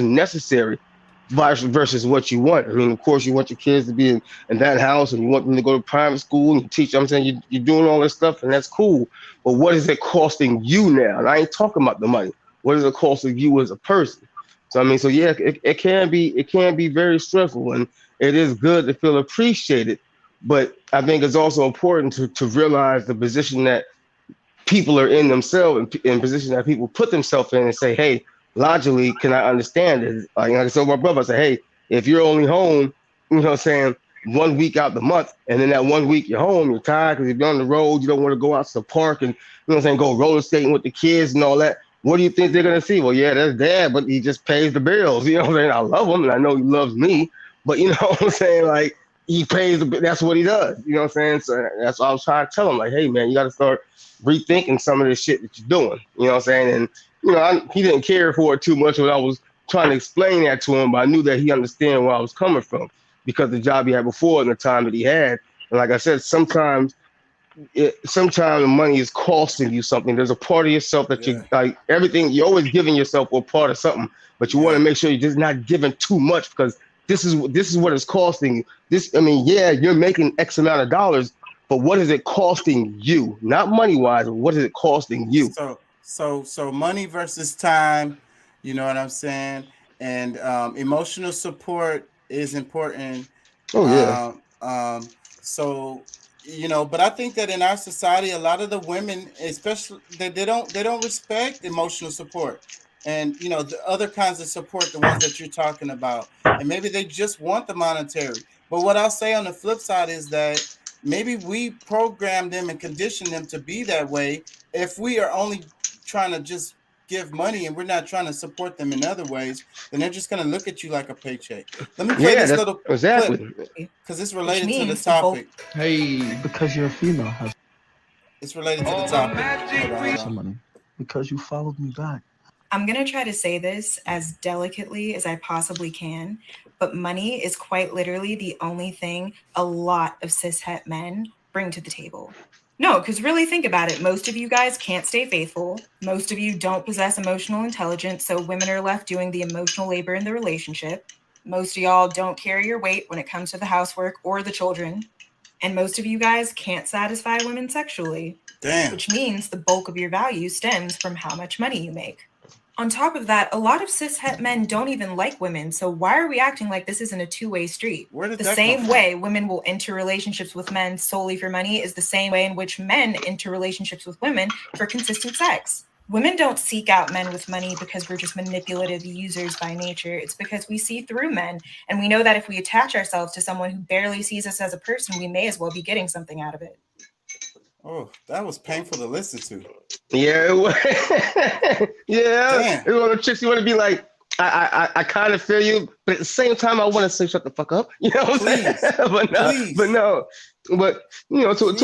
necessary versus what you want. I mean, of course, you want your kids to be in that house, and you want them to go to private school and you teach them. I'm saying you're doing all this stuff, and that's cool. But what is it costing you now? And I ain't talking about the money. What is it costing you as a person? So I mean, yeah, it can be very stressful, and it is good to feel appreciated. But I think it's also important to realize the position that people are in themselves, in position that people put themselves in, and say, hey, logically, can I understand it? Like I told my brother, I said, hey, if you're only home, 1 week out the month, and then that 1 week you're home, you're tired because if you're on the road, you don't want to go out to the park and go roller skating with the kids and all that. What do you think they're gonna see? Well, yeah, that's dad, but he just pays the bills. I love him and I know he loves me, but like he pays that's what he does. So that's what I was trying to tell him. Like, hey man, you gotta start rethinking some of this shit that you're doing. And he didn't care for it too much when I was trying to explain that to him, but I knew that he understand where I was coming from, because the job he had before and the time that he had. And like I said, sometimes the money is costing you something. There's a part of yourself that you like, everything you're always giving yourself a part of something, but you want to make sure you're just not giving too much, because this is what it's costing you. You're making X amount of dollars, but what is it costing you? Not money wise, but what is it costing you? So money versus time, you know what I'm saying? And emotional support is important. Oh yeah. But I think that in our society, a lot of the women, especially, they don't respect emotional support, and the other kinds of support, the ones that you're talking about, and maybe they just want the monetary. But what I'll say on the flip side is that maybe we program them and condition them to be that way. If we are only trying to just give money and we're not trying to support them in other ways, then they're just going to look at you like a paycheck. Let me play this little clip because it's related to the topic. Hey, because you're a female. It's related to the topic. Somebody, because you followed me back. I'm going to try to say this as delicately as I possibly can, but money is quite literally the only thing a lot of cishet men bring to the table. No, because really think about it. Most of you guys can't stay faithful. Most of you don't possess emotional intelligence, so women are left doing the emotional labor in the relationship. Most of y'all don't carry your weight when it comes to the housework or the children. And most of you guys can't satisfy women sexually. Damn. Which means the bulk of your value stems from how much money you make. On top of that, a lot of cishet men don't even like women, so why are we acting like this isn't a two-way street? Where did the that same come from? way women will enter relationships with men solely for money is the same way in which men enter relationships with women for consistent sex. Women don't seek out men with money because we're just manipulative users by nature. It's because we see through men, and we know that if we attach ourselves to someone who barely sees us as a person, we may as well be getting something out of it. Oh, that was painful to listen to. Yeah, it was. Yeah. Damn. It's one of the chicks you want to be like, I kind of feel you, but at the same time, I want to say shut the fuck up. You know what I'm saying? but you know, to a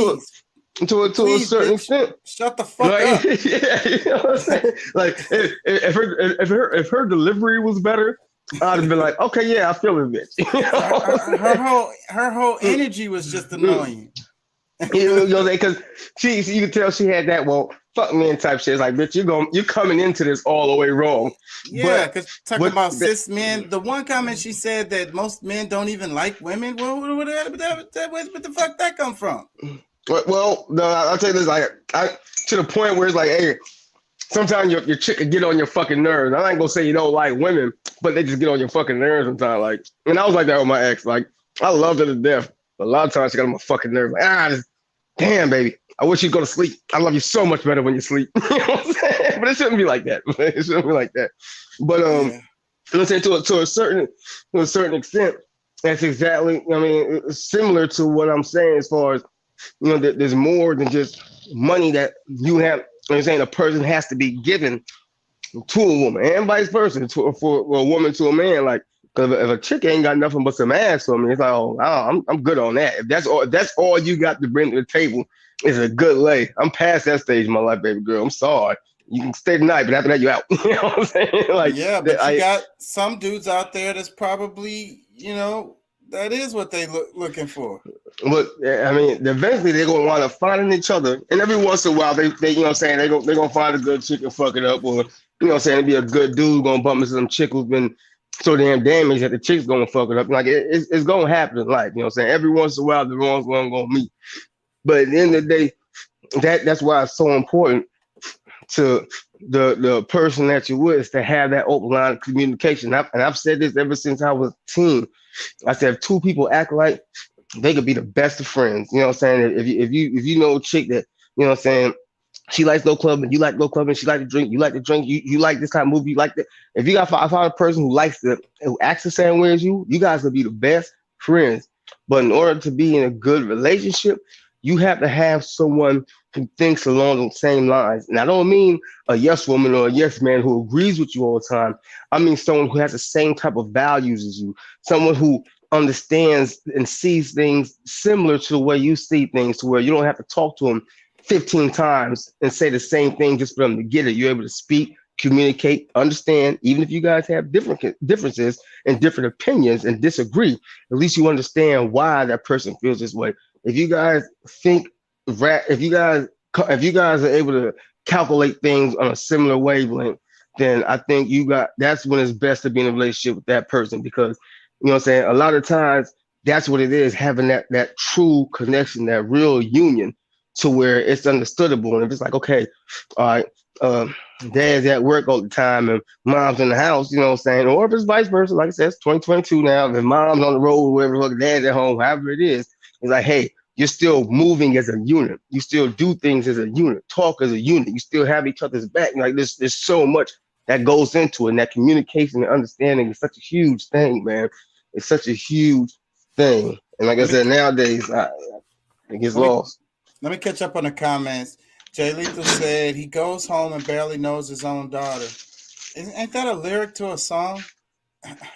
certain extent. Shut the fuck Like, up. yeah, you know what I'm saying? Like if her delivery was better, I'd have been like, okay, yeah, I feel it, bitch. You know? Her whole energy was just annoying. You know, because you could tell she had that fuck man type shit. It's like, bitch, you're coming into this all the way wrong. Yeah, because talking about cis men, the one comment she said that most men don't even like women. Where the fuck that come from? Well, no, I'll tell you this, like, to the point where it's like, hey, sometimes your chick can get on your fucking nerves. I ain't gonna say you don't like women, but they just get on your fucking nerves sometimes. Like, and I was like that with my ex. Like, I loved her to death. But a lot of times she got on my fucking nerves. Like, damn, baby, I wish you'd go to sleep. I love you so much better when you sleep. You know what I'm saying? But it shouldn't be like that. It shouldn't be like that. But let's say to a certain extent, that's exactly. I mean, it's similar to what I'm saying as far as, you know, there's more than just money that you have. You know what I'm saying? A person has to be given to a woman, and vice versa, for a woman to a man. Like, if a chick ain't got nothing but some ass for me, it's like, oh, I'm good on that. If that's all you got to bring to the table is a good lay. I'm past that stage in my life, baby girl. I'm sorry. You can stay tonight, but after that, you out. You know what I'm saying? Like, yeah, but you got some dudes out there that's probably, you know, that is what they looking for. But I mean, eventually they're gonna wind up finding each other, and every once in a while they you know what I'm saying, they're gonna find a good chick and fuck it up, or, you know what I'm saying, be a good dude gonna bump into some chick who's been so damn damaged that the chick's gonna fuck it up. Like, it's gonna happen in life, you know what I'm saying? Every once in a while the wrong's one gonna meet. But at the end of the day, that's why it's so important to the person that you're with is to have that open line of communication. And I've said this ever since I was a teen. I said, if two people act like they could be the best of friends. You know what I'm saying? If you know a chick that, you know what I'm saying, she likes go clubbing, you like go clubbing, she like to drink, you like to drink, you like this kind of movie, you like that. If you got a person who acts the same way as you guys will be the best friends. But in order to be in a good relationship, you have to have someone who thinks along the same lines. And I don't mean a yes woman or a yes man who agrees with you all the time. I mean someone who has the same type of values as you, someone who understands and sees things similar to the way you see things, to where you don't have to talk to them 15 times and say the same thing just for them to get it. You're able to speak, communicate, understand, even if you guys have differences and different opinions and disagree, at least you understand why that person feels this way. If you guys if you guys are able to calculate things on a similar wavelength, then I think that's when it's best to be in a relationship with that person, because, you know what I'm saying, a lot of times that's what it is, having that true connection, that real union, to where it's understandable. And if it's like, okay, all right, dad's at work all the time and mom's in the house, you know what I'm saying? Or if it's vice versa, like I said, it's 2022 now, if mom's on the road, wherever, dad's at home, however it is, it's like, hey, you're still moving as a unit. You still do things as a unit, talk as a unit. You still have each other's back. Like, there's so much that goes into it. And that communication and understanding is such a huge thing, man. It's such a huge thing. And like I said, nowadays, it gets lost. Let me catch up on the comments. Jay Lethal said he goes home and barely knows his own daughter. Ain't that a lyric to a song?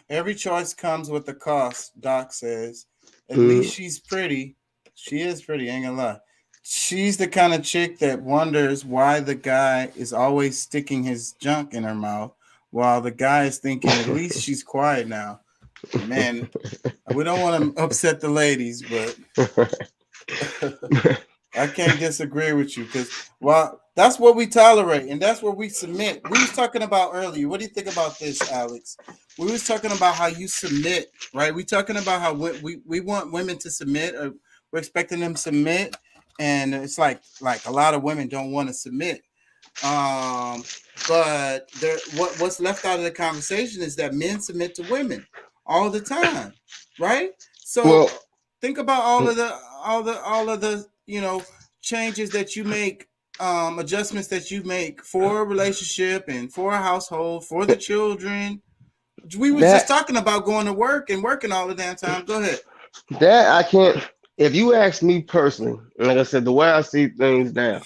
Every choice comes with a cost, Doc says. At least she's pretty. She is pretty, ain't gonna lie. She's the kind of chick that wonders why the guy is always sticking his junk in her mouth, while the guy is thinking, at least she's quiet now. Man, we don't want to upset the ladies, but I can't disagree with you, because, well, that's what we tolerate and that's what we submit. We was talking about earlier. What do you think about this, Alex? We was talking about how you submit, right? We talking about how we want women to submit, or we're expecting them to submit, and it's like a lot of women don't want to submit. But what's left out of the conversation is that men submit to women all the time, right? So think about all of the you know, changes that you make, adjustments that you make for a relationship and for a household, for the children. We were just talking about going to work and working all the damn time. Go ahead. That I can't. If you ask me personally, like I said, the way I see things now,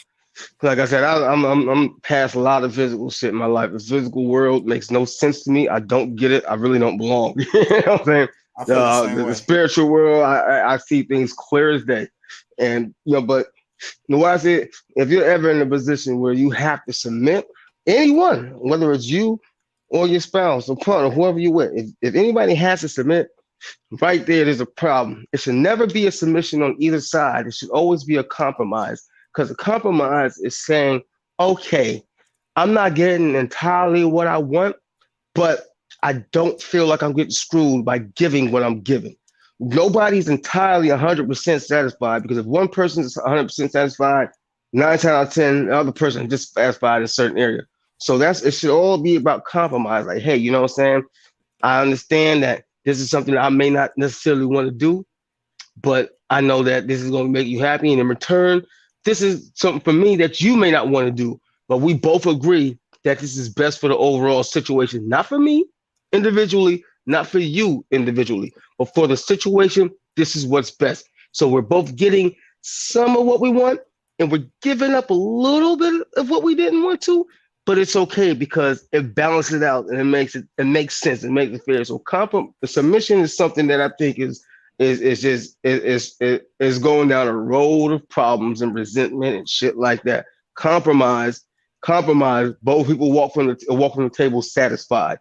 Like I said, I'm past a lot of physical shit in my life. The physical world makes no sense to me. I don't get it. I really don't belong. You know what I'm saying? I feel the same The way. spiritual world, I see things clear as day. And but what I said, if you're ever in a position where you have to submit, anyone, whether it's you or your spouse or partner, whoever you're with, if anybody has to submit, right there's a problem. It should never be a submission on either side. It should always be a compromise. Because a compromise is saying, okay, I'm not getting entirely what I want, but I don't feel like I'm getting screwed by giving what I'm giving. Nobody's entirely 100% satisfied, because if one person is 100% satisfied, 9 times out of 10, the other person is dissatisfied in a certain area. So it should all be about compromise. Like, hey, you know what I'm saying? I understand that this is something that I may not necessarily want to do, but I know that this is going to make you happy. And in return, this is something for me that you may not want to do, but we both agree that this is best for the overall situation, not for me individually, not for you individually, but for the situation, this is what's best. So we're both getting some of what we want, and we're giving up a little bit of what we didn't want to, but it's okay because it balances it out and it makes sense. It makes it fair. So submission is something that I think is going down a road of problems and resentment and shit like that. Compromise. Both people walk from the table satisfied,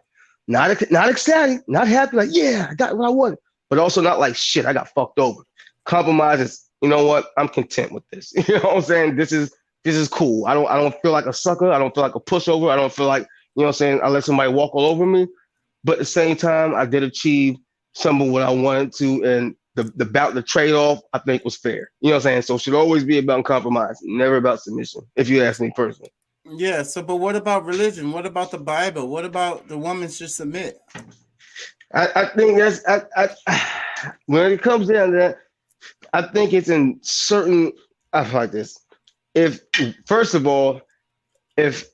not ecstatic, not happy, like, yeah, I got what I wanted, but also not like, shit, I got fucked over. Compromise is, you know what, I'm content with this. You know what I'm saying? This is cool. I don't feel like a sucker. I don't feel like a pushover. I don't feel like, you know what I'm saying, I let somebody walk all over me. But at the same time, I did achieve some of what I wanted to, and the trade-off I think was fair. You know what I'm saying? So it should always be about compromise, never about submission, if you ask me personally. Yeah, so but what about religion? What about the Bible? What about the woman should submit? I think that's when it comes down to that, I think it's in certain, I like this. If first of all, if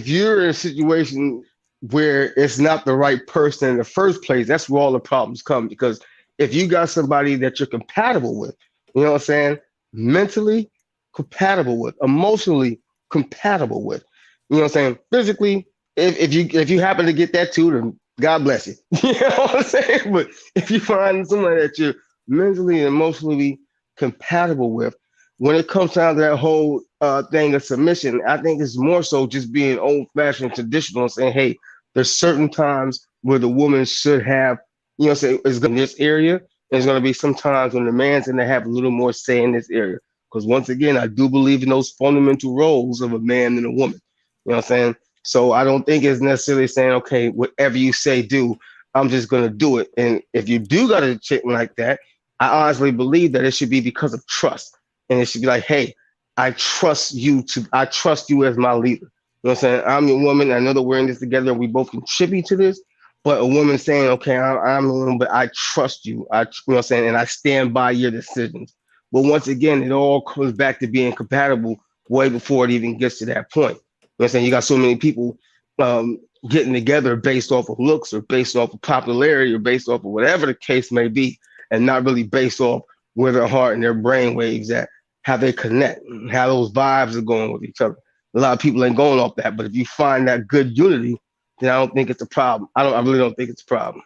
you're in a situation where it's not the right person in the first place, that's where all the problems come. Because if you got somebody that you're compatible with, you know what I'm saying, mentally compatible with, emotionally compatible with, you know what I'm saying, physically, if you happen to get that too, then God bless you. You know what I'm saying? But if you find somebody that you're mentally and emotionally compatible with, when it comes down to that whole thing of submission, I think it's more so just being old-fashioned, traditional, and saying, hey, there's certain times where the woman should have, you know, say it's in this area. There's going to be some times when the man's going to have a little more say in this area. Because once again, I do believe in those fundamental roles of a man and a woman. You know what I'm saying? So I don't think it's necessarily saying, okay, whatever you say, do, I'm just going to do it. And if you do got a chick like that, I honestly believe that it should be because of trust. And it should be like, hey, I trust you as my leader. You know what I'm saying? I'm your woman. I know that we're in this together and we both contribute to this. But a woman saying, okay, I'm the woman, but I trust you. You know what I'm saying? And I stand by your decisions. But once again, it all comes back to being compatible way before it even gets to that point. You know what I'm saying? You got so many people getting together based off of looks or based off of popularity or based off of whatever the case may be, and not really based off where their heart and their brain waves at, how they connect, how those vibes are going with each other. A lot of people ain't going off that, but if you find that good unity, then I don't think it's a problem. I really don't think it's a problem.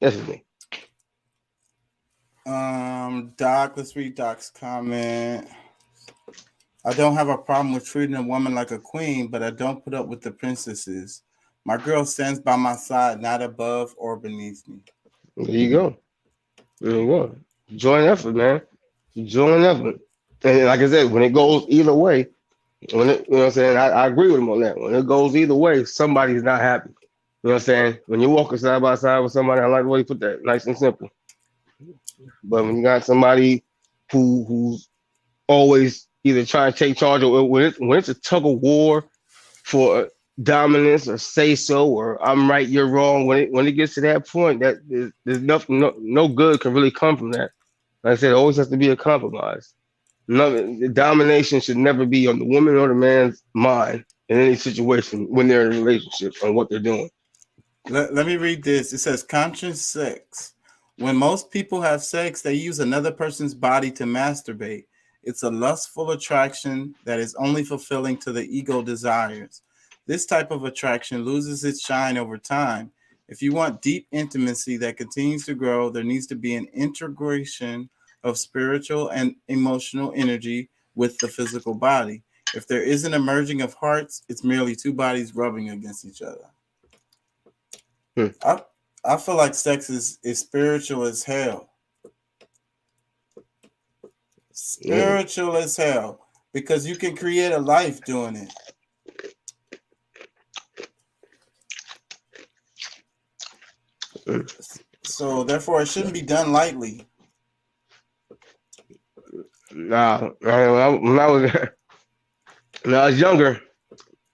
That's me. Doc, let's read Doc's comment. I don't have a problem with treating a woman like a queen, but I don't put up with the princesses. My girl stands by my side, not above or beneath me. There you go. There you go. Joint effort, man. Joint effort. And like I said, when it goes either way, you know what I'm saying? I agree with him on that. When it goes either way, somebody's not happy. You know what I'm saying? When you're walking side by side with somebody, I like the way you put that, nice and simple. But when you got somebody who's always either trying to take charge, or when it's a tug of war for dominance or say so, or I'm right, you're wrong, when it gets to that point, that there's nothing, no good can really come from that. Like I said, it always has to be a compromise. The domination should never be on the woman or the man's mind in any situation when they're in a relationship on what they're doing. Let me read this. It says, conscious sex. When most people have sex, they use another person's body to masturbate. It's a lustful attraction that is only fulfilling to the ego desires. This type of attraction loses its shine over time. If you want deep intimacy that continues to grow, there needs to be an integration of spiritual and emotional energy with the physical body. If there isn't a merging of hearts, it's merely two bodies rubbing against each other. I feel like sex is spiritual as hell. Spiritual as hell, because you can create a life doing it. So therefore, it shouldn't be done lightly. Nah, when I was younger,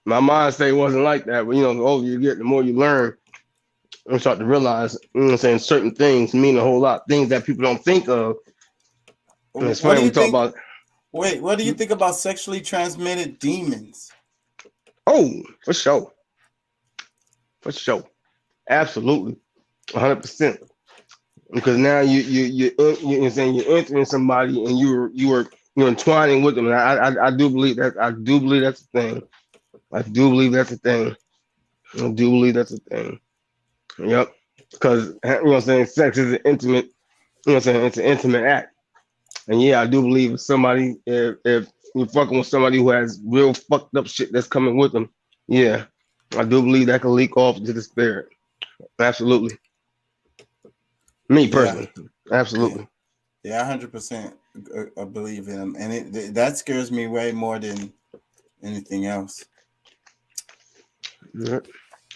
my mind state wasn't like that. But you know, the older you get, the more you learn and start to realize, you know what I'm saying, certain things mean a whole lot. Things that people don't think of. And it's funny we talk about. Wait, what do you think about sexually transmitted demons? Oh, for sure. For sure. Absolutely. 100%. Because now you're entering somebody and you're entwining with them. And I do believe that. I do believe that's a thing. I do believe that's a thing. I do believe that's a thing. Yep. Because you know what I'm saying, sex is an intimate, you know what I'm saying, it's an intimate act. And yeah, I do believe if you're fucking with somebody who has real fucked up shit that's coming with them, yeah, I do believe that can leak off to the spirit. Absolutely. Me personally, absolutely. Yeah, 100% I believe in them, and that scares me way more than anything else. Yep.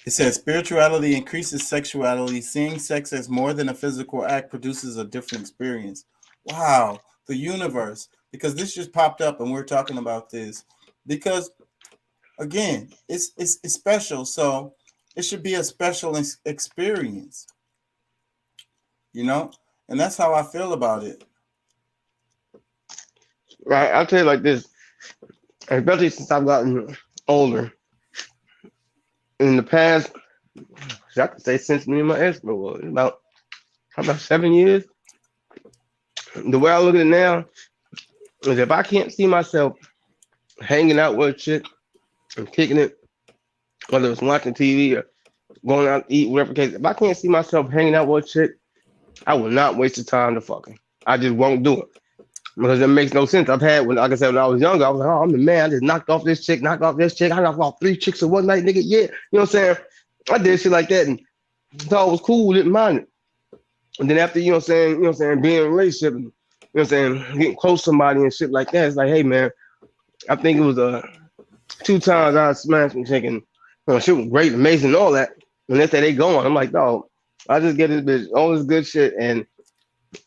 It says spirituality increases sexuality. Seeing sex as more than a physical act produces a different experience. Wow, the universe. Because this just popped up and we're talking about this. Because again, it's special, so it should be a special experience. You know? And that's how I feel about it. Right, I'll tell you like this, especially since I've gotten older. In the past, I could say since me and my ex were about 7 years. The way I look at it now is if I can't see myself hanging out with a chick and kicking it, whether it's watching TV or going out to eat, whatever case, if I can't see myself hanging out with a chick, I will not waste the time to fucking. I just won't do it. Because it makes no sense. I've had, like I said, when I was younger, I was like, oh, I'm the man. I just knocked off this chick. I knocked off 3 chicks in one night, nigga. Yeah. You know what I'm saying? I did shit like that and thought it was cool, didn't mind it. And then after, you know what I'm saying, being in a relationship and, you know what I'm saying, getting close to somebody and shit like that, it's like, hey, man, I think it was 2 times I smashed and chicken. Shit was great, amazing, and all that. And they say they going. I'm like, dog, I just get this bitch, all this good shit, and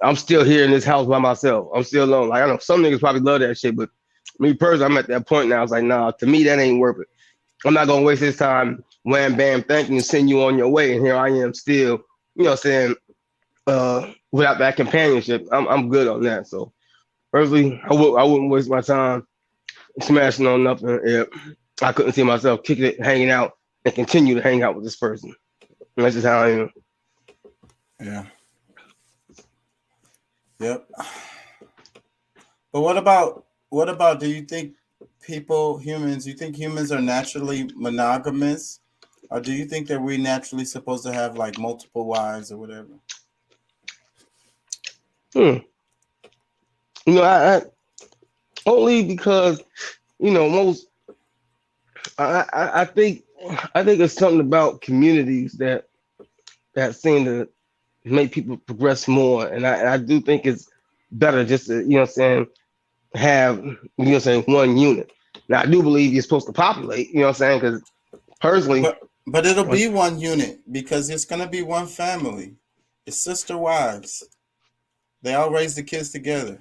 I'm still here in this house by myself. I'm still alone. Like, I know some niggas probably love that shit, but me personally, I'm at that point now. I was like, nah, to me, that ain't worth it. I'm not going to waste this time, wham, bam, thank you, and send you on your way. And here I am still, you know what I'm saying, without that companionship. I'm good on that. So, personally, I wouldn't waste my time smashing on nothing if I couldn't see myself kicking it, hanging out, and continue to hang out with this person. And that's just how I am. Yeah. Yep. But what about do you think humans are naturally monogamous? Or do you think that we're naturally supposed to have like multiple wives or whatever? You know, I only because, you know, most I think it's something about communities that seem to make people progress more, and I do think it's better just to, you know what I'm saying, have, you know what I'm saying, one unit. Now I do believe you're supposed to populate, you know what I'm saying, because personally, but it'll be one unit because it's gonna be one family. It's sister wives. They all raise the kids together,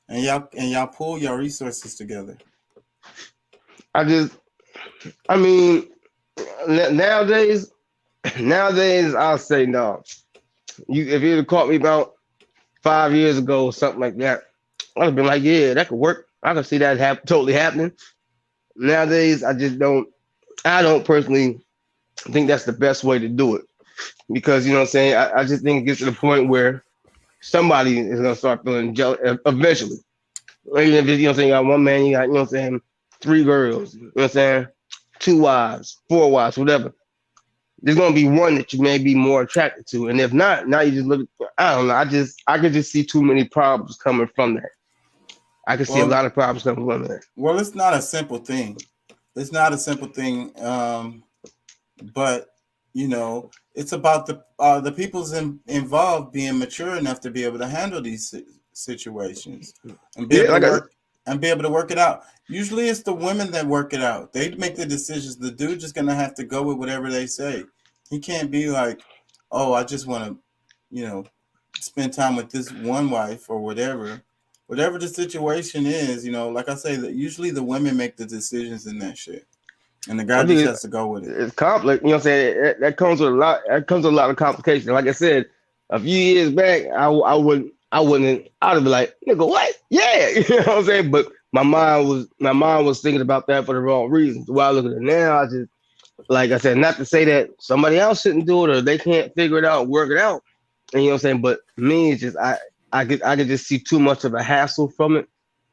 and y'all pool your resources together. I mean, nowadays I'll say no. If you'd have caught me about 5 years ago or something like that, I'd have been like, yeah, that could work. I could see that totally happening. Nowadays, I don't personally think that's the best way to do it. because you know what I'm saying. I just think it gets to the point where somebody is gonna start feeling jealous eventually. Even if it's, you know what I'm saying, you got one man, you got, you know what I'm saying, 3 girls, you know what I'm saying, 2 wives, 4 wives, whatever. There's gonna be one that you may be more attracted to, and if not, now you just look. I don't know. I could just see too many problems coming from that. I can see a lot of problems coming from that. Well, it's not a simple thing. It's not a simple thing, but you know, it's about the people's involved being mature enough to be able to handle these situations and be able to work and be able to work it out. Usually, it's the women that work it out. They make the decisions. The dude just gonna have to go with whatever they say. He can't be like, "Oh, I just want to, you know, spend time with this one wife or whatever." Whatever the situation is, you know, like I say, that usually the women make the decisions in that shit, and the guy just has to go with it. It's complex, you know what I'm saying. That comes with a lot. That comes with a lot of complications. Like I said, a few years back, I wouldn't. I'd be like, nigga, what? Yeah, you know what I'm saying. But my mind was thinking about that for the wrong reasons. While I look at it now, I just, like I said, not to say that somebody else shouldn't do it or they can't figure it out, work it out. And you know what I'm saying. But me, it's just I could just see too much of a hassle from it.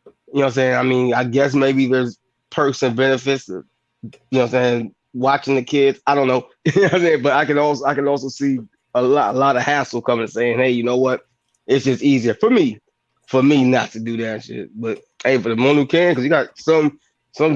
You know what I'm saying? I mean, I guess maybe there's perks and benefits of, you know what I'm saying, watching the kids. I don't know. You know what I'm saying? But I can also see a lot of hassle coming saying, hey, you know what? It's just easier for me not to do that shit. But hey, for the one who can, because you got some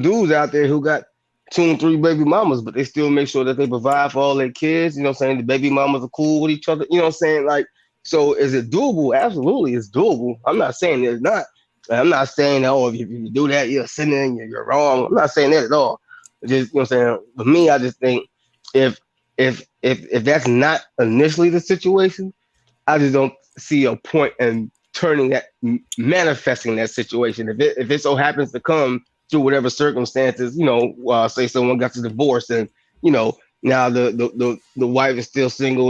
dudes out there who got 2 and 3 baby mamas, but they still make sure that they provide for all their kids. You know what I'm saying? The baby mamas are cool with each other. You know what I'm saying? Like, so is it doable? Absolutely, it's doable. I'm not saying it's not. I'm not saying that, oh, if you do that, you're sinning, you're wrong. I'm not saying that at all. Just, you know what I'm saying? For me, I just think if that's not initially the situation, I just don't see a point in manifesting that situation. If it so happens to come through whatever circumstances, you know, say someone got a divorce and, you know, now the wife is still single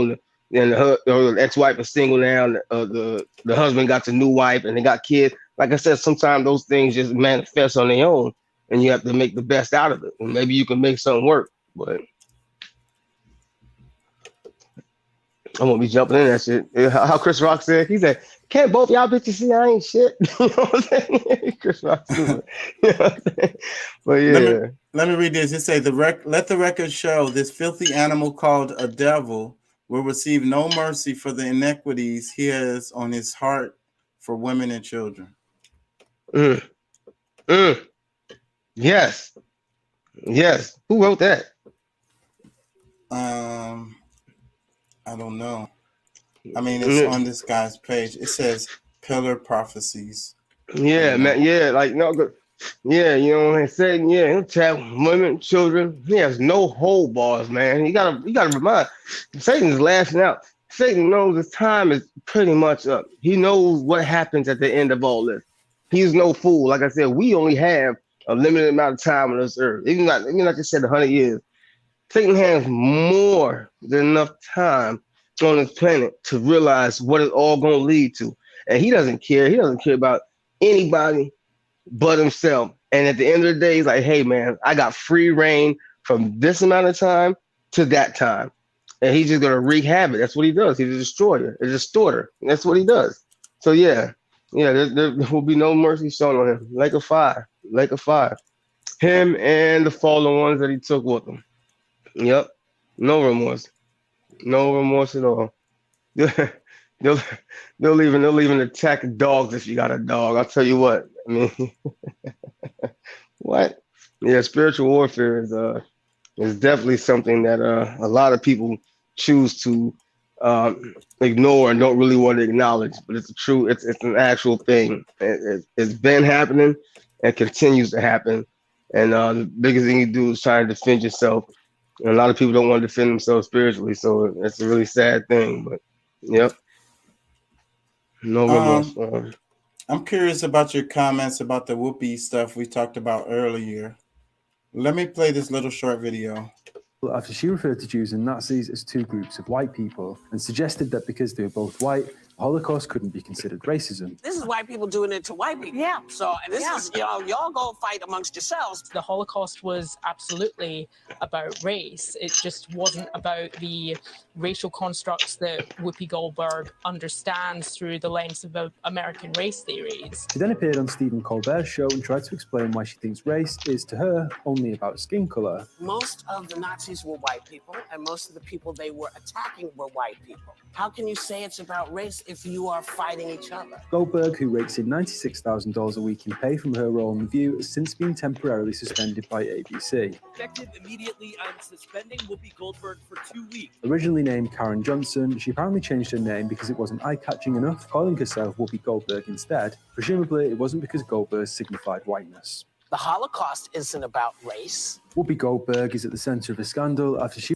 and the ex-wife is single now. The husband got a new wife and they got kids. Like I said, sometimes those things just manifest on their own, and you have to make the best out of it. And maybe you can make something work, but I won't be jumping in that shit. How Chris Rock said, he said, "Can't both y'all bitches see I ain't shit?" You know what I'm saying? Chris Rock stupid. You know what I'm saying? But yeah. Let me read this. It says, let the record show this filthy animal called a devil will receive no mercy for the iniquities he has on his heart for women and children. Yes. Who wrote that? I don't know. I mean, it's on this guy's page. It says Pillar Prophecies. Yeah, man. Yeah, like no good. Yeah, you know what I'm saying? Yeah, he'll chat with women, children. He has no hold bars, man. You gotta remind. Satan's lashing out. Satan knows his time is pretty much up. He knows what happens at the end of all this. He's no fool. Like I said, we only have a limited amount of time on this earth. Even like I said, 100 years. Satan has more than enough time on this planet to realize what it's all going to lead to. And he doesn't care. He doesn't care about anybody but himself. And at the end of the day, he's like, hey, man, I got free reign from this amount of time to that time. And he's just going to wreak havoc. That's what he does. He's a destroyer, a distorter. That's what he does. So, yeah, there will be no mercy shown on him. Lake of fire. Him and the fallen ones that he took with him. Yep. No remorse at all. They'll even attack dogs if you got a dog. I'll tell you what. I mean, what? Yeah, spiritual warfare is definitely something that a lot of people choose to ignore and don't really want to acknowledge. But it's an actual thing. It's been happening and continues to happen. And the biggest thing you do is try to defend yourself. And a lot of people don't want to defend themselves spiritually, so it's a really sad thing. But yep, no remorse. I'm curious about your comments about the whoopi stuff we talked about earlier. Let me play this little short video. After she referred to Jews and Nazis as 2 groups of white people and suggested that because they were both white, Holocaust couldn't be considered racism. This is white people doing it to white people. Yeah. So this is, y'all go fight amongst yourselves. The Holocaust was absolutely about race. It just wasn't about the racial constructs that Whoopi Goldberg understands through the lens of American race theories. She then appeared on Stephen Colbert's show and tried to explain why she thinks race is, to her, only about skin color. Most of the Nazis were white people, and most of the people they were attacking were white people. How can you say it's about race if you are fighting each other? Goldberg, who rakes in $96,000 a week in pay from her role on The View, has since been temporarily suspended by ABC. Effective immediately, I'm suspending Whoopi Goldberg for 2 weeks. Originally named Karen Johnson, she apparently changed her name because it wasn't eye-catching enough, calling herself Whoopi Goldberg instead. Presumably, it wasn't because Goldberg signified whiteness. The Holocaust isn't about race. Whoopi Goldberg is at the center of a scandal after she...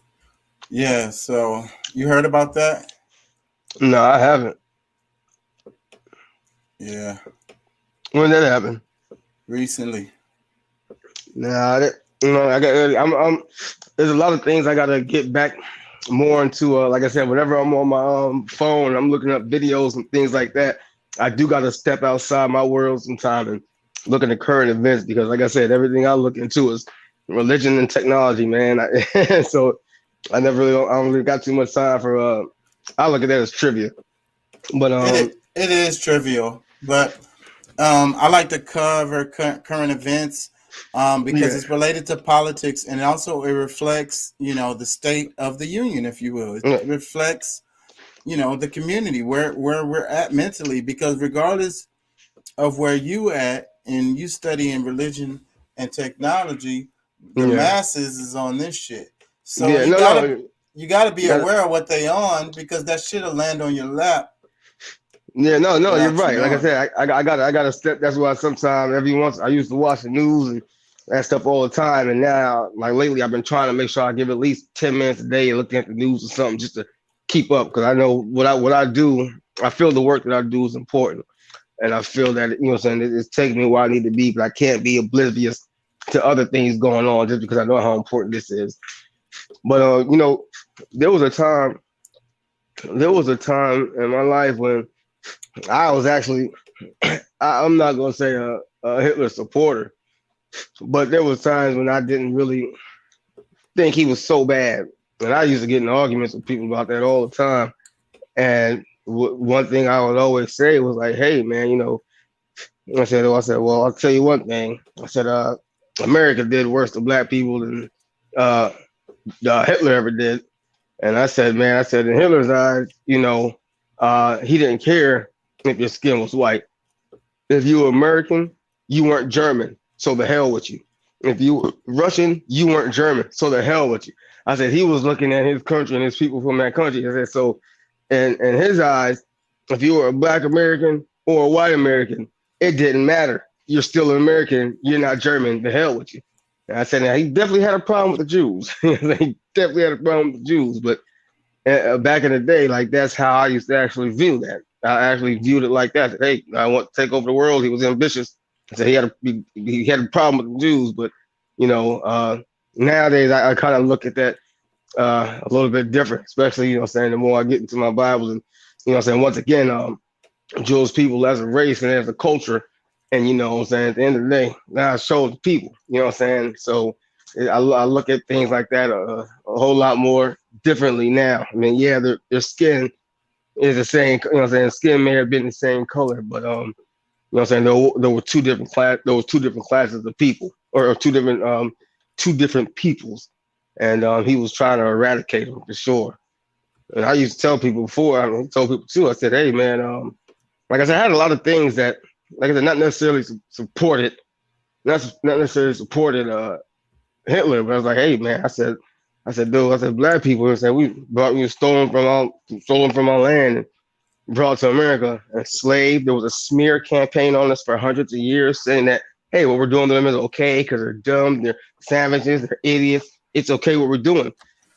Yeah, so you heard about that? No, I haven't. Yeah. When did that happen? Recently. Nah, I got. I'm. There's a lot of things I gotta get back more into. Like I said, whenever I'm on my phone, I'm looking up videos and things like that. I do gotta step outside my world sometime and look at the current events because, like I said, everything I look into is religion and technology, man. So I don't really got too much time for. I look at that as trivia, but it is trivial, but I like to cover current events because it's related to politics and also it reflects, the state of the union, if you will. It reflects, the community where we're at mentally, because regardless of where you at and you study in religion and technology, the masses is on this shit. So you gotta be aware of what they on because that shit'll land on your lap. Yeah, no, you're right. Like I said, I gotta step. That's why sometimes every once I used to watch the news and that stuff all the time, and now like lately I've been trying to make sure I give at least 10 minutes a day looking at the news or something just to keep up because I know what I do. I feel the work that I do is important, and I feel that it's taking me where I need to be, but I can't be oblivious to other things going on just because I know how important this is. But there was a time in my life when I was actually, I'm not gonna say a Hitler supporter, but there was times when I didn't really think he was so bad, and I used to get in arguments with people about that all the time. And one thing I would always say was like, "Hey, man, I said, well, I'll tell you one thing. I said, America did worse to black people than Hitler ever did." And I said, man, in Hitler's eyes, he didn't care if your skin was white. If you were American, you weren't German, so the hell with you. If you were Russian, you weren't German, so the hell with you. I said, he was looking at his country and his people from that country. I said, so in his eyes, if you were a black American or a white American, it didn't matter. You're still an American. You're not German. The hell with you. And I said, now, he definitely had a problem with the Jews. He definitely had a problem with the Jews. But back in the day, like that's how I used to actually view that. I actually viewed it like that. Hey, I want to take over the world. He was ambitious. I said he had a problem with the Jews. But nowadays I kind of look at that a little bit different, especially the more I get into my Bible and once again, Jewish people as a race and as a culture. And at the end of the day, God shows the people, So I look at things like that a whole lot more differently now. I mean, yeah, their skin is the same, skin may have been the same color, but there were two different classes of people, or two different peoples, and he was trying to eradicate them for sure. And I used to tell people before, I told people too, I said, hey man, like I said, I had a lot of things that, like I said, not necessarily supported Hitler, but I was like, hey man, I said, dude, black people, we were stolen from our land and brought to America, enslaved. There was a smear campaign on us for hundreds of years, saying that, hey, what we're doing to them is okay because they're dumb, they're savages, they're idiots. It's okay what we're doing.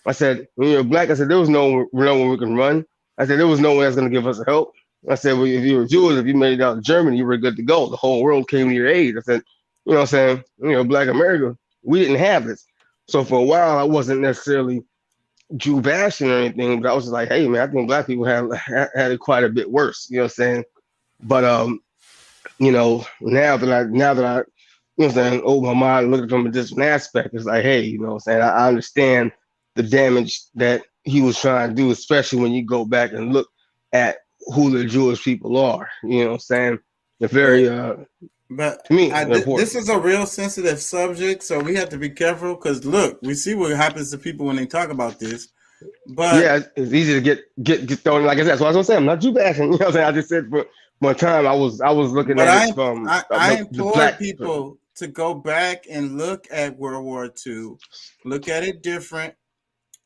I said, when you're black, I said, there was nowhere we can run. I said, there was no one that's going to give us help. I said, well, if you were Jewish, if you made it out of Germany, you were good to go. The whole world came to your aid. I said, black America, we didn't have this. So for a while, I wasn't necessarily Jew bashing or anything, but I was just like, hey man, I think black people had it quite a bit worse. You know what I'm saying? But now that I you know what I'm saying, open my mind, look at it from a different aspect, it's like, hey, you know what I'm saying? I understand the damage that he was trying to do, especially when you go back and look at who the Jewish people are. You know what I'm saying? They're very But to me, they're this important. is a real sensitive subject, so we have to be careful because look, we see what happens to people when they talk about this. But Yeah, it's easy to get thrown. Like I said, so I was gonna say I'm not Jew bashing. You know what I'm saying? I just said for one time I was looking but at I it from I the implore black. people to go back and look at World War II, look at it different.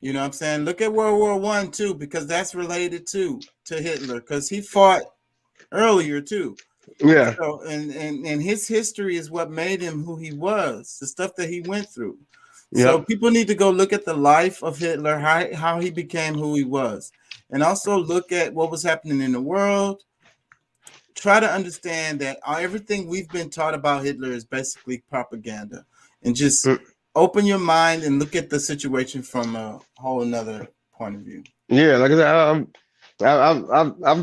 You know what I'm saying? Look at World War One too, because that's related to Hitler, because he fought earlier too. Yeah. So and his history is what made him who he was, the stuff that he went through. So Yep. people need to go look at the life of Hitler, how he became who he was, and also look at what was happening in the world. Try to understand that everything we've been taught about Hitler is basically propaganda, and just open your mind and look at the situation from a whole nother point of view. Yeah, like I said,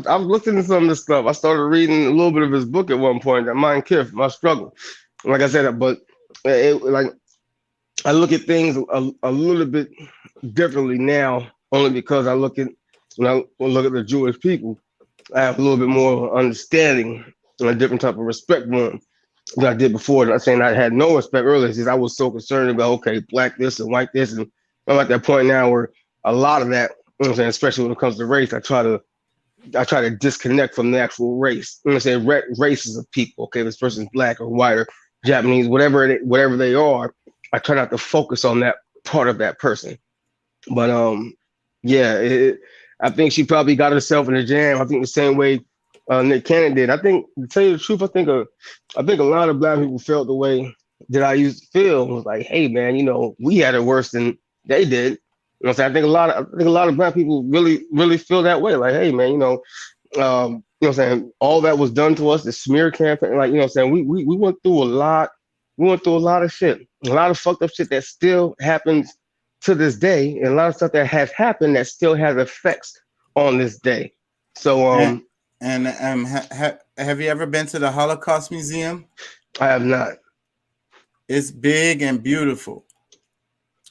I've looked into some of this stuff. I started reading a little bit of his book at one point, that Mein Kampf, My Struggle. Like I said, but like I look at things a little bit differently now, only because I look at when I look at the Jewish people, I have a little bit more understanding and a different type of respect for them than I did before. Not saying I had no respect earlier, it's just I was so concerned about okay, black this and white this, and I'm at that point now where a lot of that, you know what I'm saying, especially when it comes to race, I try to disconnect from the actual race. You know what I'm saying? Races of people. Okay, this person's black or white or Japanese, whatever they are. I try not to focus on that part of that person. But yeah, I think she probably got herself in a jam. I think the same way Nick Cannon did. I think, to tell you the truth, I think a lot of black people felt the way that I used to feel. It was like, hey man, we had it worse than they did. You know what I'm saying? I think a lot of black people really feel that way. Like, hey man, you know what I'm saying? All that was done to us, the smear campaign, like, you know what I'm saying? We went through a lot. We went through a lot of shit, a lot of fucked up shit that still happens to this day, and a lot of stuff that has happened that still has effects on this day. So, Have you ever been to the Holocaust Museum? I have not. It's big and beautiful.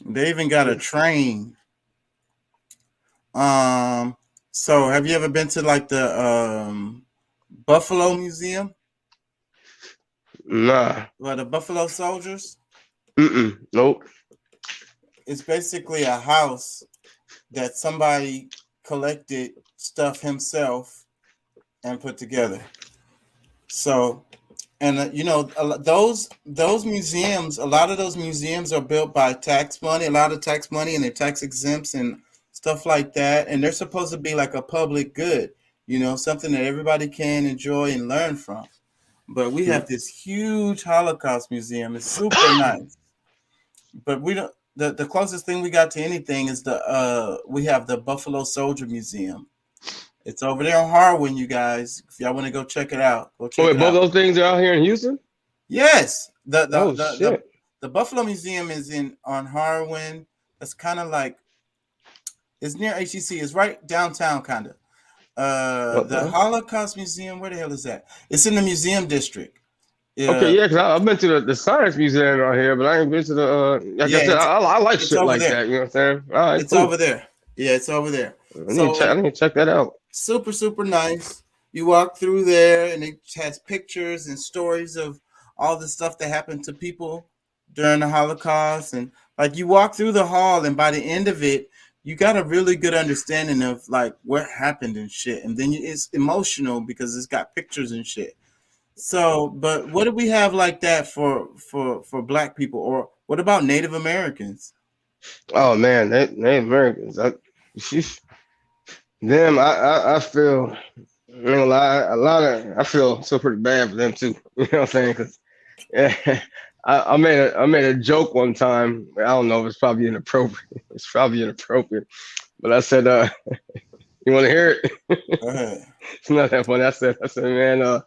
They even got a train. So have you ever been to like the Buffalo Museum? Nah. Well, the Buffalo Soldiers? Nope. It's basically a house that somebody collected stuff himself and put together. So, and those museums, a lot of those museums are built by tax money, a lot of tax money, and they're tax exempts and stuff like that. And they're supposed to be like a public good, something that everybody can enjoy and learn from. But we have this huge Holocaust museum. It's super nice. But we don't. The closest thing we got to anything is we have the Buffalo Soldier Museum. It's over there on Harwin, you guys. If y'all want to go check it out, go check it out. Both those things are out here in Houston? Yes. Shit. The Buffalo Museum is on Harwin. That's kind of like, it's near HEC. It's right downtown, kind of. The Holocaust Museum, where the hell is that? It's in the museum district. Okay, yeah, because I've been to the Science Museum out here, but I ain't been to the. Like I said, I like shit like that. You know what I'm saying? All right, it's over there. Yeah, it's over there. I need to check that out. Super, super nice. You walk through there, and it has pictures and stories of all the stuff that happened to people during the Holocaust. And like you walk through the hall, and by the end of it, you got a really good understanding of like what happened and shit. And then it's emotional because it's got pictures and shit. So, but what do we have like that for black people, or what about Native Americans? Oh man, Native Americans. I feel, I feel so pretty bad for them too. You know what I'm saying? Because I made a joke one time. I don't know if it's probably inappropriate. It's probably inappropriate, but I said, "You want to hear it?" Go ahead. It's not that funny. I said, man,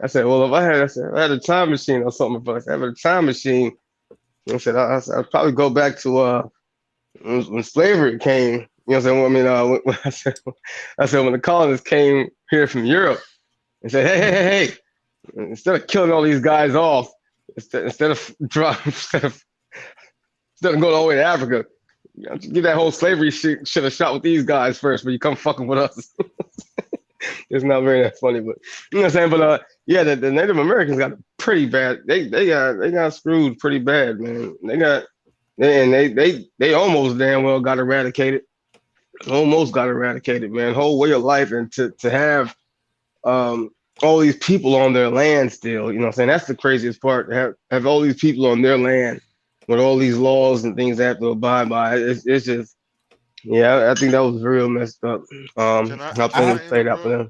I said, well, if I had a time machine or something, if I had a time machine, I said, I'd probably go back to when slavery came, you know what I'm saying? I mean, when I said when the colonists came here from Europe and said, hey, instead of killing all these guys off, instead of going all the way to Africa, you know, get that whole slavery shit should have shot with these guys first, but you come fucking with us. It's not very that funny, but you know what I'm saying. But yeah, the Native Americans got pretty bad. They got screwed pretty bad, man. They almost damn well got eradicated. Almost got eradicated, man. Whole way of life, and to have um all these people on their land still. You know what I'm saying? That's the craziest part. To have all these people on their land with all these laws and things they have to abide by. It's just yeah. I think that was real messed up. How things played out for them.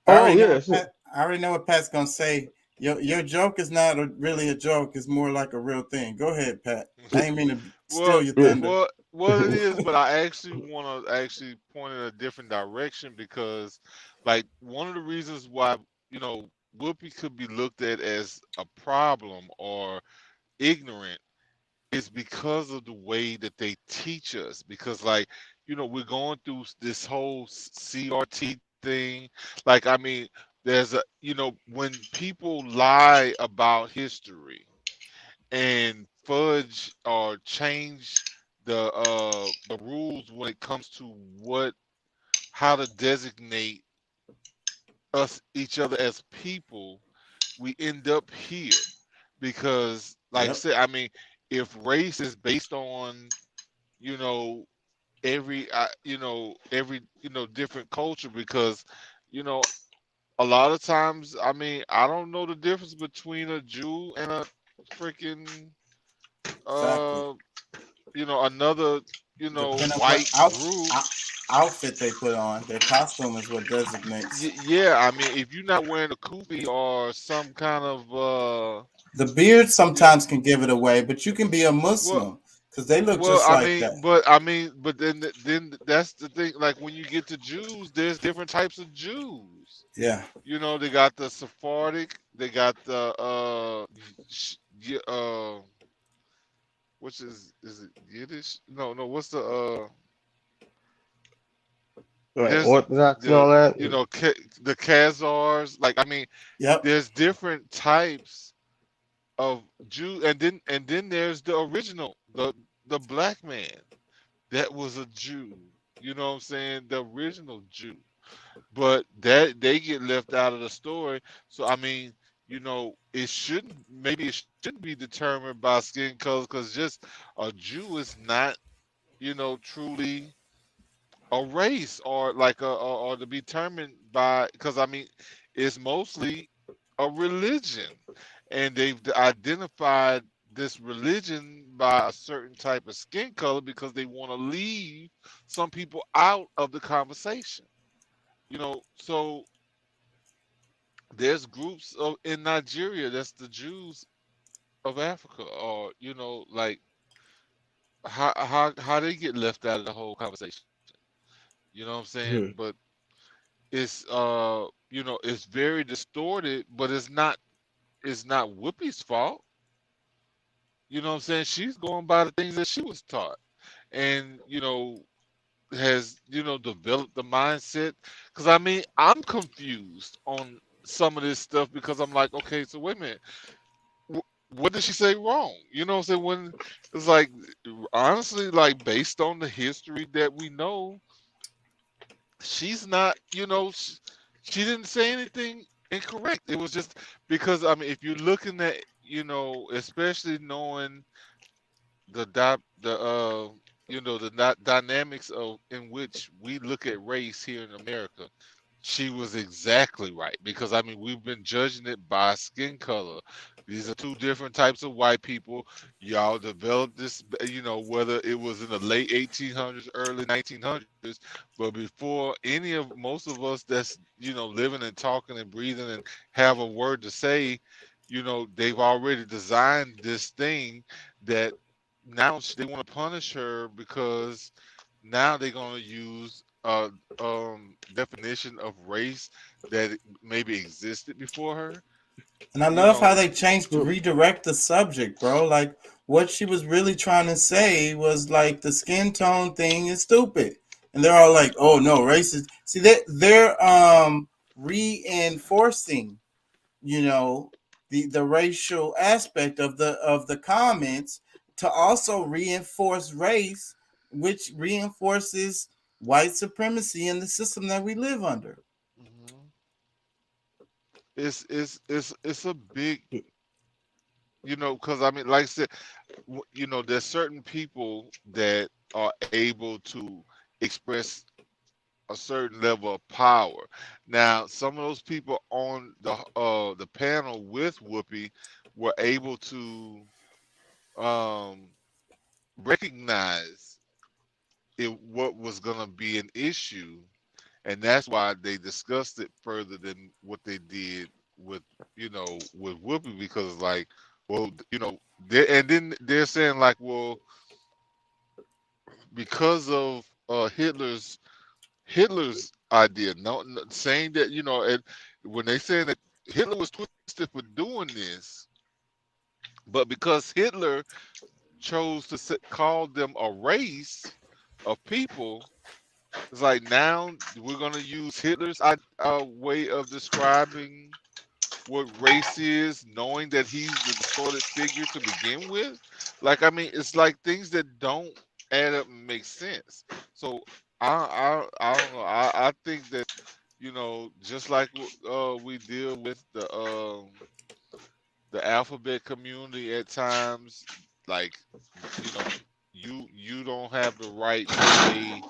Oh yeah, shit. I already know what Pat's gonna say. Your joke is not really a joke. It's more like a real thing. Go ahead, Pat. I ain't mean to steal your thunder. Well, it is, but I actually want to actually point in a different direction because, like, one of the reasons why Whoopi could be looked at as a problem or ignorant is because of the way that they teach us. Because, like, we're going through this whole CRT thing. Like, I mean, there's when people lie about history and fudge or change the rules when it comes to how to designate each other as people, we end up here because, like I said, I mean, if race is based on every different culture, because a lot of times, I mean, I don't know the difference between a Jew and a freaking another white group outfit they put on. Their costume is what designates. Yeah, I mean, if you're not wearing a kufi or some kind of the beard sometimes can give it away, but you can be a Muslim because they look just like that. But then that's the thing. Like when you get to Jews, there's different types of Jews. Yeah, they got the Sephardic, they got the which is it Yiddish? No, what's the Orthodox and all that. The Khazars. Like, I mean, there's different types of Jew, and then there's the original, the black man that was a Jew. You know what I'm saying? The original Jew. But that they get left out of the story. So I mean, it shouldn't be determined by skin color, because just a Jew is not, truly a race or like or to be determined by, because I mean, it's mostly a religion, and they've identified this religion by a certain type of skin color because they want to leave some people out of the conversation. So there's groups in Nigeria that's the Jews of Africa, or like how they get left out of the whole conversation. You know what I'm saying? But it's it's very distorted, but it's not Whoopi's fault. You know what I'm saying? She's going by the things that she was taught, and has developed the mindset. Because I mean, I'm confused on some of this stuff, because I'm like, okay, so wait a minute, what did she say wrong? You know what I'm saying? When it's like, honestly, like, based on the history that we know, she's not, she didn't say anything incorrect. It was just because, I mean, if you're looking at, especially knowing the dynamics in which we look at race here in America, she was exactly right. Because I mean, we've been judging it by skin color. These are two different types of white people. Y'all developed this, whether it was in the late 1800s, early 1900s, but before most of us that's, living and talking and breathing and have a word to say, they've already designed this thing that now they want to punish her, because now they're going to use a definition of race that maybe existed before her. And I love how they redirect the subject, bro. Like, what she was really trying to say was like the skin tone thing is stupid, and they're all like, "Oh no, racist." See, they're reinforcing, you know, the racial aspect of the comments to also reinforce race, which reinforces white supremacy in the system that we live under. It's a big, you know, because I mean, like I said, you know, there's certain people that are able to express a certain level of power. Now, some of those people on the panel with Whoopi were able to um, recognize what was going to be an issue, and that's why they discussed it further than what they did with, you know, with Whoopi, because like, well, you know, and then they're saying like, well, because of Hitler's idea, saying that, you know, and when they say that Hitler was twisted for doing this, but because Hitler chose to call them a race of people, it's like now we're gonna use Hitler's way of describing what race is, knowing that he's the distorted figure to begin with. Like, I mean, it's like things that don't add up and make sense. So I don't know. I think that, you know, just like we deal with the alphabet community at times, like, you know, you don't have the right to say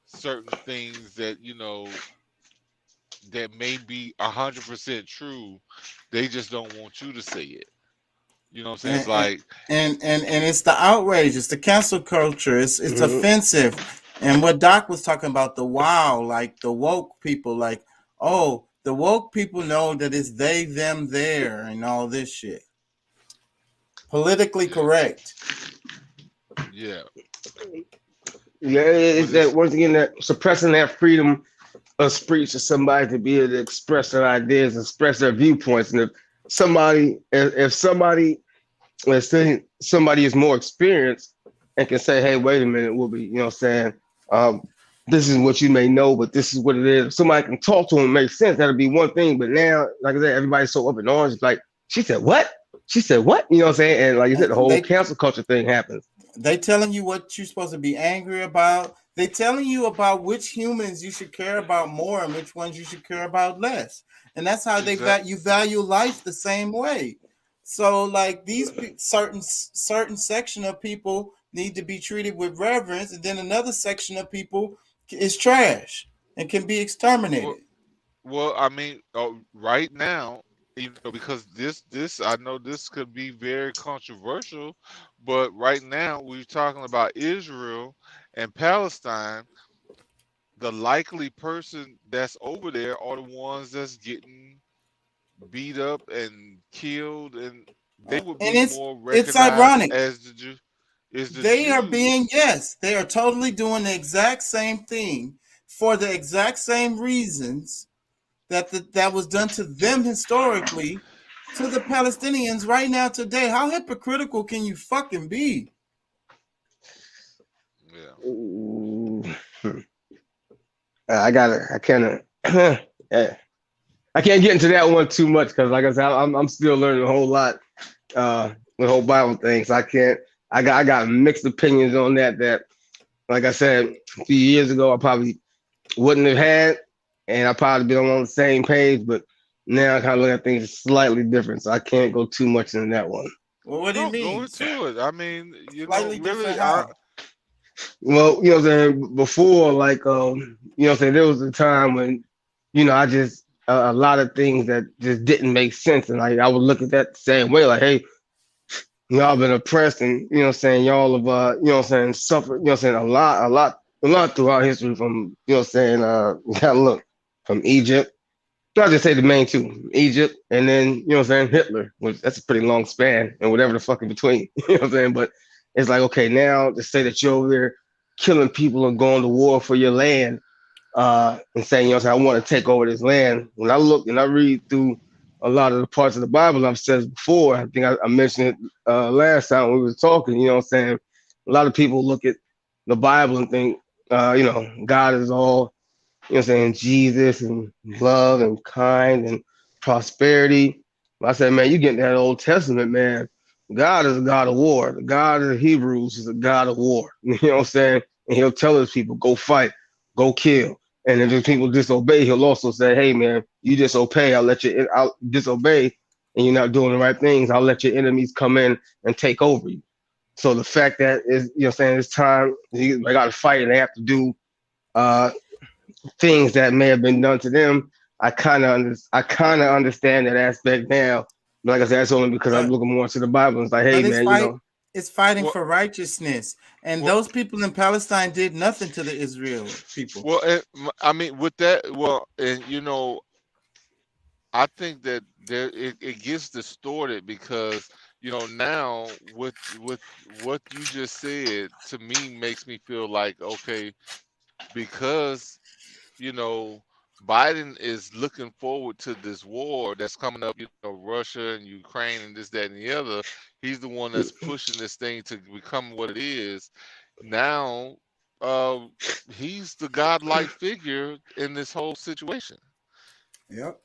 certain things that, you know, that may be 100% true. They just don't want you to say it. You know what I'm saying? It's like, And it's the outrage, it's the cancel culture, it's offensive. And what Doc was talking about, the wow, like the woke people, like, oh, the woke people know that it's they, them, there, and all this shit. Politically correct. Yeah. Yeah, it's that once again that suppressing that freedom of speech for somebody to be able to express their ideas, express their viewpoints, and if somebody, let's say somebody is more experienced and can say, "Hey, wait a minute, we'll be," you know, what I'm saying, this is what you may know, but this is what it is. If somebody can talk to them, make sense. That'll be one thing. But now, like I said, everybody's so up in arms. It's like, she said what? She said what? You know what I'm saying? And like you said, the whole cancel culture thing happens. They telling you what you're supposed to be angry about. They telling you about which humans you should care about more and which ones you should care about less. And that's how they value life the same way. So like these certain section of people need to be treated with reverence, and then another section of people is trash and can be exterminated. Well, I mean, right now, you know, because this I know this could be very controversial, but right now we're talking about Israel and Palestine. The likely person that's over there are the ones that's getting beat up and killed, and they would be more recognized ironic. as the Jew. They are being, yes, they are totally doing the exact same thing for the exact same reasons that was done to them historically to the Palestinians right now today. How hypocritical can you fucking be? I can't get into that one too much because, like I said, I'm still learning a whole lot with the whole Bible thing. So I got mixed opinions on that. That, like I said, a few years ago, I probably wouldn't have had, and I probably been on the same page. But now I kind of look at things slightly different, so I can't go too much into that one. Well, what do you mean? Go into it. I mean, you Slightly know, really, well, you know what I'm saying, before, like, you know what I'm saying, there was a time when, you know, I just, a lot of things that just didn't make sense. And like, I would look at that the same way, like, hey, y'all been oppressed and, you know what I'm saying, y'all have, you know what I'm saying, suffered, you know what I'm saying, a lot throughout history from, you know what I'm saying, you gotta look, from Egypt. I'll just say the main two, Egypt, and then, you know what I'm saying, Hitler, which that's a pretty long span, and whatever the fuck in between, you know what I'm saying? But it's like, okay, now to say that you're over there killing people and going to war for your land, and saying, you know what I'm saying, I want to take over this land. When I look and I read through a lot of the parts of the Bible I've said before. I think I mentioned it last time we were talking. You know what I'm saying? A lot of people look at the Bible and think, God is all, you know what I'm saying, Jesus and love and kind and prosperity. I said, man, you get in that Old Testament, man. God is a God of war. The God of the Hebrews is a God of war. You know what I'm saying? And he'll tell his people, go fight, go kill. And if the people disobey, he'll also say, hey, man, you disobey, I'll disobey, and you're not doing the right things. I'll let your enemies come in and take over you. So the fact that is, you know what I'm saying, it's time, they got to fight and they have to do uh, things that may have been done to them. I kind of understand that aspect now. But like I said, that's only because I'm looking more into the Bible. It's like, hey, But it's man, it's fighting Well, for righteousness, and well, those people in Palestine did nothing to the Israel people. well. I mean, with that, well, and I think that it gets distorted because now with what you just said to me makes me feel like, okay, because you know Biden is looking forward to this war that's coming up, Russia and Ukraine and this, that, and the other. He's the one that's pushing this thing to become what it is. Now, uh, he's the godlike figure in this whole situation. Yep.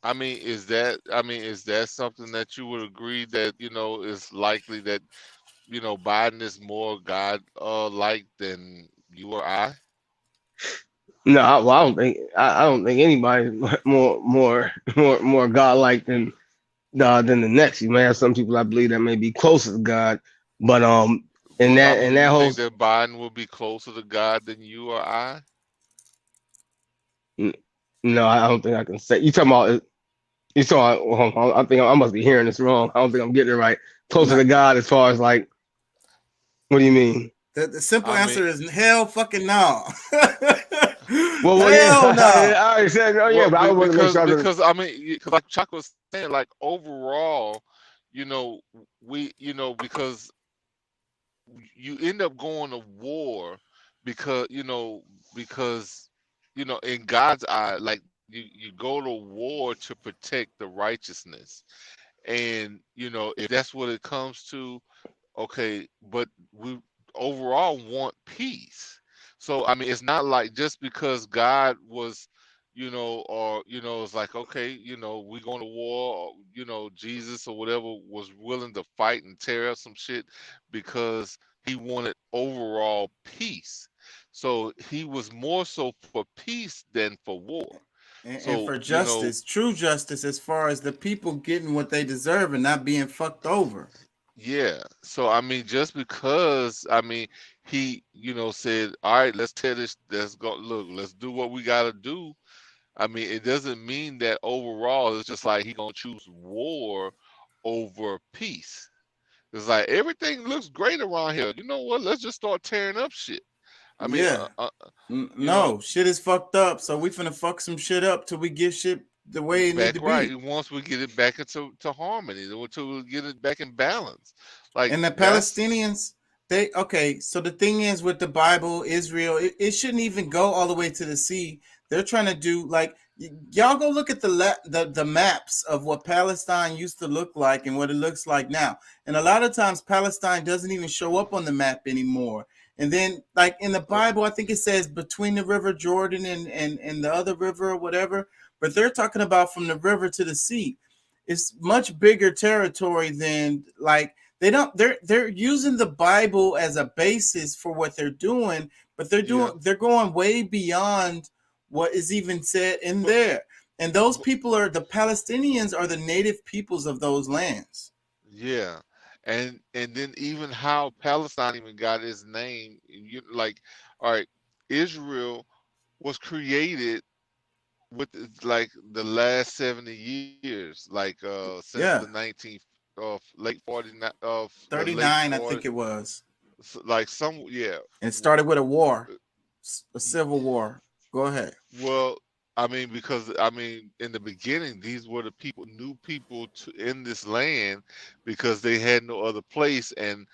Is that something that you would agree that, is likely that, Biden is more God like than you or I? no, I don't think anybody's more godlike than the next. You may have some people I believe that may be closer to God, but in But I that mean, in you that whole think that Biden will be closer to God than you or I? n- no, I don't think I can say. You talking about, hold on, I think I must be hearing this wrong. I don't think I'm getting it right. Closer No, to God as far as like, what do you mean? the simple I mean, answer is hell fucking no. Well, yeah, Hell no. I already said, oh yeah, well, but I want to make because sure I can. because like Chuck was saying, like overall, you know, because you end up going to war because because in God's eye, like you go to war to protect the righteousness, and if that's what it comes to, okay, but we overall want peace. So I mean, it's not like just because God was, or it's like, okay, we going to war, or, Jesus or whatever was willing to fight and tear up some shit because he wanted overall peace. So he was more so for peace than for war. And So for justice, true justice, as far as the people getting what they deserve and not being fucked over. yeah. So I mean, just because he, said, all right, let's tear this, let's go, look, let's do what we gotta do. I mean, it doesn't mean that overall it's just like he gonna choose war over peace. It's like everything looks great around here. You know what? Let's just start tearing up shit. I mean, Yeah. you know, No, shit is fucked up. So we finna fuck some shit up till we get shit the way it need to back right. be. Once we get it back into harmony, until we get it back in balance. Like And the that's Palestinians, okay, so the thing is with the Bible, Israel, it shouldn't even go all the way to the sea. They're trying to do like y'all go look at the maps of what Palestine used to look like and what it looks like now. And a lot of times Palestine doesn't even show up on the map anymore. And then like in the Bible, I think it says between the river Jordan and the other river or whatever, but they're talking about from the river to the sea. It's much bigger territory than like they're using the Bible as a basis for what they're doing, but they're going way beyond what is even said in there. And those people are the Palestinians are the native peoples of those lands. yeah. And then even how Palestine even got its name, like, all right, Israel was created with like the last 70 years, like since the Yeah. 19th of late 49 of the late 39, I 40, think it was. like some, yeah. It started with a war, a civil war. Go ahead. Well, I mean, because I mean, in the beginning, these were the people, new people in this land, because they had no other place, and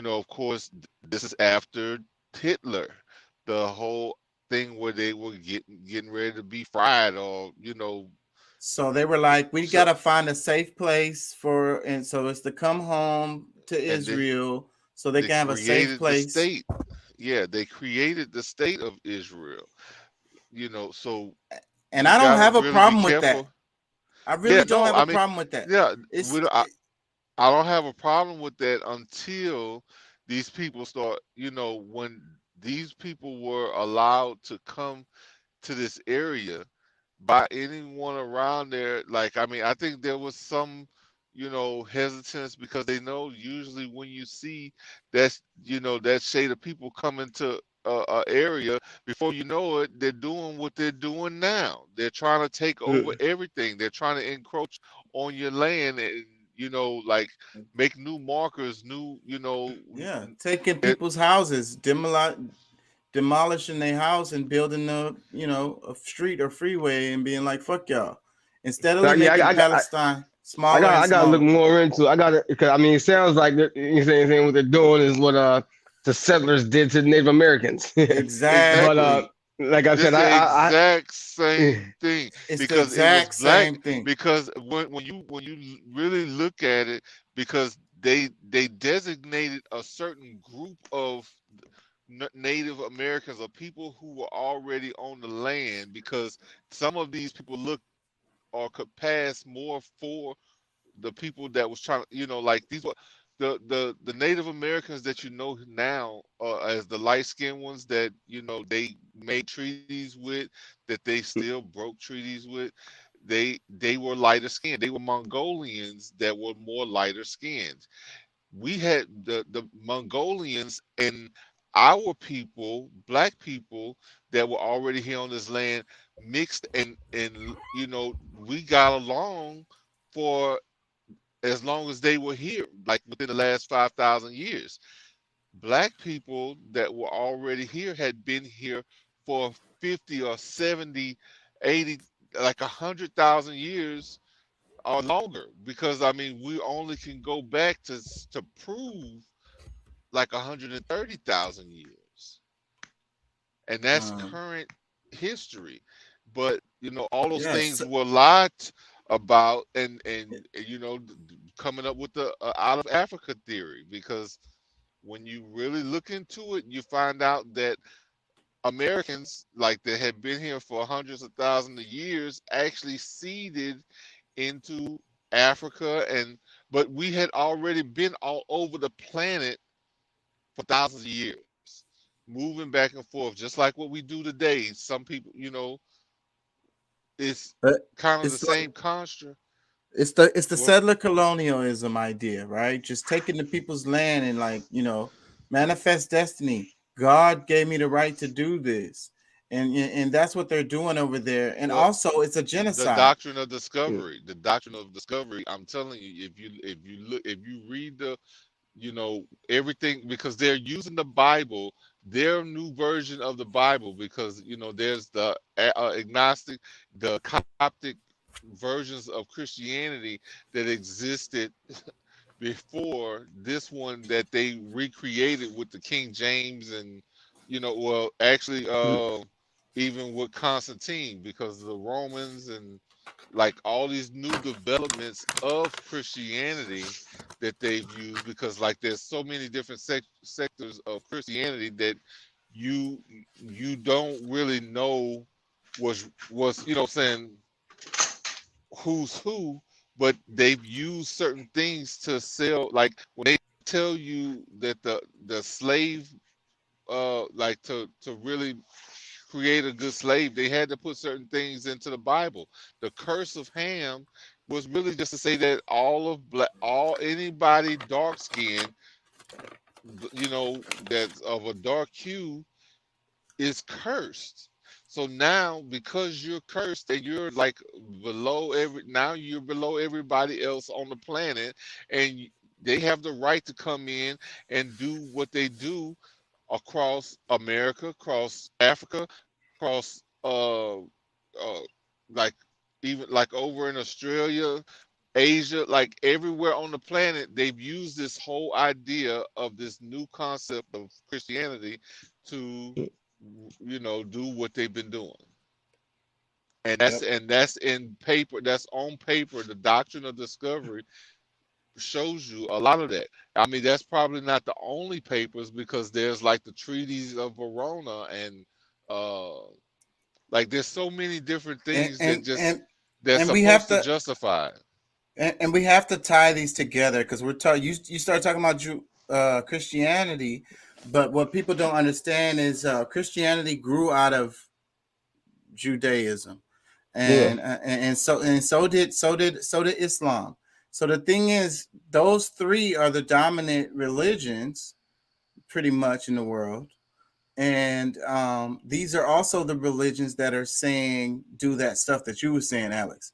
of course, this is after Hitler, the whole thing where they were getting ready to be fried, or So they were like, we So gotta find a safe place for, and so it's to come home to and Israel so they they can have a safe created the place. state. Yeah, they created the state of Israel. So And we I don't gotta have a really be problem with that. careful. I Yeah, really don't no, have a I mean, problem with that. yeah, It's I don't have a problem with that until these people start, when these people were allowed to come to this area by anyone around there. Like, I mean, I think there was some, hesitance because they know usually when you see that shade of people come into a area, before you know it, they're doing what they're doing now. They're trying to take over everything. They're trying to encroach on your land and, like make new markers, yeah, taking it, people's houses, demolishing their house and building a street or freeway and being like, fuck y'all. Instead So, of yeah, making Palestine I smaller got and I got to look smaller. more into. I got to because I mean it sounds like saying what they're doing is what the settlers did to the Native Americans. But Exactly. like I this said, the exact I same thing It's the because it was exact black. same thing. Because when you really look at it, because they designated a certain group of Native Americans or people who were already on the land, because some of these people look or could pass more for the people that was trying to, like these were the Native Americans that now as the light skinned ones that they made treaties with, that they still broke treaties with. They were lighter skinned. They were Mongolians that were more lighter skinned. We had the Mongolians and our people, black people that were already here on this land, mixed, and we got along for as long as they were here, like within the last 5,000 years. Black people that were already here had been here for 50 or 70, 80, like 100,000 years or longer. Because I mean, we only can go back to prove like 130,000 years, and that's current history. But all those Yes. things were lied about, and coming up with the out of Africa theory, because when you really look into it, you find out that Americans, like that had been here for hundreds of thousands of years, actually seeded into Africa, but we had already been all over the planet for thousands of years, moving back and forth, just like what we do today. Some people, it's kind of the It's like same construct. it's the Well, settler colonialism idea, right? Just taking the people's land and manifest destiny. God gave me the right to do this. And that's what they're doing over there. And well, also it's a the genocide. doctrine of discovery. The doctrine of discovery. I'm telling you, if you read everything, because they're using the Bible, their new version of the Bible, because there's the agnostic, the Coptic versions of Christianity that existed before this one that they recreated with the King James, and well, actually even with Constantine, because the Romans and like all these new developments of Christianity that they've used, because like there's so many different sectors of Christianity that you don't really know was saying who's who, but they've used certain things to sell. Like when they tell you that the slave, like to really create a good slave, they had to put certain things into the Bible. The curse of Ham was really just to say that all anybody dark skinned, that's of a dark hue, is cursed. So now, because you're cursed and you're like you're below everybody else on the planet, and they have the right to come in and do what they do across America, across Africa, across like even like over in Australia, Asia, like everywhere on the planet, they've used this whole idea of this new concept of Christianity to do what they've been doing. And that's in paper. That's on paper. The doctrine of discovery shows you a lot of that. I mean, that's probably not the only papers, because there's like the treaties of Verona, and like there's so many different things that just they're and we have supposed to to justify. and we have to tie these together, because we're talking. You start talking about Christianity, but what people don't understand is Christianity grew out of Judaism, and so did Islam. So the thing is, those three are the dominant religions pretty much in the world. And these are also the religions that are saying do that stuff that you were saying, Alex.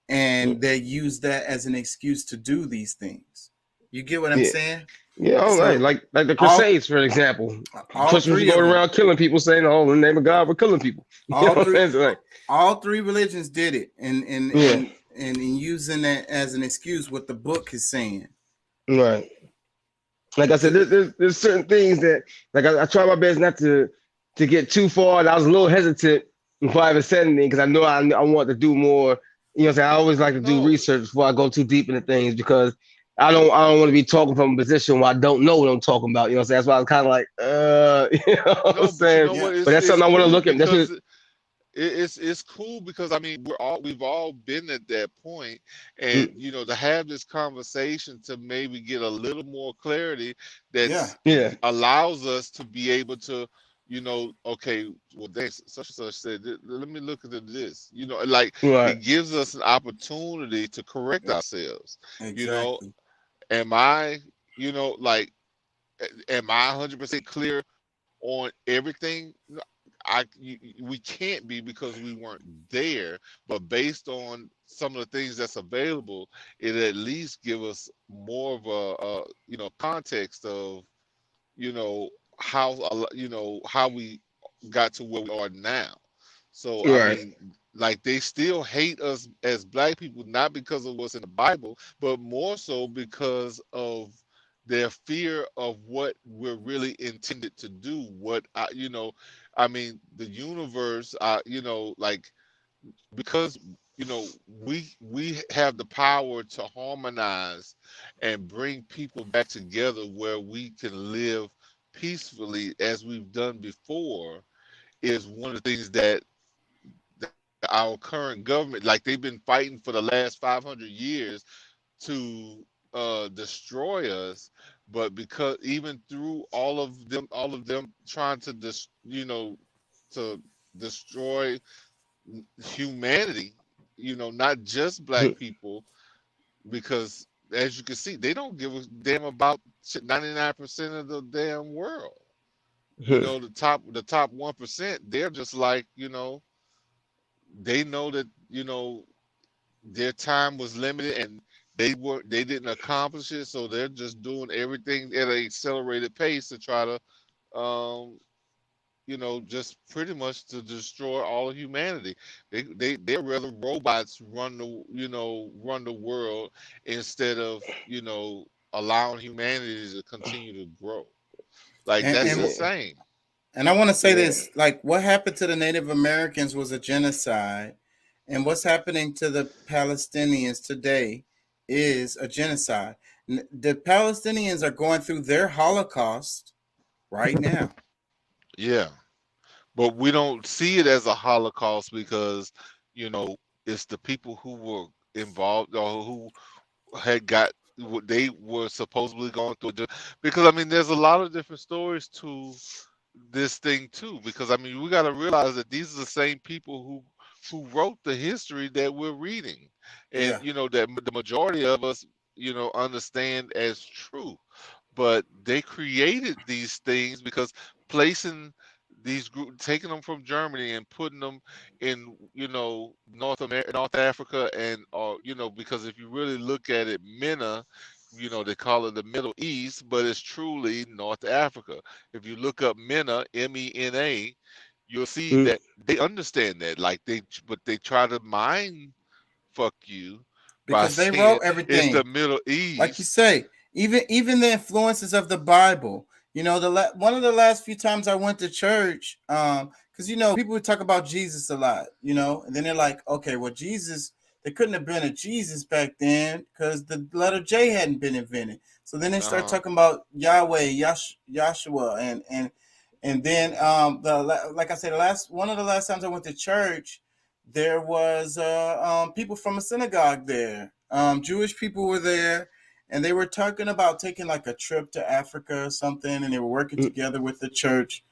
And they use that as an excuse to do these things. You get what I'm saying? Yeah, all So, right. Like the Crusades, for example. all Christians three going of them. around killing people, saying, "Oh, in the name of God, we're killing people." You know what I'm saying? All three religions did it, and using that as an excuse, what the book is saying. Right. Like I said, there's certain things that, like, I try my best not to get too far. And I was a little hesitant before I even said anything, because I know I want to do more. You know what I'm saying? I always like to do research before I go too deep into things, because I don't want to be talking from a position where I don't know what I'm talking about. You know what I'm saying? That's why I was kind of like, you know what I'm saying? But you know what? But that's something I want to look at. That's what, It's cool, because I mean we've all been at that point, and you know, to have this conversation to maybe get a little more clarity that allows us to be able to, you know, okay, well, such and such said, let me look into this. You know, like it gives us an opportunity to correct ourselves. Exactly. You know, am I, you know, like, am I 100% clear on everything? We can't be, because we weren't there, but based on some of the things that's available, it at least give us more of a you know, context of, you know, how we got to where we are now. So I mean, like, they still hate us as black people, not because of what's in the Bible, but more so because of their fear of what we're really intended to do. You know, I mean, the universe, you know, like, because, you know, we have the power to harmonize and bring people back together where we can live peacefully as we've done before, is one of the things that our current government, like, they've been fighting for the last 500 years to destroy us. But because even through all of them trying to to destroy humanity, you know, not just black people, because as you can see, they don't give a damn about 99% of the damn world. You know, the top 1%, they're just like, you know, they know that, you know, their time was limited, and they didn't accomplish it, so they're just doing everything at an accelerated pace to try to you know, just pretty much to destroy all of humanity. They'd rather robots run the world, instead of, you know, allowing humanity to continue to grow. Like, that's insane. And I want to say this, like, what happened to the Native Americans was a genocide, and what's happening to the Palestinians today is a genocide. The Palestinians are going through their Holocaust right now. Yeah, but we don't see it as a Holocaust, because, you know, it's the people who were involved, or who had got what they were supposedly going through. Because I mean, there's a lot of different stories to this thing too, because I mean, we got to realize that these are the same people who wrote the history that we're reading, and you know, that the majority of us, you know, understand as true. But they created these things, because placing these groups, taking them from Germany and putting them in, you know, North Africa, and you know, because if you really look at it, MENA, you know, they call it the Middle East, but it's truly North Africa. If you look up MENA, MENA, you'll see that they understand that. Like, but they try to mind fuck you by Because they saying wrote it's everything. the Middle East. Like you say, even the influences of the Bible. You know, one of the last few times I went to church, because you know people would talk about Jesus a lot, you know, and then they're like, okay, well, Jesus, there couldn't have been a Jesus back then because the letter J hadn't been invented. So then they start talking about Yahweh, Yahshua, and then like I said, one of the last times I went to church, there was people from a synagogue there. Jewish people were there, and they were talking about taking like a trip to Africa or something, and they were working together with the church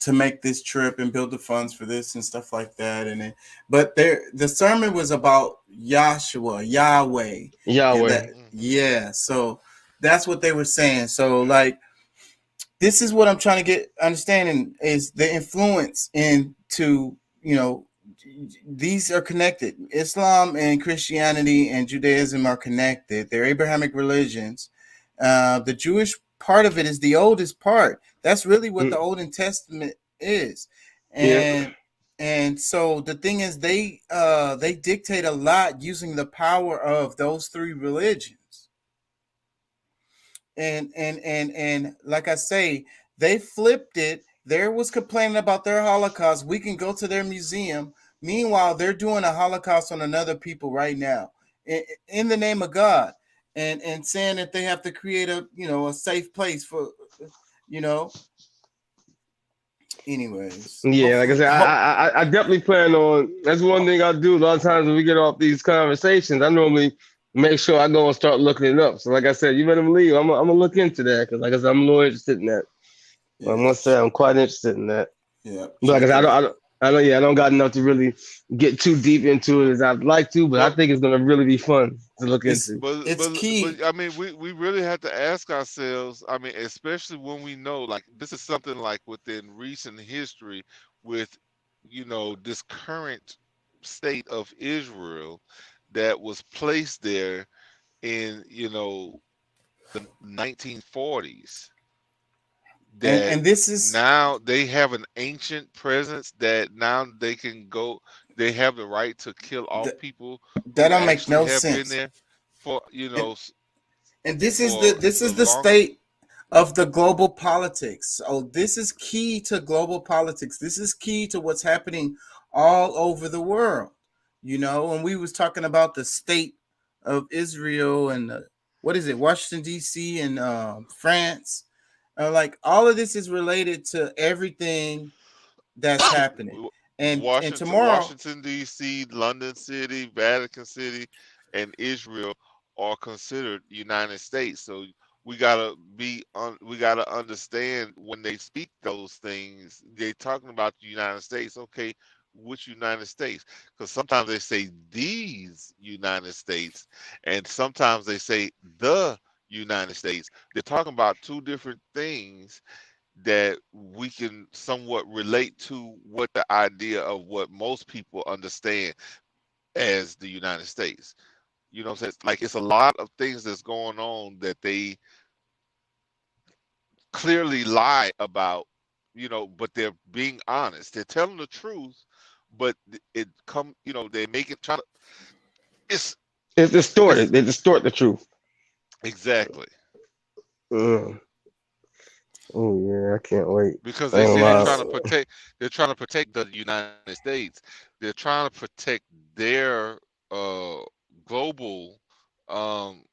to make this trip and build the funds for this and stuff like that. And but the sermon was about Yahshua, Yahweh. Yahweh. Yeah, so that's what they were saying. So like, this is what I'm trying to get understanding is the influence into, you know, these are connected. Islam and Christianity and Judaism are connected. They're Abrahamic religions. The Jewish part of it is the oldest part. That's really what the Old Testament is. And so the thing is, they dictate a lot using the power of those three religions. And like I say, they flipped it. There was complaining about their Holocaust. We can go to their museum. Meanwhile, they're doing a Holocaust on another people right now in the name of God, and saying that they have to create a safe place for, you know. Anyways, Yeah, like I said, I definitely plan on. That's one thing I do a lot of times when we get off these conversations. I normally make sure I go and start looking it up. So, like I said, you better believe I'm gonna look into that because, like I said, I'm a little interested in that. I must say, I'm quite interested in that. Yeah, but like I said, I don't got enough to really get too deep into it as I'd like to, but I think it's gonna really be fun to look into. But I mean, we really have to ask ourselves. I mean, especially when we know, like, this is something like within recent history with, you know, this current state of Israel that was placed there in, you know, the 1940s. And this is now they have an ancient presence that now they can go. They have the right to kill off people that who don't make actually no have been sense. there for, you know. And this is for the state of the global politics. So this is key to global politics. This is key to what's happening all over the world. You know, when we was talking about the state of Israel and what is it, Washington D.C. and France, like all of this is related to everything that's happening. And tomorrow, Washington D.C., London City, Vatican City, and Israel are considered United States. So we gotta we gotta understand when they speak those things, they talking about the United States. Okay, which United States? Because sometimes they say these United States, and sometimes they say the United States. They're talking about two different things that we can somewhat relate to what the idea of what most people understand as the United States. You know what I'm saying? Like, it's a lot of things that's going on that they clearly lie about, you know, but they're being honest. They're telling the truth, but you know, they make it try to, it's distorted. They distort the truth. Exactly. Oh yeah, I can't wait. Because I they ain't say gonna they're trying to protect the United States. They're trying to protect their global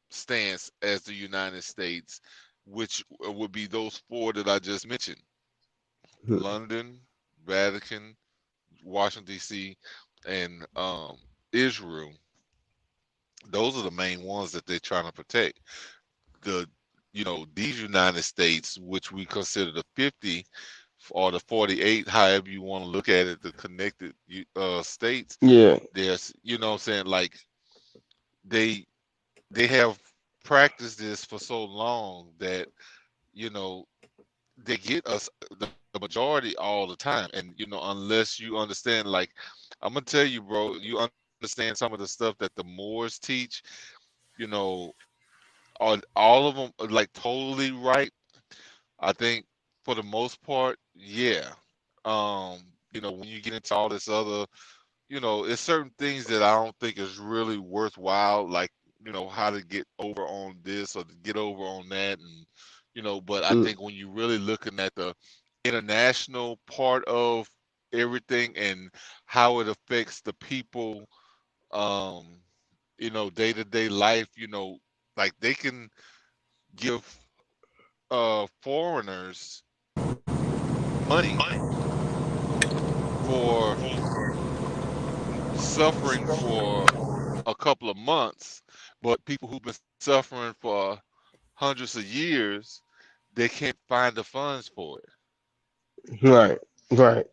stance as the United States, which would be those four that I just mentioned: London, Vatican, Washington D.C., and Israel. Those are the main ones that they're trying to protect. You know, these United States, which we consider the 50 or the 48, however you want to look at it, the connected states. Yeah. There's, you know what I'm saying, like they have practiced this for so long that, you know, they get us the majority all the time. And, you know, unless you understand, like, I'm gonna tell you, bro, you understand some of the stuff that the Moors teach, you know, are all of them like totally right? I think for the most part, yeah. You know, when you get into all this other, you know, it's certain things that I don't think is really worthwhile, like, you know, how to get over on this or to get over on that, and, But I Mm. think when you're really looking at the international part of everything and how it affects the people, day-to-day life, like they can give foreigners money for suffering for a couple of months, but people who've been suffering for hundreds of years, they can't find the funds for it. Right. Right.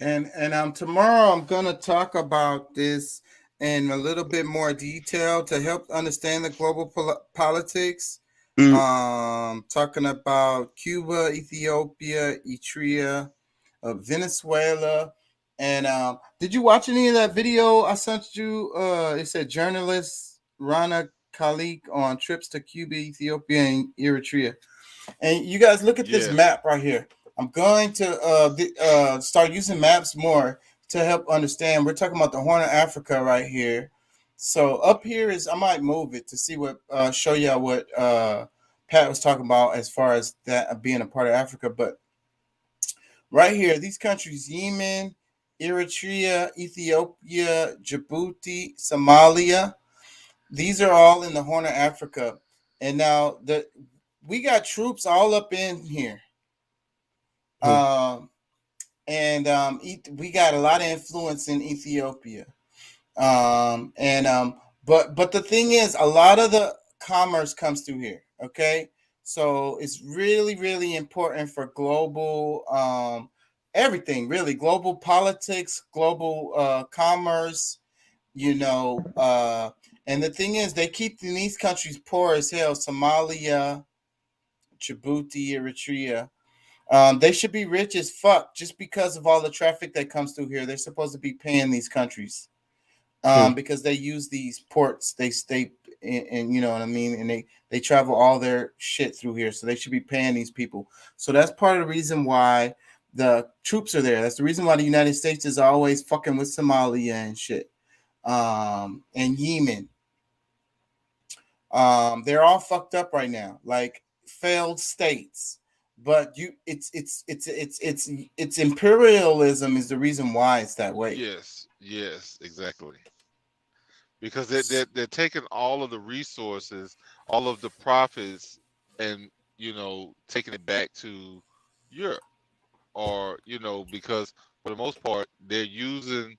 And tomorrow I'm gonna talk about this in a little bit more detail to help understand the global politics. Mm. Talking about Cuba, Ethiopia, Eritrea, Venezuela, and did you watch any of that video I sent you? It said journalist Rana Khalik on trips to Cuba, Ethiopia, and Eritrea. And you guys look at this Yes. map right here. I'm going to start using maps more to help understand. We're talking about the Horn of Africa right here. So up here is, I might move it to see what show y'all what Pat was talking about as far as that being a part of Africa. But right here, these countries: Yemen, Eritrea, Ethiopia, Djibouti, Somalia. These are all in the Horn of Africa. And now we got troops all up in here. We got a lot of influence in Ethiopia. But the thing is, a lot of the commerce comes through here. Okay. So it's really, really important for global everything, really, global politics, global commerce, and the thing is, they keep these countries poor as hell. Somalia, Djibouti, Eritrea. They should be rich as fuck just because of all the traffic that comes through here. They're supposed to be paying these countries because they use these ports. They stay, and you know what I mean. And they travel all their shit through here, so they should be paying these people. So that's part of the reason why the troops are there. That's the reason why the United States is always fucking with Somalia and shit, and Yemen. They're all fucked up right now, like failed states. But it's imperialism is the reason why it's that way. Yes, exactly. Because they're taking all of the resources, all of the profits, and taking it back to Europe, or because for the most part they're using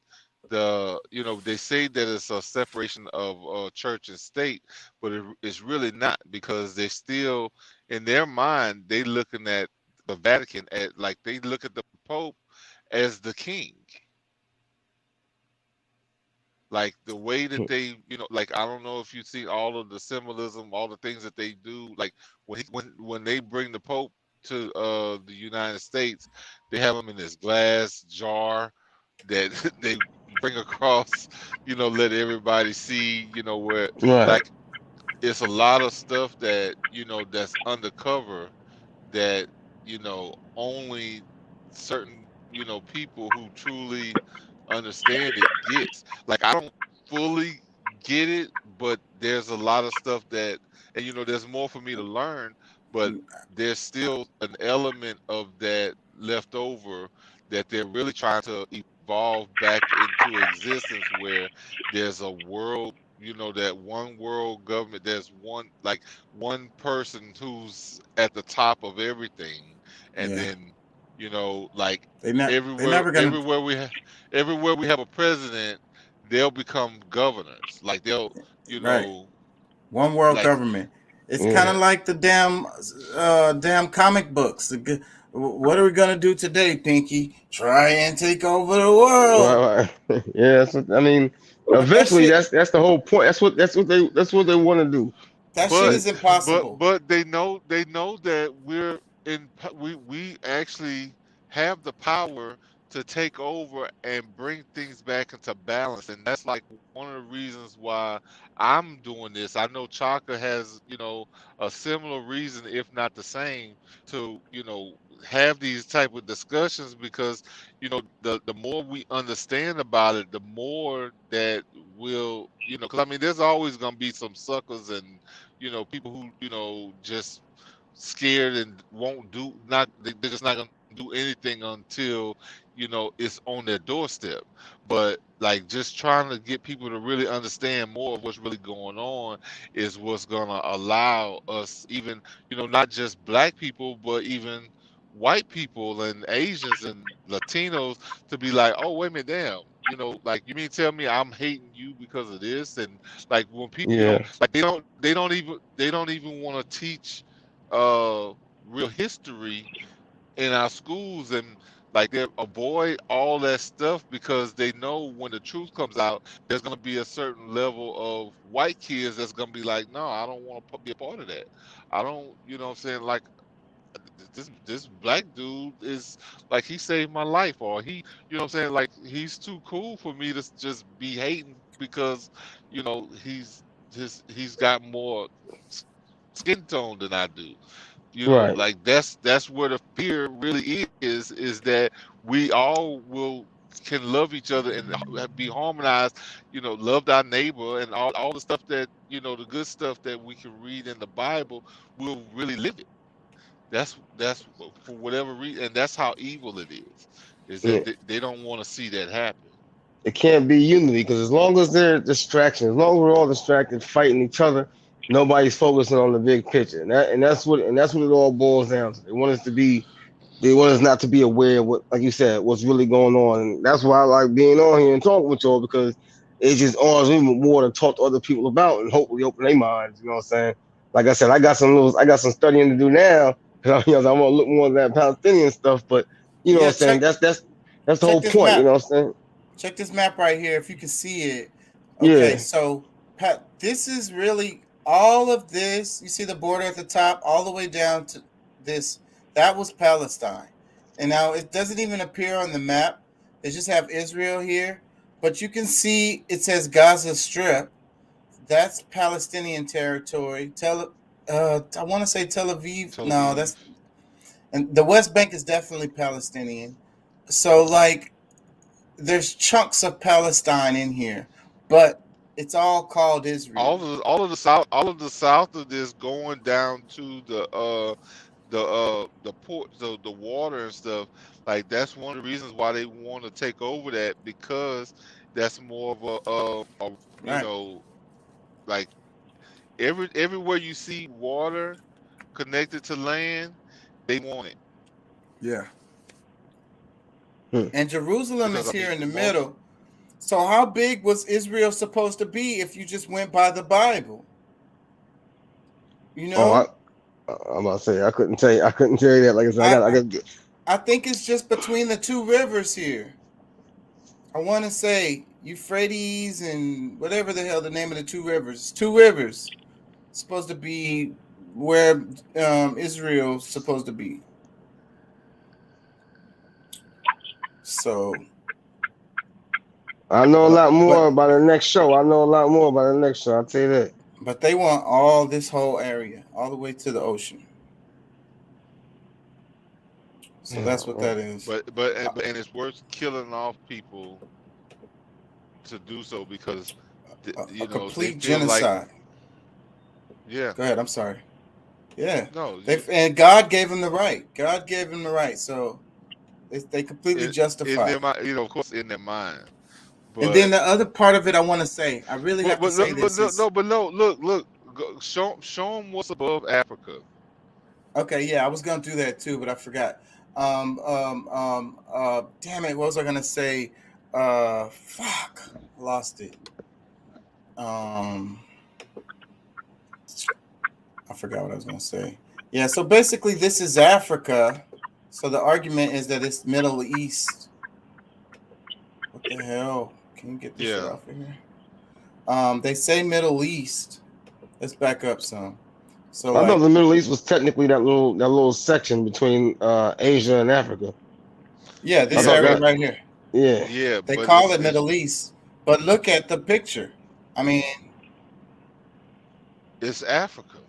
they say that it's a separation of church and state, but it's really not, because they're still, in their mind, they looking at the Vatican at, like, they look at the Pope as the king. Like the way that they, like, I don't know if you see all of the symbolism, all the things that they do. Like when they bring the Pope to the United States, they have him in this glass jar that they bring across, let everybody see, where, Right. like, it's a lot of stuff that that's undercover, that only certain people who truly understand it gets. Like, I don't fully get it, but there's a lot of stuff that, and there's more for me to learn, but there's still an element of that left over, that they're really trying to evolve back into existence, where there's a world, that one world government, there's one person who's at the top of everything, and Yeah. then like, They're everywhere never gonna. everywhere we have everywhere we have a president, they'll become governors. Like, they'll, Right. One world like, government. It's kind of yeah. like the damn comic books. What are we gonna do today, Pinky? Try and take over the world. Right. Right. Yeah. I mean, But that eventually, shit, that's the whole point. That's what they want to do. that shit But is impossible. they know that we actually have the power to take over and bring things back into balance, and that's like one of the reasons why I'm doing this. I know Chaka has a similar reason, if not the same, to have these type of discussions, because the more we understand about it, the more that will, because I mean, there's always going to be some suckers and people who just scared and won't do not they're just not gonna do anything until it's on their doorstep. But like just trying to get people to really understand more of what's really going on is what's gonna allow us, even not just black people but even white people and Asians and Latinos, to be like, oh wait a minute, damn, like you mean tell me I'm hating you because of this? And like when people, Yeah. like they don't even want to teach real history in our schools, and like they avoid all that stuff because they know when the truth comes out, there's gonna be a certain level of white kids that's gonna be like, no, I don't want to be a part of that. I don't, what I'm saying, like this black dude is like he saved my life, or he, what I'm saying, like he's too cool for me to just be hating because he's got more skin tone than I do. Right. Like that's where the fear really is that we all can love each other and be harmonized, loved our neighbor, and all the stuff that the good stuff that we can read in the Bible, we'll really live it. That's for whatever reason, and that's how evil it is that Yeah. they don't want to see that happen. It can't be unity because as long as they're distractions, as long as we're all distracted fighting each other, nobody's focusing on the big picture. And that's what it all boils down to. They want us not to be aware of what, like you said, what's really going on. And that's why I like being on here and talking with y'all, because it just arms me with more to talk to other people about and hopefully open their minds. You know what I'm saying? Like I said, I got some studying to do now because I want to look more at that Palestinian stuff. But you know what Yeah, I'm saying? That's the check whole this point. You map. know what I'm saying? Check this map right here if you can see it. Okay, Yeah. so Pat, this is really all of this. You see the border at the top, all the way down to this. That was Palestine, and now it doesn't even appear on the map. They just have Israel here, but you can see it says Gaza Strip. That's Palestinian territory. I want to say Tel Aviv. Tel No, Aviv. that's, and the West Bank is definitely Palestinian. So like there's chunks of Palestine in here, but it's all called Israel. All of the south of this going down to the port, the water and stuff. Like that's one of the reasons why they want to take over that, because that's more of a Right. like everywhere you see water connected to land, they want it. Yeah. And Jerusalem Because is I here mean in the most middle. So how big was Israel supposed to be if you just went by the Bible? You know? I'm about to say I couldn't tell you. I couldn't tell you that. Like I said, I got. I think it's just between the two rivers here. I want to say Euphrates and whatever the hell the name of the two rivers. Two rivers supposed to be where Israel's supposed to be. So I know a lot more about the next show. I know a lot more about the next show. I'll tell you that. But they want all this whole area, all the way to the ocean. So that's what that is. and it's worth killing off people to do so, because a they complete feel genocide. like, yeah. Go ahead. I'm sorry. Yeah. No. And God gave them the right. God gave them the right. So they completely justify it. In their mind, of course, in their mind. But, And then the other part of it, I want to say, I really have to say this. Look, show them what's above Africa. Okay, yeah, I was gonna do that too, but I forgot. Damn it, what was I gonna say? Fuck, lost it. I forgot what I was gonna say. Yeah, so basically, this is Africa. So the argument is that it's Middle East. What the hell? Can you get this shit off of here? They say Middle East. Let's back up some. So I thought the Middle East was technically that little section between Asia and Africa. Yeah, this area right here. Yeah. Yeah. They call it Middle East, but look at the picture. I mean, it's Africa.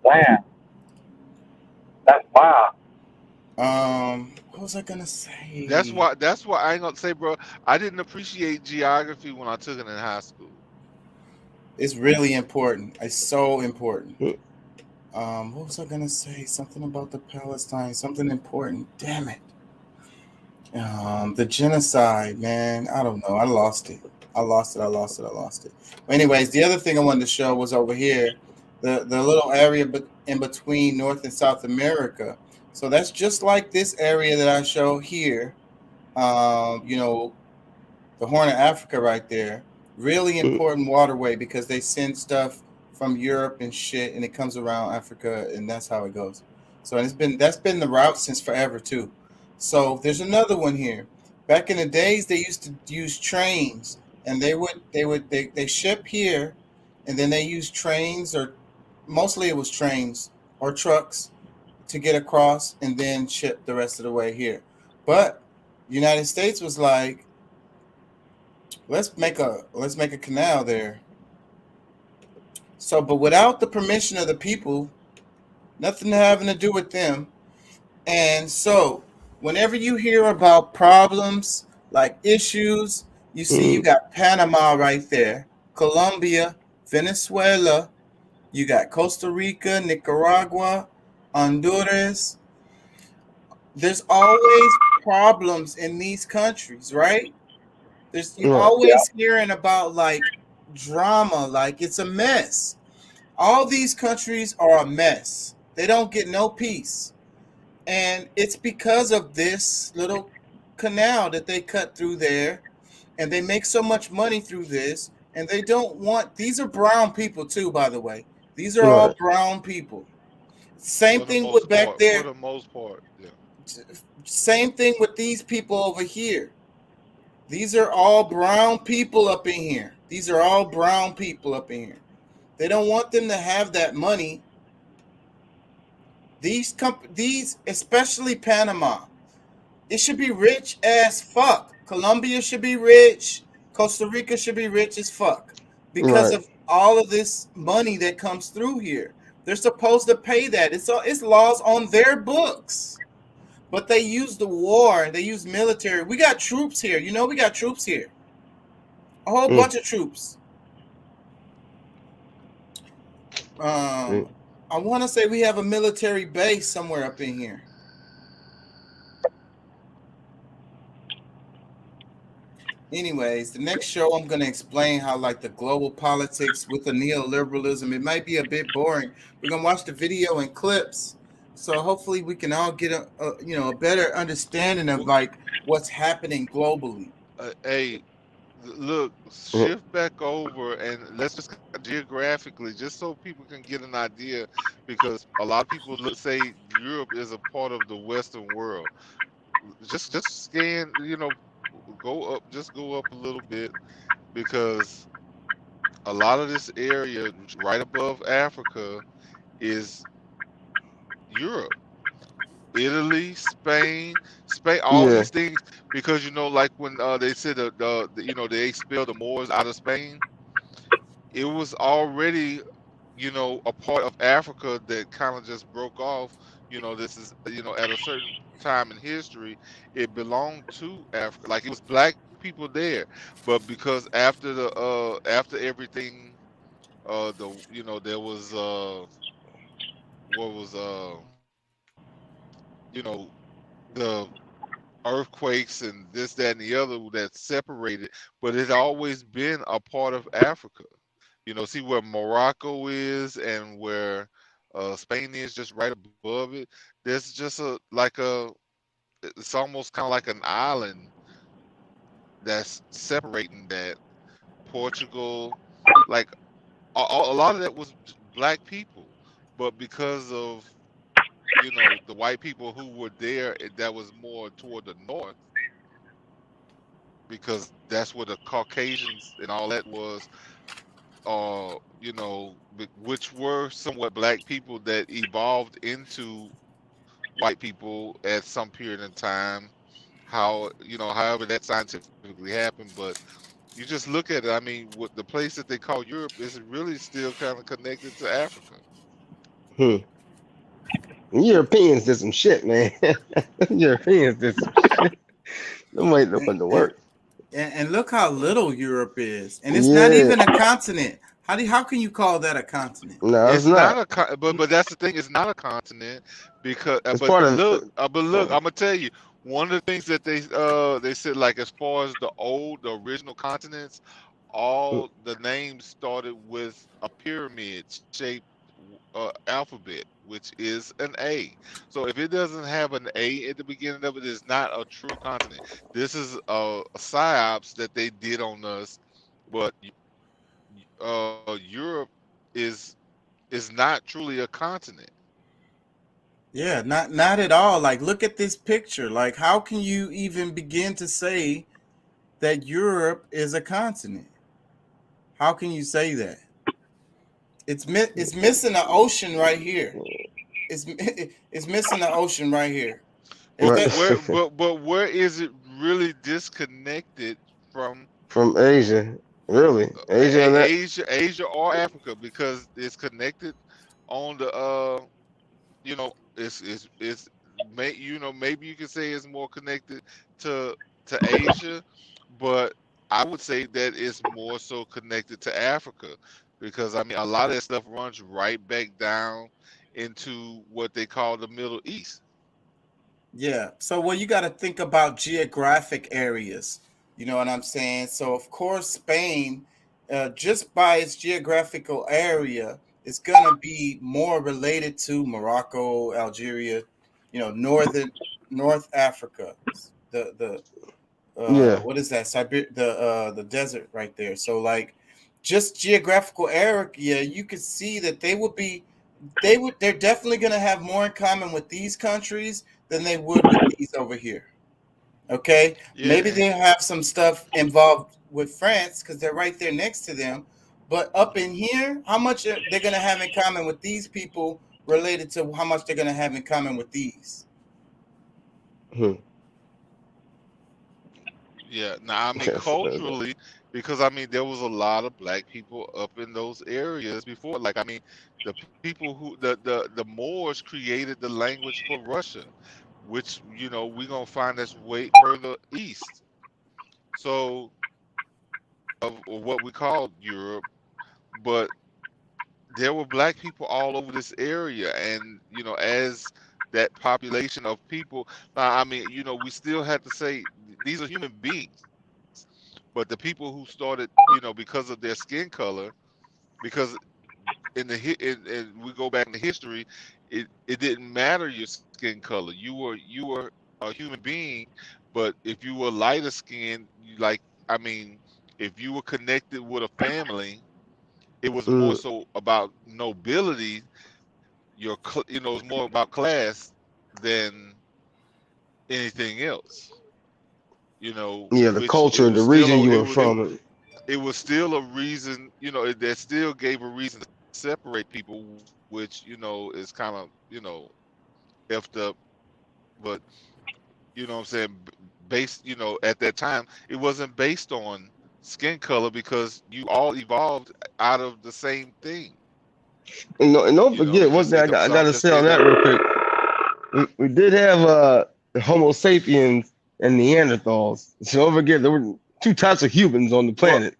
Damn. That's wild. What was I gonna say? That's why I ain't gonna say, bro. I didn't appreciate geography when I took it in high school. It's really important. It's so important. Mm. What was I gonna say? Something about the Palestine. Something important. Damn it. The genocide, man. I don't know. I lost it. I lost it. But anyways, the other thing I wanted to show was over here, the little area in between North and South America. So that's just like this area that I show here. You know, the Horn of Africa right there. Really important waterway because they send stuff from Europe and shit, and it comes around Africa, and that's how it goes. So that's been the route since forever too. So there's another one here. Back in the days, they used to use trains, and they ship here, and then they use trains, or mostly it was trains or trucks to get across, and then ship the rest of the way here. But the United States was like, let's make a canal there. So, but without the permission of the people, nothing having to do with them. And so, whenever you hear about problems like issues, you see you got Panama right there, Colombia, Venezuela, you got Costa Rica, Nicaragua, Honduras. There's always problems in these countries, right? You're always hearing about like drama, like it's a mess. All these countries are a mess. They don't get no peace. And it's because of this little canal that they cut through there. And they make so much money through this. And they don't want, these are brown people too, by the way. These are all brown people. Same thing with back there. For the most part, yeah. Same thing with these people over here. These are all brown people up in here. These are all brown people up in here. They don't want them to have that money. These, especially Panama, it should be rich as fuck. Colombia should be rich. Costa Rica should be rich as fuck because of all of this money that comes through here. They're supposed to pay that. It's laws on their books. But they use the war. They use military. We got troops here. You know, we got troops here. A whole bunch of troops. I want to say we have a military base somewhere up in here. Anyways, the next show I'm going to explain how like the global politics with the neoliberalism, it might be a bit boring. We're going to watch the video and clips. So hopefully we can all get a better understanding of like what's happening globally. Hey, look, shift back over and let's just geographically, just so people can get an idea, because a lot of people say Europe is a part of the Western world. Just scan, go up a little bit, because a lot of this area right above Africa is Europe, Italy, Spain, all these things, because like when they said they expelled the Moors out of Spain, it was already a part of Africa that kind of just broke off. This is at a certain time in history, it belonged to Africa, like it was black people there, but because after everything, there was what was the earthquakes and this, that, and the other that separated, but it's always been a part of Africa. See where Morocco is and where Spain is, just right above it. There's just it's almost kind of like an island that's separating that. Portugal, like a lot of that was black people, but because of the white people who were there, that was more toward the north, because that's where the Caucasians and all that was, which were somewhat black people that evolved into white people at some period in time. However that scientifically happened, but you just look at it. I mean, what the place that they call Europe is really still kind of connected to Africa. Europeans did some shit, man. Europeans did some shit. Them ain't nothing to work. And look how little Europe is. And it's not even a continent. How can you call that a continent? No, it's It's not not. a but that's the thing. It's not a continent because It's part of. but look, I'm gonna tell you one of the things that they said, like, as far as the original continents, all the names started with a pyramid shaped alphabet, which is an A. So if it doesn't have an A at the beginning of it, it's not a true continent. This is a psyops that they did on us, but Europe is not truly a continent. Yeah, not at all. Like, look at this picture. Like, how can you even begin to say that Europe is a continent? How can you say that? It's missing an ocean right here. It's it's missing the ocean right here. If But that where is it really disconnected from From Asia, really, Asia and that. Asia or Africa? Because it's connected on the it's maybe you could say it's more connected to Asia, but I would say that it's more so connected to Africa, because I mean a lot of that stuff runs right back down into what they call the Middle East. Yeah. So, well, you got to think about geographic areas. You know what I'm saying? So, of course, Spain, just by its geographical area, is going to be more related to Morocco, Algeria, North Africa, the Yeah. what is that? The desert right there. So, like, just geographical area, you could see that they're definitely going to have more in common with these countries than they would with these over here. Okay, Yeah, maybe they'll have some stuff involved with France because they're right there next to them. But up in here, how much are they going to have in common with these people related to how much they're going to have in common with these? yeah. Now I mean Yes, culturally, because I mean there was a lot of black people up in those areas before. Like I mean, the people who the Moors created the language for Russian, which we're gonna find that's way further east. So of what we call Europe, but there were black people all over this area, and as that population of people, now I mean we still have to say these are human beings, but the people who started because of their skin color, because and we go back in the history, it didn't matter your skin color, you were a human being. But if you were lighter skinned, like I mean, if you were connected with a family, it was more so about nobility. It was more about class than anything else. yeah, the Which it culture, the was still region a you it were was it, from. it was still a reason. That still gave a reason to separate people, which is kind of effed up. But what I'm saying, based at that time, it wasn't based on skin color, because you all evolved out of the same thing. And don't forget It one just thing it don't I some gotta just say on it that don't. real quick. We did have Homo sapiens and Neanderthals. So don't forget there were two types of humans on the Well, planet.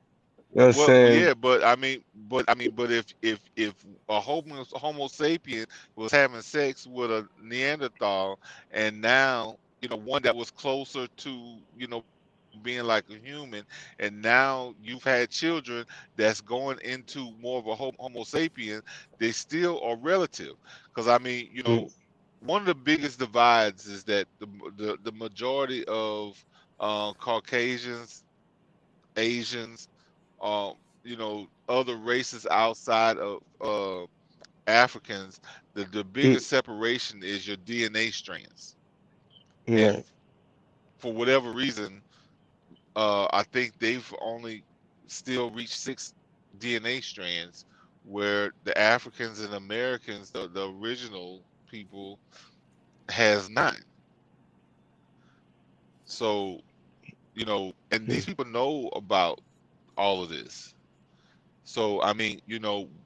You know what I'm well, saying? yeah, but if a Homo sapien was having sex with a Neanderthal, and now one that was closer to being like a human, and now you've had children that's going into more of a Homo sapien, they still are relative. Because I mean, one of the biggest divides is that the majority of Caucasians, Asians, other races outside of Africans, the biggest separation is your DNA strands. And Right. for whatever reason, I think they've only still reached 6 DNA strands, where the Africans and Americans, the original people, has 9. So, and these people know about all of this. So I mean,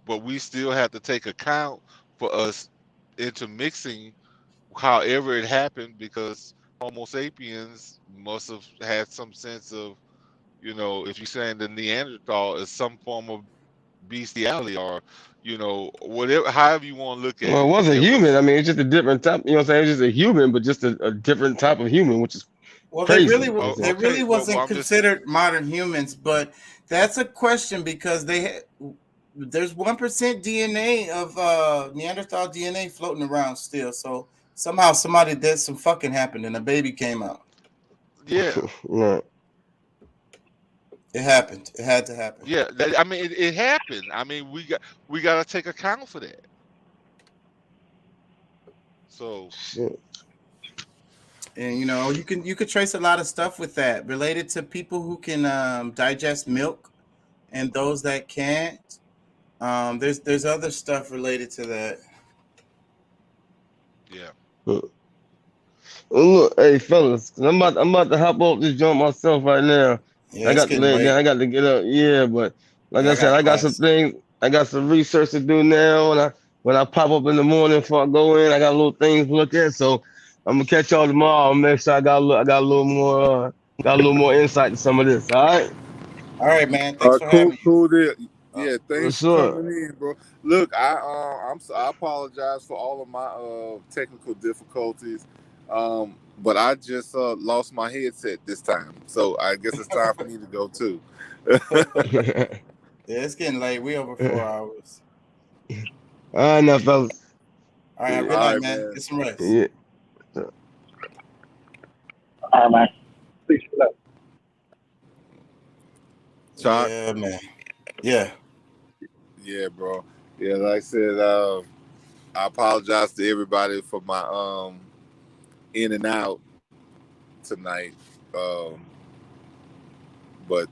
but we still have to take account for us intermixing, however it happened, because Homo sapiens must have had some sense of, if you're saying the Neanderthal is some form of bestiality, or whatever, however you want to look at Well, it it. wasn't There human. I was, mean, it's just a different type. You know what I'm saying? It's just a human, but just a different type of human, which is Well, crazy. You know what I'm saying? they really well, wasn't I'm just considered modern humans, but that's a question because there's 1% DNA of Neanderthal DNA floating around still. So somehow somebody did some fucking happened and a baby came out. yeah. Right. It happened. It had to happen. Yeah, I mean, it happened. I mean, we got to take account for that. So Shit. And you could trace a lot of stuff with that related to people who can digest milk and those that can't. There's other stuff related to that. yeah. Well, look, hey fellas, 'cause I'm about to hop off this joint myself right now. Yeah, I it's got to getting lay down. late. I got to get up. Yeah, but like Yeah, I I said, got I got some class. things. I got some research to do now. When I pop up in the morning before I go in, I got little things to look at. So I'm gonna catch y'all tomorrow. Make sure I got a little more insight to some of this. All right. All right, man. Thanks for having me. Cool deal. Yeah, thanks What's for up? coming in, bro. Look, I apologize for all of my technical difficulties, but I just lost my headset this time, so I guess it's time for me to go too. Yeah, it's getting late. We over 4 hours. All right, now, fellas. All right, have a good All night, right, man. man. Get some rest. Yeah. All right, man. Peace out. Chalk. Yeah, man. Yeah. Yeah, bro. Yeah, like I said, I apologize to everybody for my in and out tonight. But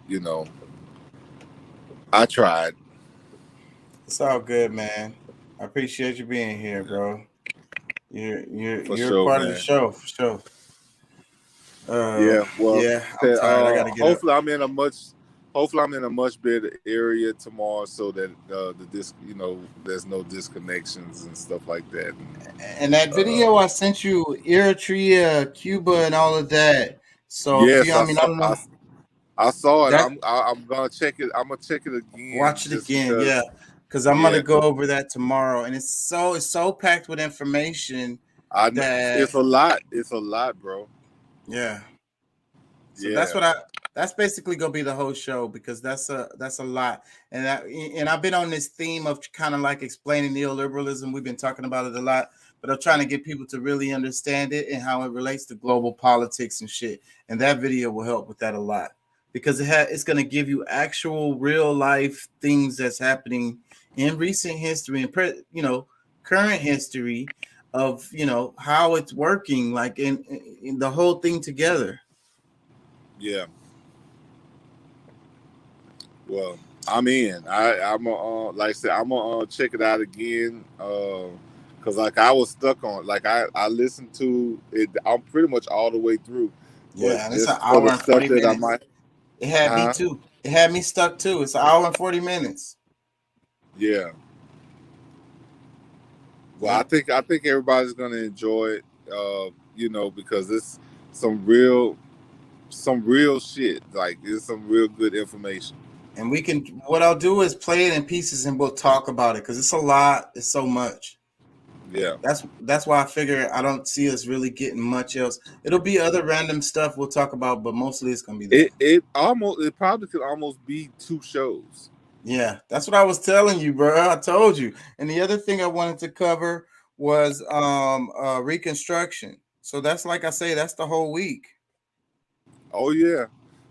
I tried. It's all good, man. I appreciate you being here, bro. For You're sure, part of the man. show for sure. Yeah, well, Yeah, I'm tired. I gotta get up. hopefully I'm in a much better area tomorrow, so that there's no disconnections and stuff like that. And that video I sent you, Eritrea, Cuba, and all of that. So if you, Yes, I mean, I don't know I saw it. that. I'm gonna check it. I'm gonna check it again, Watch it just again, because. yeah, because I'm gonna Yeah, go over that tomorrow, and it's so packed with information I know that it's a lot. It's a lot, bro. yeah. So Yeah. that's basically gonna be the whole show because that's a lot, and I've been on this theme of kind of like explaining neoliberalism. We've been talking about it a lot, but I'm trying to get people to really understand it and how it relates to global politics and shit. And that video will help with that a lot because it's gonna give you actual real life things that's happening in recent history and current history of how it's working, like in the whole thing together. Yeah. Well, I'm in. I'm like I said, I'm gonna check it out again. Cause like I was stuck on, like I listened to it. I'm pretty much all the way through, but Yeah, and it's an just for hour the and stuff 40 that I minutes. might, It had me too. It had me stuck too. It's an hour and 40 minutes. Yeah. Well, I think everybody's gonna enjoy it. Because it's some real shit. Like it's some real good information. And what I'll do is play it in pieces and we'll talk about it because it's a lot. It's so much. Yeah. That's why I figure I don't see us really getting much else. It'll be other random stuff we'll talk about, but mostly it's gonna be that. It probably could almost be 2 shows. Yeah, that's what I was telling you, bro. I told you. And the other thing I wanted to cover was Reconstruction. So that's like I say, that's the whole week. Oh yeah.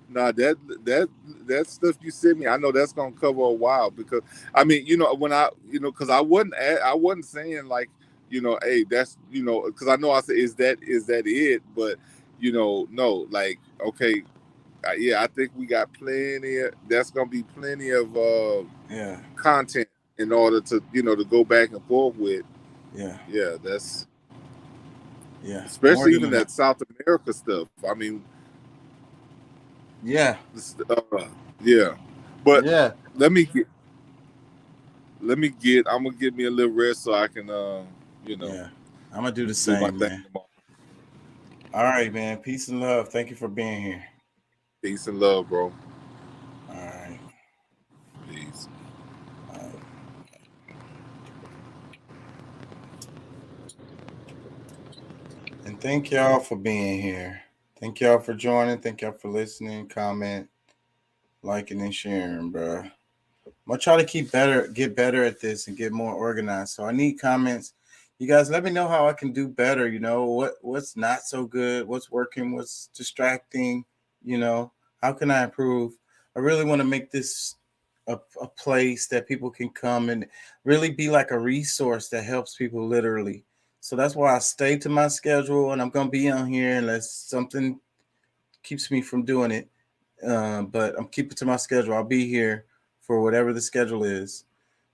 Nah, that stuff you sent me, I know that's gonna cover a while because I mean, when because I wasn't saying like, hey, that's because I know I said is that it, but no, like okay, yeah, I think we got that's gonna be plenty of content in order to to go back and forth with. Yeah, that's more especially than even enough. that South America stuff. I mean, yeah, but yeah. let me get. I'm gonna give me a little rest so I can, Yeah, I'm gonna do the my same, thing man. tomorrow. All right, man. Peace and love. Thank you for being here. Peace and love, bro. All right. Peace. All And thank y'all for being here. Thank y'all for joining. Thank y'all for listening, comment, liking, and sharing, bro. I'm gonna try to get better at this and get more organized. So I need comments. You guys let me know how I can do better. You know, what's not so good, what's working, what's distracting, you know, how can I improve? I really want to make this a place that people can come and really be like a resource that helps people literally. So that's why I stay to my schedule, and I'm gonna be on here unless something keeps me from doing it. But I'm keeping to my schedule. I'll be here for whatever the schedule is.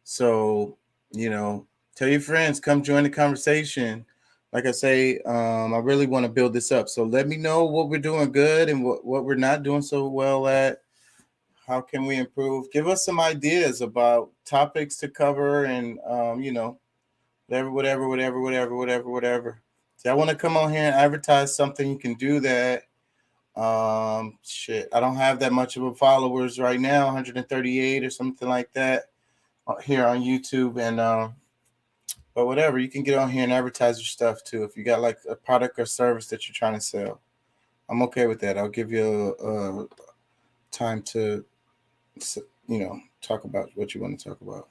So, you know, tell your friends, come join the conversation. Like I say, I really want to build this up. So let me know what we're doing good and what we're not doing so well at. How can we improve? Give us some ideas about topics to cover and, you know, whatever. See, I want to come on here and advertise something. You can do that. Shit, I don't have that much of a followers right now, 138 or something like that here on YouTube. And but whatever, you can get on here and advertise your stuff too. If you got like a product or service that you're trying to sell, I'm okay with that. I'll give you a time to, you know, talk about what you want to talk about.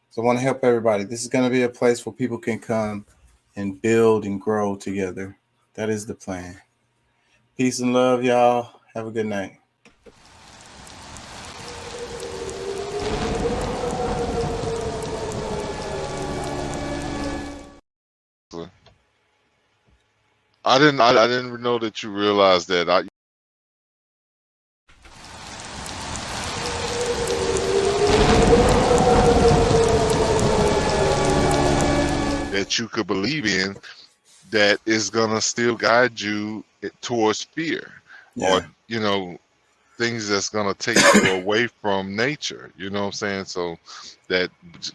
So I want to help everybody. This is going to be a place where people can come and build and grow together. That is the plan. Peace and love, y'all. Have a good night. I didn't know that you realized that. That you could believe in, that is gonna still guide you towards fear, or you know, things that's gonna take you away from nature. You know what I'm saying? So that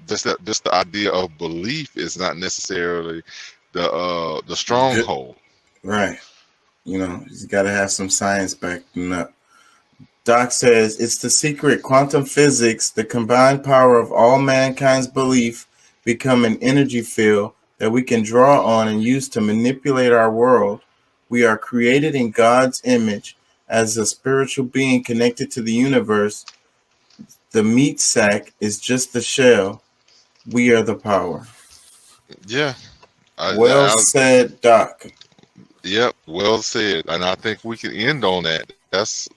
just the idea of belief is not necessarily the stronghold. Right. You know, you got to have some science backing up. Doc says it's the secret. Quantum physics, the combined power of all mankind's belief, become an energy field that we can draw on and use to manipulate our world. We are created in God's image as a spiritual being connected to the universe. The meat sack is just the shell. We are the power. Yeah. Well said, Doc. Yep, well said. And I think we can end on that. That's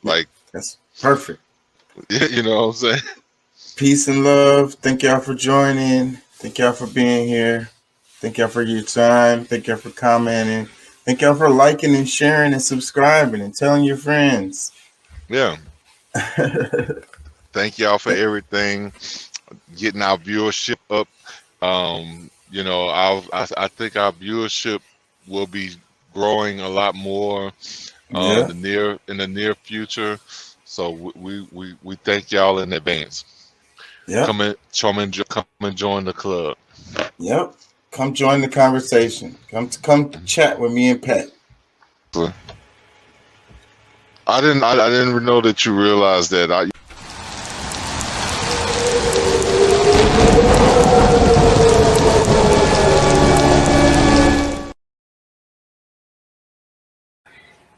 perfect. Yeah, you know what I'm saying? Peace and love. Thank y'all for joining. Thank y'all for being here. Thank y'all for your time. Thank y'all for commenting. Thank y'all for liking and sharing and subscribing and telling your friends. Yeah. Thank y'all for everything. Getting our viewership up. You know, I think our viewership will be growing a lot more in the near future. So we thank y'all in advance. Yeah. Come and join the club. Yep. Come join the conversation. Come chat with me and Pat. I didn't know that you realized that.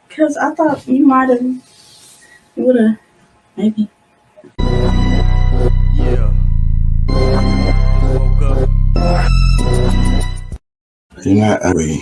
Because I thought you would have, maybe. Yeah. You're not ugly.